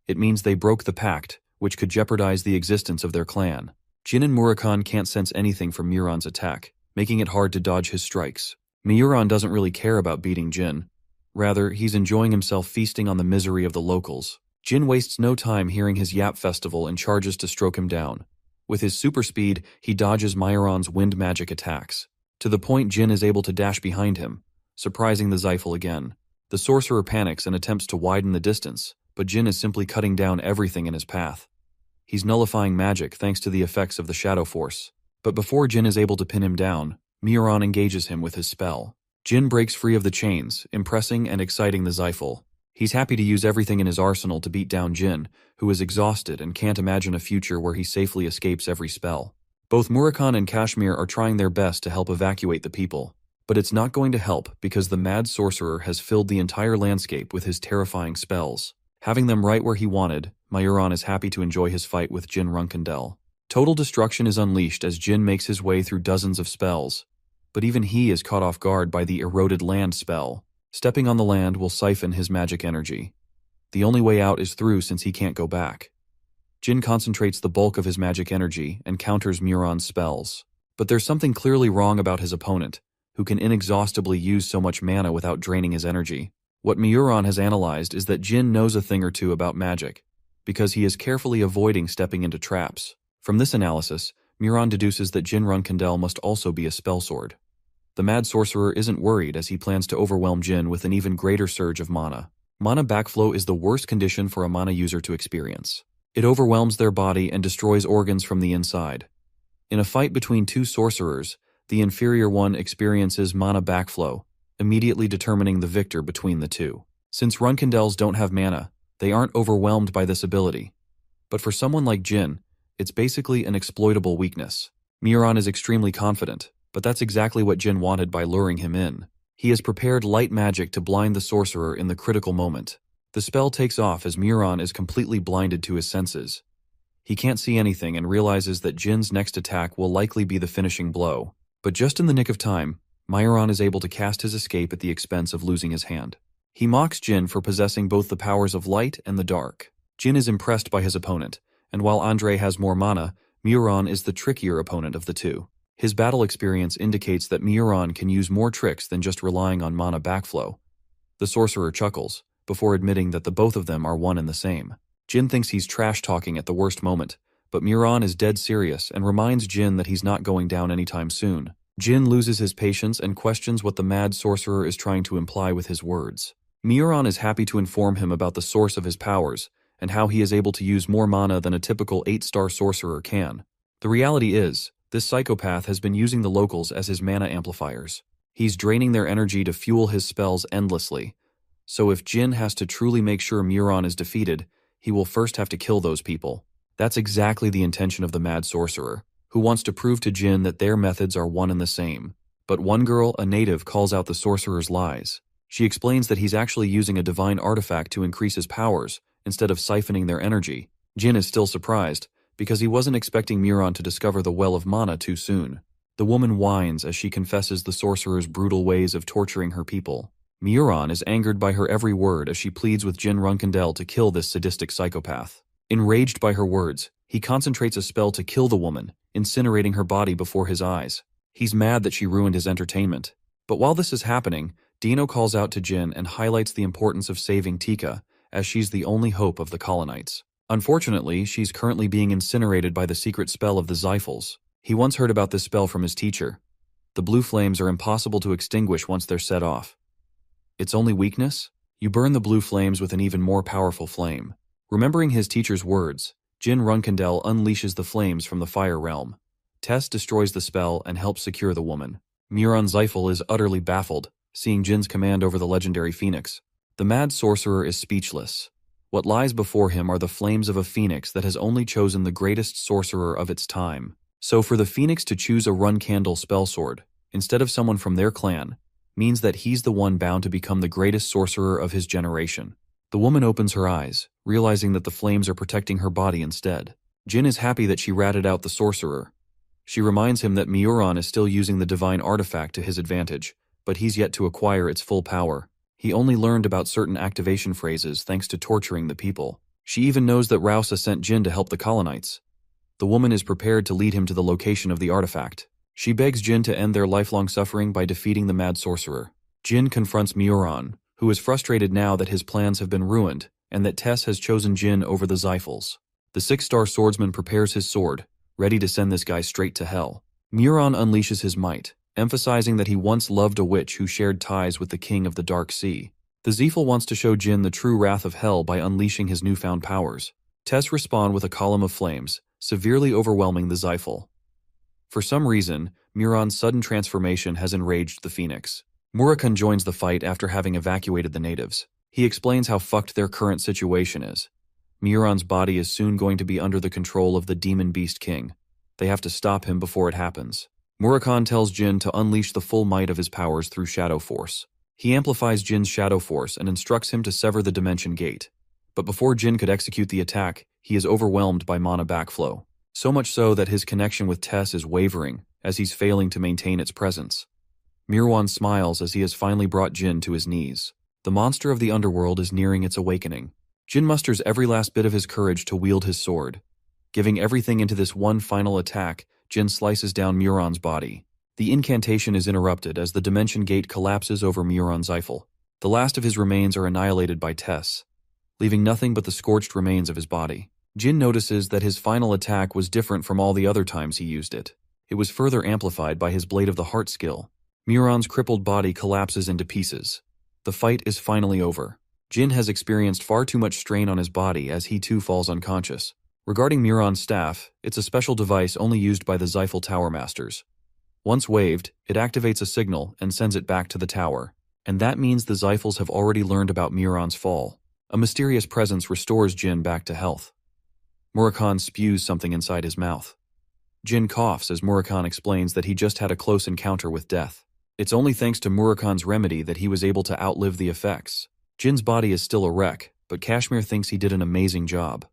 It means they broke the pact, which could jeopardize the existence of their clan. Jin and Murakhan can't sense anything from Muron's attack, making it hard to dodge his strikes. Muron doesn't really care about beating Jin. Rather, he's enjoying himself feasting on the misery of the locals. Jin wastes no time hearing his Yap festival and charges to stroke him down. With his super speed, he dodges Muron's wind magic attacks. To the point Jin is able to dash behind him, surprising the Zyphal again. The sorcerer panics and attempts to widen the distance, but Jin is simply cutting down everything in his path. He's nullifying magic thanks to the effects of the Shadow Force. But before Jin is able to pin him down, Muron engages him with his spell. Jin breaks free of the chains, impressing and exciting the Zyphal. He's happy to use everything in his arsenal to beat down Jin, who is exhausted and can't imagine a future where he safely escapes every spell. Both Murakhan and Kashmir are trying their best to help evacuate the people, but it's not going to help because the mad sorcerer has filled the entire landscape with his terrifying spells. Having them right where he wanted, Muron is happy to enjoy his fight with Jin Runkindel. Total destruction is unleashed as Jin makes his way through dozens of spells, but even he is caught off guard by the eroded land spell. Stepping on the land will siphon his magic energy. The only way out is through since he can't go back. Jin concentrates the bulk of his magic energy and counters Muron's spells. But there's something clearly wrong about his opponent, who can inexhaustibly use so much mana without draining his energy. What Muron has analyzed is that Jin knows a thing or two about magic, because he is carefully avoiding stepping into traps. From this analysis, Muron deduces that Jin Runkindel must also be a spellsword. The mad sorcerer isn't worried as he plans to overwhelm Jin with an even greater surge of mana. Mana backflow is the worst condition for a mana user to experience. It overwhelms their body and destroys organs from the inside. In a fight between two sorcerers, the inferior one experiences mana backflow, immediately determining the victor between the two. Since Runkindels don't have mana, they aren't overwhelmed by this ability. But for someone like Jin, it's basically an exploitable weakness. Muron is extremely confident, but that's exactly what Jin wanted by luring him in. He has prepared light magic to blind the sorcerer in the critical moment. The spell takes off as Muron is completely blinded to his senses. He can't see anything and realizes that Jin's next attack will likely be the finishing blow. But just in the nick of time, Muron is able to cast his escape at the expense of losing his hand. He mocks Jin for possessing both the powers of light and the dark. Jin is impressed by his opponent, and while Andre has more mana, Muron is the trickier opponent of the two. His battle experience indicates that Muron can use more tricks than just relying on mana backflow. The sorcerer chuckles, before admitting that the both of them are one and the same. Jin thinks he's trash-talking at the worst moment, but Muron is dead serious and reminds Jin that he's not going down anytime soon. Jin loses his patience and questions what the mad sorcerer is trying to imply with his words. Muron is happy to inform him about the source of his powers and how he is able to use more mana than a typical 8-star sorcerer can. The reality is, This psychopath has been using the locals as his mana amplifiers. He's draining their energy to fuel his spells endlessly. So if Jin has to truly make sure Muron is defeated, he will first have to kill those people. That's exactly the intention of the mad sorcerer, who wants to prove to Jin that their methods are one and the same. But one girl, a native, calls out the sorcerer's lies. She explains that he's actually using a divine artifact to increase his powers, instead of siphoning their energy. Jin is still surprised, because he wasn't expecting Muron to discover the well of mana too soon. The woman whines as she confesses the sorcerer's brutal ways of torturing her people. Muron is angered by her every word as she pleads with Jin Runkendel to kill this sadistic psychopath. Enraged by her words, he concentrates a spell to kill the woman, incinerating her body before his eyes. He's mad that she ruined his entertainment. But while this is happening, Dino calls out to Jin and highlights the importance of saving Tika, as she's the only hope of the colonites. Unfortunately, she's currently being incinerated by the secret spell of the Zyphals. He once heard about this spell from his teacher. The blue flames are impossible to extinguish once they're set off. Its only weakness? You burn the blue flames with an even more powerful flame. Remembering his teacher's words, Jin Runkendel unleashes the flames from the fire realm. Tess destroys the spell and helps secure the woman. Muron Zyphal is utterly baffled, seeing Jin's command over the legendary phoenix. The mad sorcerer is speechless. What lies before him are the flames of a phoenix that has only chosen the greatest sorcerer of its time. So for the phoenix to choose a Runkendel spellsword, instead of someone from their clan, means that he's the one bound to become the greatest sorcerer of his generation. The woman opens her eyes, realizing that the flames are protecting her body instead. Jin is happy that she ratted out the sorcerer. She reminds him that Muron is still using the divine artifact to his advantage, but he's yet to acquire its full power. He only learned about certain activation phrases thanks to torturing the people. She even knows that Rausa sent Jin to help the colonites. The woman is prepared to lead him to the location of the artifact. She begs Jin to end their lifelong suffering by defeating the mad sorcerer. Jin confronts Muron, who is frustrated now that his plans have been ruined, and that Tess has chosen Jin over the Zyphals. The 6-star swordsman prepares his sword, ready to send this guy straight to hell. Muron unleashes his might, emphasizing that he once loved a witch who shared ties with the king of the Dark Sea. The Zyphal wants to show Jin the true wrath of hell by unleashing his newfound powers. Tess responds with a column of flames, severely overwhelming the Zyphal. For some reason, Muron's sudden transformation has enraged the phoenix. Murakun joins the fight after having evacuated the natives. He explains how fucked their current situation is. Muron's body is soon going to be under the control of the Demon Beast King. They have to stop him before it happens. Murakun tells Jin to unleash the full might of his powers through Shadow Force. He amplifies Jin's Shadow Force and instructs him to sever the Dimension Gate. But before Jin could execute the attack, he is overwhelmed by mana backflow. So much so that his connection with Tess is wavering, as he's failing to maintain its presence. Mirwan smiles as he has finally brought Jin to his knees. The monster of the underworld is nearing its awakening. Jin musters every last bit of his courage to wield his sword. Giving everything into this one final attack, Jin slices down Muron's body. The incantation is interrupted as the Dimension Gate collapses over Muron Zyphal. The last of his remains are annihilated by Tess, leaving nothing but the scorched remains of his body. Jin notices that his final attack was different from all the other times he used it. It was further amplified by his Blade of the Heart skill. Muron's crippled body collapses into pieces. The fight is finally over. Jin has experienced far too much strain on his body as he too falls unconscious. Regarding Muron's staff, it's a special device only used by the Zyphal Tower Masters. Once waved, it activates a signal and sends it back to the tower. And that means the Zyphals have already learned about Muron's fall. A mysterious presence restores Jin back to health. Murakun spews something inside his mouth. Jin coughs as Murakun explains that he just had a close encounter with death. It's only thanks to Murakun's remedy that he was able to outlive the effects. Jin's body is still a wreck, but Kashmir thinks he did an amazing job.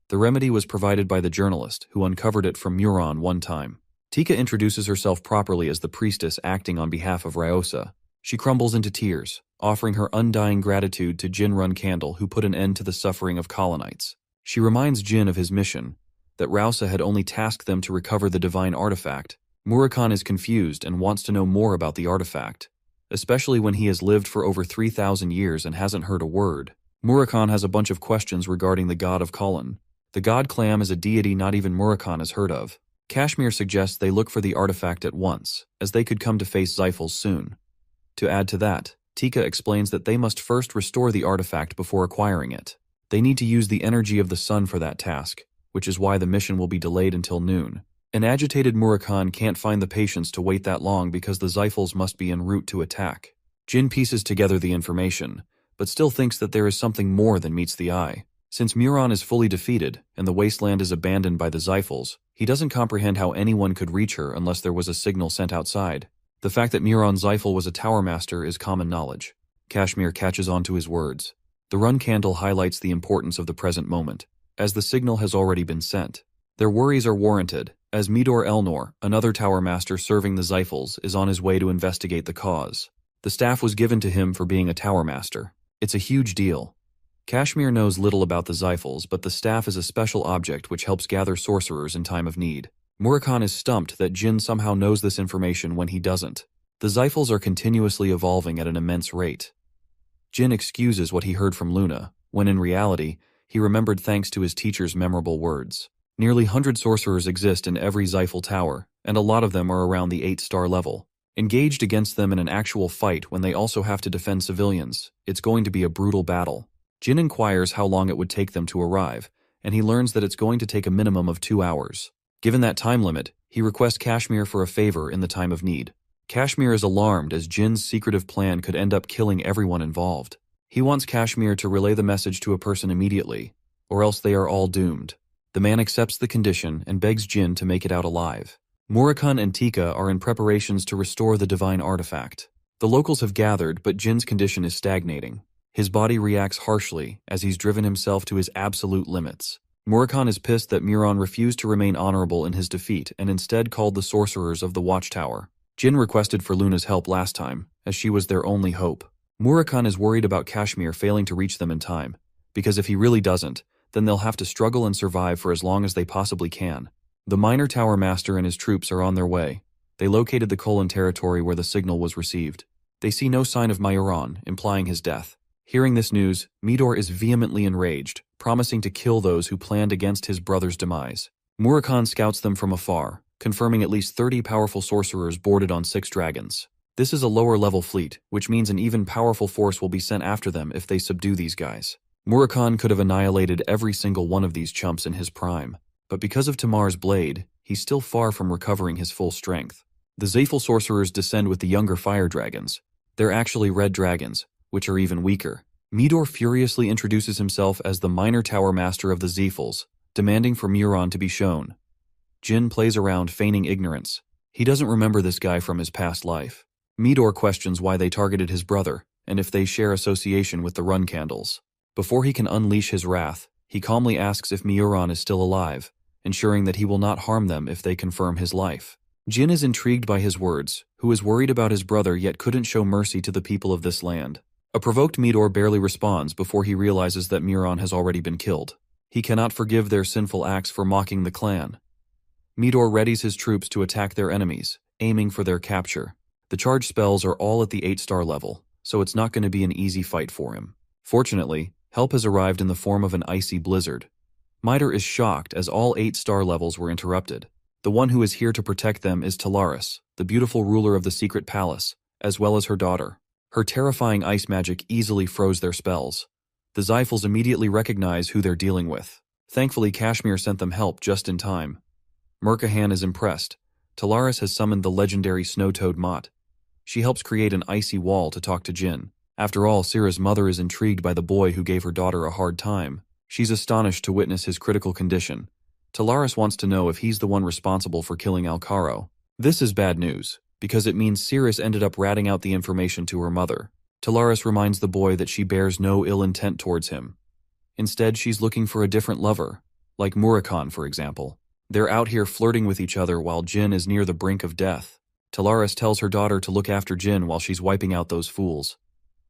The remedy was provided by the journalist, who uncovered it from Muron one time. Tika introduces herself properly as the priestess acting on behalf of Rausa. She crumbles into tears, offering her undying gratitude to Jin Runkendel, who put an end to the suffering of colonites. She reminds Jin of his mission, that Rausa had only tasked them to recover the divine artifact. Murakun is confused and wants to know more about the artifact, especially when he has lived for over 3,000 years and hasn't heard a word. Murakun has a bunch of questions regarding the god of Kulin. The god Clam is a deity not even Murakun has heard of. Kashmir suggests they look for the artifact at once, as they could come to face Zyphals soon. To add to that, Tika explains that they must first restore the artifact before acquiring it. They need to use the energy of the sun for that task, which is why the mission will be delayed until noon. An agitated Murakhan can't find the patience to wait that long because the Xiphals must be en route to attack. Jin pieces together the information, but still thinks that there is something more than meets the eye. Since Muron is fully defeated and the wasteland is abandoned by the Xiphals, he doesn't comprehend how anyone could reach her unless there was a signal sent outside. The fact that Muron Xiphal was a tower master is common knowledge. Kashmir catches on to his words. The run candle highlights the importance of the present moment, as the signal has already been sent. Their worries are warranted, as Midor Elnor, another tower master serving the Xiphals, is on his way to investigate the cause. The staff was given to him for being a tower master. It's a huge deal. Kashmir knows little about the Xiphals, but the staff is a special object which helps gather sorcerers in time of need. Murakhan is stumped that Jin somehow knows this information when he doesn't. The Xiphals are continuously evolving at an immense rate. Jin excuses what he heard from Luna, when in reality, he remembered thanks to his teacher's memorable words. Nearly 100 sorcerers exist in every Xiphal tower, and a lot of them are around the 8-star level. Engaged against them in an actual fight when they also have to defend civilians, it's going to be a brutal battle. Jin inquires how long it would take them to arrive, and he learns that it's going to take a minimum of 2 hours. Given that time limit, he requests Kashmir for a favor in the time of need. Kashmir is alarmed as Jin's secretive plan could end up killing everyone involved. He wants Kashmir to relay the message to a person immediately, or else they are all doomed. The man accepts the condition and begs Jin to make it out alive. Murakhan and Tika are in preparations to restore the divine artifact. The locals have gathered, but Jin's condition is stagnating. His body reacts harshly as he's driven himself to his absolute limits. Murakhan is pissed that Muron refused to remain honorable in his defeat and instead called the sorcerers of the watchtower. Jin requested for Luna's help last time, as she was their only hope. Murakhan is worried about Kashmir failing to reach them in time, because if he really doesn't, then they'll have to struggle and survive for as long as they possibly can. The minor tower master and his troops are on their way. They located the Kolan territory where the signal was received. They see no sign of Mayuran, implying his death. Hearing this news, Midor is vehemently enraged, promising to kill those who planned against his brother's demise. Murakhan scouts them from afar, confirming at least 30 powerful sorcerers boarded on 6 dragons. This is a lower-level fleet, which means an even powerful force will be sent after them if they subdue these guys. Murakhan could have annihilated every single one of these chumps in his prime, but because of Tamar's blade, he's still far from recovering his full strength. The Xiphal sorcerers descend with the younger fire dragons. They're actually red dragons, which are even weaker. Midor furiously introduces himself as the minor tower master of the Xiphals, demanding for Muron to be shown. Jin plays around feigning ignorance. He doesn't remember this guy from his past life. Midor questions why they targeted his brother, and if they share association with the run candles. Before he can unleash his wrath, he calmly asks if Muron is still alive, ensuring that he will not harm them if they confirm his life. Jin is intrigued by his words, who is worried about his brother yet couldn't show mercy to the people of this land. A provoked Midor barely responds before he realizes that Muron has already been killed. He cannot forgive their sinful acts for mocking the clan. Midor readies his troops to attack their enemies, aiming for their capture. The charge spells are all at the 8-star level, so it's not going to be an easy fight for him. Fortunately, help has arrived in the form of an icy blizzard. Midor is shocked as all 8-star levels were interrupted. The one who is here to protect them is Talaris, the beautiful ruler of the secret palace, as well as her daughter. Her terrifying ice magic easily froze their spells. The Xiphals immediately recognize who they're dealing with. Thankfully, Kashmir sent them help just in time. Murkahan is impressed. Talaris has summoned the legendary snow-toad Mott. She helps create an icy wall to talk to Jin. After all, Sira's mother is intrigued by the boy who gave her daughter a hard time. She's astonished to witness his critical condition. Talaris wants to know if he's the one responsible for killing Alcaro. This is bad news, because it means Cirrus ended up ratting out the information to her mother. Talaris reminds the boy that she bears no ill intent towards him. Instead, she's looking for a different lover, like Murakhan, for example. They're out here flirting with each other while Jin is near the brink of death. Talaris tells her daughter to look after Jin while she's wiping out those fools.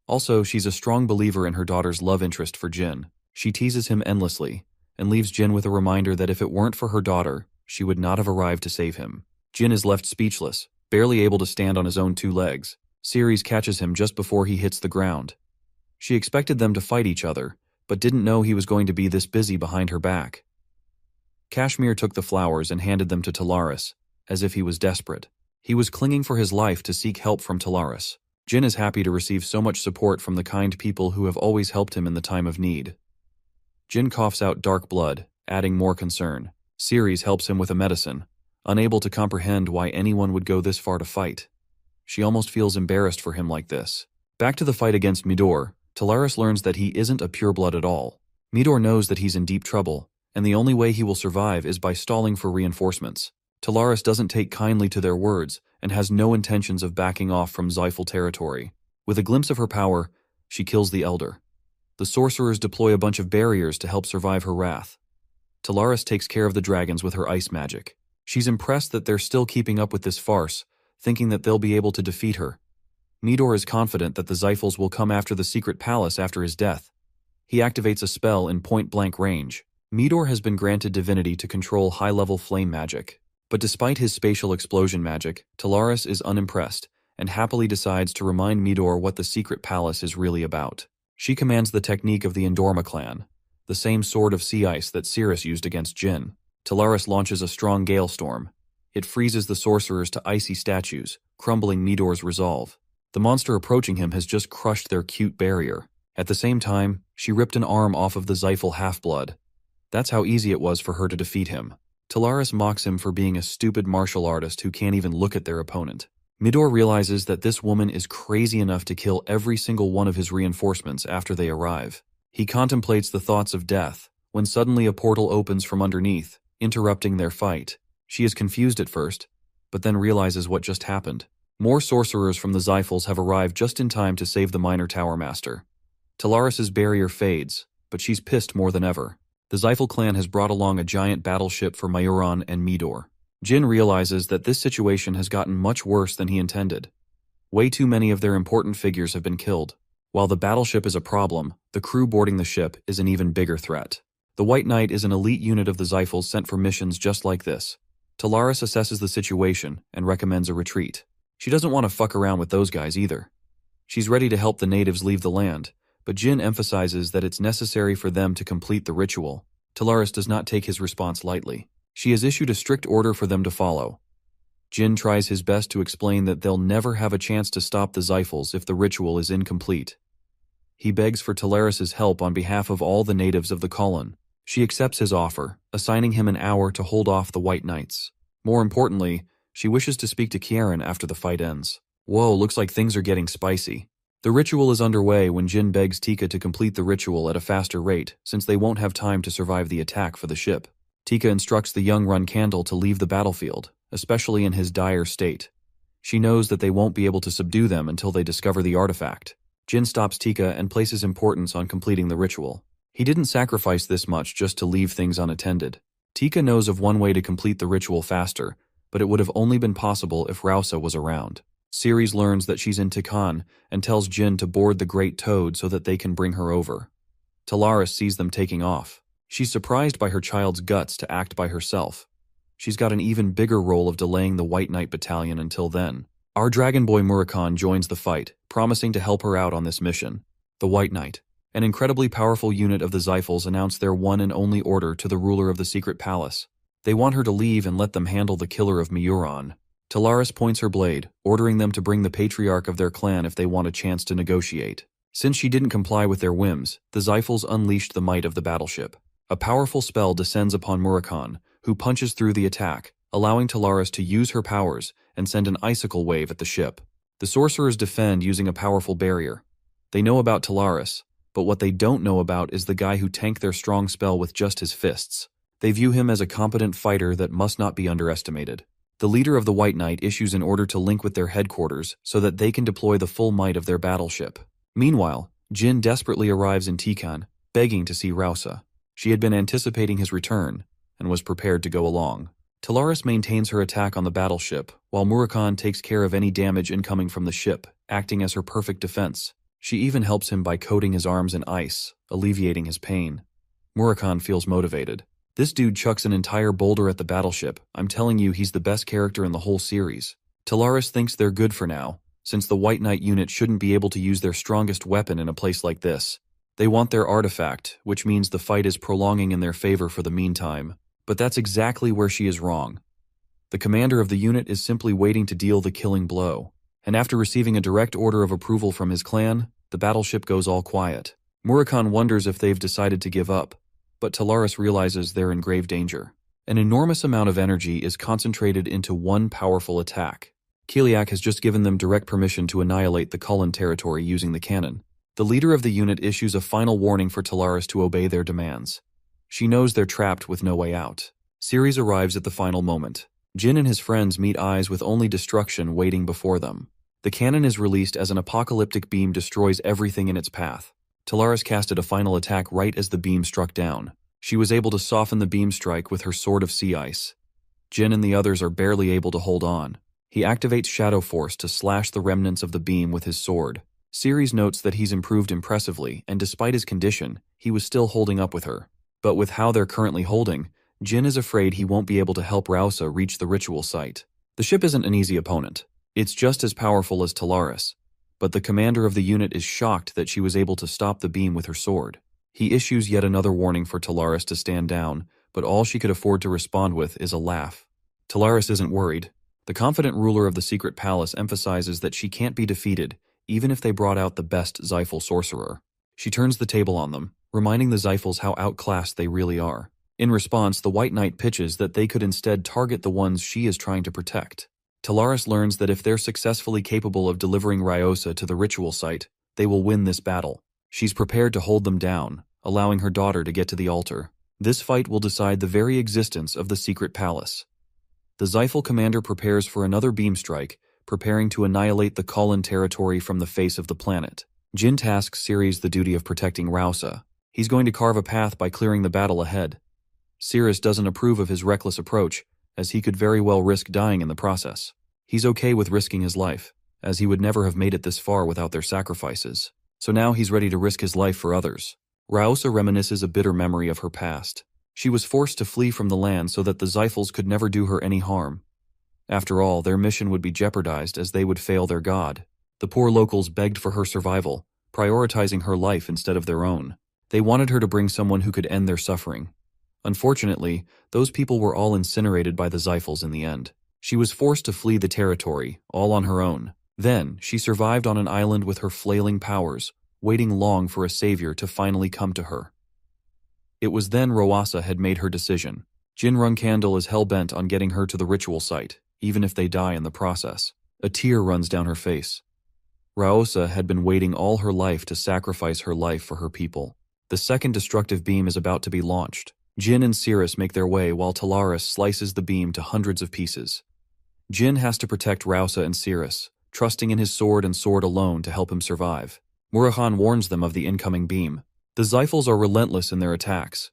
Also, she's a strong believer in her daughter's love interest for Jin. She teases him endlessly, and leaves Jin with a reminder that if it weren't for her daughter, she would not have arrived to save him. Jin is left speechless, barely able to stand on his own 2 legs. Ceres catches him just before he hits the ground. She expected them to fight each other, but didn't know he was going to be this busy behind her back. Kashmir took the flowers and handed them to Talaris, as if he was desperate. He was clinging for his life to seek help from Talaris. Jin is happy to receive so much support from the kind people who have always helped him in the time of need. Jin coughs out dark blood, adding more concern. Ceres helps him with a medicine, unable to comprehend why anyone would go this far to fight. She almost feels embarrassed for him like this. Back to the fight against Midor, Talaris learns that he isn't a pureblood at all. Midor knows that he's in deep trouble, and the only way he will survive is by stalling for reinforcements. Talaris doesn't take kindly to their words and has no intentions of backing off from Zyphal territory. With a glimpse of her power, she kills the Elder. The sorcerers deploy a bunch of barriers to help survive her wrath. Talaris takes care of the dragons with her ice magic. She's impressed that they're still keeping up with this farce, thinking that they'll be able to defeat her. Midor is confident that the Zyphals will come after the secret palace after his death. He activates a spell in point-blank range. Midor has been granted divinity to control high-level flame magic. But despite his spatial explosion magic, Talaris is unimpressed and happily decides to remind Midor what the secret palace is really about. She commands the technique of the Endorma clan, the same sword of sea ice that Cirrus used against Jin. Talaris launches a strong gale storm. It freezes the sorcerers to icy statues, crumbling Midor's resolve. The monster approaching him has just crushed their cute barrier. At the same time, she ripped an arm off of the Zyphal half-blood. That's how easy it was for her to defeat him. Talaris mocks him for being a stupid martial artist who can't even look at their opponent. Midor realizes that this woman is crazy enough to kill every single one of his reinforcements after they arrive. He contemplates the thoughts of death, when suddenly a portal opens from underneath, interrupting their fight. She is confused at first, but then realizes what just happened. More sorcerers from the Zyphals have arrived just in time to save the minor tower master. Talaris's barrier fades, but she's pissed more than ever. The Zyphal clan has brought along a giant battleship for Mayuran and Midor. Jin realizes that this situation has gotten much worse than he intended. Way too many of their important figures have been killed. While the battleship is a problem, the crew boarding the ship is an even bigger threat. The White Knight is an elite unit of the Zyphals sent for missions just like this. Talaris assesses the situation and recommends a retreat. She doesn't want to fuck around with those guys either. She's ready to help the natives leave the land, but Jin emphasizes that it's necessary for them to complete the ritual. Talaris does not take his response lightly. She has issued a strict order for them to follow. Jin tries his best to explain that they'll never have a chance to stop the Zyphals if the ritual is incomplete. He begs for Talaris's help on behalf of all the natives of the Colon. She accepts his offer, assigning him an hour to hold off the White Knights. More importantly, she wishes to speak to Kieran after the fight ends. Whoa, looks like things are getting spicy. The ritual is underway when Jin begs Tika to complete the ritual at a faster rate, since they won't have time to survive the attack for the ship. Tika instructs the young Runcandle to leave the battlefield, especially in his dire state. She knows that they won't be able to subdue them until they discover the artifact. Jin stops Tika and places importance on completing the ritual. He didn't sacrifice this much just to leave things unattended. Tika knows of one way to complete the ritual faster, but it would have only been possible if Rausa was around. Ceres learns that she's in Tikan and tells Jin to board the Great Toad so that they can bring her over. Talaris sees them taking off. She's surprised by her child's guts to act by herself. She's got an even bigger role of delaying the White Knight Battalion until then. Our Dragon Boy Murakan joins the fight, promising to help her out on this mission. The White Knight, an incredibly powerful unit of the Zyphals, announce their one and only order to the ruler of the secret palace. They want her to leave and let them handle the killer of Mayuran. Talaris points her blade, ordering them to bring the patriarch of their clan if they want a chance to negotiate. Since she didn't comply with their whims, the Zyphals unleashed the might of the battleship. A powerful spell descends upon Murakan, who punches through the attack, allowing Talaris to use her powers and send an icicle wave at the ship. The sorcerers defend using a powerful barrier. They know about Talaris, but what they don't know about is the guy who tanked their strong spell with just his fists. They view him as a competent fighter that must not be underestimated. The leader of the White Knight issues an order to link with their headquarters so that they can deploy the full might of their battleship. Meanwhile, Jin desperately arrives in Tikan, begging to see Rausa. She had been anticipating his return and was prepared to go along. Talaris maintains her attack on the battleship, while Murakan takes care of any damage incoming from the ship, acting as her perfect defense. She even helps him by coating his arms in ice, alleviating his pain. Murakan feels motivated. This dude chucks an entire boulder at the battleship. I'm telling you, he's the best character in the whole series. Talaris thinks they're good for now, since the White Knight unit shouldn't be able to use their strongest weapon in a place like this. They want their artifact, which means the fight is prolonging in their favor for the meantime. But that's exactly where she is wrong. The commander of the unit is simply waiting to deal the killing blow. And after receiving a direct order of approval from his clan, the battleship goes all quiet. Murakan wonders if they've decided to give up, but Talaris realizes they're in grave danger. An enormous amount of energy is concentrated into one powerful attack. Kiliak has just given them direct permission to annihilate the Kulin territory using the cannon. The leader of the unit issues a final warning for Talaris to obey their demands. She knows they're trapped with no way out. Ceres arrives at the final moment. Jin and his friends meet eyes with only destruction waiting before them. The cannon is released as an apocalyptic beam destroys everything in its path. Talaris casted a final attack right as the beam struck down. She was able to soften the beam strike with her sword of sea ice. Jin and the others are barely able to hold on. He activates Shadow Force to slash the remnants of the beam with his sword. Ceres notes that he's improved impressively, and despite his condition, he was still holding up with her. But with how they're currently holding, Jin is afraid he won't be able to help Rausa reach the ritual site. The ship isn't an easy opponent. It's just as powerful as Talaris, but the commander of the unit is shocked that she was able to stop the beam with her sword. He issues yet another warning for Talaris to stand down, but all she could afford to respond with is a laugh. Talaris isn't worried. The confident ruler of the secret palace emphasizes that she can't be defeated, even if they brought out the best Zyphal sorcerer. She turns the table on them, reminding the Zyphals how outclassed they really are. In response, the White Knight pitches that they could instead target the ones she is trying to protect. Talaris learns that if they're successfully capable of delivering Ryosa to the ritual site, they will win this battle. She's prepared to hold them down, allowing her daughter to get to the altar. This fight will decide the very existence of the secret palace. The Zyphal commander prepares for another beam strike, preparing to annihilate the Kulin territory from the face of the planet. Jin tasks Ceres the duty of protecting Rausa. He's going to carve a path by clearing the battle ahead. Ceres doesn't approve of his reckless approach, as he could very well risk dying in the process. He's okay with risking his life, as he would never have made it this far without their sacrifices. So now he's ready to risk his life for others. Rausa reminisces a bitter memory of her past. She was forced to flee from the land so that the Zyphals could never do her any harm. After all, their mission would be jeopardized as they would fail their god. The poor locals begged for her survival, prioritizing her life instead of their own. They wanted her to bring someone who could end their suffering. Unfortunately, those people were all incinerated by the Zyphals in the end. She was forced to flee the territory, all on her own. Then, she survived on an island with her flailing powers, waiting long for a savior to finally come to her. It was then Rausa had made her decision. Jin Runkandel is hell-bent on getting her to the ritual site, even if they die in the process. A tear runs down her face. Rausa had been waiting all her life to sacrifice her life for her people. The second destructive beam is about to be launched. Jin and Ceres make their way while Talaris slices the beam to hundreds of pieces. Jin has to protect Rausa and Ceres, trusting in his sword and sword alone to help him survive. Murakhan warns them of the incoming beam. The Zyphals are relentless in their attacks.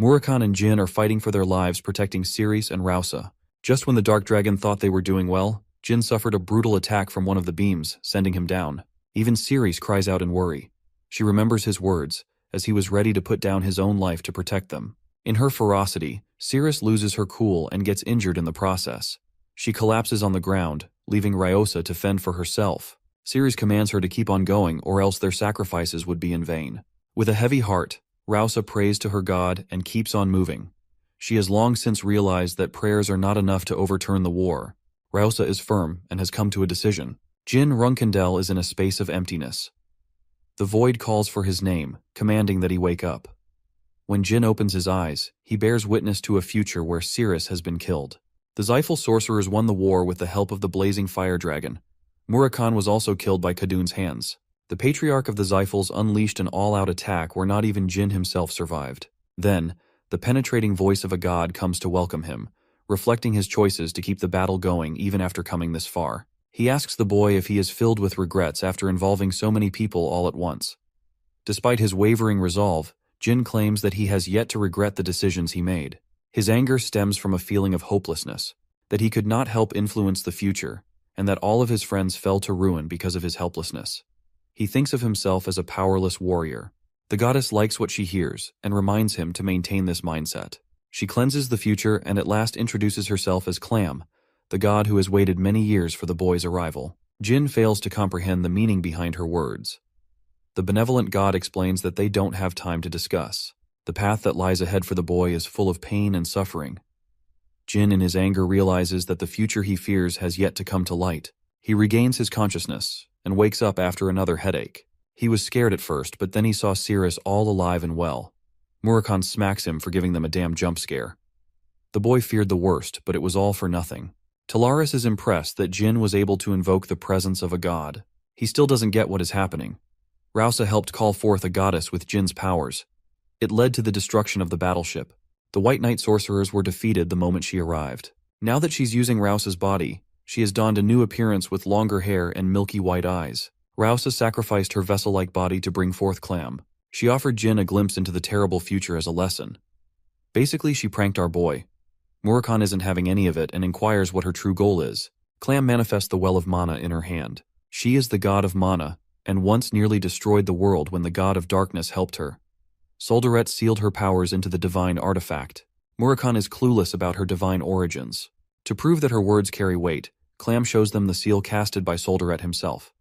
Murakhan and Jin are fighting for their lives protecting Ceres and Rausa. Just when the Dark Dragon thought they were doing well, Jin suffered a brutal attack from one of the beams, sending him down. Even Ceres cries out in worry. She remembers his words, as he was ready to put down his own life to protect them. In her ferocity, Ceres loses her cool and gets injured in the process. She collapses on the ground, leaving Ryosa to fend for herself. Ceres commands her to keep on going or else their sacrifices would be in vain. With a heavy heart, Rausa prays to her god and keeps on moving. She has long since realized that prayers are not enough to overturn the war. Rausa is firm and has come to a decision. Jin Runkandel is in a space of emptiness. The void calls for his name, commanding that he wake up. When Jin opens his eyes, he bears witness to a future where Ceres has been killed. The Zyphal sorcerers won the war with the help of the blazing fire dragon. Murakhan was also killed by Khadun's hands. The patriarch of the Zyphals unleashed an all-out attack where not even Jin himself survived. Then, the penetrating voice of a god comes to welcome him, reflecting his choices to keep the battle going even after coming this far. He asks the boy if he is filled with regrets after involving so many people all at once. Despite his wavering resolve, Jin claims that he has yet to regret the decisions he made. His anger stems from a feeling of hopelessness, that he could not help influence the future, and that all of his friends fell to ruin because of his helplessness. He thinks of himself as a powerless warrior. The goddess likes what she hears and reminds him to maintain this mindset. She cleanses the future and at last introduces herself as Clam, the god who has waited many years for the boy's arrival. Jin fails to comprehend the meaning behind her words. The benevolent god explains that they don't have time to discuss. The path that lies ahead for the boy is full of pain and suffering. Jin in his anger realizes that the future he fears has yet to come to light. He regains his consciousness and wakes up after another headache. He was scared at first, but then he saw Ceres all alive and well. Murakhan smacks him for giving them a damn jump scare. The boy feared the worst, but it was all for nothing. Talaris is impressed that Jin was able to invoke the presence of a god. He still doesn't get what is happening. Rausa helped call forth a goddess with Jin's powers. It led to the destruction of the battleship. The White Knight sorcerers were defeated the moment she arrived. Now that she's using Rausa's body, she has donned a new appearance with longer hair and milky white eyes. Rausa sacrificed her vessel-like body to bring forth Clam. She offered Jin a glimpse into the terrible future as a lesson. Basically, she pranked our boy. Murakhan isn't having any of it and inquires what her true goal is. Clam manifests the well of mana in her hand. She is the god of mana, and once nearly destroyed the world when the god of darkness helped her. Soldaret sealed her powers into the divine artifact. Murakhan is clueless about her divine origins. To prove that her words carry weight, Clam shows them the seal casted by Soldaret himself.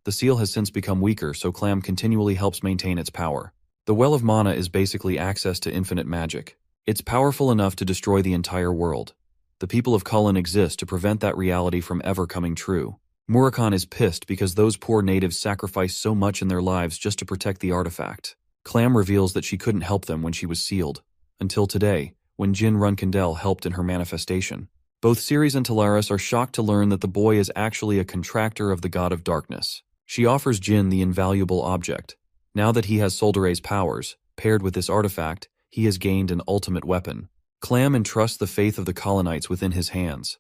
The seal has since become weaker, so Clam continually helps maintain its power. The Well of Mana is basically access to infinite magic. It's powerful enough to destroy the entire world. The people of Kulin exist to prevent that reality from ever coming true. Murakhan is pissed because those poor natives sacrificed so much in their lives just to protect the artifact. Clam reveals that she couldn't help them when she was sealed. Until today, when Jin Runkandel helped in her manifestation. Both Ceres and Talaris are shocked to learn that the boy is actually a contractor of the god of darkness. She offers Jin the invaluable object. Now that he has Soldare's powers, paired with this artifact, he has gained an ultimate weapon. Clam entrusts the faith of the colonites within his hands.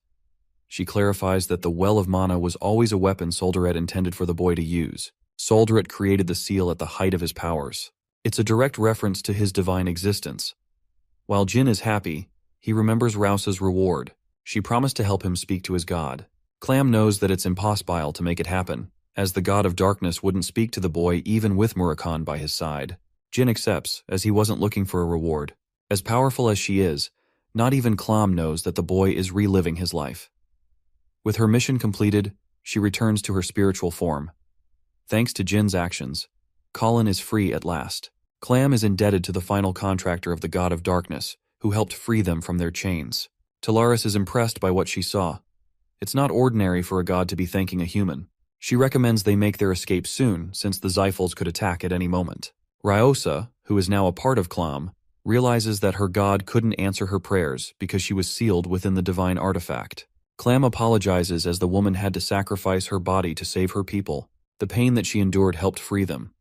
She clarifies that the Well of Mana was always a weapon Soldaret intended for the boy to use. Soldaret created the seal at the height of his powers. It's a direct reference to his divine existence. While Jin is happy, he remembers Rausa's reward. She promised to help him speak to his god. Clam knows that it's impossible to make it happen, as the god of darkness wouldn't speak to the boy even with Murakhan by his side. Jin accepts, as he wasn't looking for a reward. As powerful as she is, not even Clam knows that the boy is reliving his life. With her mission completed, she returns to her spiritual form. Thanks to Jin's actions, Colin is free at last. Clam is indebted to the final contractor of the god of darkness, who helped free them from their chains. Talaris is impressed by what she saw. It's not ordinary for a god to be thanking a human. She recommends they make their escape soon, since the Zyphals could attack at any moment. Ryosa, who is now a part of Clam, realizes that her god couldn't answer her prayers because she was sealed within the divine artifact. Clam apologizes as the woman had to sacrifice her body to save her people. The pain that she endured helped free them.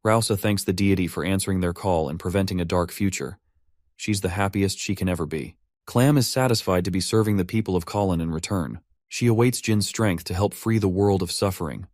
Rausa thanks the deity for answering their call and preventing a dark future. She's the happiest she can ever be. Clam is satisfied to be serving the people of Colin in return. She awaits Jin's strength to help free the world of suffering.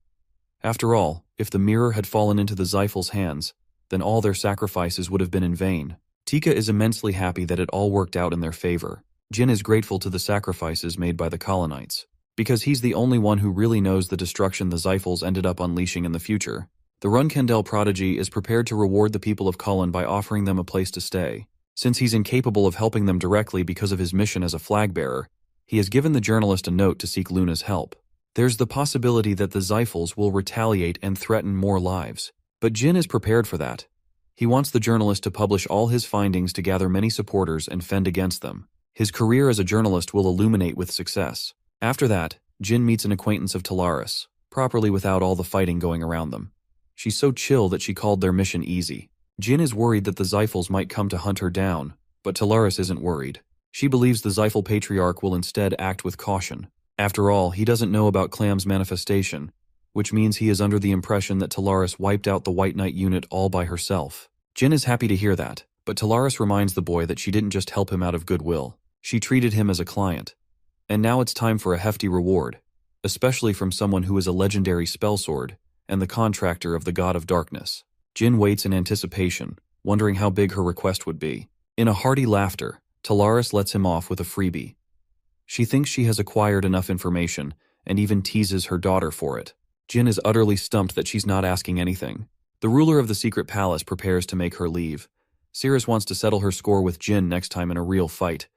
After all, if the mirror had fallen into the Zyphals' hands, then all their sacrifices would have been in vain. Tika is immensely happy that it all worked out in their favor. Jin is grateful to the sacrifices made by the colonites, because he's the only one who really knows the destruction the Zyphals ended up unleashing in the future. The Runkandel prodigy is prepared to reward the people of Cullen by offering them a place to stay. Since he's incapable of helping them directly because of his mission as a flag-bearer, he has given the journalist a note to seek Luna's help. There's the possibility that the Zyphals will retaliate and threaten more lives. But Jin is prepared for that. He wants the journalist to publish all his findings to gather many supporters and fend against them. His career as a journalist will illuminate with success. After that, Jin meets an acquaintance of Talaris, properly without all the fighting going around them. She's so chill that she called their mission easy. Jin is worried that the Zyphals might come to hunt her down, but Talaris isn't worried. She believes the Zyphal Patriarch will instead act with caution. After all, he doesn't know about Clam's manifestation, which means he is under the impression that Talaris wiped out the White Knight unit all by herself. Jin is happy to hear that, but Talaris reminds the boy that she didn't just help him out of goodwill. She treated him as a client. And now it's time for a hefty reward, especially from someone who is a legendary spellsword and the contractor of the God of Darkness. Jin waits in anticipation, wondering how big her request would be. In a hearty laughter, Talaris lets him off with a freebie. She thinks she has acquired enough information and even teases her daughter for it. Jin is utterly stumped that she's not asking anything. The ruler of the secret palace prepares to make her leave. Cirrus wants to settle her score with Jin next time in a real fight.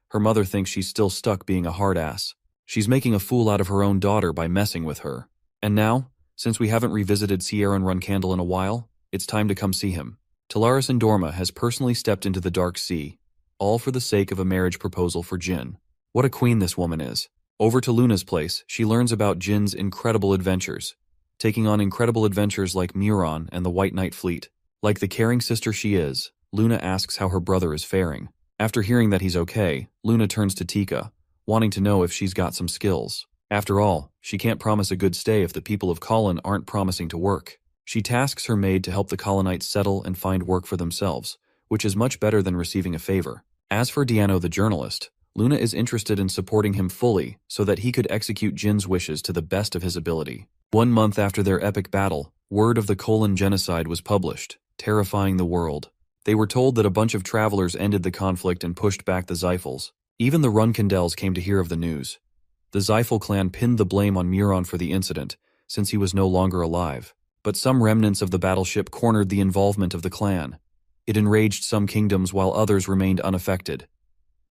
Her mother thinks she's still stuck being a hard ass. She's making a fool out of her own daughter by messing with her. And now, since we haven't revisited Sierran Runcandle in a while, it's time to come see him. Talaris Indorma has personally stepped into the Dark Sea, all for the sake of a marriage proposal for Jin. What a queen this woman is. Over to Luna's place, she learns about Jin's incredible adventures, taking on incredible adventures like Muron and the White Knight fleet. Like the caring sister she is, Luna asks how her brother is faring. After hearing that he's okay, Luna turns to Tika, wanting to know if she's got some skills. After all, she can't promise a good stay if the people of Colin aren't promising to work. She tasks her maid to help the colonites settle and find work for themselves, which is much better than receiving a favor. As for Diano the journalist, Luna is interested in supporting him fully so that he could execute Jin's wishes to the best of his ability. 1 month after their epic battle, word of the Colon genocide was published, terrifying the world. They were told that a bunch of travelers ended the conflict and pushed back the Zyphals. Even the Runkindels came to hear of the news. The Zyphal clan pinned the blame on Muron for the incident, since he was no longer alive. But some remnants of the battleship cornered the involvement of the clan. It enraged some kingdoms while others remained unaffected.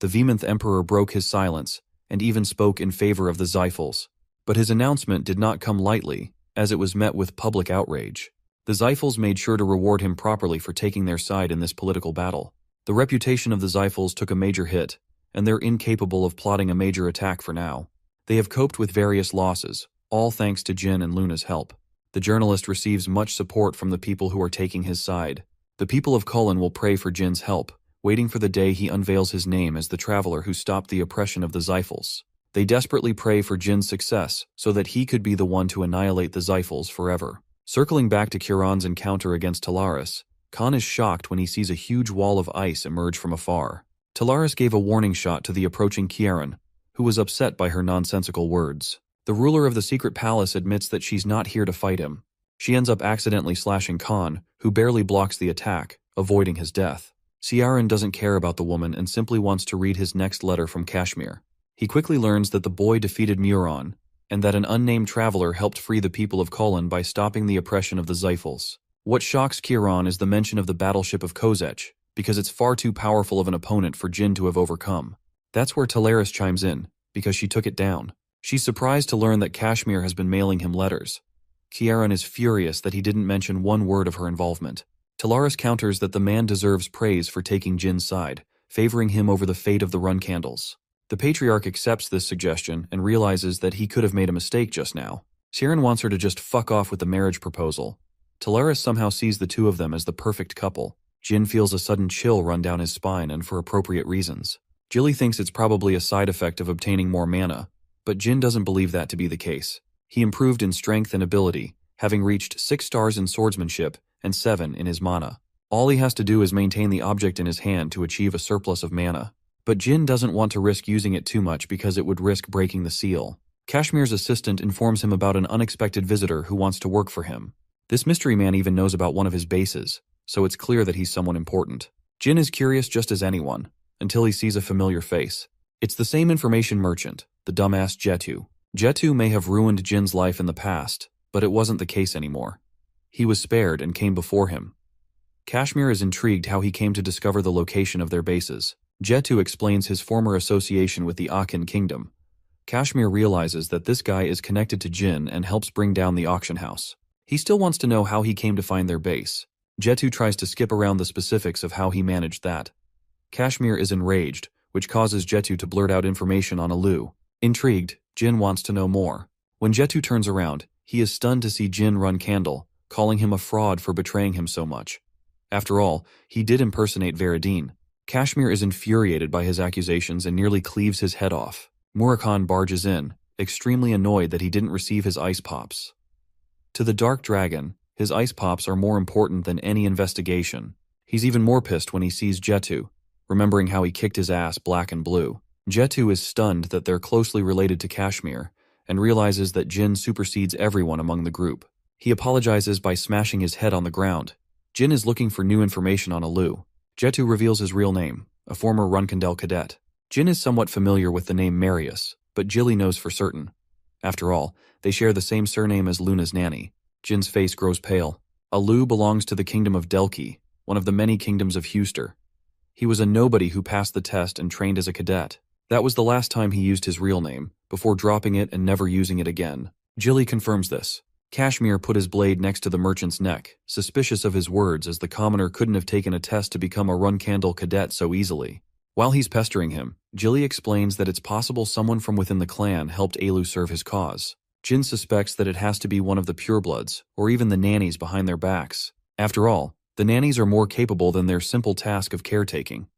The Vemonth Emperor broke his silence, and even spoke in favor of the Zyphals. But his announcement did not come lightly, as it was met with public outrage. The Zyphals made sure to reward him properly for taking their side in this political battle. The reputation of the Zyphals took a major hit, and they're incapable of plotting a major attack for now. They have coped with various losses, all thanks to Jin and Luna's help. The journalist receives much support from the people who are taking his side. The people of Cullen will pray for Jin's help, waiting for the day he unveils his name as the traveler who stopped the oppression of the Zyphals. They desperately pray for Jin's success so that he could be the one to annihilate the Zyphals forever. Circling back to Kiran's encounter against Talaris, Khan is shocked when he sees a huge wall of ice emerge from afar. Talaris gave a warning shot to the approaching Kiran, who was upset by her nonsensical words. The ruler of the secret palace admits that she's not here to fight him. She ends up accidentally slashing Khan, who barely blocks the attack, avoiding his death. Ciaran doesn't care about the woman and simply wants to read his next letter from Kashmir. He quickly learns that the boy defeated Muron, and that an unnamed traveler helped free the people of Colin by stopping the oppression of the Zyphals. What shocks Kiran is the mention of the battleship of Kozech, because it's far too powerful of an opponent for Jin to have overcome. That's where Talaris chimes in, because she took it down. She's surprised to learn that Kashmir has been mailing him letters. Kiran is furious that he didn't mention one word of her involvement. Talaris counters that the man deserves praise for taking Jin's side, favoring him over the fate of the Runcandles. The Patriarch accepts this suggestion and realizes that he could have made a mistake just now. Sharon wants her to just fuck off with the marriage proposal. Talaris somehow sees the two of them as the perfect couple. Jin feels a sudden chill run down his spine, and for appropriate reasons. Jilly thinks it's probably a side effect of obtaining more mana, but Jin doesn't believe that to be the case. He improved in strength and ability, having reached 6 stars in swordsmanship and 7 in his mana. All he has to do is maintain the object in his hand to achieve a surplus of mana. But Jin doesn't want to risk using it too much because it would risk breaking the seal. Kashmir's assistant informs him about an unexpected visitor who wants to work for him. This mystery man even knows about one of his bases, so it's clear that he's someone important. Jin is curious just as anyone, until he sees a familiar face. It's the same information merchant, the dumbass Jetu. Jetu may have ruined Jin's life in the past, but it wasn't the case anymore. He was spared and came before him. Kashmir is intrigued how he came to discover the location of their bases. Jetu explains his former association with the Akin kingdom. Kashmir realizes that this guy is connected to Jin and helps bring down the auction house. He still wants to know how he came to find their base. Jetu tries to skip around the specifics of how he managed that. Kashmir is enraged, which causes Jetu to blurt out information on Alu. Intrigued, Jin wants to know more. When Jetu turns around, he is stunned to see Jin run Candle, calling him a fraud for betraying him so much. After all, he did impersonate Veradine. Kashmir is infuriated by his accusations and nearly cleaves his head off. Murakan barges in, extremely annoyed that he didn't receive his ice pops. To the Dark Dragon, his ice pops are more important than any investigation. He's even more pissed when he sees Jetu, remembering how he kicked his ass black and blue. Jetu is stunned that they're closely related to Kashmir, and realizes that Jin supersedes everyone among the group. He apologizes by smashing his head on the ground. Jin is looking for new information on Alu. Jetu reveals his real name, a former Runkandel cadet. Jin is somewhat familiar with the name Marius, but Jilly knows for certain. After all, they share the same surname as Luna's nanny. Jin's face grows pale. Alu belongs to the kingdom of Delki, one of the many kingdoms of Huster. He was a nobody who passed the test and trained as a cadet. That was the last time he used his real name, before dropping it and never using it again. Jilly confirms this. Kashmir put his blade next to the merchant's neck, suspicious of his words as the commoner couldn't have taken a test to become a Runkandel cadet so easily. While he's pestering him, Jilly explains that it's possible someone from within the clan helped Alu serve his cause. Jin suspects that it has to be one of the purebloods, or even the nannies behind their backs. After all, the nannies are more capable than their simple task of caretaking.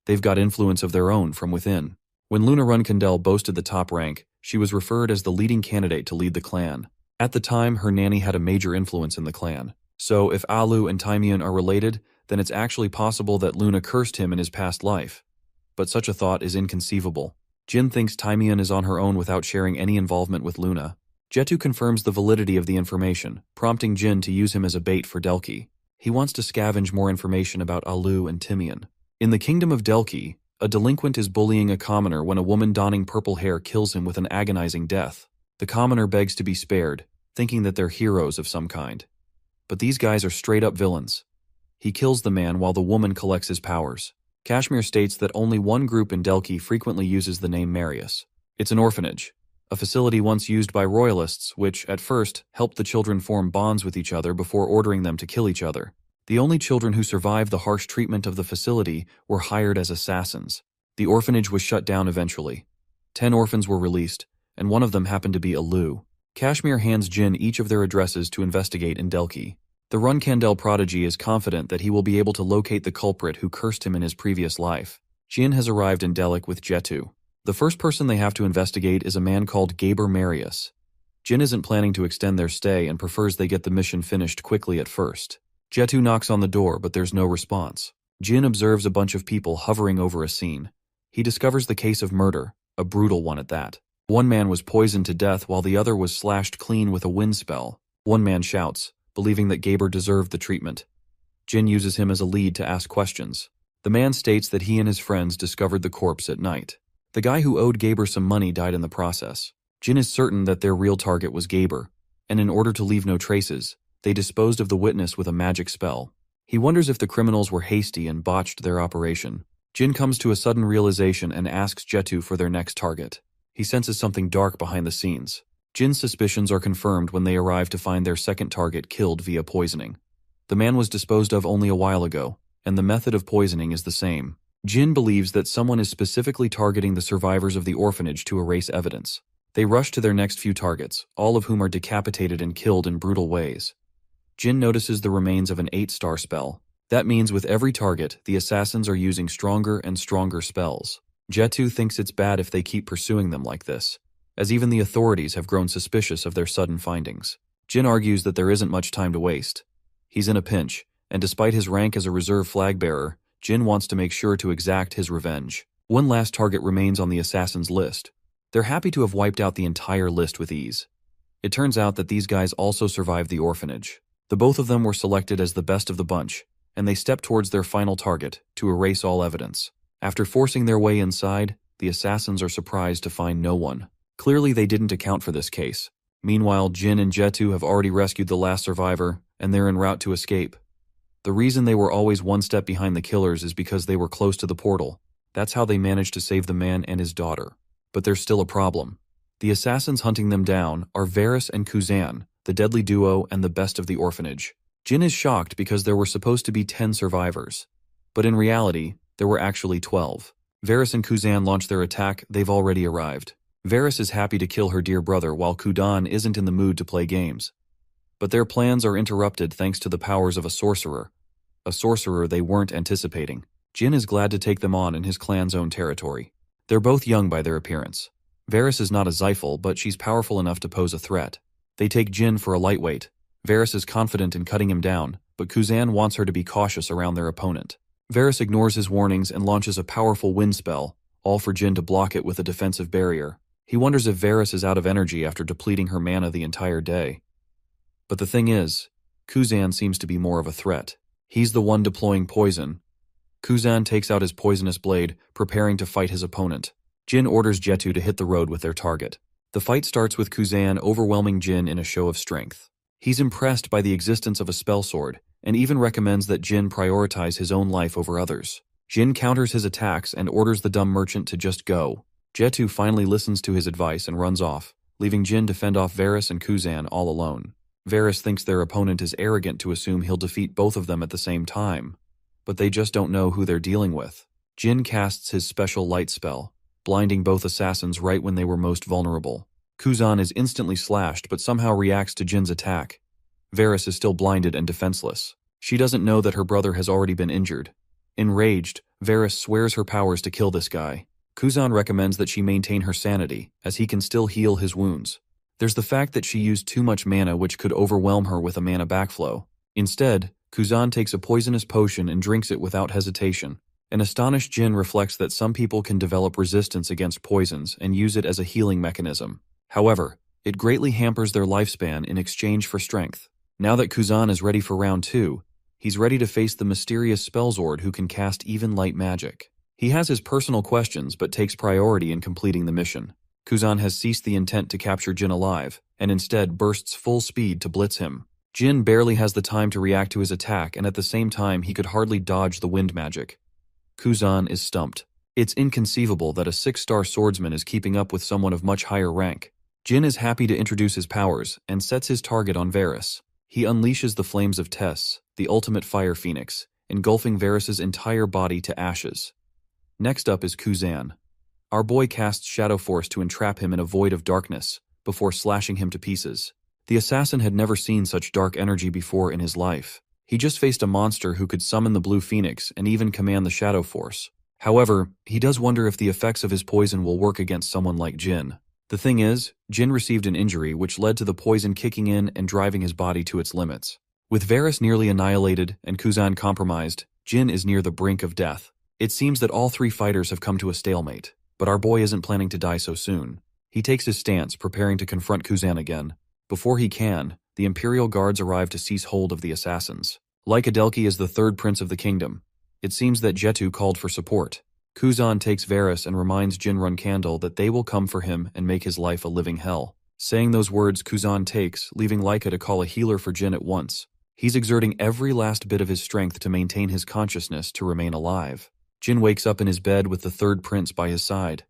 They've got influence of their own from within. When Luna Runkandel boasted the top rank, she was referred as the leading candidate to lead the clan. At the time, her nanny had a major influence in the clan. So if Alu and Timian are related, then it's actually possible that Luna cursed him in his past life. But such a thought is inconceivable. Jin thinks Timian is on her own without sharing any involvement with Luna. Jetu confirms the validity of the information, prompting Jin to use him as a bait for Delki. He wants to scavenge more information about Alu and Timian. In the kingdom of Delki, a delinquent is bullying a commoner when a woman donning purple hair kills him with an agonizing death. The commoner begs to be spared, thinking that they're heroes of some kind. But these guys are straight-up villains. He kills the man while the woman collects his powers. Kashmir states that only one group in Delki frequently uses the name Marius. It's an orphanage, a facility once used by royalists which, at first, helped the children form bonds with each other before ordering them to kill each other. The only children who survived the harsh treatment of the facility were hired as assassins. The orphanage was shut down eventually. 10 orphans were released, and one of them happened to be Alu. Kashmir hands Jin each of their addresses to investigate in Delki. The Runkandel prodigy is confident that he will be able to locate the culprit who cursed him in his previous life. Jin has arrived in Delik with Jetu. The first person they have to investigate is a man called Gaber Marius. Jin isn't planning to extend their stay and prefers they get the mission finished quickly at first. Jetu knocks on the door, but there's no response. Jin observes a bunch of people hovering over a scene. He discovers the case of murder, a brutal one at that. One man was poisoned to death while the other was slashed clean with a wind spell. One man shouts, believing that Gaber deserved the treatment. Jin uses him as a lead to ask questions. The man states that he and his friends discovered the corpse at night. The guy who owed Gaber some money died in the process. Jin is certain that their real target was Gaber, and in order to leave no traces, they disposed of the witness with a magic spell. He wonders if the criminals were hasty and botched their operation. Jin comes to a sudden realization and asks Jetu for their next target. He senses something dark behind the scenes. Jin's suspicions are confirmed when they arrive to find their second target killed via poisoning. The man was disposed of only a while ago, and the method of poisoning is the same. Jin believes that someone is specifically targeting the survivors of the orphanage to erase evidence. They rush to their next few targets, all of whom are decapitated and killed in brutal ways. Jin notices the remains of an 8-star spell. That means with every target, the assassins are using stronger and stronger spells. Jetu thinks it's bad if they keep pursuing them like this, as even the authorities have grown suspicious of their sudden findings. Jin argues that there isn't much time to waste. He's in a pinch, and despite his rank as a reserve flag-bearer, Jin wants to make sure to exact his revenge. One last target remains on the assassin's list. They're happy to have wiped out the entire list with ease. It turns out that these guys also survived the orphanage. The both of them were selected as the best of the bunch, and they step towards their final target, to erase all evidence. After forcing their way inside, the assassins are surprised to find no one. Clearly they didn't account for this case. Meanwhile, Jin and Jetu have already rescued the last survivor, and they're en route to escape. The reason they were always one step behind the killers is because they were close to the portal. That's how they managed to save the man and his daughter. But there's still a problem. The assassins hunting them down are Varys and Kuzan, the deadly duo and the best of the orphanage. Jin is shocked because there were supposed to be 10 survivors. But in reality, there were actually 12. Varys and Kuzan launch their attack, they've already arrived. Varys is happy to kill her dear brother while Kudan isn't in the mood to play games. But their plans are interrupted thanks to the powers of a sorcerer they weren't anticipating. Jin is glad to take them on in his clan's own territory. They're both young by their appearance. Varys is not a Zyphal, but she's powerful enough to pose a threat. They take Jin for a lightweight. Varys is confident in cutting him down, but Kuzan wants her to be cautious around their opponent. Varys ignores his warnings and launches a powerful wind spell, all for Jin to block it with a defensive barrier. He wonders if Varys is out of energy after depleting her mana the entire day. But the thing is, Kuzan seems to be more of a threat. He's the one deploying poison. Kuzan takes out his poisonous blade, preparing to fight his opponent. Jin orders Jetu to hit the road with their target. The fight starts with Kuzan overwhelming Jin in a show of strength. He's impressed by the existence of a spell sword, and even recommends that Jin prioritize his own life over others. Jin counters his attacks and orders the dumb merchant to just go. Jetu finally listens to his advice and runs off, leaving Jin to fend off Varys and Kuzan all alone. Varys thinks their opponent is arrogant to assume he'll defeat both of them at the same time, but they just don't know who they're dealing with. Jin casts his special light spell, blinding both assassins right when they were most vulnerable. Kuzan is instantly slashed but somehow reacts to Jin's attack. Varys is still blinded and defenseless. She doesn't know that her brother has already been injured. Enraged, Varys swears her powers to kill this guy. Kuzan recommends that she maintain her sanity, as he can still heal his wounds. There's the fact that she used too much mana, which could overwhelm her with a mana backflow. Instead, Kuzan takes a poisonous potion and drinks it without hesitation. An astonished Jin reflects that some people can develop resistance against poisons and use it as a healing mechanism. However, it greatly hampers their lifespan in exchange for strength. Now that Kuzan is ready for round 2, he's ready to face the mysterious Spellzord who can cast even light magic. He has his personal questions but takes priority in completing the mission. Kuzan has ceased the intent to capture Jin alive, and instead bursts full speed to blitz him. Jin barely has the time to react to his attack, and at the same time he could hardly dodge the wind magic. Kuzan is stumped. It's inconceivable that a 6-star swordsman is keeping up with someone of much higher rank. Jin is happy to introduce his powers, and sets his target on Varys. He unleashes the flames of Tess, the ultimate fire phoenix, engulfing Varys' entire body to ashes. Next up is Kuzan. Our boy casts Shadow Force to entrap him in a void of darkness, before slashing him to pieces. The assassin had never seen such dark energy before in his life. He just faced a monster who could summon the Blue Phoenix and even command the Shadow Force. However, he does wonder if the effects of his poison will work against someone like Jin. The thing is, Jin received an injury which led to the poison kicking in and driving his body to its limits. With Varys nearly annihilated and Kuzan compromised, Jin is near the brink of death. It seems that all 3 fighters have come to a stalemate, but our boy isn't planning to die so soon. He takes his stance, preparing to confront Kuzan again. Before he can, the Imperial Guards arrive to seize hold of the assassins. Lycodelki is the 3rd prince of the kingdom. It seems that Jetu called for support. Kuzan takes Varys and reminds Jin Runkandel that they will come for him and make his life a living hell. Saying those words, Kuzan takes, leaving Lyca to call a healer for Jin at once. He's exerting every last bit of his strength to maintain his consciousness to remain alive. Jin wakes up in his bed with the 3rd prince by his side.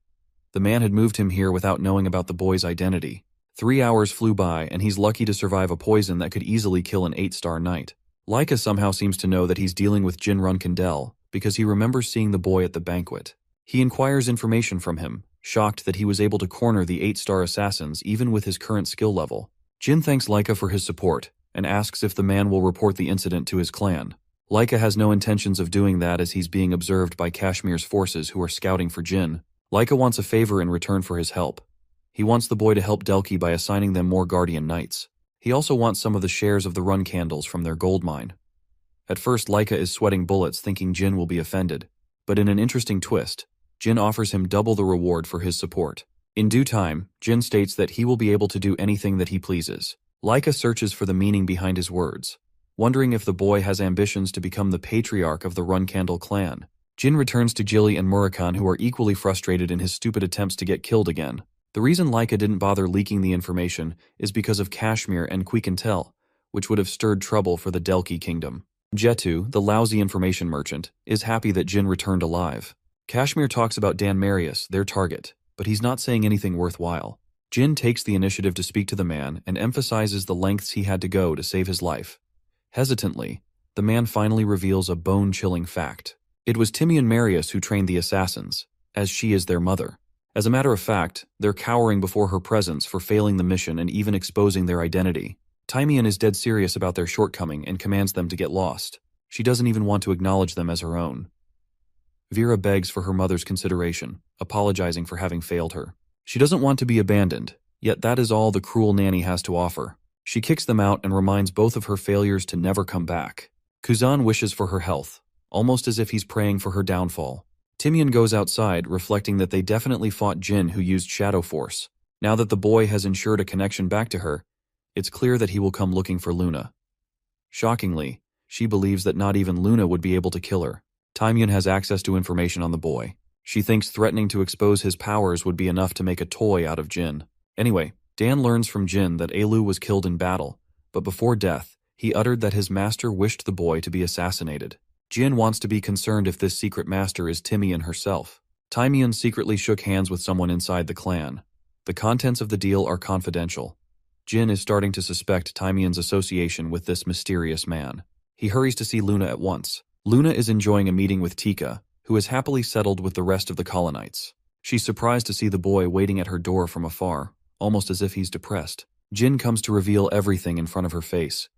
The man had moved him here without knowing about the boy's identity. 3 hours flew by, and he's lucky to survive a poison that could easily kill an 8-star knight. Lyca somehow seems to know that he's dealing with Jin Runkandel, because he remembers seeing the boy at the banquet. He inquires information from him, shocked that he was able to corner the 8-star assassins even with his current skill level. Jin thanks Lyca for his support, and asks if the man will report the incident to his clan. Lyca has no intentions of doing that as he's being observed by Kashmir's forces who are scouting for Jin. Lyca wants a favor in return for his help. He wants the boy to help Delki by assigning them more guardian knights. He also wants some of the shares of the run candles from their gold mine. At first, Lyca is sweating bullets thinking Jin will be offended, but in an interesting twist, Jin offers him double the reward for his support. In due time, Jin states that he will be able to do anything that he pleases. Lyca searches for the meaning behind his words, wondering if the boy has ambitions to become the patriarch of the Runkandel clan. Jin returns to Jilly and Murakan, who are equally frustrated in his stupid attempts to get killed again. The reason Lyca didn't bother leaking the information is because of Kashmir and Quiquintel, which would have stirred trouble for the Delki kingdom. Jetu, the lousy information merchant, is happy that Jin returned alive. Kashmir talks about Dan Marius, their target, but he's not saying anything worthwhile. Jin takes the initiative to speak to the man and emphasizes the lengths he had to go to save his life. Hesitantly, the man finally reveals a bone-chilling fact. It was Timian Marius who trained the assassins, as she is their mother. As a matter of fact, they're cowering before her presence for failing the mission and even exposing their identity. Timian is dead serious about their shortcoming and commands them to get lost. She doesn't even want to acknowledge them as her own. Vera begs for her mother's consideration, apologizing for having failed her. She doesn't want to be abandoned, yet that is all the cruel nanny has to offer. She kicks them out and reminds both of her failures to never come back. Kuzan wishes for her health, almost as if he's praying for her downfall. Timian goes outside, reflecting that they definitely fought Jin, who used Shadow Force. Now that the boy has ensured a connection back to her, it's clear that he will come looking for Luna. Shockingly, she believes that not even Luna would be able to kill her. Timian has access to information on the boy. She thinks threatening to expose his powers would be enough to make a toy out of Jin. Anyway, Dan learns from Jin that Elu was killed in battle, but before death, he uttered that his master wished the boy to be assassinated. Jin wants to be concerned if this secret master is Timian herself. Timian secretly shook hands with someone inside the clan. The contents of the deal are confidential. Jin is starting to suspect Timian's association with this mysterious man. He hurries to see Luna at once. Luna is enjoying a meeting with Tika, who is happily settled with the rest of the colonites. She's surprised to see the boy waiting at her door from afar, almost as if he's depressed. Jin comes to reveal everything in front of her face,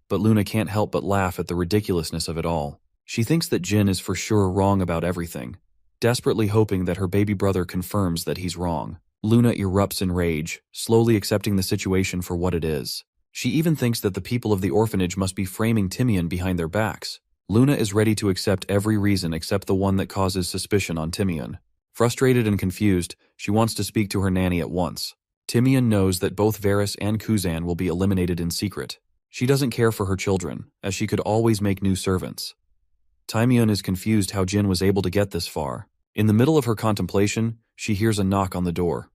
but Luna can't help but laugh at the ridiculousness of it all. She thinks that Jin is for sure wrong about everything, desperately hoping that her baby brother confirms that he's wrong. Luna erupts in rage, slowly accepting the situation for what it is. She even thinks that the people of the orphanage must be framing Timian behind their backs. Luna is ready to accept every reason except the one that causes suspicion on Timian. Frustrated and confused, she wants to speak to her nanny at once. Timian knows that both Varys and Kuzan will be eliminated in secret. She doesn't care for her children, as she could always make new servants. Timian is confused how Jin was able to get this far. In the middle of her contemplation, she hears a knock on the door.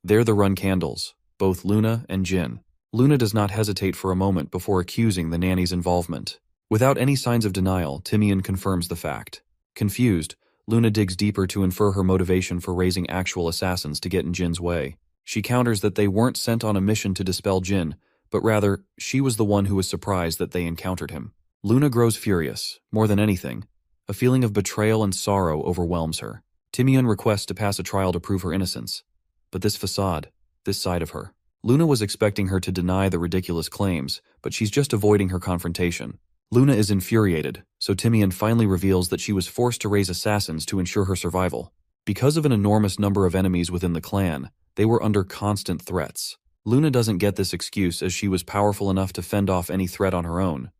They're the Run Candles, both Luna and Jin. Luna does not hesitate for a moment before accusing the nanny's involvement. Without any signs of denial, Timian confirms the fact. Confused, Luna digs deeper to infer her motivation for raising actual assassins to get in Jin's way. She counters that they weren't sent on a mission to dispel Jin, but rather, she was the one who was surprised that they encountered him. Luna grows furious, more than anything. A feeling of betrayal and sorrow overwhelms her. Timian requests to pass a trial to prove her innocence. But this facade, this side of her. Luna was expecting her to deny the ridiculous claims, but she's just avoiding her confrontation. Luna is infuriated, so Timian finally reveals that she was forced to raise assassins to ensure her survival. Because of an enormous number of enemies within the clan, they were under constant threats. Luna doesn't get this excuse as she was powerful enough to fend off any threat on her own.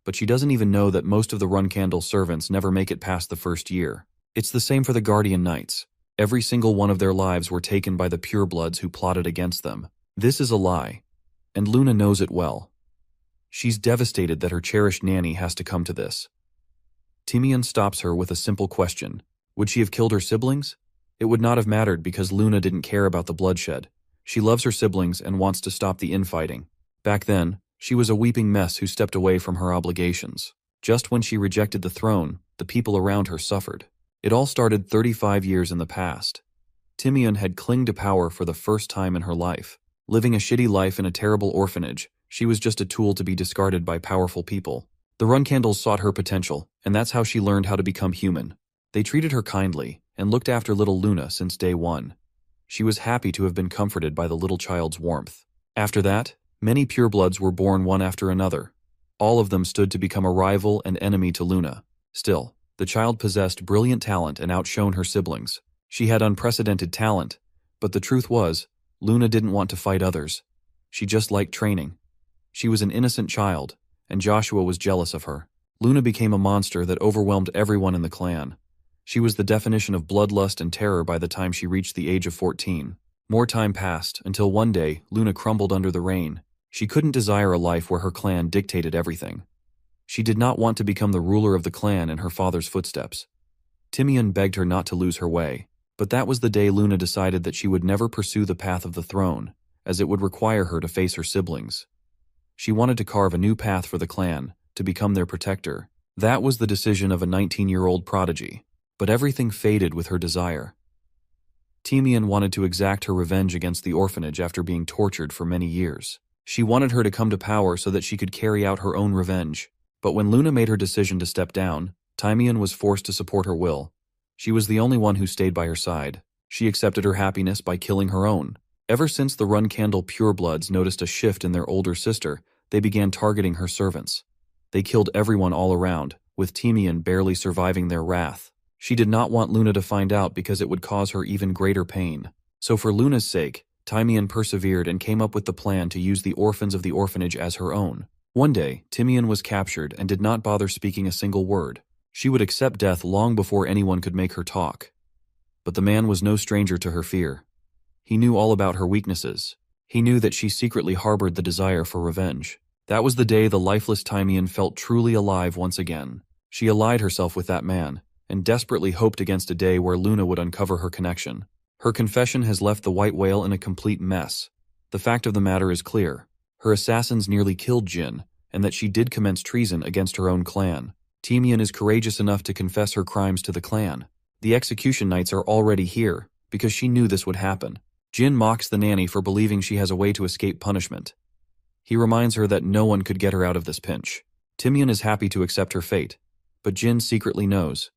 But she doesn't even know that most of the Run Candle servants never make it past the first year. It's the same for the Guardian Knights. Every single one of their lives were taken by the purebloods who plotted against them. This is a lie, and Luna knows it well. She's devastated that her cherished nanny has to come to this. Timian stops her with a simple question. Would she have killed her siblings? It would not have mattered because Luna didn't care about the bloodshed. She loves her siblings and wants to stop the infighting. Back then, she was a weeping mess who stepped away from her obligations. Just when she rejected the throne, the people around her suffered. It all started 35 years in the past. Timian had clung to power for the first time in her life. Living a shitty life in a terrible orphanage, she was just a tool to be discarded by powerful people. The Run Candles sought her potential, and that's how she learned how to become human. They treated her kindly, and looked after little Luna since day one. She was happy to have been comforted by the little child's warmth. After that, many purebloods were born one after another. All of them stood to become a rival and enemy to Luna. Still, the child possessed brilliant talent and outshone her siblings. She had unprecedented talent, but the truth was, Luna didn't want to fight others. She just liked training. She was an innocent child, and Joshua was jealous of her. Luna became a monster that overwhelmed everyone in the clan. She was the definition of bloodlust and terror by the time she reached the age of 14. More time passed, until one day, Luna crumbled under the rain. She couldn't desire a life where her clan dictated everything. She did not want to become the ruler of the clan in her father's footsteps. Timian begged her not to lose her way, but that was the day Luna decided that she would never pursue the path of the throne, as it would require her to face her siblings. She wanted to carve a new path for the clan, to become their protector. That was the decision of a 19-year-old prodigy. But everything faded with her desire. Timian wanted to exact her revenge against the orphanage after being tortured for many years. She wanted her to come to power so that she could carry out her own revenge. But when Luna made her decision to step down, Timian was forced to support her will. She was the only one who stayed by her side. She accepted her happiness by killing her own. Ever since the Run Candle purebloods noticed a shift in their older sister, they began targeting her servants. They killed everyone all around, with Timian barely surviving their wrath. She did not want Luna to find out because it would cause her even greater pain. So for Luna's sake, Timian persevered and came up with the plan to use the orphans of the orphanage as her own. One day, Timian was captured and did not bother speaking a single word. She would accept death long before anyone could make her talk. But the man was no stranger to her fear. He knew all about her weaknesses. He knew that she secretly harbored the desire for revenge. That was the day the lifeless Timian felt truly alive once again. She allied herself with that man, and desperately hoped against a day where Luna would uncover her connection. Her confession has left the White Whale in a complete mess. The fact of the matter is clear. Her assassins nearly killed Jin, and that she did commence treason against her own clan. Timian is courageous enough to confess her crimes to the clan. The execution knights are already here, because she knew this would happen. Jin mocks the nanny for believing she has a way to escape punishment. He reminds her that no one could get her out of this pinch. Timian is happy to accept her fate, but Jin secretly knows.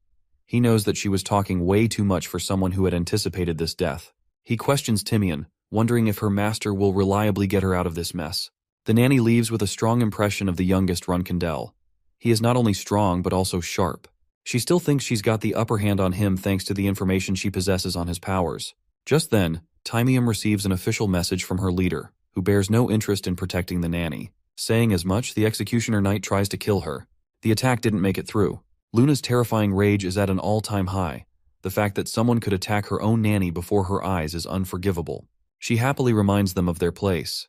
He knows that she was talking way too much for someone who had anticipated this death. He questions Timian, wondering if her master will reliably get her out of this mess. The nanny leaves with a strong impression of the youngest Run Candle. He is not only strong but also sharp. She still thinks she's got the upper hand on him thanks to the information she possesses on his powers. Just then, Timium receives an official message from her leader, who bears no interest in protecting the nanny. Saying as much, the Executioner Knight tries to kill her. The attack didn't make it through. Luna's terrifying rage is at an all-time high. The fact that someone could attack her own nanny before her eyes is unforgivable. She happily reminds them of their place.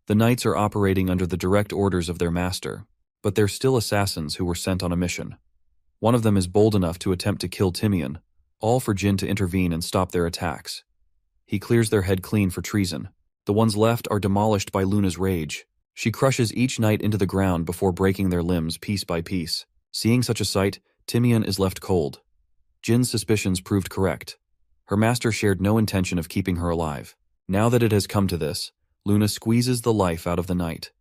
The knights are operating under the direct orders of their master, but they're still assassins who were sent on a mission. One of them is bold enough to attempt to kill Timian, all for Jin to intervene and stop their attacks. He clears their head clean for treason. The ones left are demolished by Luna's rage. She crushes each knight into the ground before breaking their limbs piece by piece. Seeing such a sight, Timian is left cold. Jin's suspicions proved correct. Her master shared no intention of keeping her alive. Now that it has come to this, Luna squeezes the life out of the knight,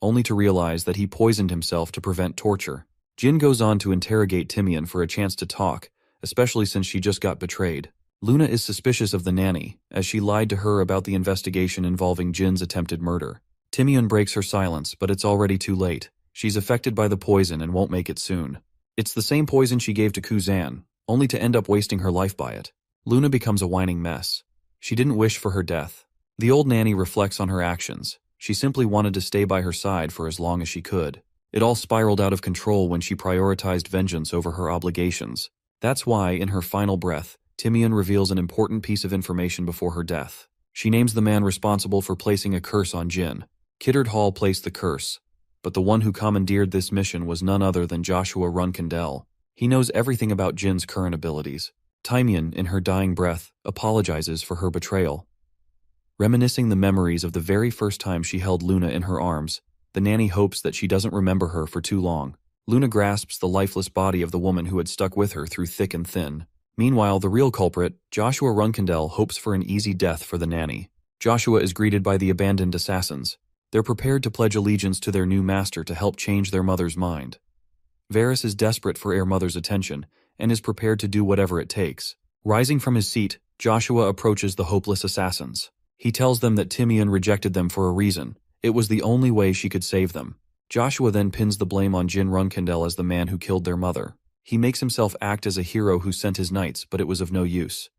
only to realize that he poisoned himself to prevent torture. Jin goes on to interrogate Timian for a chance to talk, especially since she just got betrayed. Luna is suspicious of the nanny, as she lied to her about the investigation involving Jin's attempted murder. Timian breaks her silence, but it's already too late. She's affected by the poison and won't make it soon. It's the same poison she gave to Kuzan, only to end up wasting her life by it. Luna becomes a whining mess. She didn't wish for her death. The old nanny reflects on her actions. She simply wanted to stay by her side for as long as she could. It all spiraled out of control when she prioritized vengeance over her obligations. That's why, in her final breath, Timian reveals an important piece of information before her death. She names the man responsible for placing a curse on Jin. Kiddard Hall placed the curse, but the one who commandeered this mission was none other than Joshua Runkindel. He knows everything about Jin's current abilities. Timian, in her dying breath, apologizes for her betrayal. Reminiscing the memories of the very first time she held Luna in her arms, the nanny hopes that she doesn't remember her for too long. Luna grasps the lifeless body of the woman who had stuck with her through thick and thin. Meanwhile, the real culprit, Joshua Runkindel, hopes for an easy death for the nanny. Joshua is greeted by the abandoned assassins. They're prepared to pledge allegiance to their new master to help change their mother's mind. Varys is desperate for their mother's attention and is prepared to do whatever it takes. Rising from his seat, Joshua approaches the hopeless assassins. He tells them that Timian rejected them for a reason. It was the only way she could save them. Joshua then pins the blame on Jin Runkindel as the man who killed their mother. He makes himself act as a hero who sent his knights, but it was of no use.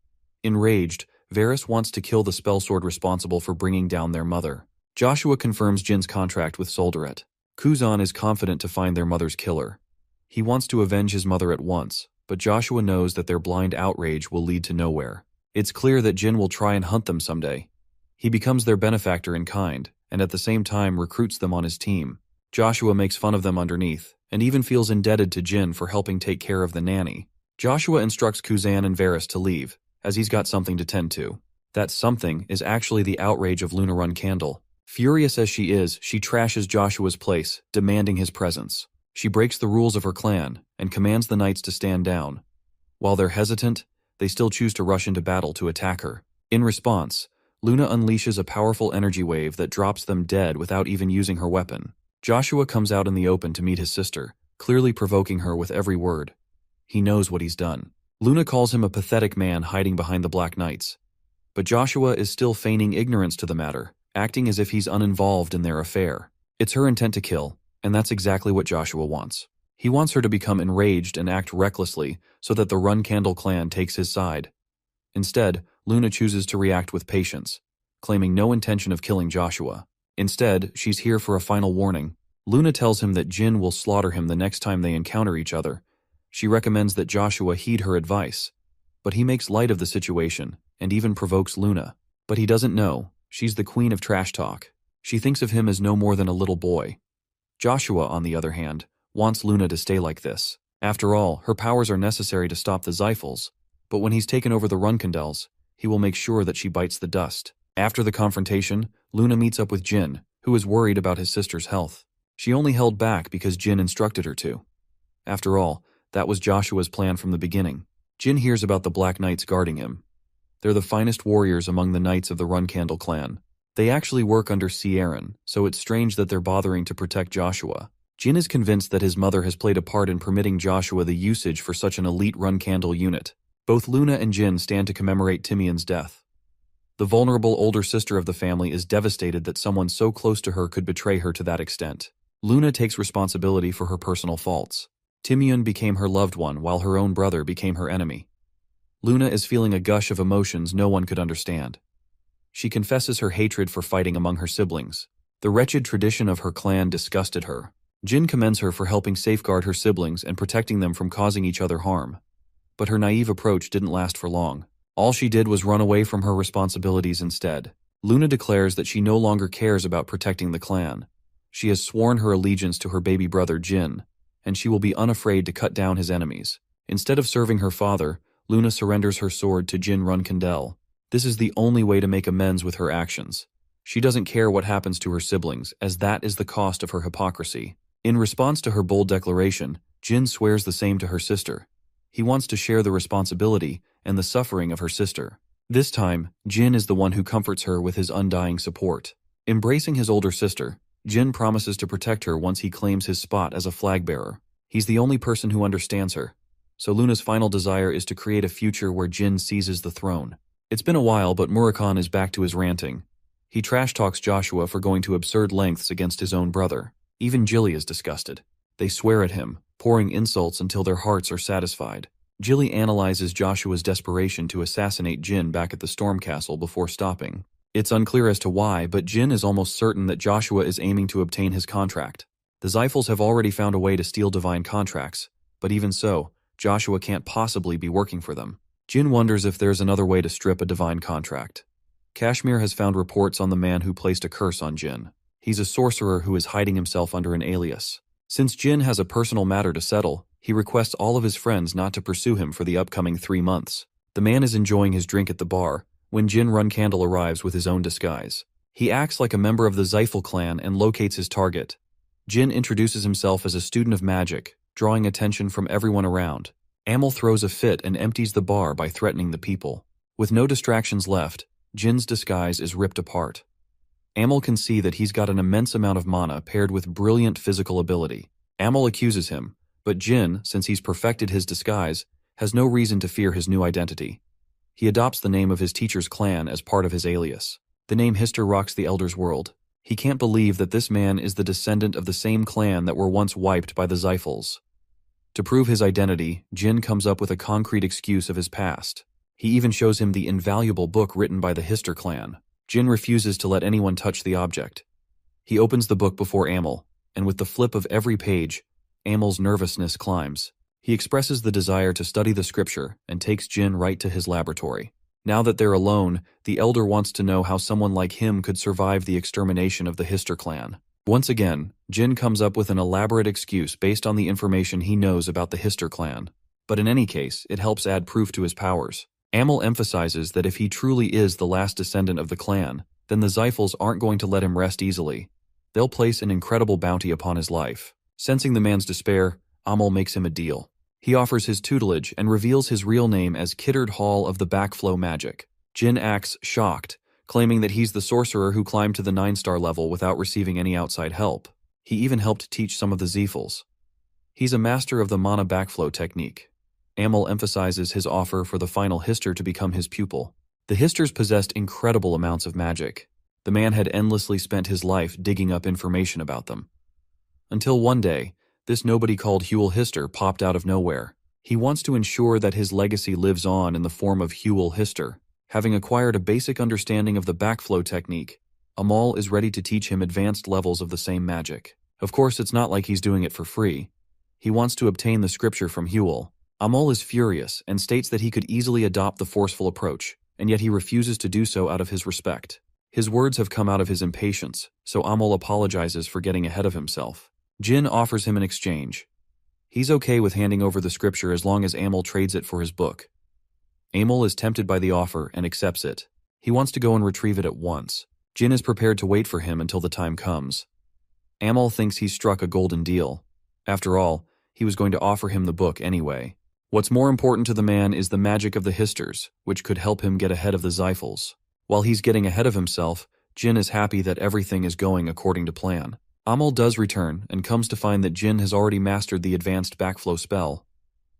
Enraged, Varys wants to kill the spellsword responsible for bringing down their mother. Joshua confirms Jin's contract with Soldaret. Kuzan is confident to find their mother's killer. He wants to avenge his mother at once, but Joshua knows that their blind outrage will lead to nowhere. It's clear that Jin will try and hunt them someday. He becomes their benefactor in kind, and at the same time recruits them on his team. Joshua makes fun of them underneath, and even feels indebted to Jin for helping take care of the nanny. Joshua instructs Kuzan and Varys to leave, as he's got something to tend to. That something is actually the outrage of Luna Runkindel. Furious as she is, she trashes Joshua's place, demanding his presence. She breaks the rules of her clan, and commands the knights to stand down. While they're hesitant, they still choose to rush into battle to attack her. In response, Luna unleashes a powerful energy wave that drops them dead without even using her weapon. Joshua comes out in the open to meet his sister, clearly provoking her with every word. He knows what he's done. Luna calls him a pathetic man hiding behind the Black Knights. But Joshua is still feigning ignorance to the matter, acting as if he's uninvolved in their affair. It's her intent to kill, and that's exactly what Joshua wants. He wants her to become enraged and act recklessly so that the Runkindel clan takes his side. Instead, Luna chooses to react with patience, claiming no intention of killing Joshua. Instead, she's here for a final warning. Luna tells him that Jin will slaughter him the next time they encounter each other. She recommends that Joshua heed her advice, but he makes light of the situation and even provokes Luna. But he doesn't know, she's the queen of trash talk. She thinks of him as no more than a little boy. Joshua, on the other hand, wants Luna to stay like this. After all, her powers are necessary to stop the Zyphals, but when he's taken over the Runkindels, he will make sure that she bites the dust. After the confrontation, Luna meets up with Jin, who is worried about his sister's health. She only held back because Jin instructed her to. After all, that was Joshua's plan from the beginning. Jin hears about the Black Knights guarding him. They're the finest warriors among the knights of the Runkindel clan. They actually work under Sieran, so it's strange that they're bothering to protect Joshua. Jin is convinced that his mother has played a part in permitting Joshua the usage for such an elite Runkindel unit. Both Luna and Jin stand to commemorate Timian's death. The vulnerable older sister of the family is devastated that someone so close to her could betray her to that extent. Luna takes responsibility for her personal faults. Timyun became her loved one while her own brother became her enemy. Luna is feeling a gush of emotions no one could understand. She confesses her hatred for fighting among her siblings. The wretched tradition of her clan disgusted her. Jin commends her for helping safeguard her siblings and protecting them from causing each other harm. But her naive approach didn't last for long. All she did was run away from her responsibilities instead. Luna declares that she no longer cares about protecting the clan. She has sworn her allegiance to her baby brother Jin, and she will be unafraid to cut down his enemies. Instead of serving her father, Luna surrenders her sword to Jin Runkandel. This is the only way to make amends with her actions. She doesn't care what happens to her siblings, as that is the cost of her hypocrisy. In response to her bold declaration, Jin swears the same to her sister. He wants to share the responsibility and the suffering of her sister. This time, Jin is the one who comforts her with his undying support. Embracing his older sister, Jin promises to protect her once he claims his spot as a flag bearer. He's the only person who understands her, so Luna's final desire is to create a future where Jin seizes the throne. It's been a while, but Murakan is back to his ranting. He trash-talks Joshua for going to absurd lengths against his own brother. Even Jilly is disgusted. They swear at him, pouring insults until their hearts are satisfied. Jilly analyzes Joshua's desperation to assassinate Jin back at the Storm Castle before stopping. It's unclear as to why, but Jin is almost certain that Joshua is aiming to obtain his contract. The Xiphals have already found a way to steal divine contracts, but even so, Joshua can't possibly be working for them. Jin wonders if there's another way to strip a divine contract. Kashmir has found reports on the man who placed a curse on Jin. He's a sorcerer who is hiding himself under an alias. Since Jin has a personal matter to settle, he requests all of his friends not to pursue him for the upcoming 3 months. The man is enjoying his drink at the bar when Jin Runkandel arrives with his own disguise. He acts like a member of the Xiphal clan and locates his target. Jin introduces himself as a student of magic, drawing attention from everyone around. Amel throws a fit and empties the bar by threatening the people. With no distractions left, Jin's disguise is ripped apart. Amel can see that he's got an immense amount of mana paired with brilliant physical ability. Amel accuses him, but Jin, since he's perfected his disguise, has no reason to fear his new identity. He adopts the name of his teacher's clan as part of his alias. The name Hister rocks the Elder's world. He can't believe that this man is the descendant of the same clan that were once wiped by the Xiphals. To prove his identity, Jin comes up with a concrete excuse of his past. He even shows him the invaluable book written by the Hister clan. Jin refuses to let anyone touch the object. He opens the book before Amel, and with the flip of every page, Amel's nervousness climbs. He expresses the desire to study the scripture and takes Jin right to his laboratory. Now that they're alone, the Elder wants to know how someone like him could survive the extermination of the Hister clan. Once again, Jin comes up with an elaborate excuse based on the information he knows about the Hister clan. But in any case, it helps add proof to his powers. Amel emphasizes that if he truly is the last descendant of the clan, then the Xiphals aren't going to let him rest easily. They'll place an incredible bounty upon his life. Sensing the man's despair, Amel makes him a deal. He offers his tutelage and reveals his real name as Kiddard Hall of the Backflow Magic. Jin acts shocked, claiming that he's the sorcerer who climbed to the 9-star level without receiving any outside help. He even helped teach some of the Xiphals. He's a master of the mana backflow technique. Amel emphasizes his offer for the final Hister to become his pupil. The Histers possessed incredible amounts of magic. The man had endlessly spent his life digging up information about them. Until one day, this nobody called Huel Hister popped out of nowhere. He wants to ensure that his legacy lives on in the form of Huel Hister. Having acquired a basic understanding of the backflow technique, Amel is ready to teach him advanced levels of the same magic. Of course, it's not like he's doing it for free. He wants to obtain the scripture from Huel. Amel is furious and states that he could easily adopt the forceful approach, and yet he refuses to do so out of his respect. His words have come out of his impatience, so Amel apologizes for getting ahead of himself. Jin offers him an exchange. He's okay with handing over the scripture as long as Amel trades it for his book. Amel is tempted by the offer and accepts it. He wants to go and retrieve it at once. Jin is prepared to wait for him until the time comes. Amel thinks he's struck a golden deal. After all, he was going to offer him the book anyway. What's more important to the man is the magic of the Histers, which could help him get ahead of the Xiphals. While he's getting ahead of himself, Jin is happy that everything is going according to plan. Amel does return and comes to find that Jin has already mastered the advanced backflow spell.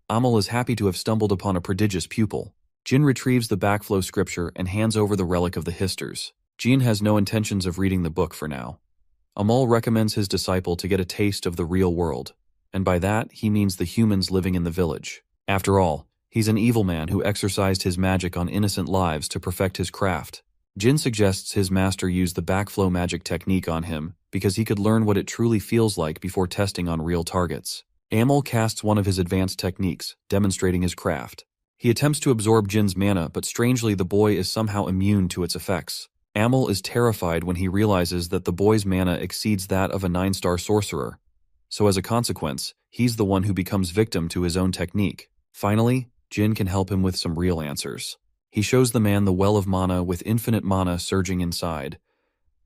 Amel is happy to have stumbled upon a prodigious pupil. Jin retrieves the backflow scripture and hands over the relic of the Histers. Jin has no intentions of reading the book for now. Amal recommends his disciple to get a taste of the real world, and by that he means the humans living in the village. After all, he's an evil man who exercised his magic on innocent lives to perfect his craft. Jin suggests his master use the backflow magic technique on him because he could learn what it truly feels like before testing on real targets. Amal casts one of his advanced techniques, demonstrating his craft. He attempts to absorb Jin's mana, but strangely the boy is somehow immune to its effects. Amal is terrified when he realizes that the boy's mana exceeds that of a 9-star sorcerer. So as a consequence, he's the one who becomes victim to his own technique. Finally, Jin can help him with some real answers. He shows the man the well of mana with infinite mana surging inside.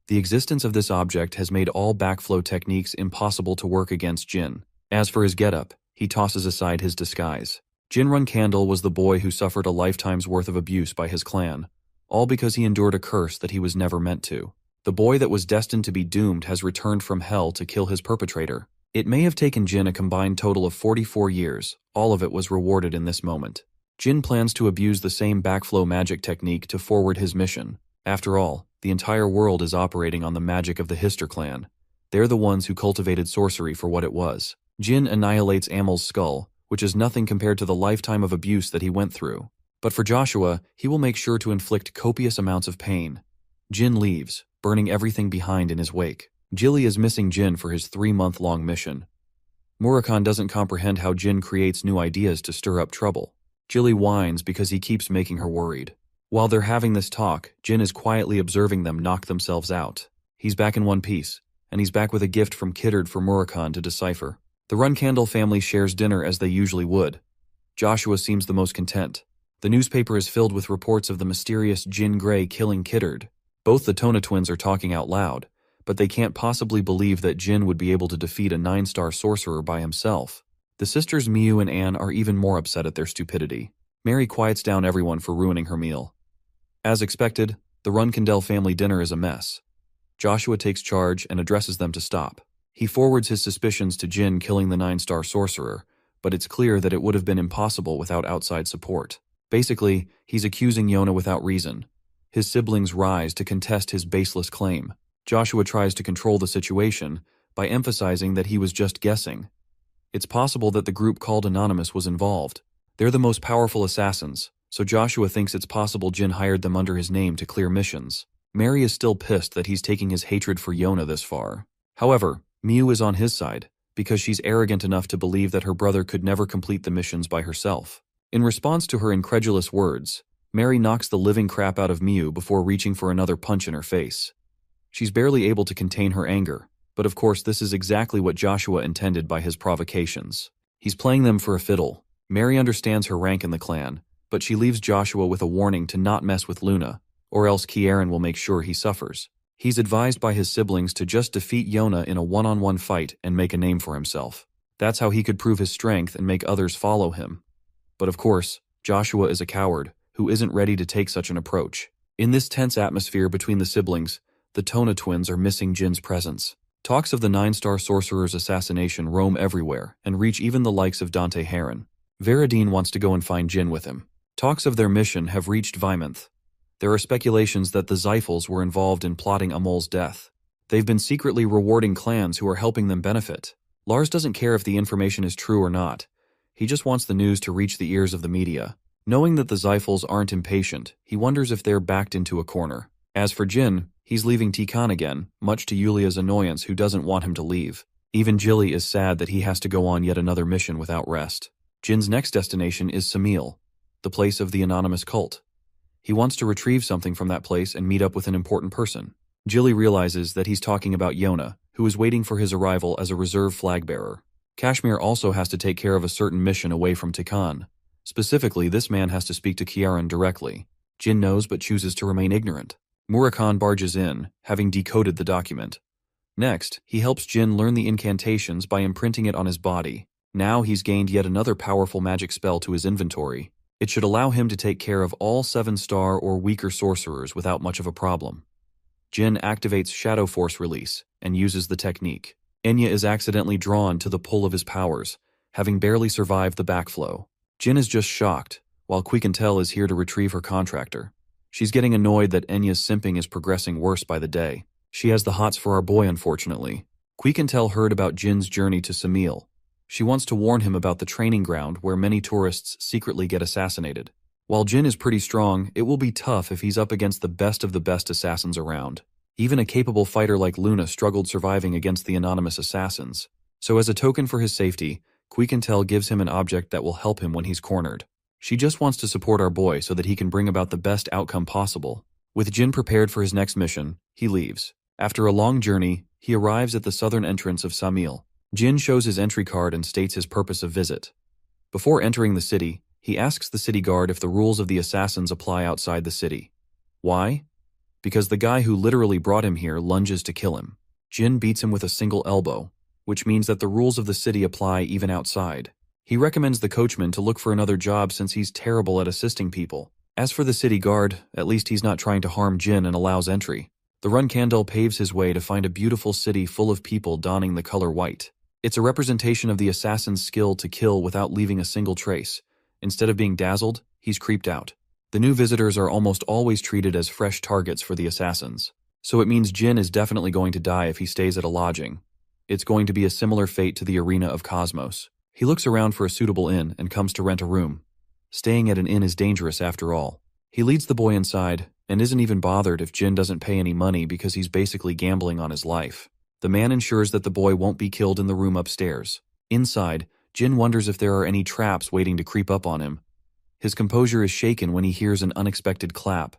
The existence of this object has made all backflow techniques impossible to work against Jin. As for his getup, he tosses aside his disguise. Jinrun Candle was the boy who suffered a lifetime's worth of abuse by his clan, all because he endured a curse that he was never meant to. The boy that was destined to be doomed has returned from hell to kill his perpetrator. It may have taken Jin a combined total of 44 years, all of it was rewarded in this moment. Jin plans to abuse the same backflow magic technique to forward his mission. After all, the entire world is operating on the magic of the Hister clan. They're the ones who cultivated sorcery for what it was. Jin annihilates Amal's skull, which is nothing compared to the lifetime of abuse that he went through. But for Joshua, he will make sure to inflict copious amounts of pain. Jin leaves, burning everything behind in his wake. Jilly is missing Jin for his 3-month-long mission. Murakhan doesn't comprehend how Jin creates new ideas to stir up trouble. Jilly whines because he keeps making her worried. While they're having this talk, Jin is quietly observing them knock themselves out. He's back in one piece, and he's back with a gift from Kiddard for Murakhan to decipher. The Runcandle family shares dinner as they usually would. Joshua seems the most content. The newspaper is filled with reports of the mysterious Jin Grey killing Kiddard. Both the Tona twins are talking out loud, but they can't possibly believe that Jin would be able to defeat a 9-star sorcerer by himself. The sisters Miu and Anne are even more upset at their stupidity. Mary quiets down everyone for ruining her meal. As expected, the Runcandle family dinner is a mess. Joshua takes charge and addresses them to stop. He forwards his suspicions to Jin killing the 9-star sorcerer, but it's clear that it would have been impossible without outside support. Basically, he's accusing Yona without reason. His siblings rise to contest his baseless claim. Joshua tries to control the situation by emphasizing that he was just guessing. It's possible that the group called Anonymous was involved. They're the most powerful assassins, so Joshua thinks it's possible Jin hired them under his name to clear missions. Mary is still pissed that he's taking his hatred for Yona this far. However, Miu is on his side, because she's arrogant enough to believe that her brother could never complete the missions by herself. In response to her incredulous words, Mary knocks the living crap out of Miu before reaching for another punch in her face. She's barely able to contain her anger, but of course this is exactly what Joshua intended by his provocations. He's playing them for a fiddle. Mary understands her rank in the clan, but she leaves Joshua with a warning to not mess with Luna, or else Kieran will make sure he suffers. He's advised by his siblings to just defeat Yona in a one-on-one fight and make a name for himself. That's how he could prove his strength and make others follow him. But of course, Joshua is a coward who isn't ready to take such an approach. In this tense atmosphere between the siblings, the Tona twins are missing Jin's presence. Talks of the 9-star sorcerer's assassination roam everywhere and reach even the likes of Dante Heron. Veradine wants to go and find Jin with him. Talks of their mission have reached Vymonth. There are speculations that the Zyphals were involved in plotting Amol's death. They've been secretly rewarding clans who are helping them benefit. Lars doesn't care if the information is true or not. He just wants the news to reach the ears of the media. Knowing that the Zyphals aren't impatient, he wonders if they're backed into a corner. As for Jin, he's leaving Tikan again, much to Yulia's annoyance, who doesn't want him to leave. Even Jilly is sad that he has to go on yet another mission without rest. Jin's next destination is Samil, the place of the anonymous cult. He wants to retrieve something from that place and meet up with an important person. Jilly realizes that he's talking about Yona, who is waiting for his arrival as a reserve flag-bearer. Kashmir also has to take care of a certain mission away from Tikan. Specifically, this man has to speak to Kiaran directly. Jin knows but chooses to remain ignorant. Murakhan barges in, having decoded the document. Next, he helps Jin learn the incantations by imprinting it on his body. Now he's gained yet another powerful magic spell to his inventory. It should allow him to take care of all 7-star or weaker sorcerers without much of a problem. Jin activates Shadow Force Release and uses the technique. Enya is accidentally drawn to the pull of his powers, having barely survived the backflow. Jin is just shocked, while Quicantel is here to retrieve her contractor. She's getting annoyed that Enya's simping is progressing worse by the day. She has the hots for our boy, unfortunately. Quikentel heard about Jin's journey to Samil. She wants to warn him about the training ground where many tourists secretly get assassinated. While Jin is pretty strong, it will be tough if he's up against the best assassins around. Even a capable fighter like Luna struggled surviving against the anonymous assassins. So as a token for his safety, Quikentel gives him an object that will help him when he's cornered. She just wants to support our boy so that he can bring about the best outcome possible. With Jin prepared for his next mission, he leaves. After a long journey, he arrives at the southern entrance of Samil. Jin shows his entry card and states his purpose of visit. Before entering the city, he asks the city guard if the rules of the assassins apply outside the city. Why? Because the guy who literally brought him here lunges to kill him. Jin beats him with a single elbow, which means that the rules of the city apply even outside. He recommends the coachman to look for another job since he's terrible at assisting people. As for the city guard, at least he's not trying to harm Jin and allows entry. The Runkandel paves his way to find a beautiful city full of people donning the color white. It's a representation of the assassin's skill to kill without leaving a single trace. Instead of being dazzled, he's creeped out. The new visitors are almost always treated as fresh targets for the assassins. So it means Jin is definitely going to die if he stays at a lodging. It's going to be a similar fate to the arena of Cosmos. He looks around for a suitable inn and comes to rent a room. Staying at an inn is dangerous after all. He leads the boy inside and isn't even bothered if Jin doesn't pay any money because he's basically gambling on his life. The man ensures that the boy won't be killed in the room upstairs. Inside, Jin wonders if there are any traps waiting to creep up on him. His composure is shaken when he hears an unexpected clap.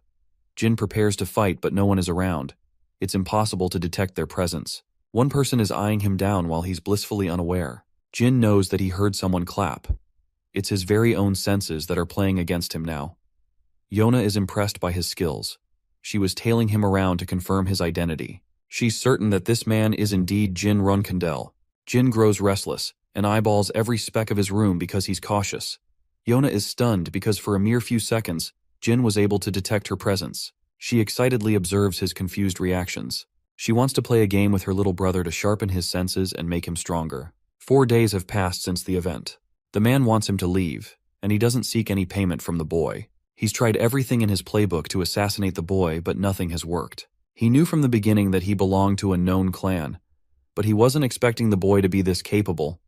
Jin prepares to fight, but no one is around. It's impossible to detect their presence. One person is eyeing him down while he's blissfully unaware. Jin knows that he heard someone clap. It's his very own senses that are playing against him now. Yona is impressed by his skills. She was tailing him around to confirm his identity. She's certain that this man is indeed Jin Runkandel. Jin grows restless and eyeballs every speck of his room because he's cautious. Yona is stunned because for a mere few seconds, Jin was able to detect her presence. She excitedly observes his confused reactions. She wants to play a game with her little brother to sharpen his senses and make him stronger. 4 days have passed since the event. The man wants him to leave, and he doesn't seek any payment from the boy. He's tried everything in his playbook to assassinate the boy, but nothing has worked. He knew from the beginning that he belonged to a known clan, but he wasn't expecting the boy to be this capable.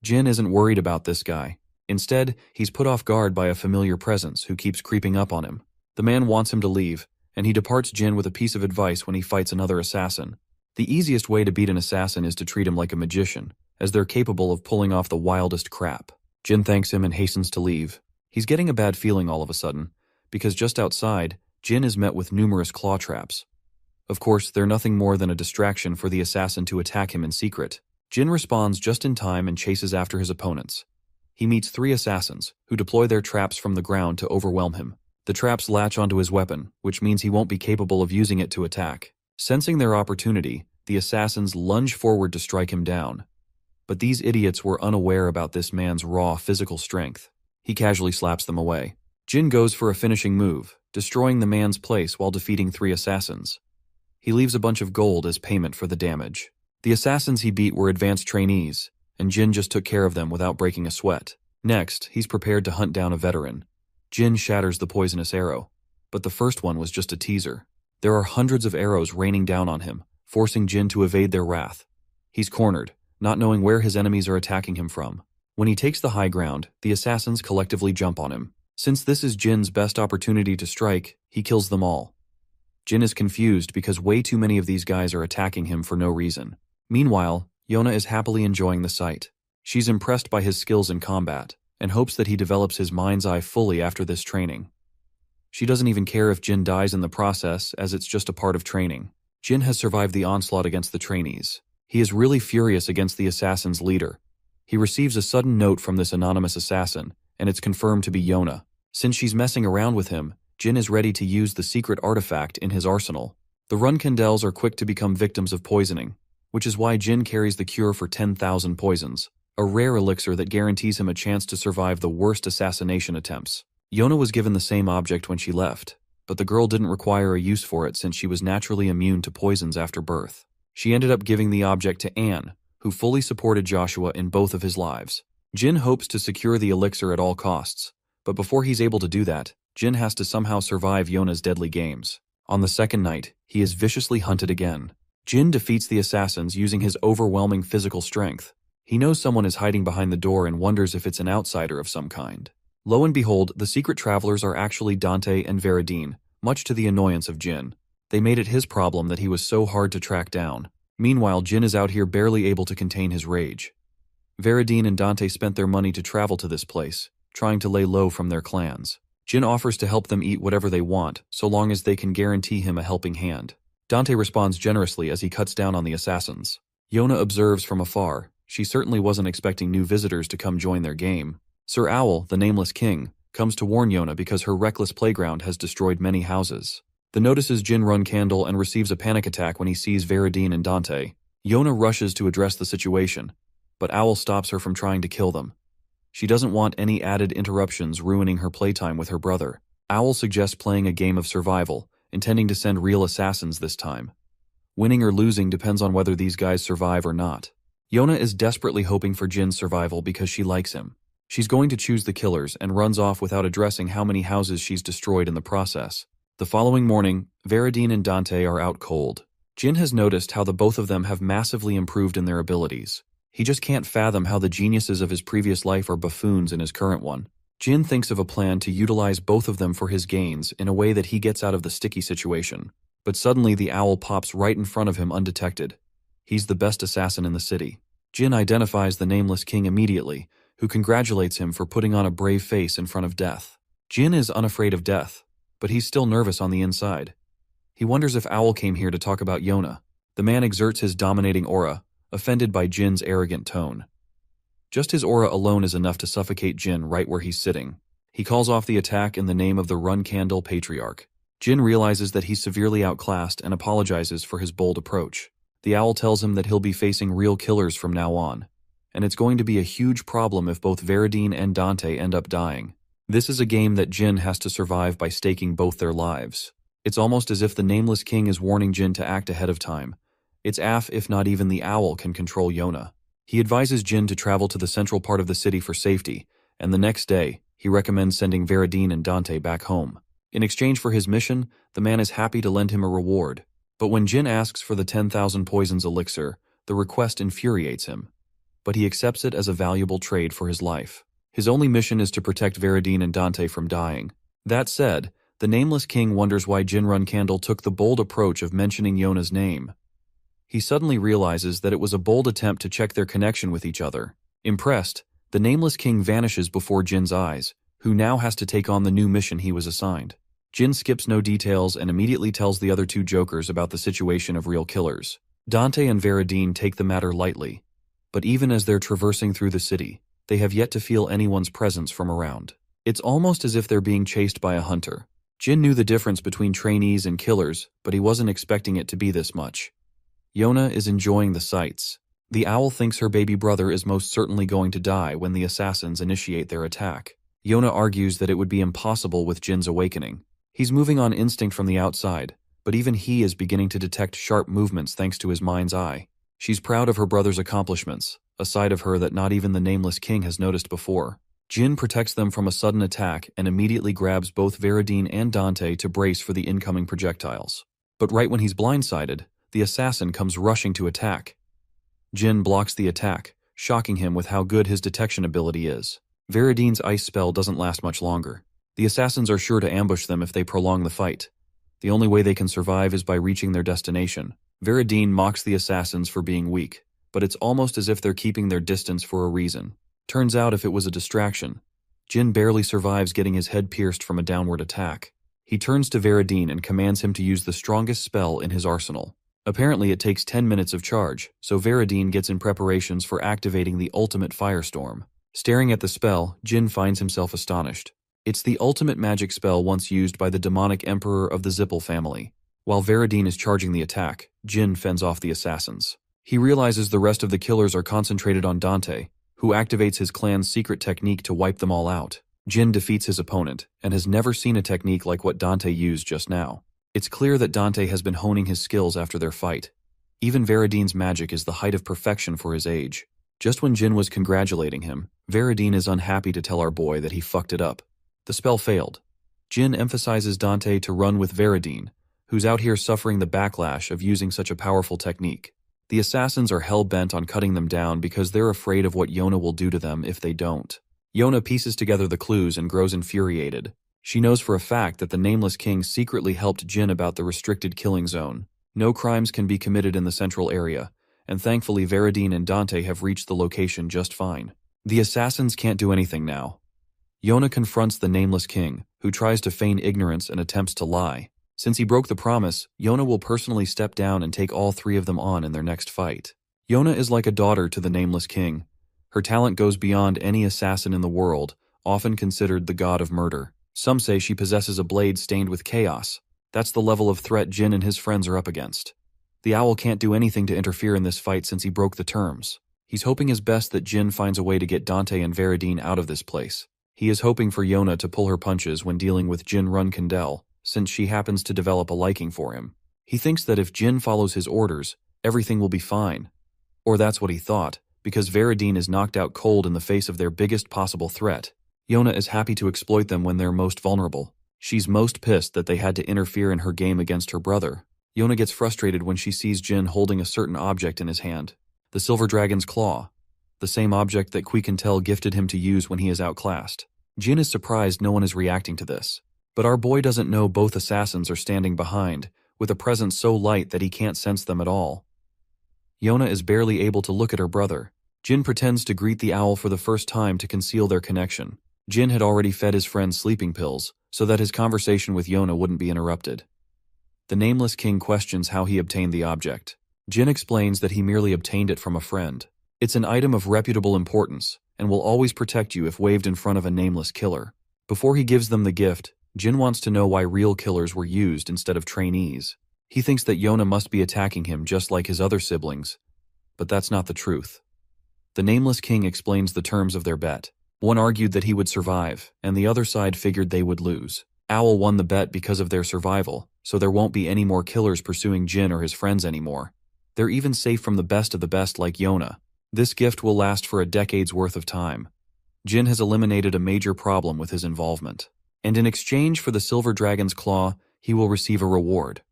Jin isn't worried about this guy. Instead, he's put off guard by a familiar presence who keeps creeping up on him. The man wants him to leave, and he departs Jin with a piece of advice when he fights another assassin. The easiest way to beat an assassin is to treat him like a magician, as they're capable of pulling off the wildest crap. Jin thanks him and hastens to leave. He's getting a bad feeling all of a sudden, because just outside, Jin is met with numerous claw traps. Of course, they're nothing more than a distraction for the assassin to attack him in secret. Jin responds just in time and chases after his opponents. He meets 3 assassins, who deploy their traps from the ground to overwhelm him. The traps latch onto his weapon, which means he won't be capable of using it to attack. Sensing their opportunity, the assassins lunge forward to strike him down. But these idiots were unaware about this man's raw physical strength. He casually slaps them away. Jin goes for a finishing move, destroying the man's place while defeating 3 assassins. He leaves a bunch of gold as payment for the damage. The assassins he beat were advanced trainees, and Jin just took care of them without breaking a sweat. Next, he's prepared to hunt down a veteran. Jin shatters the poisonous arrow, but the first one was just a teaser. There are hundreds of arrows raining down on him, forcing Jin to evade their wrath. He's cornered, not knowing where his enemies are attacking him from. When he takes the high ground, the assassins collectively jump on him. Since this is Jin's best opportunity to strike, he kills them all. Jin is confused because way too many of these guys are attacking him for no reason. Meanwhile, Yona is happily enjoying the sight. She's impressed by his skills in combat, and hopes that he develops his mind's eye fully after this training. She doesn't even care if Jin dies in the process, as it's just a part of training. Jin has survived the onslaught against the trainees. He is really furious against the assassin's leader. He receives a sudden note from this anonymous assassin, and it's confirmed to be Yona. Since she's messing around with him, Jin is ready to use the secret artifact in his arsenal. The Runkandels are quick to become victims of poisoning, which is why Jin carries the cure for 10,000 poisons, a rare elixir that guarantees him a chance to survive the worst assassination attempts. Yona was given the same object when she left, but the girl didn't require a use for it since she was naturally immune to poisons after birth. She ended up giving the object to Anne, who fully supported Joshua in both of his lives. Jin hopes to secure the elixir at all costs, but before he's able to do that, Jin has to somehow survive Yona's deadly games. On the second night, he is viciously hunted again. Jin defeats the assassins using his overwhelming physical strength. He knows someone is hiding behind the door and wonders if it's an outsider of some kind. Lo and behold, the secret travelers are actually Dante and Veradine, much to the annoyance of Jin. They made it his problem that he was so hard to track down. Meanwhile, Jin is out here barely able to contain his rage. Veradine and Dante spent their money to travel to this place, trying to lay low from their clans. Jin offers to help them eat whatever they want, so long as they can guarantee him a helping hand. Dante responds generously as he cuts down on the assassins. Yona observes from afar. She certainly wasn't expecting new visitors to come join their game. Sir Owl, the Nameless King, comes to warn Yona because her reckless playground has destroyed many houses. The notices Jin run Candle and receives a panic attack when he sees Veradine and Dante. Yona rushes to address the situation, but Owl stops her from trying to kill them. She doesn't want any added interruptions ruining her playtime with her brother. Owl suggests playing a game of survival, intending to send real assassins this time. Winning or losing depends on whether these guys survive or not. Yona is desperately hoping for Jin's survival because she likes him. She's going to choose the killers and runs off without addressing how many houses she's destroyed in the process. The following morning, Veradine and Dante are out cold. Jin has noticed how the both of them have massively improved in their abilities. He just can't fathom how the geniuses of his previous life are buffoons in his current one. Jin thinks of a plan to utilize both of them for his gains in a way that he gets out of the sticky situation. But suddenly the owl pops right in front of him undetected. He's the best assassin in the city. Jin identifies the Nameless King immediately, who congratulates him for putting on a brave face in front of death. Jin is unafraid of death, but he's still nervous on the inside. He wonders if Owl came here to talk about Yona. The man exerts his dominating aura, offended by Jin's arrogant tone. Just his aura alone is enough to suffocate Jin right where he's sitting. He calls off the attack in the name of the Run Candle Patriarch. Jin realizes that he's severely outclassed and apologizes for his bold approach. The owl tells him that he'll be facing real killers from now on, and it's going to be a huge problem if both Veradine and Dante end up dying. This is a game that Jin has to survive by staking both their lives. It's almost as if the Nameless King is warning Jin to act ahead of time. It's if not even the owl can control Yona. He advises Jin to travel to the central part of the city for safety, and the next day, he recommends sending Veradine and Dante back home. In exchange for his mission, the man is happy to lend him a reward. But when Jin asks for the 10,000 poisons elixir, the request infuriates him. But he accepts it as a valuable trade for his life. His only mission is to protect Veradine and Dante from dying. That said, the Nameless King wonders why Jin Run Candle took the bold approach of mentioning Yona's name. He suddenly realizes that it was a bold attempt to check their connection with each other. Impressed, the Nameless King vanishes before Jin's eyes, who now has to take on the new mission he was assigned. Jin skips no details and immediately tells the other two jokers about the situation of real killers. Dante and Veradine take the matter lightly, but even as they're traversing through the city, they have yet to feel anyone's presence from around. It's almost as if they're being chased by a hunter. Jin knew the difference between trainees and killers, but he wasn't expecting it to be this much. Yona is enjoying the sights. The owl thinks her baby brother is most certainly going to die when the assassins initiate their attack. Yona argues that it would be impossible with Jin's awakening. He's moving on instinct from the outside, but even he is beginning to detect sharp movements thanks to his mind's eye. She's proud of her brother's accomplishments, a side of her that not even the Nameless King has noticed before. Jin protects them from a sudden attack and immediately grabs both Veradine and Dante to brace for the incoming projectiles. But right when he's blindsided, the assassin comes rushing to attack. Jin blocks the attack, shocking him with how good his detection ability is. Veradine's ice spell doesn't last much longer. The assassins are sure to ambush them if they prolong the fight. The only way they can survive is by reaching their destination. Veradine mocks the assassins for being weak, but it's almost as if they're keeping their distance for a reason. Turns out if it was a distraction, Jin barely survives getting his head pierced from a downward attack. He turns to Veradine and commands him to use the strongest spell in his arsenal. Apparently it takes 10 minutes of charge, so Veradine gets in preparations for activating the ultimate firestorm. Staring at the spell, Jin finds himself astonished. It's the ultimate magic spell once used by the demonic emperor of the Zippel family. While Veradine is charging the attack, Jin fends off the assassins. He realizes the rest of the killers are concentrated on Dante, who activates his clan's secret technique to wipe them all out. Jin defeats his opponent, and has never seen a technique like what Dante used just now. It's clear that Dante has been honing his skills after their fight. Even Veradine's magic is the height of perfection for his age. Just when Jin was congratulating him, Veradine is unhappy to tell our boy that he fucked it up. The spell failed. Jin emphasizes Dante to run with Veradine, who's out here suffering the backlash of using such a powerful technique. The assassins are hell-bent on cutting them down because they're afraid of what Yona will do to them if they don't. Yona pieces together the clues and grows infuriated. She knows for a fact that the Nameless King secretly helped Jin about the restricted killing zone. No crimes can be committed in the central area, and thankfully Veridine and Dante have reached the location just fine. The assassins can't do anything now. Yona confronts the Nameless King, who tries to feign ignorance and attempts to lie. Since he broke the promise, Yona will personally step down and take all three of them on in their next fight. Yona is like a daughter to the Nameless King. Her talent goes beyond any assassin in the world, often considered the god of murder. Some say she possesses a blade stained with chaos. That's the level of threat Jin and his friends are up against. The owl can't do anything to interfere in this fight since he broke the terms. He's hoping his best that Jin finds a way to get Dante and Veridine out of this place. He is hoping for Yona to pull her punches when dealing with Jin Run-Kandel, since she happens to develop a liking for him. He thinks that if Jin follows his orders, everything will be fine. Or that's what he thought, because Veridine is knocked out cold in the face of their biggest possible threat. Yona is happy to exploit them when they're most vulnerable. She's most pissed that they had to interfere in her game against her brother. Yona gets frustrated when she sees Jin holding a certain object in his hand. The Silver Dragon's Claw. The same object that Quiquintel gifted him to use when he is outclassed. Jin is surprised no one is reacting to this. But our boy doesn't know both assassins are standing behind, with a presence so light that he can't sense them at all. Yona is barely able to look at her brother. Jin pretends to greet the owl for the first time to conceal their connection. Jin had already fed his friend sleeping pills, so that his conversation with Yona wouldn't be interrupted. The Nameless King questions how he obtained the object. Jin explains that he merely obtained it from a friend. It's an item of reputable importance, and will always protect you if waved in front of a nameless killer. Before he gives them the gift, Jin wants to know why real killers were used instead of trainees. He thinks that Yona must be attacking him just like his other siblings, but that's not the truth. The Nameless King explains the terms of their bet. One argued that he would survive, and the other side figured they would lose. Owl won the bet because of their survival, so there won't be any more killers pursuing Jin or his friends anymore. They're even safe from the best of the best like Yona. This gift will last for a decade's worth of time. Jin has eliminated a major problem with his involvement. And in exchange for the Silver Dragon's Claw, he will receive a reward.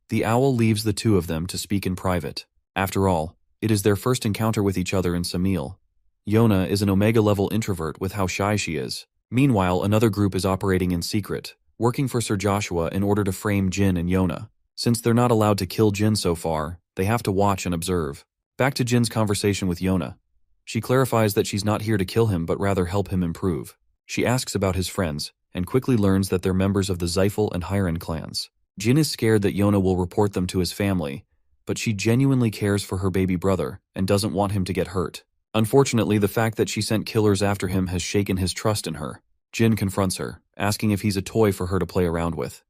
The owl leaves the two of them to speak in private. After all, it is their first encounter with each other in Samil. Yona is an Omega-level introvert with how shy she is. Meanwhile, another group is operating in secret, working for Sir Joshua in order to frame Jin and Yona. Since they're not allowed to kill Jin so far, they have to watch and observe. Back to Jin's conversation with Yona. She clarifies that she's not here to kill him but rather help him improve. She asks about his friends, and quickly learns that they're members of the Zyphel and Hyren clans. Jin is scared that Yona will report them to his family, but she genuinely cares for her baby brother and doesn't want him to get hurt. Unfortunately, the fact that she sent killers after him has shaken his trust in her. Jin confronts her, asking if he's a toy for her to play around with.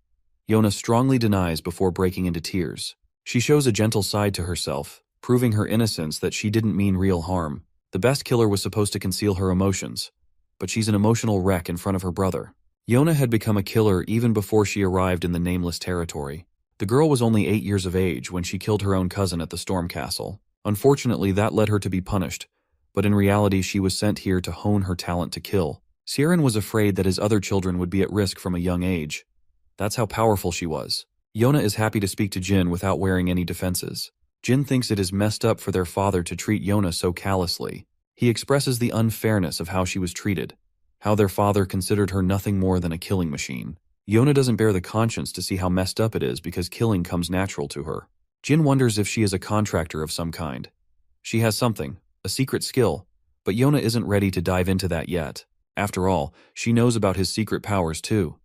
Yona strongly denies before breaking into tears. She shows a gentle side to herself, proving her innocence that she didn't mean real harm. The best killer was supposed to conceal her emotions, but she's an emotional wreck in front of her brother. Yona had become a killer even before she arrived in the Nameless territory. The girl was only 8 years of age when she killed her own cousin at the Storm Castle. Unfortunately, that led her to be punished, but in reality she was sent here to hone her talent to kill. Siren was afraid that his other children would be at risk from a young age. That's how powerful she was. Yona is happy to speak to Jin without wearing any defenses. Jin thinks it is messed up for their father to treat Yona so callously. He expresses the unfairness of how she was treated, how their father considered her nothing more than a killing machine. Yona doesn't bear the conscience to see how messed up it is because killing comes natural to her. Jin wonders if she is a contractor of some kind. She has something, a secret skill, but Yona isn't ready to dive into that yet. After all, she knows about his secret powers too.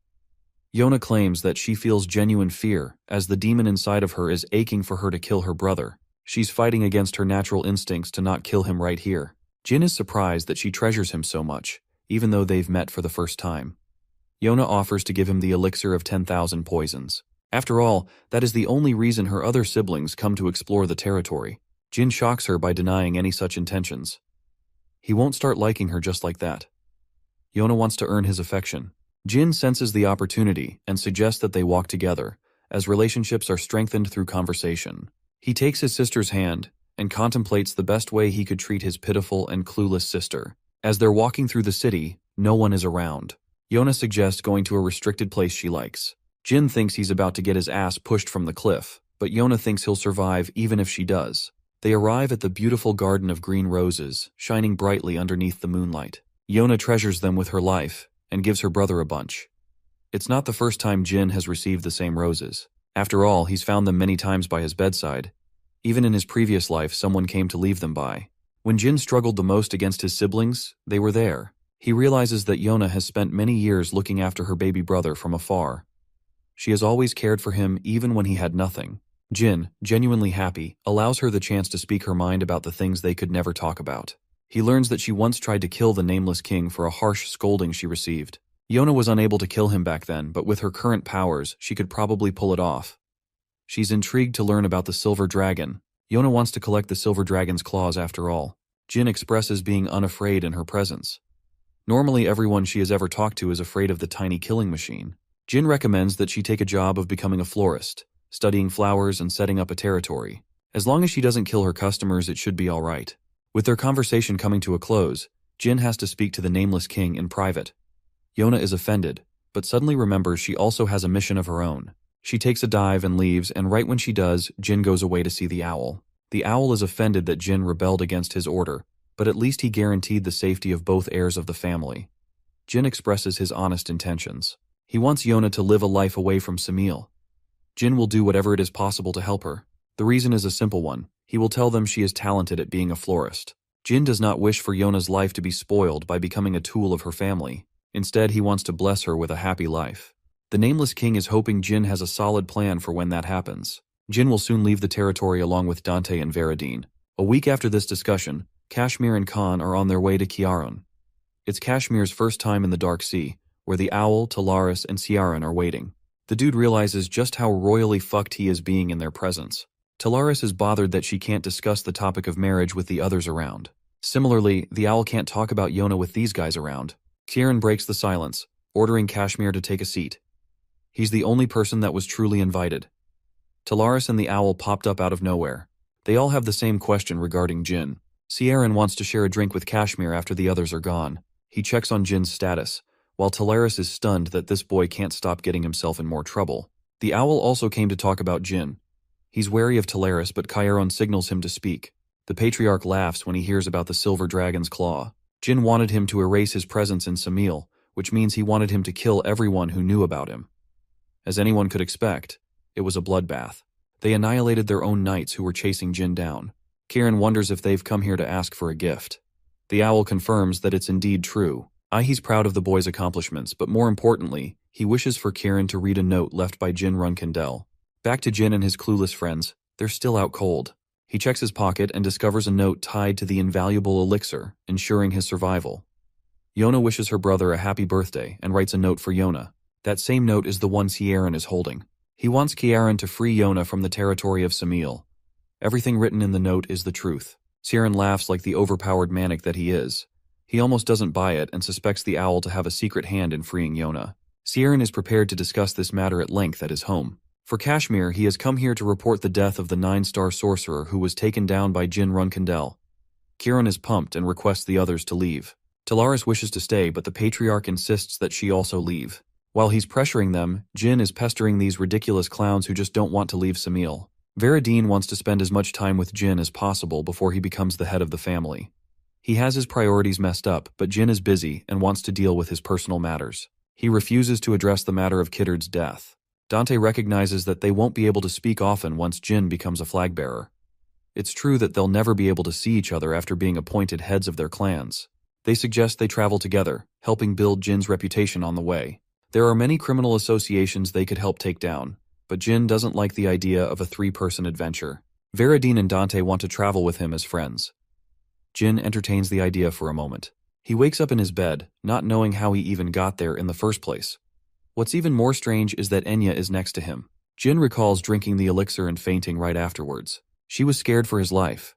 Yona claims that she feels genuine fear, as the demon inside of her is aching for her to kill her brother. She's fighting against her natural instincts to not kill him right here. Jin is surprised that she treasures him so much, even though they've met for the first time. Yona offers to give him the elixir of 10,000 poisons. After all, that is the only reason her other siblings come to explore the territory. Jin shocks her by denying any such intentions. He won't start liking her just like that. Yona wants to earn his affection. Jin senses the opportunity and suggests that they walk together, as relationships are strengthened through conversation. He takes his sister's hand and contemplates the best way he could treat his pitiful and clueless sister. As they're walking through the city, no one is around. Yona suggests going to a restricted place she likes. Jin thinks he's about to get his ass pushed from the cliff, but Yona thinks he'll survive even if she does. They arrive at the beautiful garden of green roses, shining brightly underneath the moonlight. Yona treasures them with her life, and gives her brother a bunch. It's not the first time Jin has received the same roses. After all, he's found them many times by his bedside. Even in his previous life, someone came to leave them by. When Jin struggled the most against his siblings, they were there. He realizes that Yona has spent many years looking after her baby brother from afar. She has always cared for him even when he had nothing. Jin, genuinely happy, allows her the chance to speak her mind about the things they could never talk about. He learns that she once tried to kill the nameless king for a harsh scolding she received. Yona was unable to kill him back then, but with her current powers, she could probably pull it off. She's intrigued to learn about the silver dragon. Yona wants to collect the silver dragon's claws after all. Jin expresses being unafraid in her presence. Normally, everyone she has ever talked to is afraid of the tiny killing machine. Jin recommends that she take a job of becoming a florist, studying flowers and setting up a territory. As long as she doesn't kill her customers, it should be all right. With their conversation coming to a close, Jin has to speak to the nameless king in private. Yona is offended, but suddenly remembers she also has a mission of her own. She takes a dive and leaves, and right when she does, Jin goes away to see the owl. The owl is offended that Jin rebelled against his order, but at least he guaranteed the safety of both heirs of the family. Jin expresses his honest intentions. He wants Yona to live a life away from Samil. Jin will do whatever it is possible to help her. The reason is a simple one. He will tell them she is talented at being a florist. Jin does not wish for Yona's life to be spoiled by becoming a tool of her family. Instead, he wants to bless her with a happy life. The Nameless King is hoping Jin has a solid plan for when that happens. Jin will soon leave the territory along with Dante and Veradine. A week after this discussion, Kashmir and Khan are on their way to Kiaran. It's Kashmir's first time in the Dark Sea, where the owl, Talaris, and Ciaran are waiting. The dude realizes just how royally fucked he is being in their presence. Talaris is bothered that she can't discuss the topic of marriage with the others around. Similarly, the owl can't talk about Yona with these guys around. Ciaran breaks the silence, ordering Kashmir to take a seat. He's the only person that was truly invited. Talaris and the owl popped up out of nowhere. They all have the same question regarding Jin. Ciaran wants to share a drink with Kashmir after the others are gone. He checks on Jin's status, while Talaris is stunned that this boy can't stop getting himself in more trouble. The owl also came to talk about Jin. He's wary of Talaris, but Chiron signals him to speak. The patriarch laughs when he hears about the silver dragon's claw. Jin wanted him to erase his presence in Samil, which means he wanted him to kill everyone who knew about him. As anyone could expect, it was a bloodbath. They annihilated their own knights who were chasing Jin down. Kieran wonders if they've come here to ask for a gift. The owl confirms that it's indeed true. He's proud of the boy's accomplishments, but more importantly, he wishes for Kieran to read a note left by Jin Runkindel. Back to Jin and his clueless friends, they're still out cold. He checks his pocket and discovers a note tied to the invaluable elixir, ensuring his survival. Yona wishes her brother a happy birthday and writes a note for Yona. That same note is the one Ciaran is holding. He wants Ciaran to free Yona from the territory of Samil. Everything written in the note is the truth. Ciaran laughs like the overpowered manic that he is. He almost doesn't buy it and suspects the owl to have a secret hand in freeing Yona. Ciaran is prepared to discuss this matter at length at his home. For Kashmir, he has come here to report the death of the 9-star sorcerer who was taken down by Jin Runkindel. Kieran is pumped and requests the others to leave. Talaris wishes to stay, but the patriarch insists that she also leave. While he's pressuring them, Jin is pestering these ridiculous clowns who just don't want to leave Samil. Veradine wants to spend as much time with Jin as possible before he becomes the head of the family. He has his priorities messed up, but Jin is busy and wants to deal with his personal matters. He refuses to address the matter of Kiddard's death. Dante recognizes that they won't be able to speak often once Jin becomes a flag-bearer. It's true that they'll never be able to see each other after being appointed heads of their clans. They suggest they travel together, helping build Jin's reputation on the way. There are many criminal associations they could help take down, but Jin doesn't like the idea of a 3-person adventure. Veradine and Dante want to travel with him as friends. Jin entertains the idea for a moment. He wakes up in his bed, not knowing how he even got there in the first place. What's even more strange is that Enya is next to him. Jin recalls drinking the elixir and fainting right afterwards. She was scared for his life.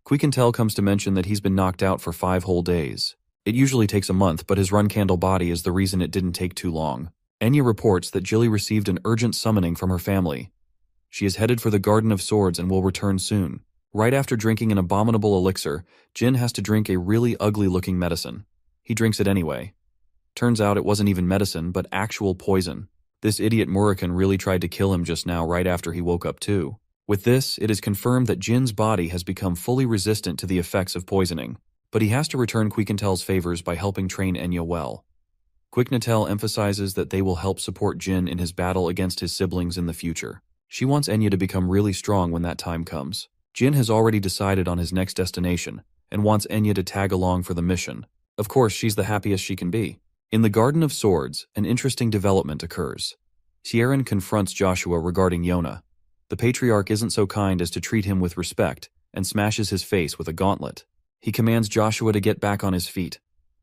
Quiquintel comes to mention that he's been knocked out for 5 whole days. It usually takes a month, but his run-candle body is the reason it didn't take too long. Enya reports that Jilly received an urgent summoning from her family. She is headed for the Garden of Swords and will return soon. Right after drinking an abominable elixir, Jin has to drink a really ugly-looking medicine. He drinks it anyway. Turns out it wasn't even medicine, but actual poison. This idiot Murakan really tried to kill him just now right after he woke up too. With this, it is confirmed that Jin's body has become fully resistant to the effects of poisoning, but he has to return Quiquantel's favors by helping train Enya well. Quiquantel emphasizes that they will help support Jin in his battle against his siblings in the future. She wants Enya to become really strong when that time comes. Jin has already decided on his next destination and wants Enya to tag along for the mission. Of course, she's the happiest she can be. In the Garden of Swords, an interesting development occurs. Sieran confronts Joshua regarding Yona. The patriarch isn't so kind as to treat him with respect and smashes his face with a gauntlet. He commands Joshua to get back on his feet.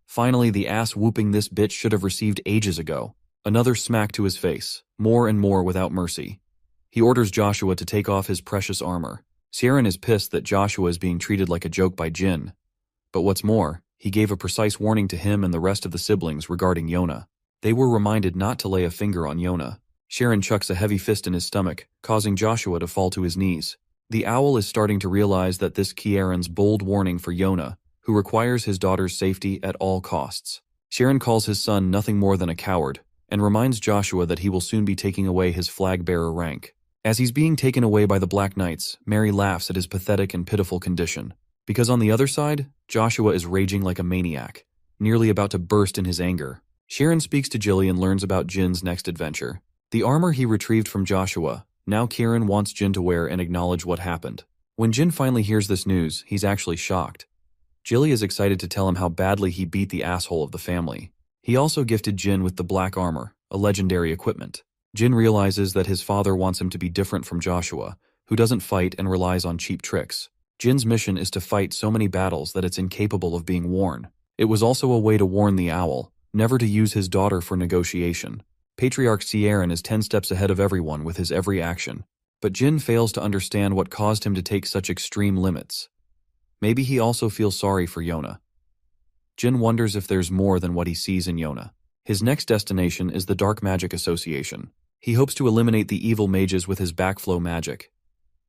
Finally, the ass-whooping this bitch should have received ages ago. Another smack to his face, more and more without mercy. He orders Joshua to take off his precious armor. Sieran is pissed that Joshua is being treated like a joke by Jin. But what's more, he gave a precise warning to him and the rest of the siblings regarding Yona. They were reminded not to lay a finger on Yona. Sieran chucks a heavy fist in his stomach, causing Joshua to fall to his knees. The owl is starting to realize that this Kieran's bold warning for Yona, who requires his daughter's safety at all costs. Sieran calls his son nothing more than a coward, and reminds Joshua that he will soon be taking away his flag-bearer rank. As he's being taken away by the Black Knights, Mary laughs at his pathetic and pitiful condition. Because on the other side, Joshua is raging like a maniac, nearly about to burst in his anger. Sieran speaks to Jilly and learns about Jin's next adventure. The armor he retrieved from Joshua, now Kieran wants Jin to wear and acknowledge what happened. When Jin finally hears this news, he's actually shocked. Jilly is excited to tell him how badly he beat the asshole of the family. He also gifted Jin with the black armor, a legendary equipment. Jin realizes that his father wants him to be different from Joshua, who doesn't fight and relies on cheap tricks. Jin's mission is to fight so many battles that it's incapable of being worn. It was also a way to warn the owl, never to use his daughter for negotiation. Patriarch Sieran is 10 steps ahead of everyone with his every action, but Jin fails to understand what caused him to take such extreme limits. Maybe he also feels sorry for Yona. Jin wonders if there's more than what he sees in Yona. His next destination is the Dark Magic Association. He hopes to eliminate the evil mages with his backflow magic.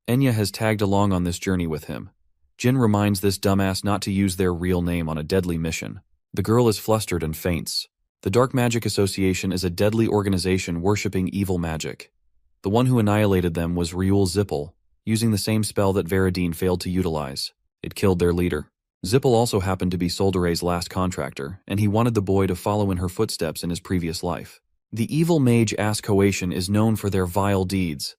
Enya has tagged along on this journey with him. Jin reminds this dumbass not to use their real name on a deadly mission. The girl is flustered and faints. The Dark Magic Association is a deadly organization worshipping evil magic. The one who annihilated them was Ryul Zippel, using the same spell that Veradine failed to utilize. It killed their leader. Zippel also happened to be Soldere's last contractor, and he wanted the boy to follow in her footsteps in his previous life. The evil mage Ascoation is known for their vile deeds.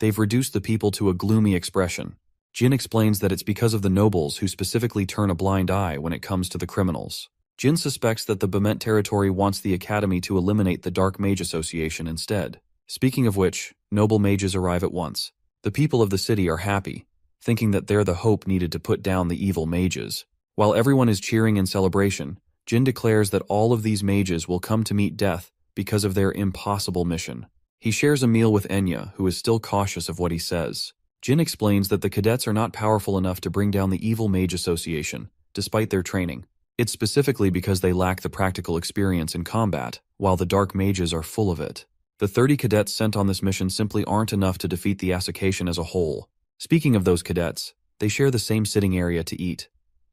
They've reduced the people to a gloomy expression. Jin explains that it's because of the nobles who specifically turn a blind eye when it comes to the criminals. Jin suspects that the Bement territory wants the academy to eliminate the Dark Mage Association instead. Speaking of which, noble mages arrive at once. The people of the city are happy, thinking that they're the hope needed to put down the evil mages. While everyone is cheering in celebration, Jin declares that all of these mages will come to meet death because of their impossible mission. He shares a meal with Enya, who is still cautious of what he says. Jin explains that the cadets are not powerful enough to bring down the Evil Mage Association, despite their training. It's specifically because they lack the practical experience in combat, while the Dark Mages are full of it. The 30 cadets sent on this mission simply aren't enough to defeat the association as a whole. Speaking of those cadets, they share the same sitting area to eat.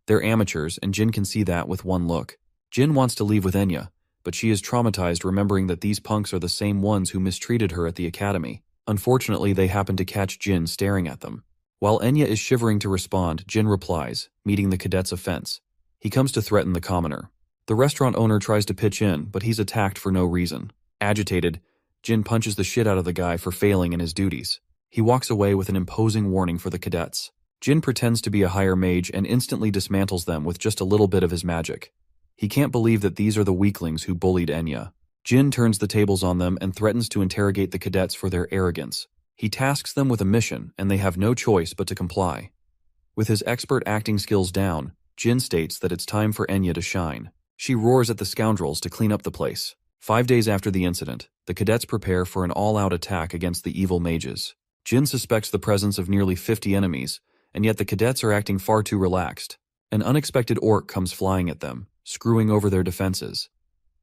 They're amateurs, and Jin can see that with one look. Jin wants to leave with Enya, but she is traumatized remembering that these punks are the same ones who mistreated her at the academy. Unfortunately, they happen to catch Jin staring at them. While Enya is shivering to respond, Jin replies, meeting the cadet's offense. He comes to threaten the commoner. The restaurant owner tries to pitch in, but he's attacked for no reason. Agitated, Jin punches the shit out of the guy for failing in his duties. He walks away with an imposing warning for the cadets. Jin pretends to be a higher mage and instantly dismantles them with just a little bit of his magic. He can't believe that these are the weaklings who bullied Enya. Jin turns the tables on them and threatens to interrogate the cadets for their arrogance. He tasks them with a mission, and they have no choice but to comply. With his expert acting skills down, Jin states that it's time for Enya to shine. She roars at the scoundrels to clean up the place. 5 days after the incident, the cadets prepare for an all-out attack against the evil mages. Jin suspects the presence of nearly 50 enemies, and yet the cadets are acting far too relaxed. An unexpected orc comes flying at them, screwing over their defenses.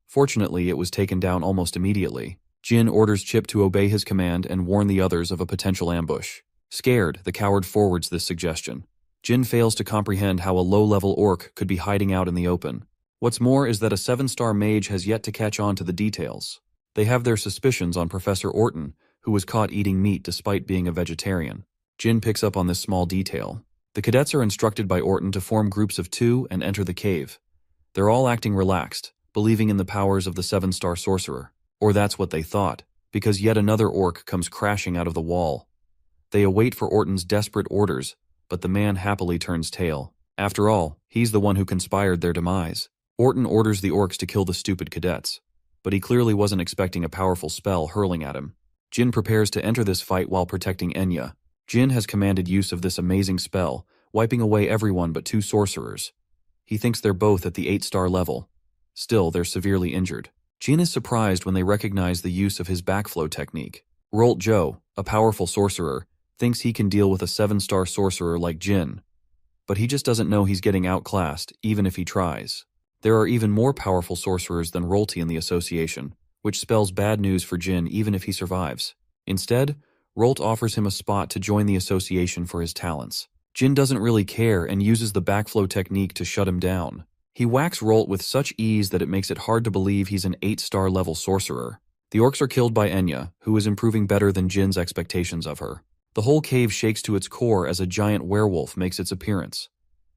Fortunately, it was taken down almost immediately. Jin orders Chip to obey his command and warn the others of a potential ambush. Scared, the coward forwards this suggestion. Jin fails to comprehend how a low-level orc could be hiding out in the open. What's more is that a 7-star mage has yet to catch on to the details. They have their suspicions on Professor Orton, who was caught eating meat despite being a vegetarian. Jin picks up on this small detail. The cadets are instructed by Orton to form groups of 2 and enter the cave. They're all acting relaxed, believing in the powers of the 7-star sorcerer. Or that's what they thought, because yet another orc comes crashing out of the wall. They await for Orton's desperate orders, but the man happily turns tail. After all, he's the one who conspired their demise. Orton orders the orcs to kill the stupid cadets, but he clearly wasn't expecting a powerful spell hurling at him. Jin prepares to enter this fight while protecting Enya. Jin has commanded use of this amazing spell, wiping away everyone but 2 sorcerers. He thinks they're both at the 8-star level. Still, they're severely injured. Jin is surprised when they recognize the use of his backflow technique. Rolt Joe, a powerful sorcerer, thinks he can deal with a 7-star sorcerer like Jin, but he just doesn't know he's getting outclassed, even if he tries. There are even more powerful sorcerers than Rolti in the association, which spells bad news for Jin even if he survives. Instead, Rolt offers him a spot to join the association for his talents. Jin doesn't really care and uses the backflow technique to shut him down. He whacks Rolt with such ease that it makes it hard to believe he's an 8-star level sorcerer. The orcs are killed by Enya, who is improving better than Jin's expectations of her. The whole cave shakes to its core as a giant werewolf makes its appearance.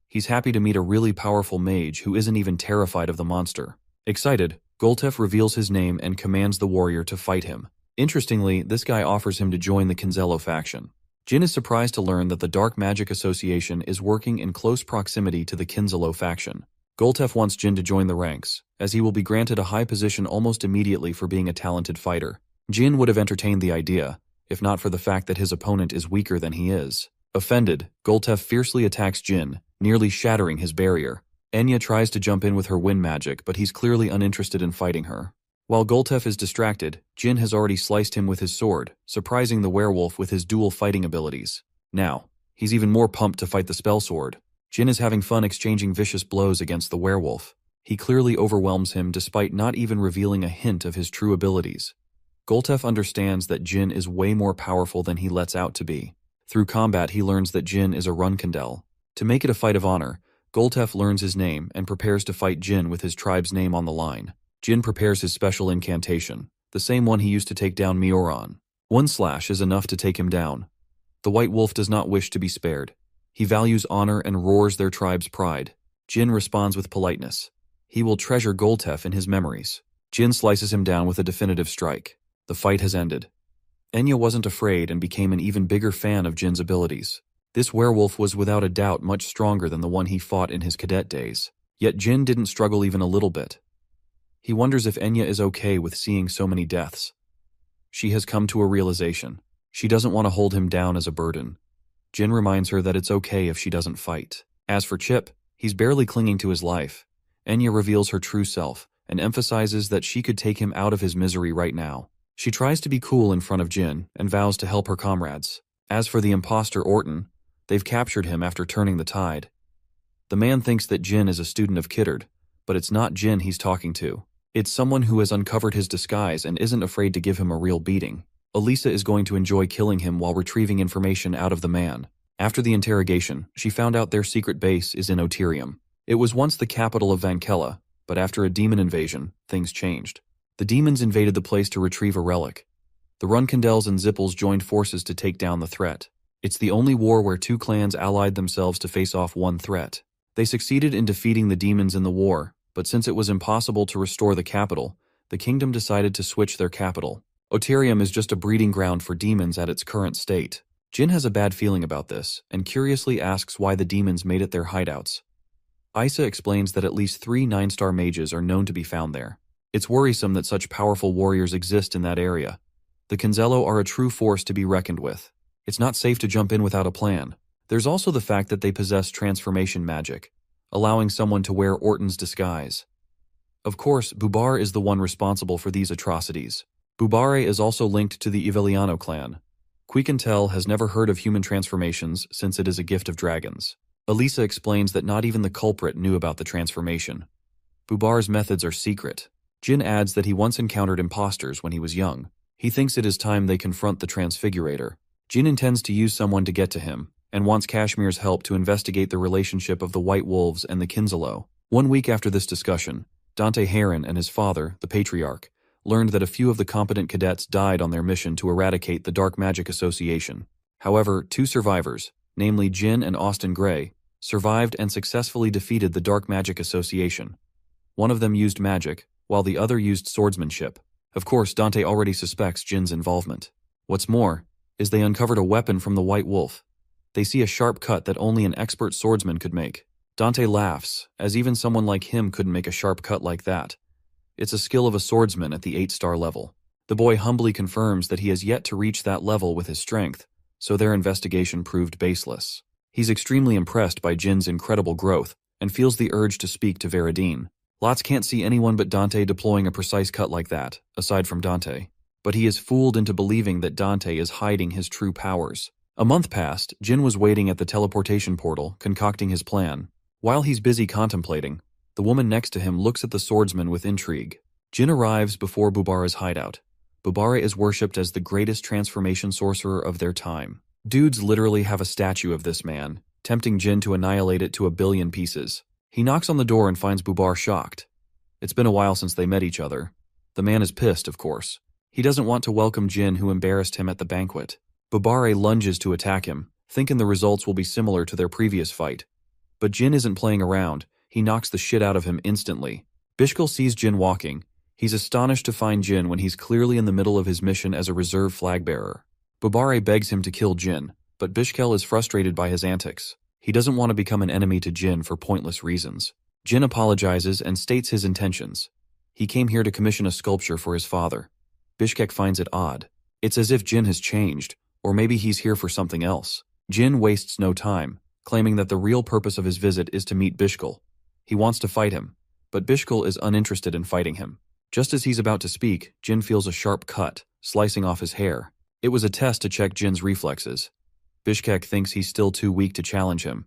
He's happy to meet a really powerful mage who isn't even terrified of the monster. Excited, Goltef reveals his name and commands the warrior to fight him. Interestingly, this guy offers him to join the Kinzello faction. Jin is surprised to learn that the Dark Magic Association is working in close proximity to the Kinzello faction. Goltef wants Jin to join the ranks, as he will be granted a high position almost immediately for being a talented fighter. Jin would have entertained the idea, if not for the fact that his opponent is weaker than he is. Offended, Goltef fiercely attacks Jin, nearly shattering his barrier. Enya tries to jump in with her wind magic, but he's clearly uninterested in fighting her. While Goltef is distracted, Jin has already sliced him with his sword, surprising the werewolf with his dual fighting abilities. Now, he's even more pumped to fight the spell sword. Jin is having fun exchanging vicious blows against the werewolf. He clearly overwhelms him despite not even revealing a hint of his true abilities. Goltef understands that Jin is way more powerful than he lets out to be. Through combat, he learns that Jin is a Runkandel. To make it a fight of honor, Goltef learns his name and prepares to fight Jin with his tribe's name on the line. Jin prepares his special incantation, the same one he used to take down Mioran. 1 slash is enough to take him down. The White Wolf does not wish to be spared. He values honor and roars their tribe's pride. Jin responds with politeness. He will treasure Goltef in his memories. Jin slices him down with a definitive strike. The fight has ended. Enya wasn't afraid and became an even bigger fan of Jin's abilities. This werewolf was without a doubt much stronger than the one he fought in his cadet days. Yet Jin didn't struggle even a little bit. He wonders if Enya is okay with seeing so many deaths. She has come to a realization. She doesn't want to hold him down as a burden. Jin reminds her that it's okay if she doesn't fight. As for Chip, he's barely clinging to his life. Enya reveals her true self and emphasizes that she could take him out of his misery right now. She tries to be cool in front of Jin and vows to help her comrades. As for the imposter Orton, they've captured him after turning the tide. The man thinks that Jin is a student of Kittard, but it's not Jin he's talking to. It's someone who has uncovered his disguise and isn't afraid to give him a real beating. Elisa is going to enjoy killing him while retrieving information out of the man. After the interrogation, she found out their secret base is in Oterium. It was once the capital of Vankella, but after a demon invasion, things changed. The demons invaded the place to retrieve a relic. The Runkandels and Zippels joined forces to take down the threat. It's the only war where 2 clans allied themselves to face off one threat. They succeeded in defeating the demons in the war, but since it was impossible to restore the capital, the kingdom decided to switch their capital. Oterium is just a breeding ground for demons at its current state. Jin has a bad feeling about this, and curiously asks why the demons made it their hideouts. Isa explains that at least 3 9-star mages are known to be found there. It's worrisome that such powerful warriors exist in that area. The Kinzello are a true force to be reckoned with. It's not safe to jump in without a plan. There's also the fact that they possess transformation magic, allowing someone to wear Orton's disguise. Of course, Bubar is the one responsible for these atrocities. Bubare is also linked to the Iveliano clan. Quiquintel has never heard of human transformations since it is a gift of dragons. Elisa explains that not even the culprit knew about the transformation. Bubar's methods are secret. Jin adds that he once encountered imposters when he was young. He thinks it is time they confront the Transfigurator. Jin intends to use someone to get to him, and wants Kashmir's help to investigate the relationship of the White Wolves and the Kinzello. 1 week after this discussion, Dante Heron and his father, the Patriarch, learned that a few of the competent cadets died on their mission to eradicate the Dark Magic Association. However, 2 survivors, namely Jin and Austin Gray, survived and successfully defeated the Dark Magic Association. One of them used magic, while the other used swordsmanship. Of course, Dante already suspects Jin's involvement. What's more, is they uncovered a weapon from the White Wolf. They see a sharp cut that only an expert swordsman could make. Dante laughs, as even someone like him couldn't make a sharp cut like that. It's a skill of a swordsman at the 8-star level. The boy humbly confirms that he has yet to reach that level with his strength, so their investigation proved baseless. He's extremely impressed by Jin's incredible growth, and feels the urge to speak to Veradine. Lots can't see anyone but Dante deploying a precise cut like that, aside from Dante. But he is fooled into believing that Dante is hiding his true powers. A month passed, Jin was waiting at the teleportation portal, concocting his plan. While he's busy contemplating, the woman next to him looks at the swordsman with intrigue. Jin arrives before Bubara's hideout. Bubara is worshipped as the greatest transformation sorcerer of their time. Dudes literally have a statue of this man, tempting Jin to annihilate it to a billion pieces. He knocks on the door and finds Bubar shocked. It's been a while since they met each other. The man is pissed, of course. He doesn't want to welcome Jin, who embarrassed him at the banquet. Bubare lunges to attack him, thinking the results will be similar to their previous fight. But Jin isn't playing around. He knocks the shit out of him instantly. Bishkal sees Jin walking. He's astonished to find Jin when he's clearly in the middle of his mission as a reserve flag bearer. Bubare begs him to kill Jin, but Bishkal is frustrated by his antics. He doesn't want to become an enemy to Jin for pointless reasons. Jin apologizes and states his intentions. He came here to commission a sculpture for his father. Bishkek finds it odd. It's as if Jin has changed, or maybe he's here for something else. Jin wastes no time, claiming that the real purpose of his visit is to meet Bishkal. He wants to fight him, but Bishkal is uninterested in fighting him. Just as he's about to speak, Jin feels a sharp cut, slicing off his hair. It was a test to check Jin's reflexes. Bishkek thinks he's still too weak to challenge him.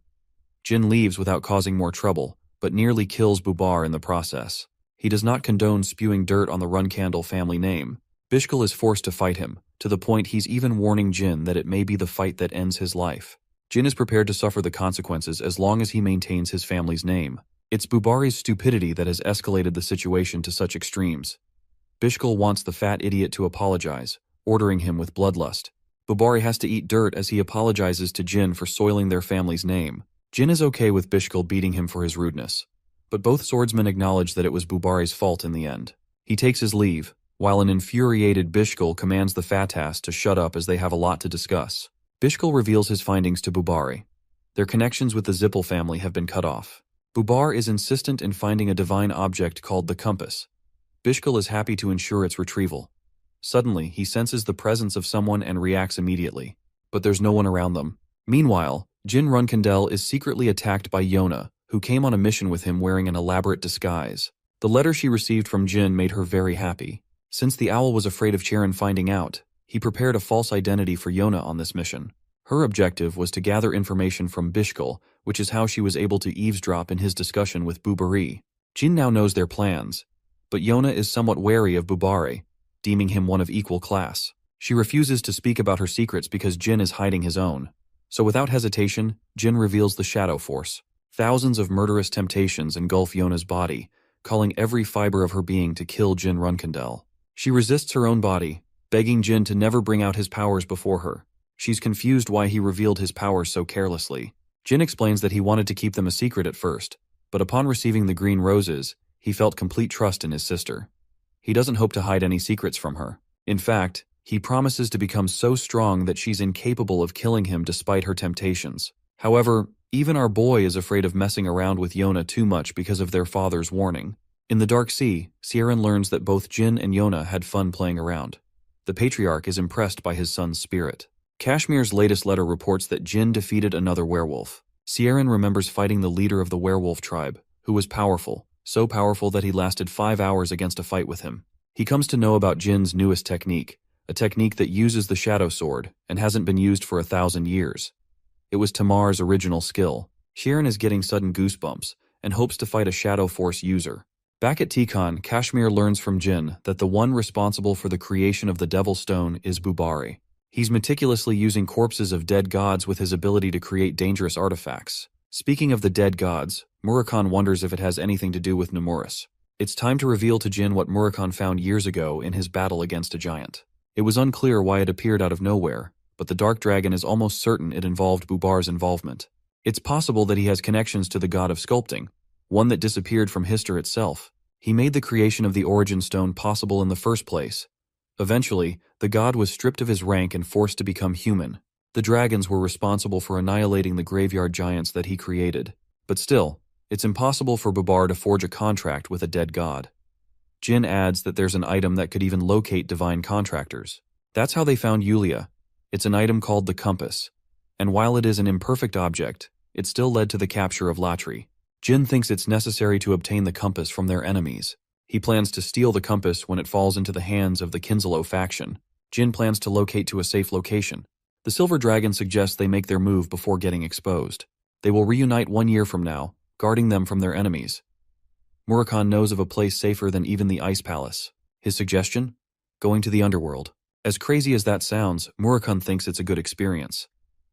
Jin leaves without causing more trouble, but nearly kills Bubar in the process. He does not condone spewing dirt on the Runcandle family name. Bishkal is forced to fight him, to the point he's even warning Jin that it may be the fight that ends his life. Jin is prepared to suffer the consequences as long as he maintains his family's name. It's Bubari's stupidity that has escalated the situation to such extremes. Bishkal wants the fat idiot to apologize, ordering him with bloodlust. Bubari has to eat dirt as he apologizes to Jin for soiling their family's name. Jin is okay with Bishkal beating him for his rudeness, but both swordsmen acknowledge that it was Bubari's fault in the end. He takes his leave, while an infuriated Bishkal commands the Fatas to shut up as they have a lot to discuss. Bishkal reveals his findings to Bubari. Their connections with the Zippel family have been cut off. Bubar is insistent in finding a divine object called the compass. Bishkal is happy to ensure its retrieval. Suddenly, he senses the presence of someone and reacts immediately, but there's no one around them. Meanwhile, Jin Runkandel is secretly attacked by Yona, who came on a mission with him wearing an elaborate disguise. The letter she received from Jin made her very happy. Since the owl was afraid of Charon finding out, he prepared a false identity for Yona on this mission. Her objective was to gather information from Bishkal, which is how she was able to eavesdrop in his discussion with Bubari. Jin now knows their plans, but Yona is somewhat wary of Bubare, deeming him one of equal class. She refuses to speak about her secrets because Jin is hiding his own. So without hesitation, Jin reveals the Shadow Force. Thousands of murderous temptations engulf Yona's body, calling every fiber of her being to kill Jin Runkandel. She resists her own body, begging Jin to never bring out his powers before her. She's confused why he revealed his powers so carelessly. Jin explains that he wanted to keep them a secret at first, but upon receiving the green roses, he felt complete trust in his sister. He doesn't hope to hide any secrets from her. In fact, he promises to become so strong that she's incapable of killing him despite her temptations. However, even our boy is afraid of messing around with Yona too much because of their father's warning. In the Dark Sea, Sieran learns that both Jin and Yona had fun playing around. The patriarch is impressed by his son's spirit. Kashmir's latest letter reports that Jin defeated another werewolf. Sieran remembers fighting the leader of the werewolf tribe, who was powerful, so powerful that he lasted 5 hours against a fight with him. He comes to know about Jin's newest technique, a technique that uses the shadow sword and hasn't been used for 1,000 years. It was Tamar's original skill. Sieran is getting sudden goosebumps and hopes to fight a Shadow Force user. Back at Tikon, Kashmir learns from Jin that the one responsible for the creation of the Devil Stone is Bubari. He's meticulously using corpses of dead gods with his ability to create dangerous artifacts. Speaking of the dead gods, Murakhan wonders if it has anything to do with Nemoris. It's time to reveal to Jin what Murakhan found years ago in his battle against a giant. It was unclear why it appeared out of nowhere, but the Dark Dragon is almost certain it involved Bubar's involvement. It's possible that he has connections to the god of sculpting, one that disappeared from Hister itself. He made the creation of the Origin Stone possible in the first place. Eventually, the god was stripped of his rank and forced to become human. The dragons were responsible for annihilating the graveyard giants that he created. But still, it's impossible for Bubar to forge a contract with a dead god. Jin adds that there's an item that could even locate divine contractors. That's how they found Yulia. It's an item called the compass. And while it is an imperfect object, it still led to the capture of Latri. Jin thinks it's necessary to obtain the compass from their enemies. He plans to steal the compass when it falls into the hands of the Kinselo faction. Jin plans to locate to a safe location. The Silver Dragon suggests they make their move before getting exposed. They will reunite 1 year from now, guarding them from their enemies. Murakhan knows of a place safer than even the Ice Palace. His suggestion? Going to the underworld. As crazy as that sounds, Murakhan thinks it's a good experience.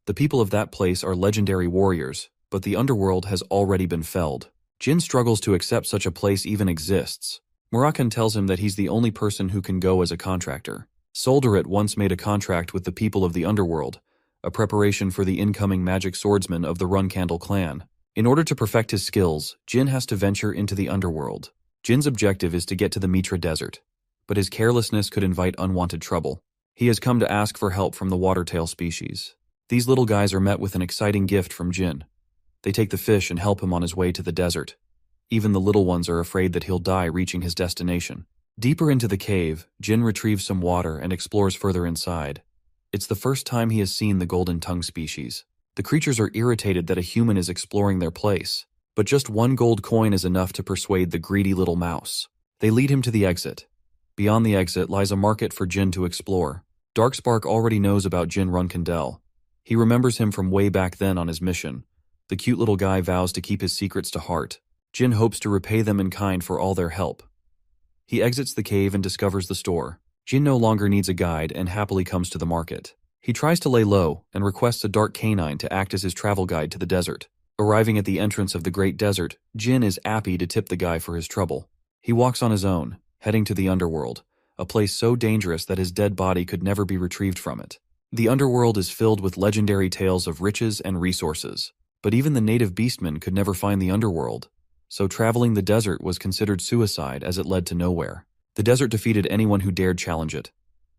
The people of that place are legendary warriors, but the underworld has already been felled. Jin struggles to accept such a place even exists. Murakhan tells him that he's the only person who can go as a contractor. Solderit once made a contract with the people of the underworld, a preparation for the incoming magic swordsman of the Runcandle clan. In order to perfect his skills, Jin has to venture into the underworld. Jin's objective is to get to the Mitra Desert, but his carelessness could invite unwanted trouble. He has come to ask for help from the watertail species. These little guys are met with an exciting gift from Jin. They take the fish and help him on his way to the desert. Even the little ones are afraid that he'll die reaching his destination. Deeper into the cave, Jin retrieves some water and explores further inside. It's the first time he has seen the golden tongue species. The creatures are irritated that a human is exploring their place, but just 1 gold coin is enough to persuade the greedy little mouse. They lead him to the exit. Beyond the exit lies a market for Jin to explore. Darkspark already knows about Jin Runcandle. He remembers him from way back then on his mission. The cute little guy vows to keep his secrets to heart. Jin hopes to repay them in kind for all their help. He exits the cave and discovers the store. Jin no longer needs a guide and happily comes to the market. He tries to lay low and requests a dark canine to act as his travel guide to the desert. Arriving at the entrance of the Great Desert, Jin is happy to tip the guy for his trouble. He walks on his own, heading to the underworld, a place so dangerous that his dead body could never be retrieved from it. The underworld is filled with legendary tales of riches and resources, but even the native beastmen could never find the underworld, so traveling the desert was considered suicide as it led to nowhere. The desert defeated anyone who dared challenge it.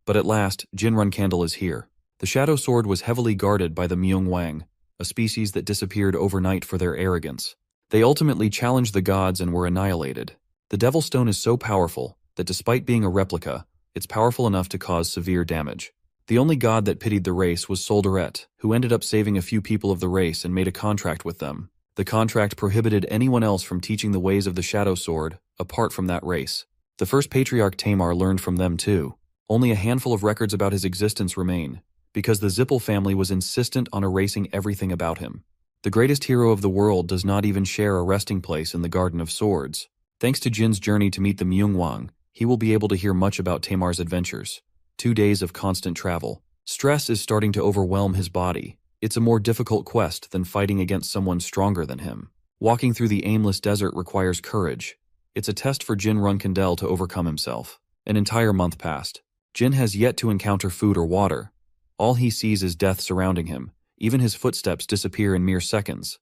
But at last, Jin Runcandle is here. The Shadow Sword was heavily guarded by the Myungwang, a species that disappeared overnight for their arrogance. They ultimately challenged the gods and were annihilated. The Devil Stone is so powerful that despite being a replica, it's powerful enough to cause severe damage. The only god that pitied the race was Solderit, who ended up saving a few people of the race and made a contract with them. The contract prohibited anyone else from teaching the ways of the Shadow Sword, apart from that race. The first patriarch Tamar learned from them too. Only a handful of records about his existence remain, because the Zippel family was insistent on erasing everything about him. The greatest hero of the world does not even share a resting place in the Garden of Swords. Thanks to Jin's journey to meet the Myungwang, he will be able to hear much about Tamar's adventures. 2 days of constant travel. Stress is starting to overwhelm his body. It's a more difficult quest than fighting against someone stronger than him. Walking through the aimless desert requires courage. It's a test for Jin Runcandle to overcome himself. An entire month passed. Jin has yet to encounter food or water. All he sees is death surrounding him. Even his footsteps disappear in mere seconds.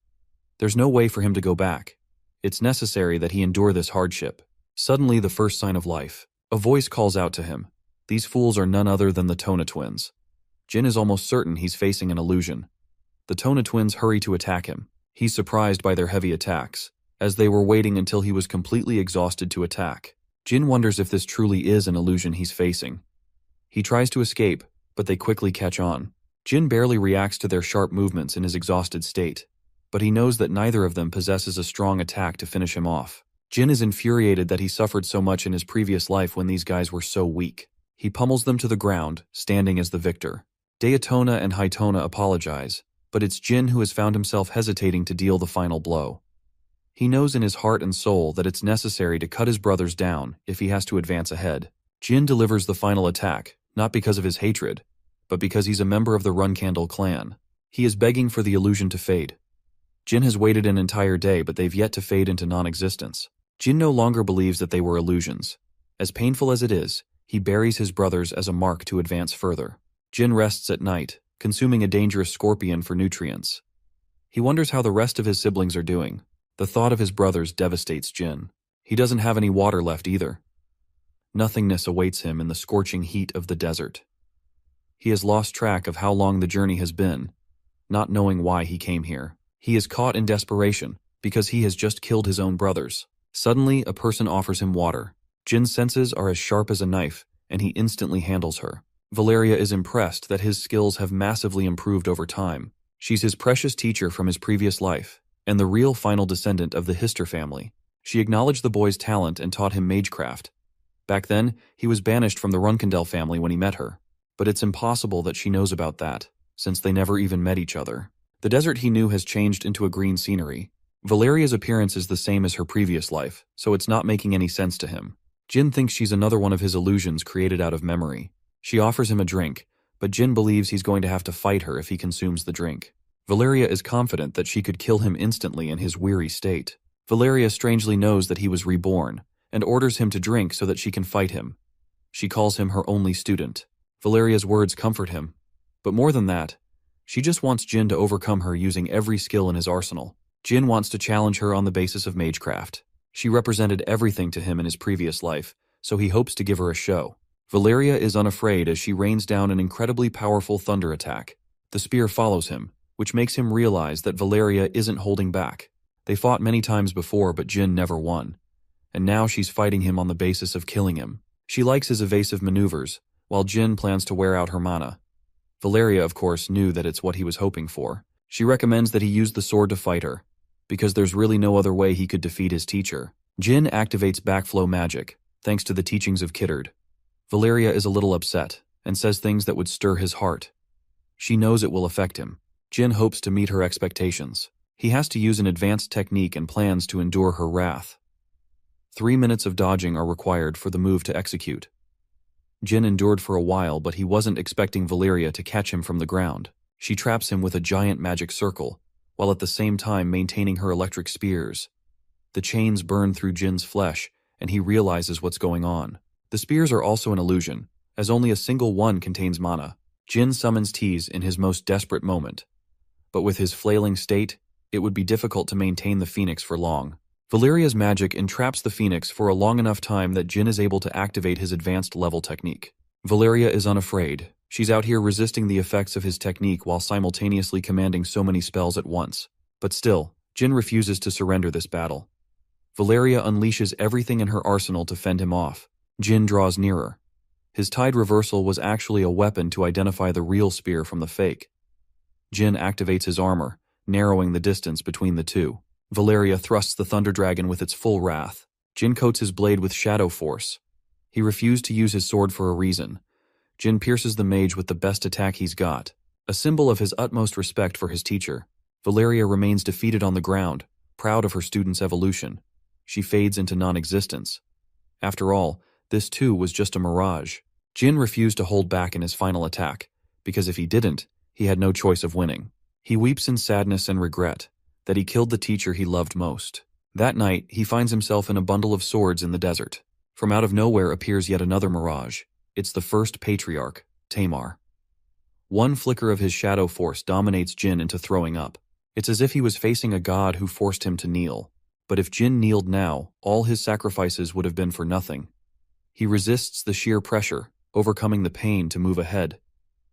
There's no way for him to go back. It's necessary that he endure this hardship. Suddenly, the first sign of life. A voice calls out to him. These fools are none other than the Tona twins. Jin is almost certain he's facing an illusion. The Tona twins hurry to attack him. He's surprised by their heavy attacks, as they were waiting until he was completely exhausted to attack. Jin wonders if this truly is an illusion he's facing. He tries to escape, but they quickly catch on. Jin barely reacts to their sharp movements in his exhausted state, but he knows that neither of them possesses a strong attack to finish him off. Jin is infuriated that he suffered so much in his previous life when these guys were so weak. He pummels them to the ground, standing as the victor. Daytona and Hitona apologize, but it's Jin who has found himself hesitating to deal the final blow. He knows in his heart and soul that it's necessary to cut his brothers down if he has to advance ahead. Jin delivers the final attack, not because of his hatred, but because he's a member of the Runcandle clan. He is begging for the illusion to fade. Jin has waited an entire day, but they've yet to fade into non-existence. Jin no longer believes that they were illusions. As painful as it is, he buries his brothers as a mark to advance further. Jin rests at night, consuming a dangerous scorpion for nutrients. He wonders how the rest of his siblings are doing. The thought of his brothers devastates Jin. He doesn't have any water left either. Nothingness awaits him in the scorching heat of the desert. He has lost track of how long the journey has been, not knowing why he came here. He is caught in desperation because he has just killed his own brothers. Suddenly, a person offers him water. Jin's senses are as sharp as a knife, and he instantly handles her. Valeria is impressed that his skills have massively improved over time. She's his precious teacher from his previous life, and the real final descendant of the Hister family. She acknowledged the boy's talent and taught him magecraft. Back then, he was banished from the Runkendell family when he met her. But it's impossible that she knows about that, since they never even met each other. The desert he knew has changed into a green scenery. Valeria's appearance is the same as her previous life, so it's not making any sense to him. Jin thinks she's another one of his illusions created out of memory. She offers him a drink, but Jin believes he's going to have to fight her if he consumes the drink. Valeria is confident that she could kill him instantly in his weary state. Valeria strangely knows that he was reborn, and orders him to drink so that she can fight him. She calls him her only student. Valeria's words comfort him. But more than that, she just wants Jin to overcome her using every skill in his arsenal. Jin wants to challenge her on the basis of magecraft. She represented everything to him in his previous life, so he hopes to give her a show. Valeria is unafraid as she rains down an incredibly powerful thunder attack. The spear follows him, which makes him realize that Valeria isn't holding back. They fought many times before, but Jin never won. And now she's fighting him on the basis of killing him. She likes his evasive maneuvers, while Jin plans to wear out her mana. Valeria, of course, knew that it's what he was hoping for. She recommends that he use the sword to fight her, because there's really no other way he could defeat his teacher. Jin activates backflow magic, thanks to the teachings of Kittard. Valeria is a little upset, and says things that would stir his heart. She knows it will affect him. Jin hopes to meet her expectations. He has to use an advanced technique and plans to endure her wrath. 3 minutes of dodging are required for the move to execute. Jin endured for a while, but he wasn't expecting Valeria to catch him from the ground. She traps him with a giant magic circle, while at the same time maintaining her electric spears. The chains burn through Jin's flesh, and he realizes what's going on. The spears are also an illusion, as only a single one contains mana. Jin summons Tease in his most desperate moment. But with his flailing state, it would be difficult to maintain the phoenix for long. Valeria's magic entraps the phoenix for a long enough time that Jin is able to activate his advanced level technique. Valeria is unafraid. She's out here resisting the effects of his technique while simultaneously commanding so many spells at once. But still, Jin refuses to surrender this battle. Valeria unleashes everything in her arsenal to fend him off. Jin draws nearer. His tide reversal was actually a weapon to identify the real spear from the fake. Jin activates his armor, narrowing the distance between the two. Valeria thrusts the Thunder Dragon with its full wrath. Jin coats his blade with shadow force. He refused to use his sword for a reason. Jin pierces the mage with the best attack he's got, a symbol of his utmost respect for his teacher. Valeria remains defeated on the ground, proud of her student's evolution. She fades into non-existence. After all, this too was just a mirage. Jin refused to hold back in his final attack, because if he didn't, he had no choice of winning. He weeps in sadness and regret that he killed the teacher he loved most. That night, he finds himself in a bundle of swords in the desert. From out of nowhere appears yet another mirage. It's the first patriarch, Tamar. One flicker of his shadow force dominates Jin into throwing up. It's as if he was facing a god who forced him to kneel. But if Jin kneeled now, all his sacrifices would have been for nothing. He resists the sheer pressure, overcoming the pain to move ahead,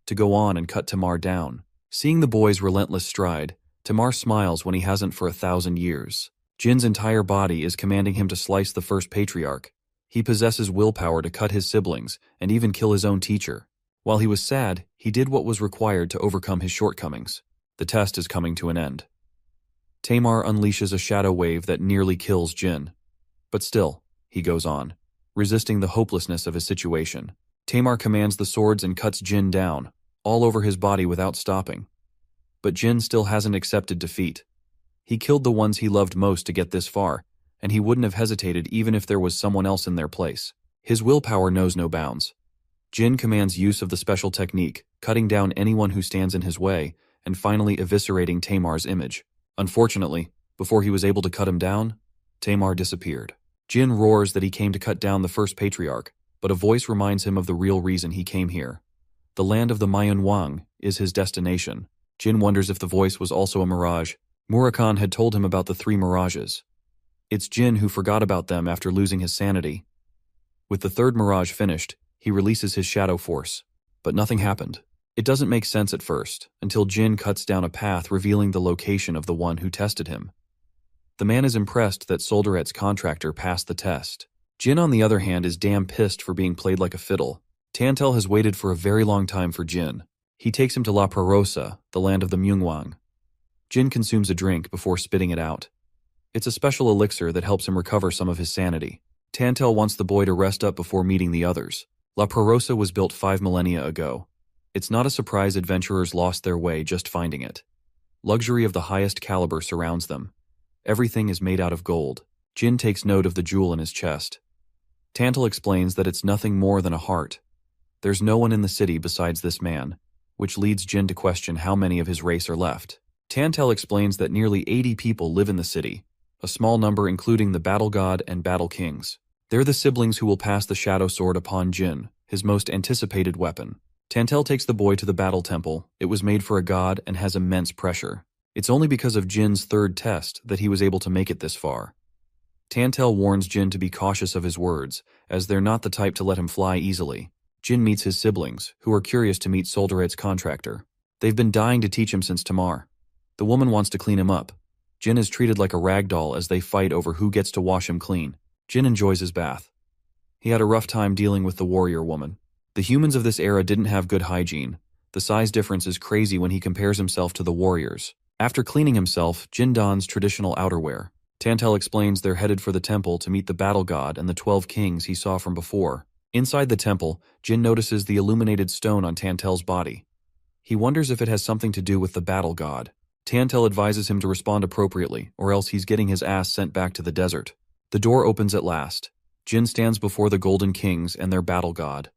to go on and cut Tamar down. Seeing the boy's relentless stride, Tamar smiles when he hasn't for 1,000 years. Jin's entire body is commanding him to slice the first patriarch. He possesses willpower to cut his siblings and even kill his own teacher. While he was sad, he did what was required to overcome his shortcomings. The test is coming to an end. Tamar unleashes a shadow wave that nearly kills Jin. But still, he goes on, resisting the hopelessness of his situation. Tamar commands the swords and cuts Jin down, all over his body without stopping. But Jin still hasn't accepted defeat. He killed the ones he loved most to get this far, and he wouldn't have hesitated even if there was someone else in their place. His willpower knows no bounds. Jin commands use of the special technique, cutting down anyone who stands in his way, and finally eviscerating Tamar's image. Unfortunately, before he was able to cut him down, Tamar disappeared. Jin roars that he came to cut down the first patriarch, but a voice reminds him of the real reason he came here. The land of the Manhwa is his destination. Jin wonders if the voice was also a mirage. Murakhan had told him about the 3 mirages. It's Jin who forgot about them after losing his sanity. With the 3rd mirage finished, he releases his shadow force. But nothing happened. It doesn't make sense at first, until Jin cuts down a path revealing the location of the one who tested him. The man is impressed that Solderet's contractor passed the test. Jin, on the other hand, is damn pissed for being played like a fiddle. Tantel has waited for a very long time for Jin. He takes him to La Prarosa, the land of the Mungwang. Jin consumes a drink before spitting it out. It's a special elixir that helps him recover some of his sanity. Tantel wants the boy to rest up before meeting the others. La Prarosa was built 5 millennia ago. It's not a surprise adventurers lost their way just finding it. Luxury of the highest caliber surrounds them. Everything is made out of gold. Jin takes note of the jewel in his chest. Tantel explains that it's nothing more than a heart. There's no one in the city besides this man, which leads Jin to question how many of his race are left. Tantel explains that nearly 80 people live in the city, a small number including the battle god and battle kings. They're the siblings who will pass the shadow sword upon Jin, his most anticipated weapon. Tantel takes the boy to the battle temple. It was made for a god and has immense pressure. It's only because of Jin's 3rd test that he was able to make it this far. Tantel warns Jin to be cautious of his words, as they're not the type to let him fly easily. Jin meets his siblings, who are curious to meet Solderet's contractor. They've been dying to teach him since Tamar. The woman wants to clean him up. Jin is treated like a rag doll as they fight over who gets to wash him clean. Jin enjoys his bath. He had a rough time dealing with the warrior woman. The humans of this era didn't have good hygiene. The size difference is crazy when he compares himself to the warriors. After cleaning himself, Jin dons traditional outerwear. Tantel explains they're headed for the temple to meet the battle god and the 12 kings he saw from before. Inside the temple, Jin notices the illuminated stone on Tantel's body. He wonders if it has something to do with the battle god. Tantel advises him to respond appropriately, or else he's getting his ass sent back to the desert. The door opens at last. Jin stands before the Golden Kings and their battle god.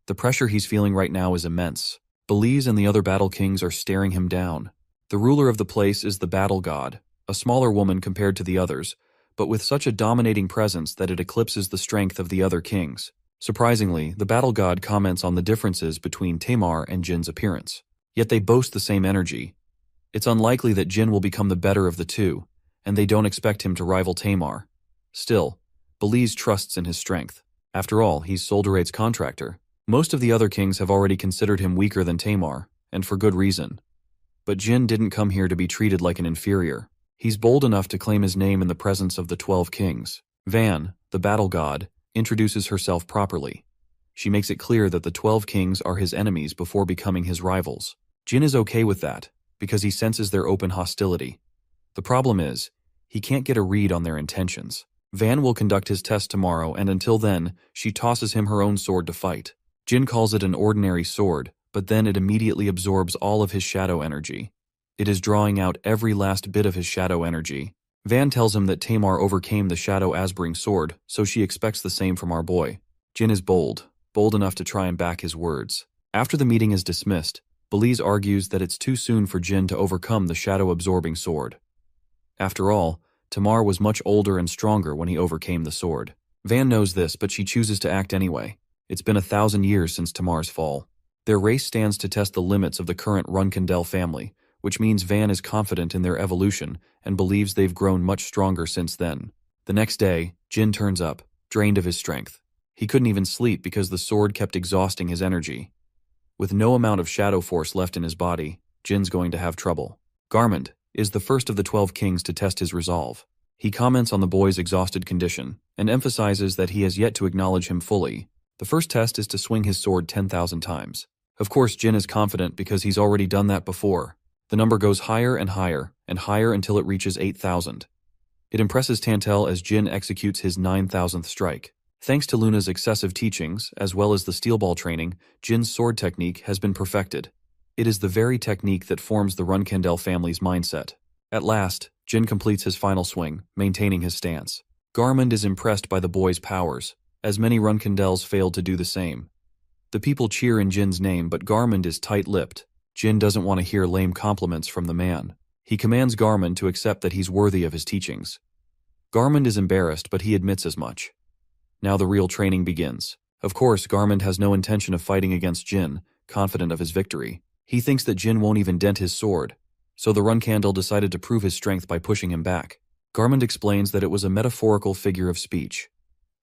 The pressure he's feeling right now is immense. Belize and the other battle kings are staring him down. The ruler of the place is the battle god, a smaller woman compared to the others, but with such a dominating presence that it eclipses the strength of the other kings. Surprisingly, the battle god comments on the differences between Tamar and Jin's appearance. Yet they boast the same energy. It's unlikely that Jin will become the better of the two, and they don't expect him to rival Tamar. Still, Belize trusts in his strength. After all, he's Solderet's contractor. Most of the other kings have already considered him weaker than Tamar, and for good reason. But Jin didn't come here to be treated like an inferior. He's bold enough to claim his name in the presence of the 12 kings. Van, the battle god, introduces herself properly. She makes it clear that the 12 kings are his enemies before becoming his rivals. Jin is okay with that, because he senses their open hostility. The problem is, he can't get a read on their intentions. Van will conduct his test tomorrow, and until then, she tosses him her own sword to fight. Jin calls it an ordinary sword, but then it immediately absorbs all of his shadow energy. It is drawing out every last bit of his shadow energy. Van tells him that Tamar overcame the shadow Asbring sword, so she expects the same from our boy. Jin is bold enough to try and back his words. After the meeting is dismissed, Belize argues that it's too soon for Jin to overcome the shadow-absorbing sword. After all, Tamar was much older and stronger when he overcame the sword. Van knows this, but she chooses to act anyway. It's been 1,000 years since Tamar's fall. Their race stands to test the limits of the current Runkendel family, which means Van is confident in their evolution and believes they've grown much stronger since then. The next day, Jin turns up, drained of his strength. He couldn't even sleep because the sword kept exhausting his energy. With no amount of shadow force left in his body, Jin's going to have trouble. Garmund is the first of the 12 kings to test his resolve. He comments on the boy's exhausted condition and emphasizes that he has yet to acknowledge him fully. The first test is to swing his sword 10,000 times. Of course, Jin is confident because he's already done that before. The number goes higher and higher and higher until it reaches 8,000. It impresses Tantel as Jin executes his 9,000th strike. Thanks to Luna's excessive teachings, as well as the steel ball training, Jin's sword technique has been perfected. It is the very technique that forms the Runkendel family's mindset. At last, Jin completes his final swing, maintaining his stance. Garmund is impressed by the boy's powers, as many Runkendels failed to do the same. The people cheer in Jin's name, but Garmund is tight-lipped. Jin doesn't want to hear lame compliments from the man. He commands Garmund to accept that he's worthy of his teachings. Garmund is embarrassed, but he admits as much. Now the real training begins. Of course, Garmund has no intention of fighting against Jin, confident of his victory. He thinks that Jin won't even dent his sword, so the Runcandle decided to prove his strength by pushing him back. Garmund explains that it was a metaphorical figure of speech.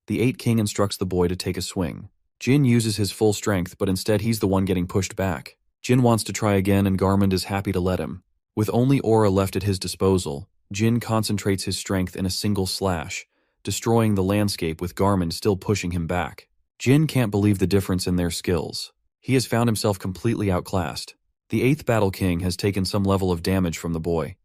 The 8 King instructs the boy to take a swing. Jin uses his full strength, but instead he's the one getting pushed back. Jin wants to try again, and Garmund is happy to let him. With only aura left at his disposal, Jin concentrates his strength in a single slash, destroying the landscape with Garmund still pushing him back. Jin can't believe the difference in their skills. He has found himself completely outclassed. The 8th Battle King has taken some level of damage from the boy.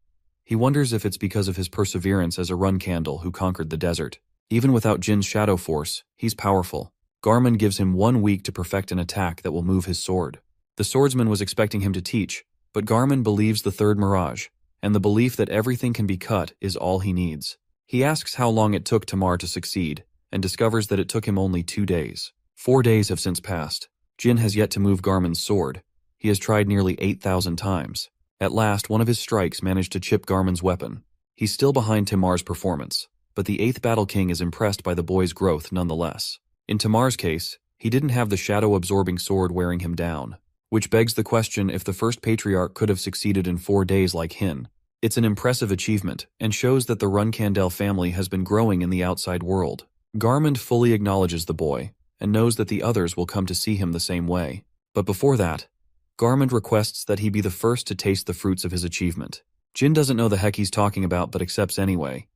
He wonders if it's because of his perseverance as a Runcandle who conquered the desert. Even without Jin's shadow force, he's powerful. Garmund gives him 1 week to perfect an attack that will move his sword. The swordsman was expecting him to teach, but Garmund believes the third mirage, and the belief that everything can be cut is all he needs. He asks how long it took Tamar to succeed, and discovers that it took him only 2 days. 4 days have since passed. Jin has yet to move Garmund's sword. He has tried nearly 8,000 times. At last, one of his strikes managed to chip Garmund's weapon. He's still behind Tamar's performance, but the 8th Battle King is impressed by the boy's growth nonetheless. In Tamar's case, he didn't have the shadow-absorbing sword wearing him down, which begs the question if the first patriarch could have succeeded in 4 days like Hin. It's an impressive achievement, and shows that the Runcandle family has been growing in the outside world. Garmund fully acknowledges the boy, and knows that the others will come to see him the same way. But before that, Garmund requests that he be the first to taste the fruits of his achievement. Jin doesn't know the heck he's talking about, but accepts anyway.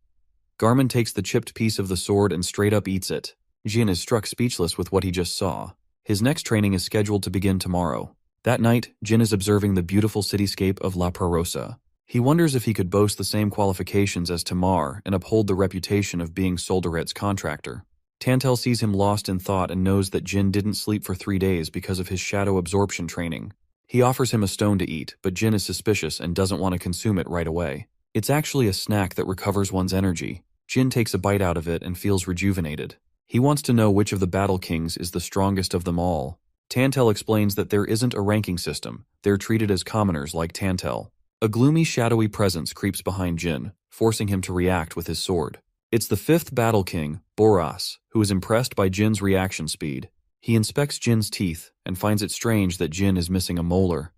Garmund takes the chipped piece of the sword and straight up eats it. Jin is struck speechless with what he just saw. His next training is scheduled to begin tomorrow. That night, Jin is observing the beautiful cityscape of La Prarosa. He wonders if he could boast the same qualifications as Tamar and uphold the reputation of being Soldaret's contractor. Tantel sees him lost in thought and knows that Jin didn't sleep for 3 days because of his shadow absorption training. He offers him a stone to eat, but Jin is suspicious and doesn't want to consume it right away. It's actually a snack that recovers one's energy. Jin takes a bite out of it and feels rejuvenated. He wants to know which of the Battle Kings is the strongest of them all. Tantel explains that there isn't a ranking system. They're treated as commoners like Tantel. A gloomy, shadowy presence creeps behind Jin, forcing him to react with his sword. It's the 5th Battle King, Boras, who is impressed by Jin's reaction speed. He inspects Jin's teeth and finds it strange that Jin is missing a molar.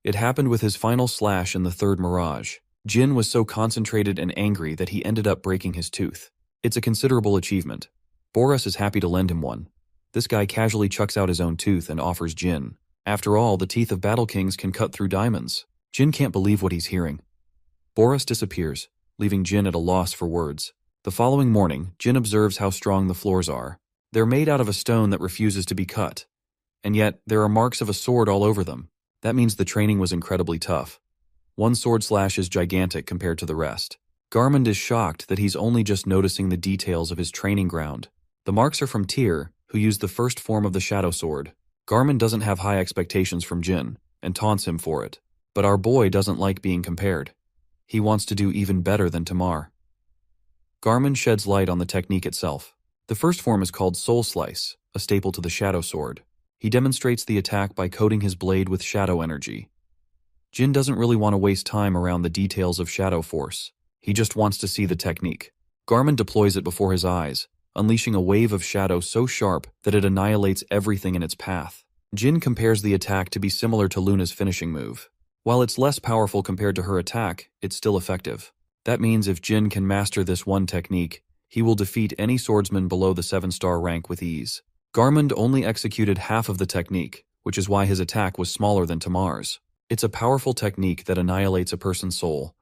It happened with his final slash in the 3rd Mirage. Jin was so concentrated and angry that he ended up breaking his tooth. It's a considerable achievement. Boras is happy to lend him one. This guy casually chucks out his own tooth and offers Jin. After all, the teeth of Battle Kings can cut through diamonds. Jin can't believe what he's hearing. Boras disappears, leaving Jin at a loss for words. The following morning, Jin observes how strong the floors are. They're made out of a stone that refuses to be cut. And yet, there are marks of a sword all over them. That means the training was incredibly tough. One sword slash is gigantic compared to the rest. Garmund is shocked that he's only just noticing the details of his training ground. The marks are from Tyr, who used the first form of the shadow sword. Garmund doesn't have high expectations from Jin, and taunts him for it. But our boy doesn't like being compared. He wants to do even better than Tamar. Garmund sheds light on the technique itself. The first form is called Soul Slice, a staple to the shadow sword. He demonstrates the attack by coating his blade with shadow energy. Jin doesn't really want to waste time around the details of shadow force. He just wants to see the technique. Garmund deploys it before his eyes, unleashing a wave of shadow so sharp that it annihilates everything in its path. Jin compares the attack to be similar to Luna's finishing move. While it's less powerful compared to her attack, it's still effective. That means if Jin can master this one technique, he will defeat any swordsman below the 7-star rank with ease. Garmund only executed half of the technique, which is why his attack was smaller than Tamar's. It's a powerful technique that annihilates a person's soul.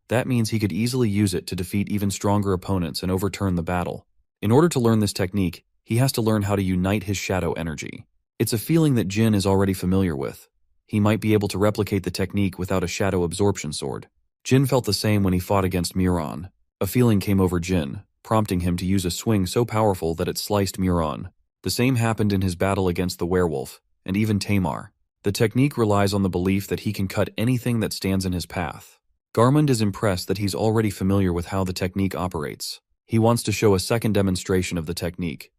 That means he could easily use it to defeat even stronger opponents and overturn the battle. In order to learn this technique, he has to learn how to unite his shadow energy. It's a feeling that Jin is already familiar with. He might be able to replicate the technique without a shadow absorption sword. Jin felt the same when he fought against Muron. A feeling came over Jin, prompting him to use a swing so powerful that it sliced Muron. The same happened in his battle against the werewolf, and even Tamar. The technique relies on the belief that he can cut anything that stands in his path. Garmund is impressed that he's already familiar with how the technique operates. He wants to show a second demonstration of the technique.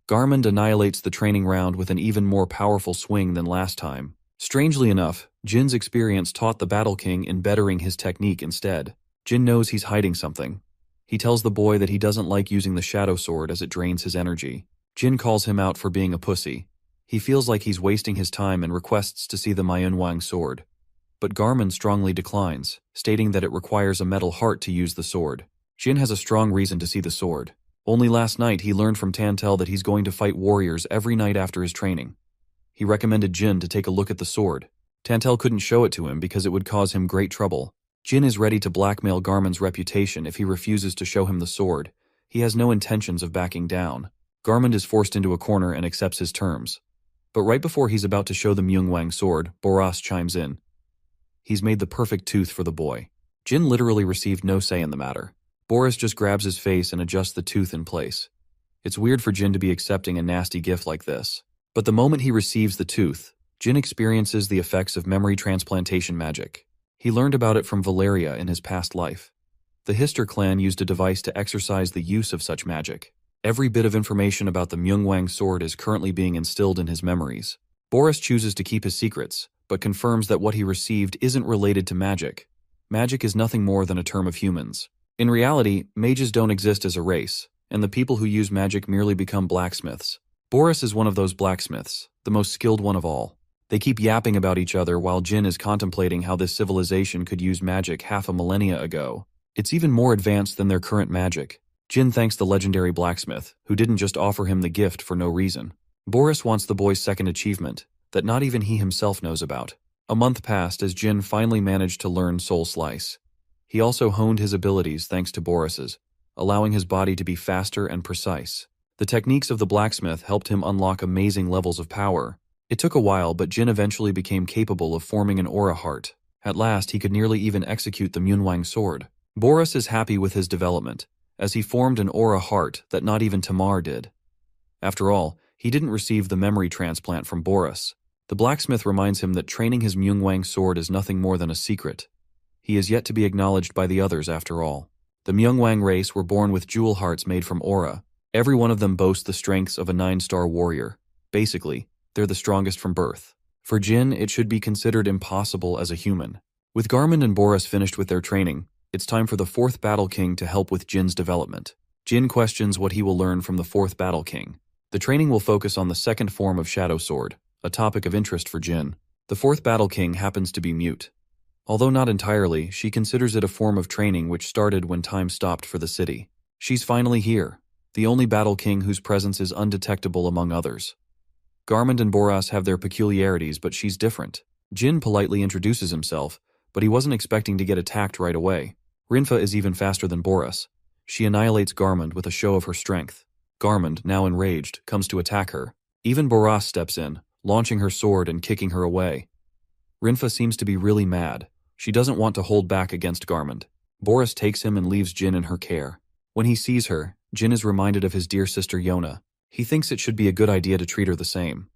Garmund annihilates the training round with an even more powerful swing than last time. Strangely enough, Jin's experience taught the Battle King in bettering his technique instead. Jin knows he's hiding something. He tells the boy that he doesn't like using the shadow sword as it drains his energy. Jin calls him out for being a pussy. He feels like he's wasting his time and requests to see the Manhwa sword. But Garmin strongly declines, stating that it requires a metal heart to use the sword. Jin has a strong reason to see the sword. Only last night he learned from Tantel that he's going to fight warriors every night after his training. He recommended Jin to take a look at the sword. Tantel couldn't show it to him because it would cause him great trouble. Jin is ready to blackmail Garmin's reputation if he refuses to show him the sword. He has no intentions of backing down. Garmin is forced into a corner and accepts his terms. But right before he's about to show the Myungwang sword, Boras chimes in. He's made the perfect tooth for the boy. Jin literally received no say in the matter. Boris just grabs his face and adjusts the tooth in place. It's weird for Jin to be accepting a nasty gift like this. But the moment he receives the tooth, Jin experiences the effects of memory transplantation magic. He learned about it from Valeria in his past life. The Hister clan used a device to exercise the use of such magic. Every bit of information about the Myungwang sword is currently being instilled in his memories. Boris chooses to keep his secrets, but confirms that what he received isn't related to magic. Magic is nothing more than a term of humans. In reality, mages don't exist as a race, and the people who use magic merely become blacksmiths. Boris is one of those blacksmiths, the most skilled one of all. They keep yapping about each other while Jin is contemplating how this civilization could use magic half a millennia ago. It's even more advanced than their current magic. Jin thanks the legendary blacksmith, who didn't just offer him the gift for no reason. Boris wants the boy's second achievement, that not even he himself knows about. A month passed as Jin finally managed to learn Soul Slice. He also honed his abilities thanks to Boris's, allowing his body to be faster and precise. The techniques of the blacksmith helped him unlock amazing levels of power. It took a while, but Jin eventually became capable of forming an aura heart. At last, he could nearly even execute the Myungwang sword. Boris is happy with his development, as he formed an aura heart that not even Tamar did. After all, he didn't receive the memory transplant from Boris. The blacksmith reminds him that training his Myungwang sword is nothing more than a secret. He is yet to be acknowledged by the others after all. The Myungwang race were born with jewel hearts made from aura. Every one of them boasts the strengths of a 9-star warrior. Basically, they're the strongest from birth. For Jin, it should be considered impossible as a human. With Garmin and Boris finished with their training, it's time for the 4th Battle King to help with Jin's development. Jin questions what he will learn from the 4th Battle King. The training will focus on the second form of Shadow Sword, a topic of interest for Jin. The 4th Battle King happens to be mute. Although not entirely, she considers it a form of training which started when time stopped for the city. She's finally here, the only Battle King whose presence is undetectable among others. Garmin and Boras have their peculiarities, but she's different. Jin politely introduces himself, but he wasn't expecting to get attacked right away. Rinfa is even faster than Boris. She annihilates Garmin with a show of her strength. Garmin, now enraged, comes to attack her. Even Boras steps in, launching her sword and kicking her away. Rinfa seems to be really mad. She doesn't want to hold back against Garmin. Boris takes him and leaves Jin in her care. When he sees her, Jin is reminded of his dear sister Yona. He thinks it should be a good idea to treat her the same.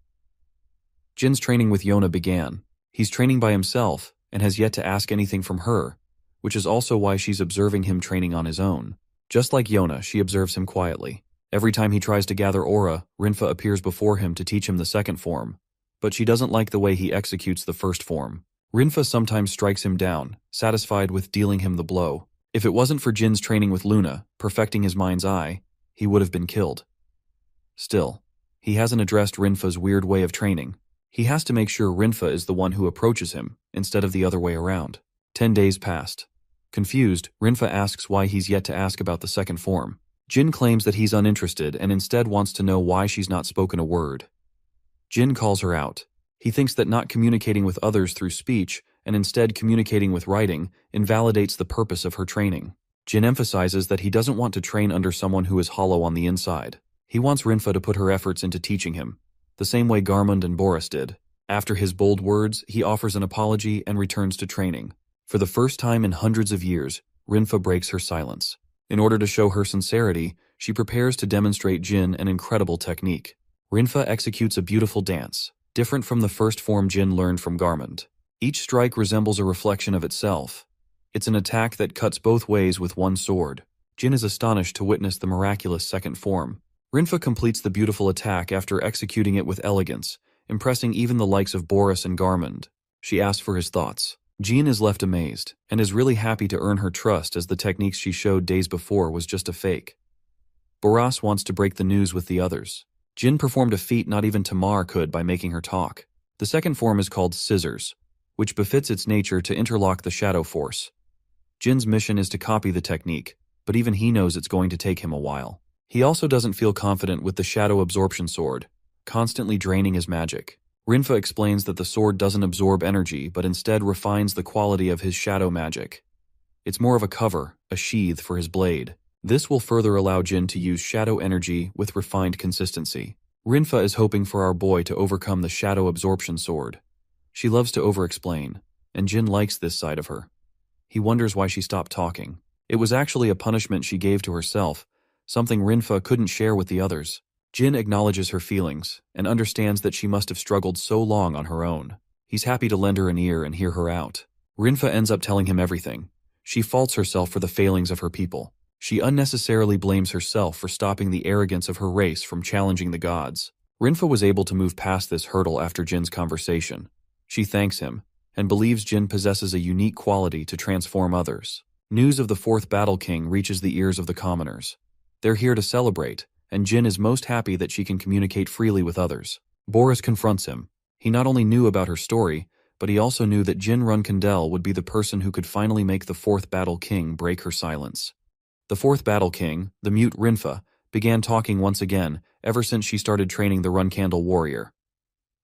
Jin's training with Yona began. He's training by himself and has yet to ask anything from her, which is also why she's observing him training on his own. Just like Yona, she observes him quietly. Every time he tries to gather aura, Rinfa appears before him to teach him the second form, but she doesn't like the way he executes the first form. Rinfa sometimes strikes him down, satisfied with dealing him the blow. If it wasn't for Jin's training with Luna, perfecting his mind's eye, he would have been killed. Still, he hasn't addressed Rinfa's weird way of training. He has to make sure Rinfa is the one who approaches him, instead of the other way around. 10 days passed. Confused, Rinfa asks why he's yet to ask about the second form. Jin claims that he's uninterested and instead wants to know why she's not spoken a word. Jin calls her out. He thinks that not communicating with others through speech and instead communicating with writing invalidates the purpose of her training. Jin emphasizes that he doesn't want to train under someone who is hollow on the inside. He wants Rinfa to put her efforts into teaching him, the same way Garmund and Boris did. After his bold words, he offers an apology and returns to training. For the first time in hundreds of years, Rinfa breaks her silence. In order to show her sincerity, she prepares to demonstrate Jin an incredible technique. Rinfa executes a beautiful dance, different from the first form Jin learned from Garmund. Each strike resembles a reflection of itself. It's an attack that cuts both ways with one sword. Jin is astonished to witness the miraculous second form. Rinfa completes the beautiful attack after executing it with elegance, impressing even the likes of Boris and Garmund. She asks for his thoughts. Jean is left amazed, and is really happy to earn her trust as the techniques she showed days before was just a fake. Boras wants to break the news with the others. Jin performed a feat not even Tamar could by making her talk. The second form is called Scissors, which befits its nature to interlock the shadow force. Jin's mission is to copy the technique, but even he knows it's going to take him a while. He also doesn't feel confident with the shadow absorption sword, constantly draining his magic. Rinfa explains that the sword doesn't absorb energy but instead refines the quality of his shadow magic. It's more of a cover, a sheath for his blade. This will further allow Jin to use shadow energy with refined consistency. Rinfa is hoping for our boy to overcome the shadow absorption sword. She loves to over-explain, and Jin likes this side of her. He wonders why she stopped talking. It was actually a punishment she gave to herself, something Rinfa couldn't share with the others. Jin acknowledges her feelings, and understands that she must have struggled so long on her own. He's happy to lend her an ear and hear her out. Rinfa ends up telling him everything. She faults herself for the failings of her people. She unnecessarily blames herself for stopping the arrogance of her race from challenging the gods. Rinfa was able to move past this hurdle after Jin's conversation. She thanks him, and believes Jin possesses a unique quality to transform others. News of the fourth Battle King reaches the ears of the commoners. They're here to celebrate, and Jin is most happy that she can communicate freely with others. Boris confronts him. He not only knew about her story, but he also knew that Jin Runkandel would be the person who could finally make the fourth Battle King break her silence. The fourth Battle King, the mute Rinfa, began talking once again ever since she started training the Runkandel warrior.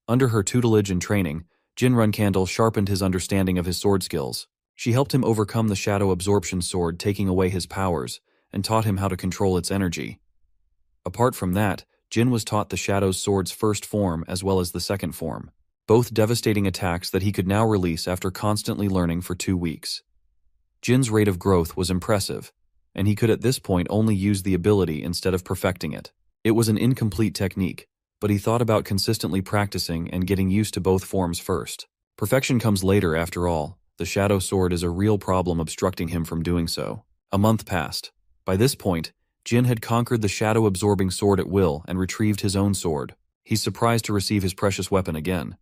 Under her tutelage and training, Jin Runkandel sharpened his understanding of his sword skills. She helped him overcome the shadow absorption sword, taking away his powers, and taught him how to control its energy. Apart from that, Jin was taught the Shadow Sword's first form as well as the second form, both devastating attacks that he could now release after constantly learning for 2 weeks. Jin's rate of growth was impressive, and he could at this point only use the ability instead of perfecting it. It was an incomplete technique, but he thought about consistently practicing and getting used to both forms first. Perfection comes later after all. The Shadow Sword is a real problem obstructing him from doing so. A month passed. By this point, Jin had conquered the shadow-absorbing sword at will and retrieved his own sword. He's surprised to receive his precious weapon again.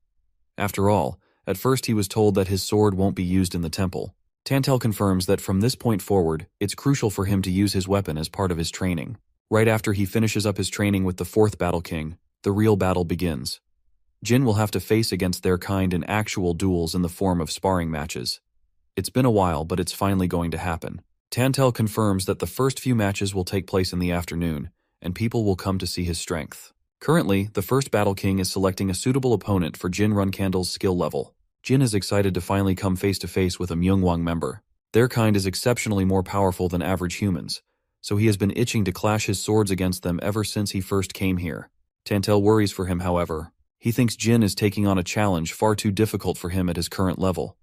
After all, at first he was told that his sword won't be used in the temple. Tantel confirms that from this point forward, it's crucial for him to use his weapon as part of his training. Right after he finishes up his training with the fourth Battle King, the real battle begins. Jin will have to face against their kind in actual duels in the form of sparring matches. It's been a while, but it's finally going to happen. Tantel confirms that the first few matches will take place in the afternoon, and people will come to see his strength. Currently, the first Battle King is selecting a suitable opponent for Jin Runkandel's skill level. Jin is excited to finally come face-to-face with a Myungwang member. Their kind is exceptionally more powerful than average humans, so he has been itching to clash his swords against them ever since he first came here. Tantel worries for him, however. He thinks Jin is taking on a challenge far too difficult for him at his current level.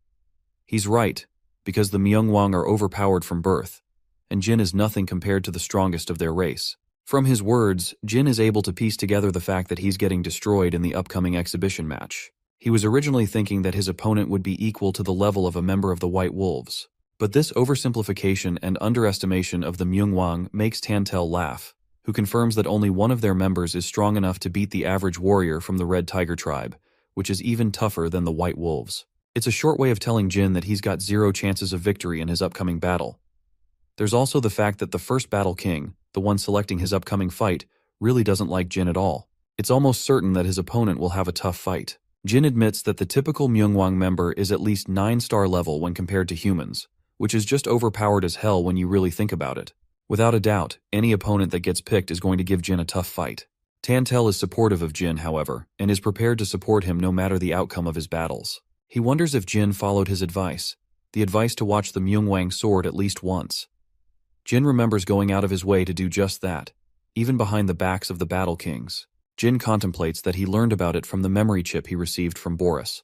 He's right, because the Myungwang are overpowered from birth, and Jin is nothing compared to the strongest of their race. From his words, Jin is able to piece together the fact that he's getting destroyed in the upcoming exhibition match. He was originally thinking that his opponent would be equal to the level of a member of the White Wolves, but this oversimplification and underestimation of the Myungwang makes Tantel laugh, who confirms that only one of their members is strong enough to beat the average warrior from the Red Tiger tribe, which is even tougher than the White Wolves. It's a short way of telling Jin that he's got 0 chances of victory in his upcoming battle. There's also the fact that the first Battle King, the one selecting his upcoming fight, really doesn't like Jin at all. It's almost certain that his opponent will have a tough fight. Jin admits that the typical Myungwang member is at least 9-star level when compared to humans, which is just overpowered as hell when you really think about it. Without a doubt, any opponent that gets picked is going to give Jin a tough fight. Tantel is supportive of Jin, however, and is prepared to support him no matter the outcome of his battles. He wonders if Jin followed his advice, the advice to watch the Myungwang sword at least once. Jin remembers going out of his way to do just that, even behind the backs of the Battle Kings. Jin contemplates that he learned about it from the memory chip he received from Boris,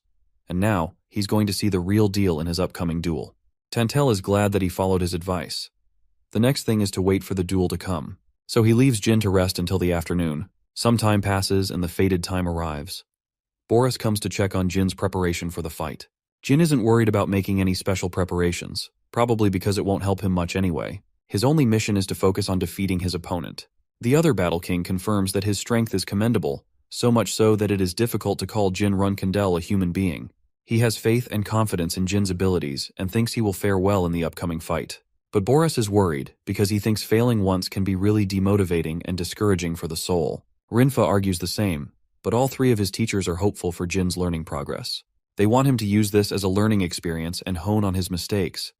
and now he's going to see the real deal in his upcoming duel. Tantel is glad that he followed his advice. The next thing is to wait for the duel to come, so he leaves Jin to rest until the afternoon. Some time passes and the fated time arrives. Boris comes to check on Jin's preparation for the fight. Jin isn't worried about making any special preparations, probably because it won't help him much anyway. His only mission is to focus on defeating his opponent. The other Battle King confirms that his strength is commendable, so much so that it is difficult to call Jin Runkandel a human being. He has faith and confidence in Jin's abilities and thinks he will fare well in the upcoming fight. But Boris is worried because he thinks failing once can be really demotivating and discouraging for the soul. Rinfa argues the same, but all three of his teachers are hopeful for Jin's learning progress. They want him to use this as a learning experience and hone on his mistakes.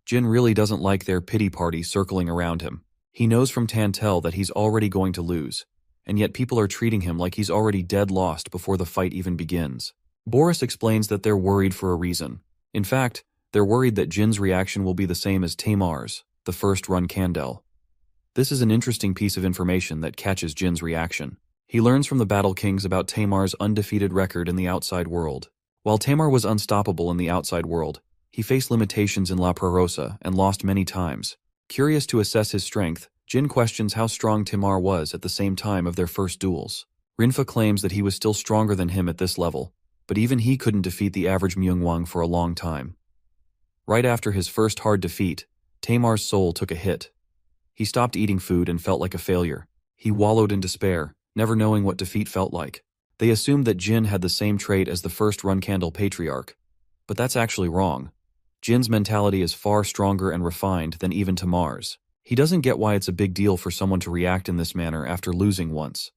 Jin really doesn't like their pity party circling around him. He knows from Tantel that he's already going to lose, and yet people are treating him like he's already dead lost before the fight even begins. Boris explains that they're worried for a reason. In fact, they're worried that Jin's reaction will be the same as Tamar's, the first run Kandel. This is an interesting piece of information that catches Jin's reaction. He learns from the Battle Kings about Tamar's undefeated record in the outside world. While Tamar was unstoppable in the outside world, he faced limitations in La Prarosa and lost many times. Curious to assess his strength, Jin questions how strong Tamar was at the same time of their first duels. Rinfa claims that he was still stronger than him at this level, but even he couldn't defeat the average Myungwang for a long time. Right after his first hard defeat, Tamar's soul took a hit. He stopped eating food and felt like a failure. He wallowed in despair, never knowing what defeat felt like. They assumed that Jin had the same trait as the first Run Candle Patriarch, but that's actually wrong. Jin's mentality is far stronger and refined than even Tamar's. He doesn't get why it's a big deal for someone to react in this manner after losing once.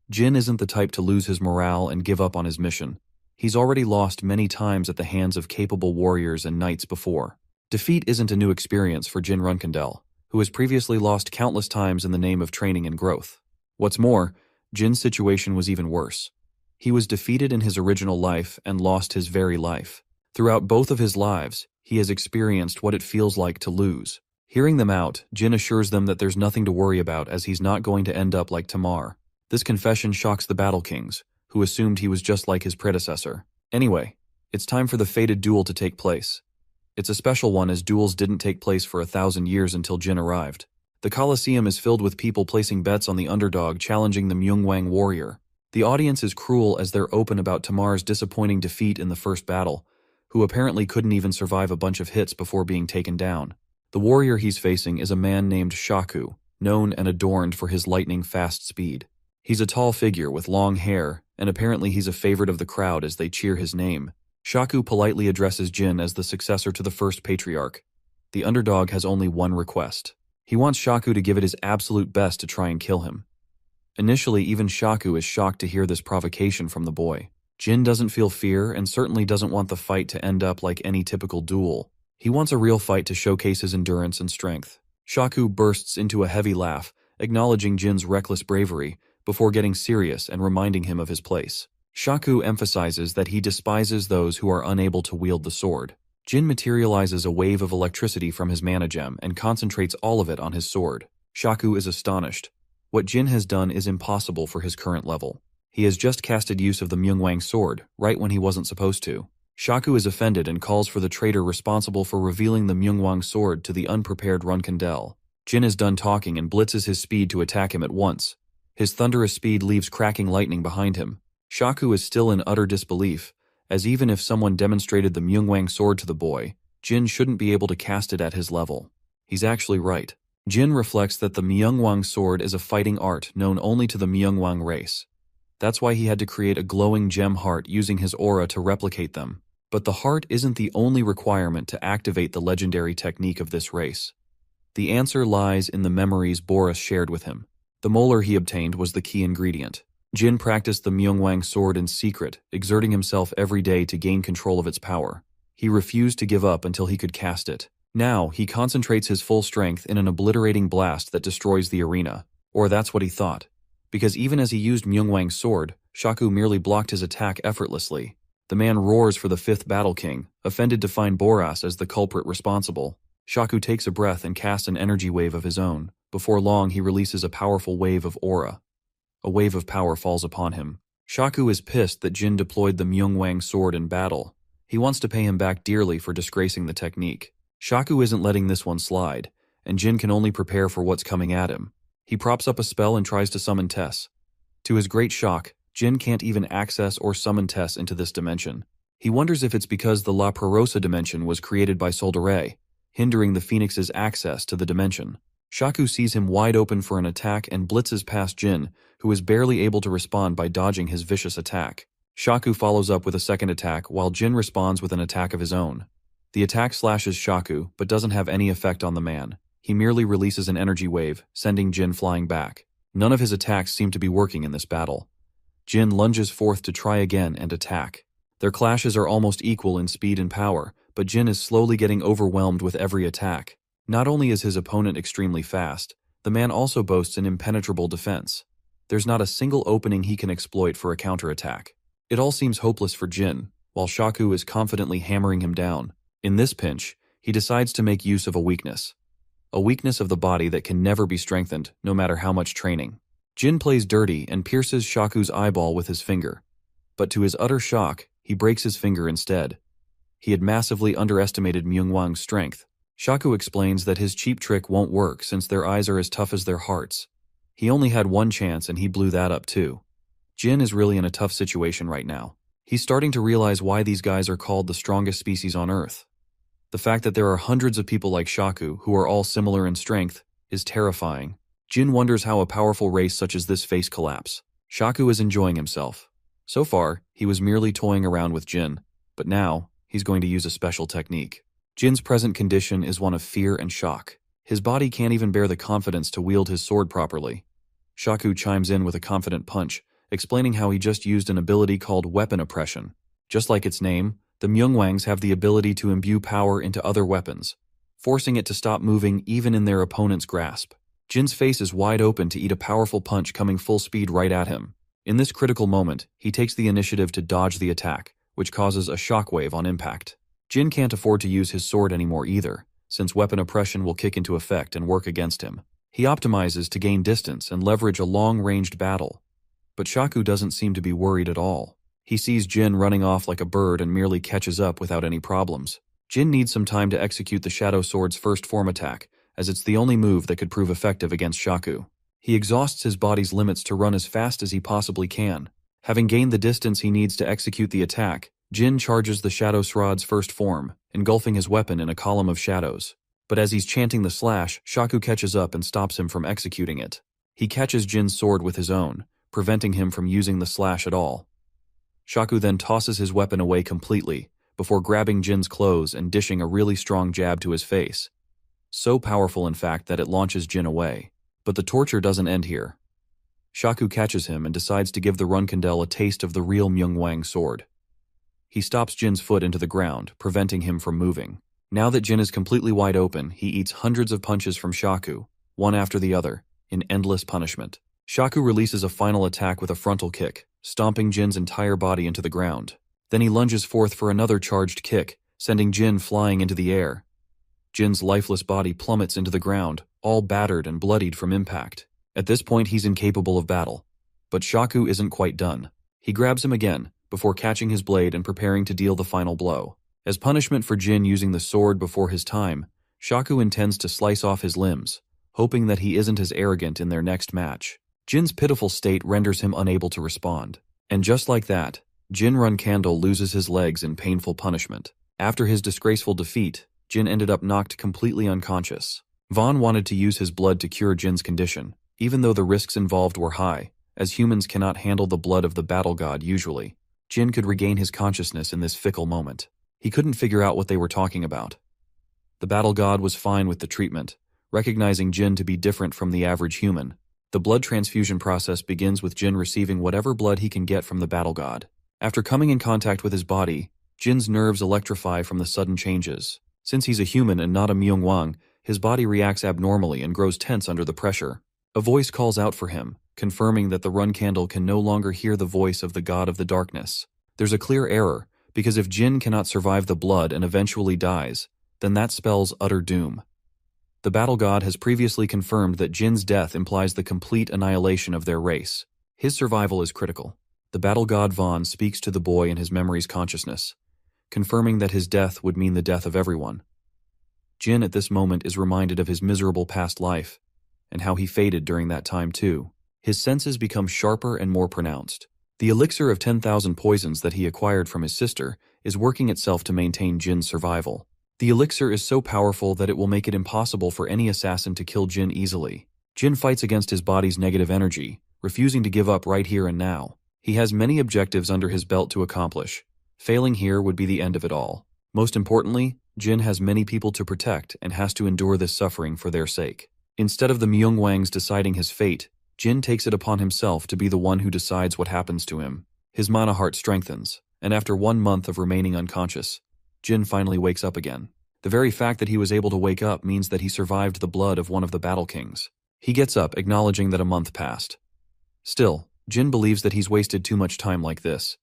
Jin isn't the type to lose his morale and give up on his mission. He's already lost many times at the hands of capable warriors and knights before. Defeat isn't a new experience for Jin Runkandel, who has previously lost countless times in the name of training and growth. What's more, Jin's situation was even worse. He was defeated in his original life and lost his very life. Throughout both of his lives, he has experienced what it feels like to lose. Hearing them out, Jin assures them that there's nothing to worry about as he's not going to end up like Tamar. This confession shocks the Battle Kings, who assumed he was just like his predecessor. Anyway, it's time for the fated duel to take place. It's a special one as duels didn't take place for 1,000 years until Jin arrived. The Colosseum is filled with people placing bets on the underdog challenging the Myungwang warrior. The audience is cruel as they're open about Tamar's disappointing defeat in the first battle, who apparently couldn't even survive a bunch of hits before being taken down. The warrior he's facing is a man named Shaku, known and adorned for his lightning-fast speed. He's a tall figure with long hair, and apparently he's a favorite of the crowd as they cheer his name. Shaku politely addresses Jin as the successor to the first patriarch. The underdog has only one request. He wants Shaku to give it his absolute best to try and kill him. Initially, even Shaku is shocked to hear this provocation from the boy. Jin doesn't feel fear and certainly doesn't want the fight to end up like any typical duel. He wants a real fight to showcase his endurance and strength. Shaku bursts into a heavy laugh, acknowledging Jin's reckless bravery, before getting serious and reminding him of his place. Shaku emphasizes that he despises those who are unable to wield the sword. Jin materializes a wave of electricity from his mana gem and concentrates all of it on his sword. Shaku is astonished. What Jin has done is impossible for his current level. He has just casted use of the Myungwang sword, right when he wasn't supposed to. Shaku is offended and calls for the traitor responsible for revealing the Myungwang sword to the unprepared Runkandel. Jin is done talking and blitzes his speed to attack him at once. His thunderous speed leaves cracking lightning behind him. Shaku is still in utter disbelief, as even if someone demonstrated the Myungwang sword to the boy, Jin shouldn't be able to cast it at his level. He's actually right. Jin reflects that the Myungwang sword is a fighting art known only to the Myungwang race. That's why he had to create a glowing gem heart using his aura to replicate them. But the heart isn't the only requirement to activate the legendary technique of this race. The answer lies in the memories Boris shared with him. The molar he obtained was the key ingredient. Jin practiced the Myungwang sword in secret, exerting himself every day to gain control of its power. He refused to give up until he could cast it. Now, he concentrates his full strength in an obliterating blast that destroys the arena. Or that's what he thought. Because even as he used Myungwang's sword, Shaku merely blocked his attack effortlessly. The man roars for the fifth Battle King, offended to find Boras as the culprit responsible. Shaku takes a breath and casts an energy wave of his own. Before long, he releases a powerful wave of aura. A wave of power falls upon him. Shaku is pissed that Jin deployed the Myungwang sword in battle. He wants to pay him back dearly for disgracing the technique. Shaku isn't letting this one slide, and Jin can only prepare for what's coming at him. He props up a spell and tries to summon Tess. To his great shock, Jin can't even access or summon Tess into this dimension. He wonders if it's because the La Prarosa dimension was created by Soldere, hindering the Phoenix's access to the dimension. Shaku sees him wide open for an attack and blitzes past Jin, who is barely able to respond by dodging his vicious attack. Shaku follows up with a second attack while Jin responds with an attack of his own. The attack slashes Shaku but doesn't have any effect on the man. He merely releases an energy wave, sending Jin flying back. None of his attacks seem to be working in this battle. Jin lunges forth to try again and attack. Their clashes are almost equal in speed and power, but Jin is slowly getting overwhelmed with every attack. Not only is his opponent extremely fast, the man also boasts an impenetrable defense. There's not a single opening he can exploit for a counterattack. It all seems hopeless for Jin, while Shaku is confidently hammering him down. In this pinch, he decides to make use of a weakness. A weakness of the body that can never be strengthened, no matter how much training. Jin plays dirty and pierces Shaku's eyeball with his finger. But to his utter shock, he breaks his finger instead. He had massively underestimated Myungwang's strength. Shaku explains that his cheap trick won't work since their eyes are as tough as their hearts. He only had one chance and he blew that up too. Jin is really in a tough situation right now. He's starting to realize why these guys are called the strongest species on Earth. The fact that there are hundreds of people like Shaku who are all similar in strength is terrifying. Jin wonders how a powerful race such as this face collapse. Shaku is enjoying himself. So far, he was merely toying around with Jin, but now, he's going to use a special technique. Jin's present condition is one of fear and shock. His body can't even bear the confidence to wield his sword properly. Shaku chimes in with a confident punch, explaining how he just used an ability called weapon oppression. Just like its name, the Myungwangs have the ability to imbue power into other weapons, forcing it to stop moving even in their opponent's grasp. Jin's face is wide open to eat a powerful punch coming full speed right at him. In this critical moment, he takes the initiative to dodge the attack, which causes a shockwave on impact. Jin can't afford to use his sword anymore either, since weapon oppression will kick into effect and work against him. He optimizes to gain distance and leverage a long-ranged battle. But Shaku doesn't seem to be worried at all. He sees Jin running off like a bird and merely catches up without any problems. Jin needs some time to execute the Shadow Sword's first form attack, as it's the only move that could prove effective against Shaku. He exhausts his body's limits to run as fast as he possibly can. Having gained the distance he needs to execute the attack, Jin charges the Shadow Sword's first form, engulfing his weapon in a column of shadows. But as he's chanting the slash, Shaku catches up and stops him from executing it. He catches Jin's sword with his own, preventing him from using the slash at all. Shaku then tosses his weapon away completely, before grabbing Jin's clothes and dishing a really strong jab to his face. So powerful in fact that it launches Jin away. But the torture doesn't end here. Shaku catches him and decides to give the Runkandel a taste of the real Myungwang sword. He stops Jin's foot into the ground, preventing him from moving. Now that Jin is completely wide open, he eats hundreds of punches from Shaku, one after the other, in endless punishment. Shaku releases a final attack with a frontal kick, stomping Jin's entire body into the ground. Then he lunges forth for another charged kick, sending Jin flying into the air. Jin's lifeless body plummets into the ground, all battered and bloodied from impact. At this point he's incapable of battle. But Shaku isn't quite done. He grabs him again, before catching his blade and preparing to deal the final blow. As punishment for Jin using the sword before his time, Shaku intends to slice off his limbs, hoping that he isn't as arrogant in their next match. Jin's pitiful state renders him unable to respond. And just like that, Jin Runkandel loses his legs in painful punishment. After his disgraceful defeat, Jin ended up knocked completely unconscious. Vaughn wanted to use his blood to cure Jin's condition, even though the risks involved were high, as humans cannot handle the blood of the battle god usually. Jin could regain his consciousness in this fickle moment. He couldn't figure out what they were talking about. The battle god was fine with the treatment, recognizing Jin to be different from the average human. The blood transfusion process begins with Jin receiving whatever blood he can get from the battle god. After coming in contact with his body, Jin's nerves electrify from the sudden changes. Since he's a human and not a Myungwang, his body reacts abnormally and grows tense under the pressure. A voice calls out for him, confirming that the Runkandel can no longer hear the voice of the god of the darkness. There's a clear error, because if Jin cannot survive the blood and eventually dies, then that spells utter doom. The battle god has previously confirmed that Jin's death implies the complete annihilation of their race. His survival is critical. The battle god Vaughn speaks to the boy in his memory's consciousness, confirming that his death would mean the death of everyone. Jin at this moment is reminded of his miserable past life, and how he faded during that time too. His senses become sharper and more pronounced. The elixir of 10,000 poisons that he acquired from his sister is working itself to maintain Jin's survival. The elixir is so powerful that it will make it impossible for any assassin to kill Jin easily. Jin fights against his body's negative energy, refusing to give up right here and now. He has many objectives under his belt to accomplish. Failing here would be the end of it all. Most importantly, Jin has many people to protect and has to endure this suffering for their sake. Instead of the Myungwangs deciding his fate, Jin takes it upon himself to be the one who decides what happens to him. His mana heart strengthens, and after 1 month of remaining unconscious, Jin finally wakes up again. The very fact that he was able to wake up means that he survived the blood of one of the battle kings. He gets up, acknowledging that a month passed. Still, Jin believes that he's wasted too much time like this.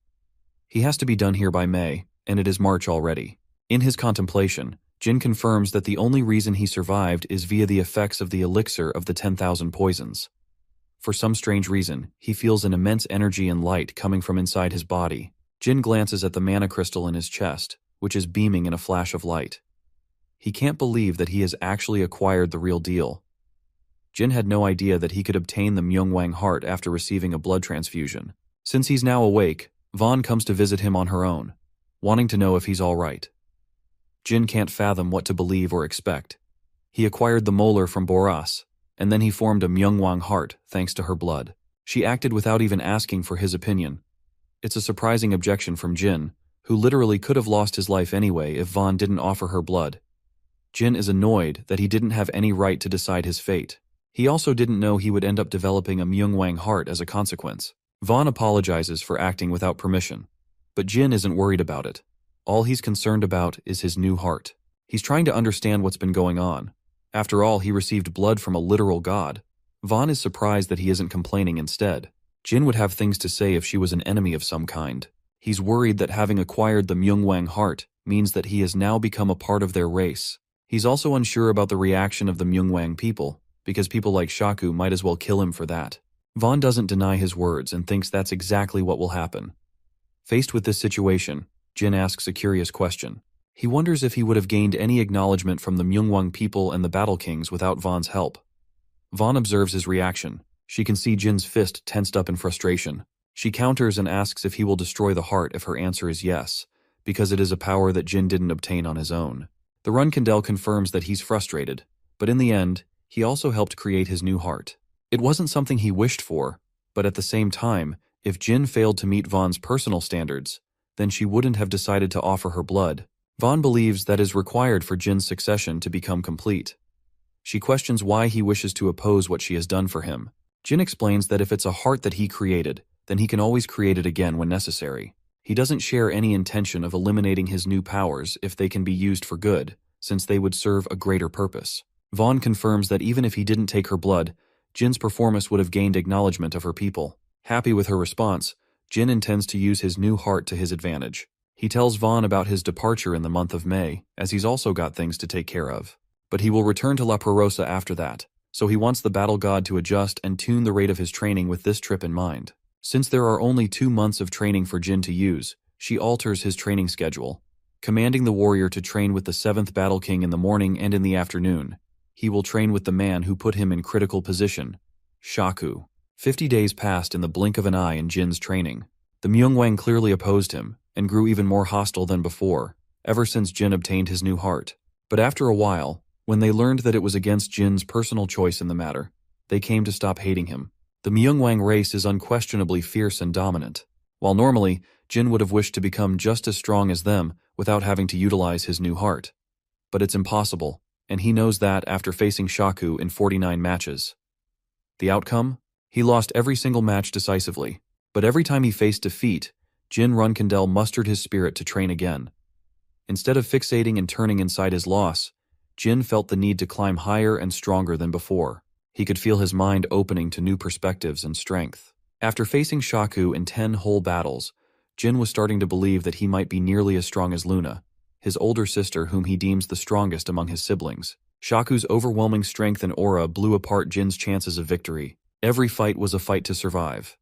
He has to be done here by May, and it is March already. In his contemplation, Jin confirms that the only reason he survived is via the effects of the elixir of the 10,000 poisons. For some strange reason, he feels an immense energy and light coming from inside his body. Jin glances at the mana crystal in his chest, which is beaming in a flash of light. He can't believe that he has actually acquired the real deal. Jin had no idea that he could obtain the Myungwang heart after receiving a blood transfusion. Since he's now awake, Vaughn comes to visit him on her own, wanting to know if he's all right. Jin can't fathom what to believe or expect. He acquired the molar from Boras, and then he formed a Myungwang heart thanks to her blood. She acted without even asking for his opinion. It's a surprising objection from Jin, who literally could have lost his life anyway if Vaughn didn't offer her blood. Jin is annoyed that he didn't have any right to decide his fate. He also didn't know he would end up developing a Myungwang heart as a consequence. Vaughn apologizes for acting without permission, but Jin isn't worried about it. All he's concerned about is his new heart. He's trying to understand what's been going on. After all, he received blood from a literal god. Vaughn is surprised that he isn't complaining instead. Jin would have things to say if she was an enemy of some kind. He's worried that having acquired the Myungwang heart means that he has now become a part of their race. He's also unsure about the reaction of the Myungwang people, because people like Shaku might as well kill him for that. Vaughn doesn't deny his words and thinks that's exactly what will happen. Faced with this situation, Jin asks a curious question. He wonders if he would have gained any acknowledgement from the Myungwang people and the Battle Kings without Vaughn's help. Vaughn observes his reaction. She can see Jin's fist tensed up in frustration. She counters and asks if he will destroy the heart if her answer is yes, because it is a power that Jin didn't obtain on his own. The Runkindel confirms that he's frustrated, but in the end, he also helped create his new heart. It wasn't something he wished for, but at the same time, if Jin failed to meet Vaughn's personal standards, then she wouldn't have decided to offer her blood. Vaughn believes that is required for Jin's succession to become complete. She questions why he wishes to oppose what she has done for him. Jin explains that if it's a heart that he created, then he can always create it again when necessary. He doesn't share any intention of eliminating his new powers if they can be used for good, since they would serve a greater purpose. Vaughn confirms that even if he didn't take her blood, Jin's performance would have gained acknowledgement of her people. Happy with her response, Jin intends to use his new heart to his advantage. He tells Vaughn about his departure in the month of May, as he's also got things to take care of. But he will return to La Perosa after that, so he wants the battle god to adjust and tune the rate of his training with this trip in mind. Since there are only 2 months of training for Jin to use, she alters his training schedule, commanding the warrior to train with the 7th Battle King in the morning and in the afternoon. He will train with the man who put him in critical position, Shaku. 50 days passed in the blink of an eye in Jin's training. The Myungwang clearly opposed him, and grew even more hostile than before, ever since Jin obtained his new heart. But after a while, when they learned that it was against Jin's personal choice in the matter, they came to stop hating him. The Myungwang race is unquestionably fierce and dominant. While normally, Jin would have wished to become just as strong as them without having to utilize his new heart. But it's impossible, and he knows that after facing Shaku in 49 matches. The outcome? He lost every single match decisively, but every time he faced defeat, Jin Runkindel mustered his spirit to train again. Instead of fixating and turning inside his loss, Jin felt the need to climb higher and stronger than before. He could feel his mind opening to new perspectives and strength. After facing Shaku in 10 whole battles, Jin was starting to believe that he might be nearly as strong as Luna, his older sister whom he deems the strongest among his siblings. Shaku's overwhelming strength and aura blew apart Jin's chances of victory. Every fight was a fight to survive.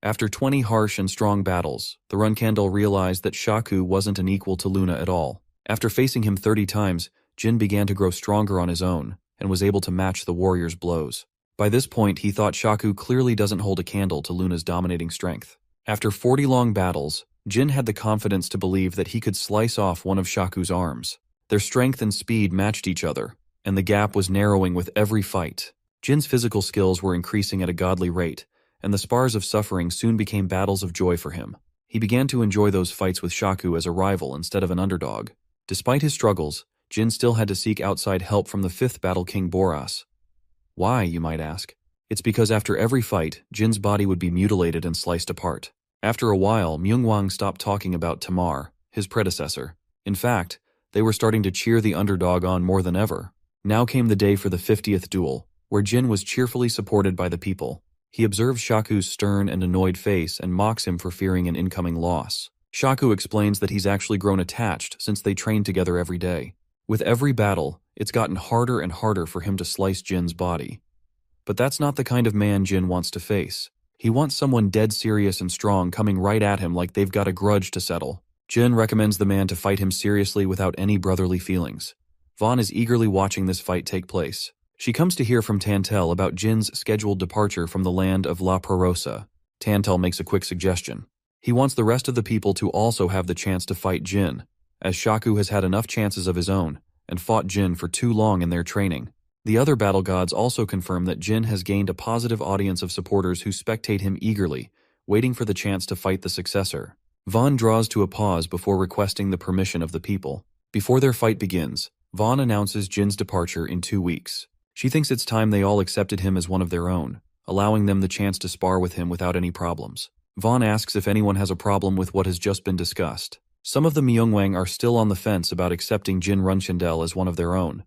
After 20 harsh and strong battles, the Runkandel realized that Shaku wasn't an equal to Luna at all. After facing him 30 times, Jin began to grow stronger on his own, and was able to match the warrior's blows. By this point, he thought Shaku clearly doesn't hold a candle to Luna's dominating strength. After 40 long battles, Jin had the confidence to believe that he could slice off one of Shaku's arms. Their strength and speed matched each other, and the gap was narrowing with every fight. Jin's physical skills were increasing at a godly rate, and the spars of suffering soon became battles of joy for him. He began to enjoy those fights with Shaku as a rival instead of an underdog. Despite his struggles, Jin still had to seek outside help from the 5th Battle King Boras. Why, you might ask? It's because after every fight, Jin's body would be mutilated and sliced apart. After a while, Myungwang stopped talking about Tamar, his predecessor. In fact, they were starting to cheer the underdog on more than ever. Now came the day for the 50th duel, where Jin was cheerfully supported by the people. He observes Shaku's stern and annoyed face and mocks him for fearing an incoming loss. Shaku explains that he's actually grown attached since they trained together every day. With every battle, it's gotten harder and harder for him to slice Jin's body. But that's not the kind of man Jin wants to face. He wants someone dead serious and strong coming right at him like they've got a grudge to settle. Jin recommends the man to fight him seriously without any brotherly feelings. Vaughn is eagerly watching this fight take place. She comes to hear from Tantel about Jin's scheduled departure from the land of La Perosa. Tantel makes a quick suggestion. He wants the rest of the people to also have the chance to fight Jin, as Shaku has had enough chances of his own and fought Jin for too long in their training. The other battle gods also confirm that Jin has gained a positive audience of supporters who spectate him eagerly, waiting for the chance to fight the successor. Vaughn draws to a pause before requesting the permission of the people. Before their fight begins, Vaughn announces Jin's departure in 2 weeks. She thinks it's time they all accepted him as one of their own, allowing them the chance to spar with him without any problems. Vaughn asks if anyone has a problem with what has just been discussed. Some of the Myungwang are still on the fence about accepting Jin Runchandel as one of their own.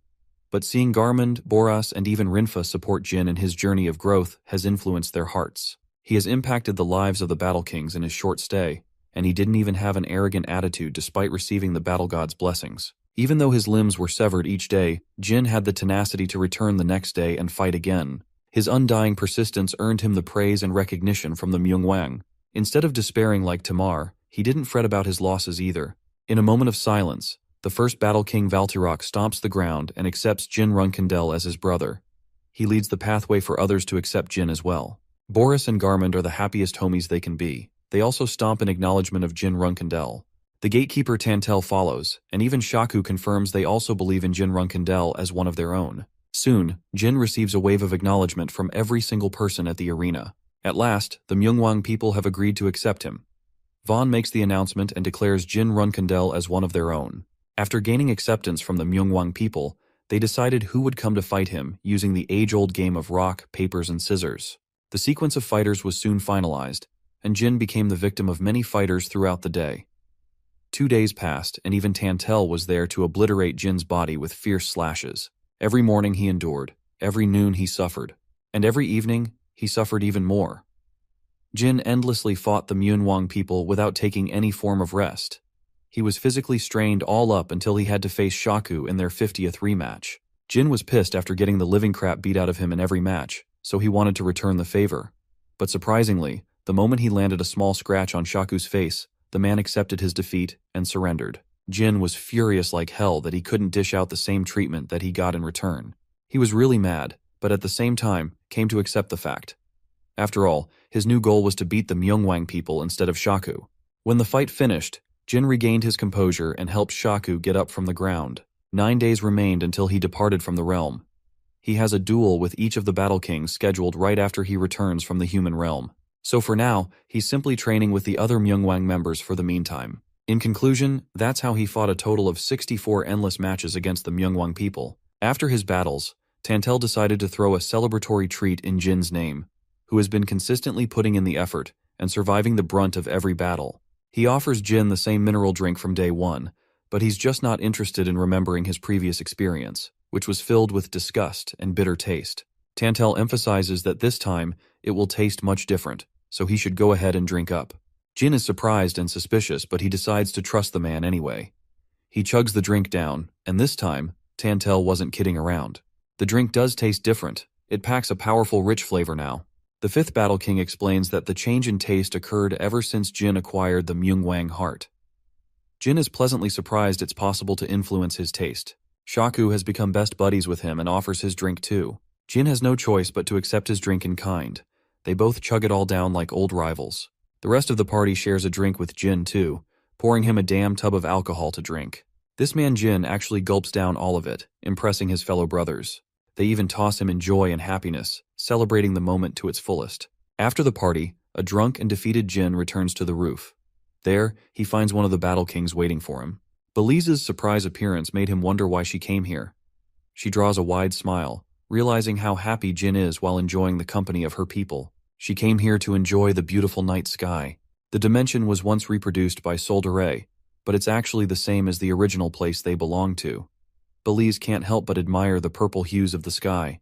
But seeing Garmund, Boras, and even Rinfa support Jin in his journey of growth has influenced their hearts. He has impacted the lives of the Battle Kings in his short stay, and he didn't even have an arrogant attitude despite receiving the Battle God's blessings. Even though his limbs were severed each day, Jin had the tenacity to return the next day and fight again. His undying persistence earned him the praise and recognition from the Myungwang. Instead of despairing like Tamar, he didn't fret about his losses either. In a moment of silence, the 1st Battle King Valtirok stomps the ground and accepts Jin Runchandel as his brother. He leads the pathway for others to accept Jin as well. Boris and Garmund are the happiest homies they can be. They also stomp in acknowledgement of Jin Runchandel. The gatekeeper Tantel follows, and even Shaku confirms they also believe in Jin Runchandel as one of their own. Soon, Jin receives a wave of acknowledgement from every single person at the arena. At last, the Myungwang people have agreed to accept him. Vaughn makes the announcement and declares Jin Runchandel as one of their own. After gaining acceptance from the Myungwang people, they decided who would come to fight him using the age-old game of rock, papers, and scissors. The sequence of fighters was soon finalized, and Jin became the victim of many fighters throughout the day. 2 days passed, and even Tantel was there to obliterate Jin's body with fierce slashes. Every morning he endured, every noon he suffered, and every evening he suffered even more. Jin endlessly fought the Myunwang people without taking any form of rest. He was physically strained all up until he had to face Shaku in their 50th rematch. Jin was pissed after getting the living crap beat out of him in every match, so he wanted to return the favor. But surprisingly, the moment he landed a small scratch on Shaku's face, the man accepted his defeat and surrendered. Jin was furious like hell that he couldn't dish out the same treatment that he got in return. He was really mad, but at the same time, came to accept the fact. After all, his new goal was to beat the Myungwang people instead of Shaku. When the fight finished, Jin regained his composure and helped Shaku get up from the ground. 9 days remained until he departed from the realm. He has a duel with each of the Battle Kings scheduled right after he returns from the human realm. So for now, he's simply training with the other Myungwang members for the meantime. In conclusion, that's how he fought a total of 64 endless matches against the Myungwang people. After his battles, Tantel decided to throw a celebratory treat in Jin's name, who has been consistently putting in the effort and surviving the brunt of every battle. He offers Jin the same mineral drink from day one, but he's just not interested in remembering his previous experience, which was filled with disgust and bitter taste. Tantel emphasizes that this time, it will taste much different, so he should go ahead and drink up. Jin is surprised and suspicious, but he decides to trust the man anyway. He chugs the drink down, and this time, Tantel wasn't kidding around. The drink does taste different. It packs a powerful, rich flavor now. The 5th Battle King explains that the change in taste occurred ever since Jin acquired the Myungwang heart. Jin is pleasantly surprised it's possible to influence his taste. Shaku has become best buddies with him and offers his drink too. Jin has no choice but to accept his drink in kind. They both chug it all down like old rivals. The rest of the party shares a drink with Jin too, pouring him a damn tub of alcohol to drink. This man Jin actually gulps down all of it, impressing his fellow brothers. They even toss him in joy and happiness, celebrating the moment to its fullest. After the party, a drunk and defeated Jin returns to the roof. There, he finds one of the Battle Kings waiting for him. Belize's surprise appearance made him wonder why she came here. She draws a wide smile, realizing how happy Jin is while enjoying the company of her people. She came here to enjoy the beautiful night sky. The dimension was once reproduced by Soldere, but it's actually the same as the original place they belong to. Belize can't help but admire the purple hues of the sky.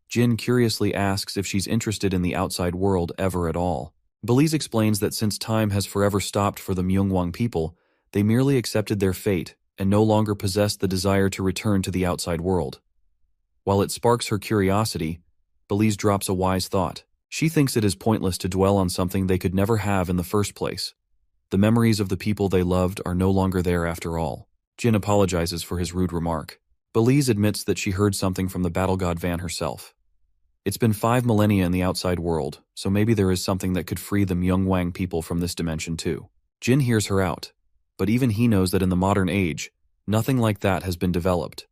Jin curiously asks if she's interested in the outside world ever at all. Belize explains that since time has forever stopped for the Myungwang people, they merely accepted their fate and no longer possess the desire to return to the outside world. While it sparks her curiosity, Belize drops a wise thought. She thinks it is pointless to dwell on something they could never have in the first place. The memories of the people they loved are no longer there after all. Jin apologizes for his rude remark. Belize admits that she heard something from the battle god Van herself. It's been 5 millennia in the outside world, so maybe there is something that could free the Myungwang people from this dimension too. Jin hears her out, but even he knows that in the modern age, nothing like that has been developed.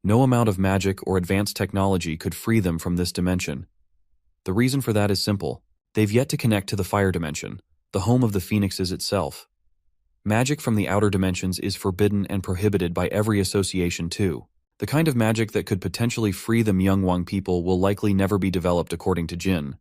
No amount of magic or advanced technology could free them from this dimension. The reason for that is simple. They've yet to connect to the fire dimension, the home of the phoenixes itself. Magic from the outer dimensions is forbidden and prohibited by every association too. The kind of magic that could potentially free the Myungwang people will likely never be developed according to Jin.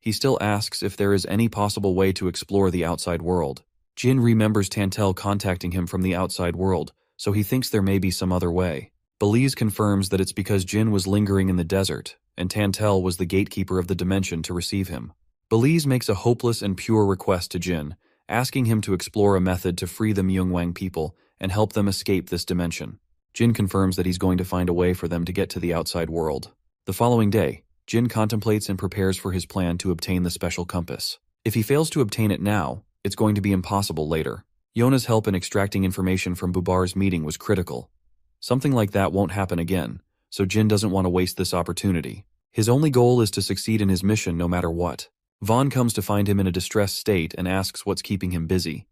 He still asks if there is any possible way to explore the outside world. Jin remembers Tantel contacting him from the outside world, so he thinks there may be some other way. Belize confirms that it's because Jin was lingering in the desert, and Tantel was the gatekeeper of the dimension to receive him. Belize makes a hopeless and pure request to Jin, asking him to explore a method to free the Myungwang people and help them escape this dimension. Jin confirms that he's going to find a way for them to get to the outside world. The following day, Jin contemplates and prepares for his plan to obtain the special compass. If he fails to obtain it now, it's going to be impossible later. Yona's help in extracting information from Bubar's meeting was critical. Something like that won't happen again, so Jin doesn't want to waste this opportunity. His only goal is to succeed in his mission no matter what. Vaughn comes to find him in a distressed state and asks what's keeping him busy.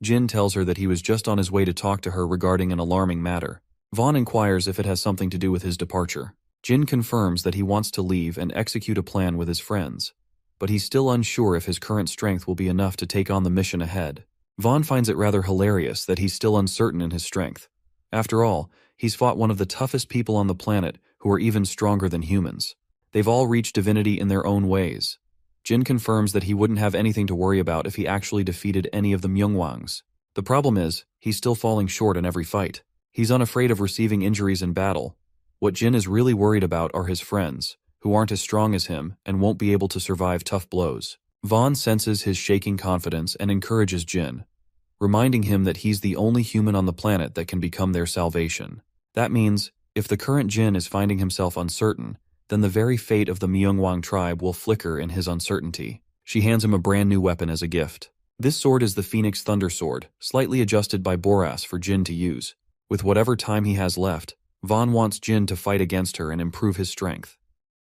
Jin tells her that he was just on his way to talk to her regarding an alarming matter. Vaughn inquires if it has something to do with his departure. Jin confirms that he wants to leave and execute a plan with his friends, but he's still unsure if his current strength will be enough to take on the mission ahead. Vaughn finds it rather hilarious that he's still uncertain in his strength. After all, he's fought one of the toughest people on the planet who are even stronger than humans. They've all reached divinity in their own ways. Jin confirms that he wouldn't have anything to worry about if he actually defeated any of the Myungwangs. The problem is, he's still falling short in every fight. He's unafraid of receiving injuries in battle. What Jin is really worried about are his friends, who aren't as strong as him and won't be able to survive tough blows. Vaughn senses his shaking confidence and encourages Jin, reminding him that he's the only human on the planet that can become their salvation. That means, if the current Jin is finding himself uncertain, then the very fate of the Myungwang tribe will flicker in his uncertainty. She hands him a brand new weapon as a gift. This sword is the Phoenix Thunder Sword, slightly adjusted by Boras for Jin to use. With whatever time he has left, Vaughn wants Jin to fight against her and improve his strength.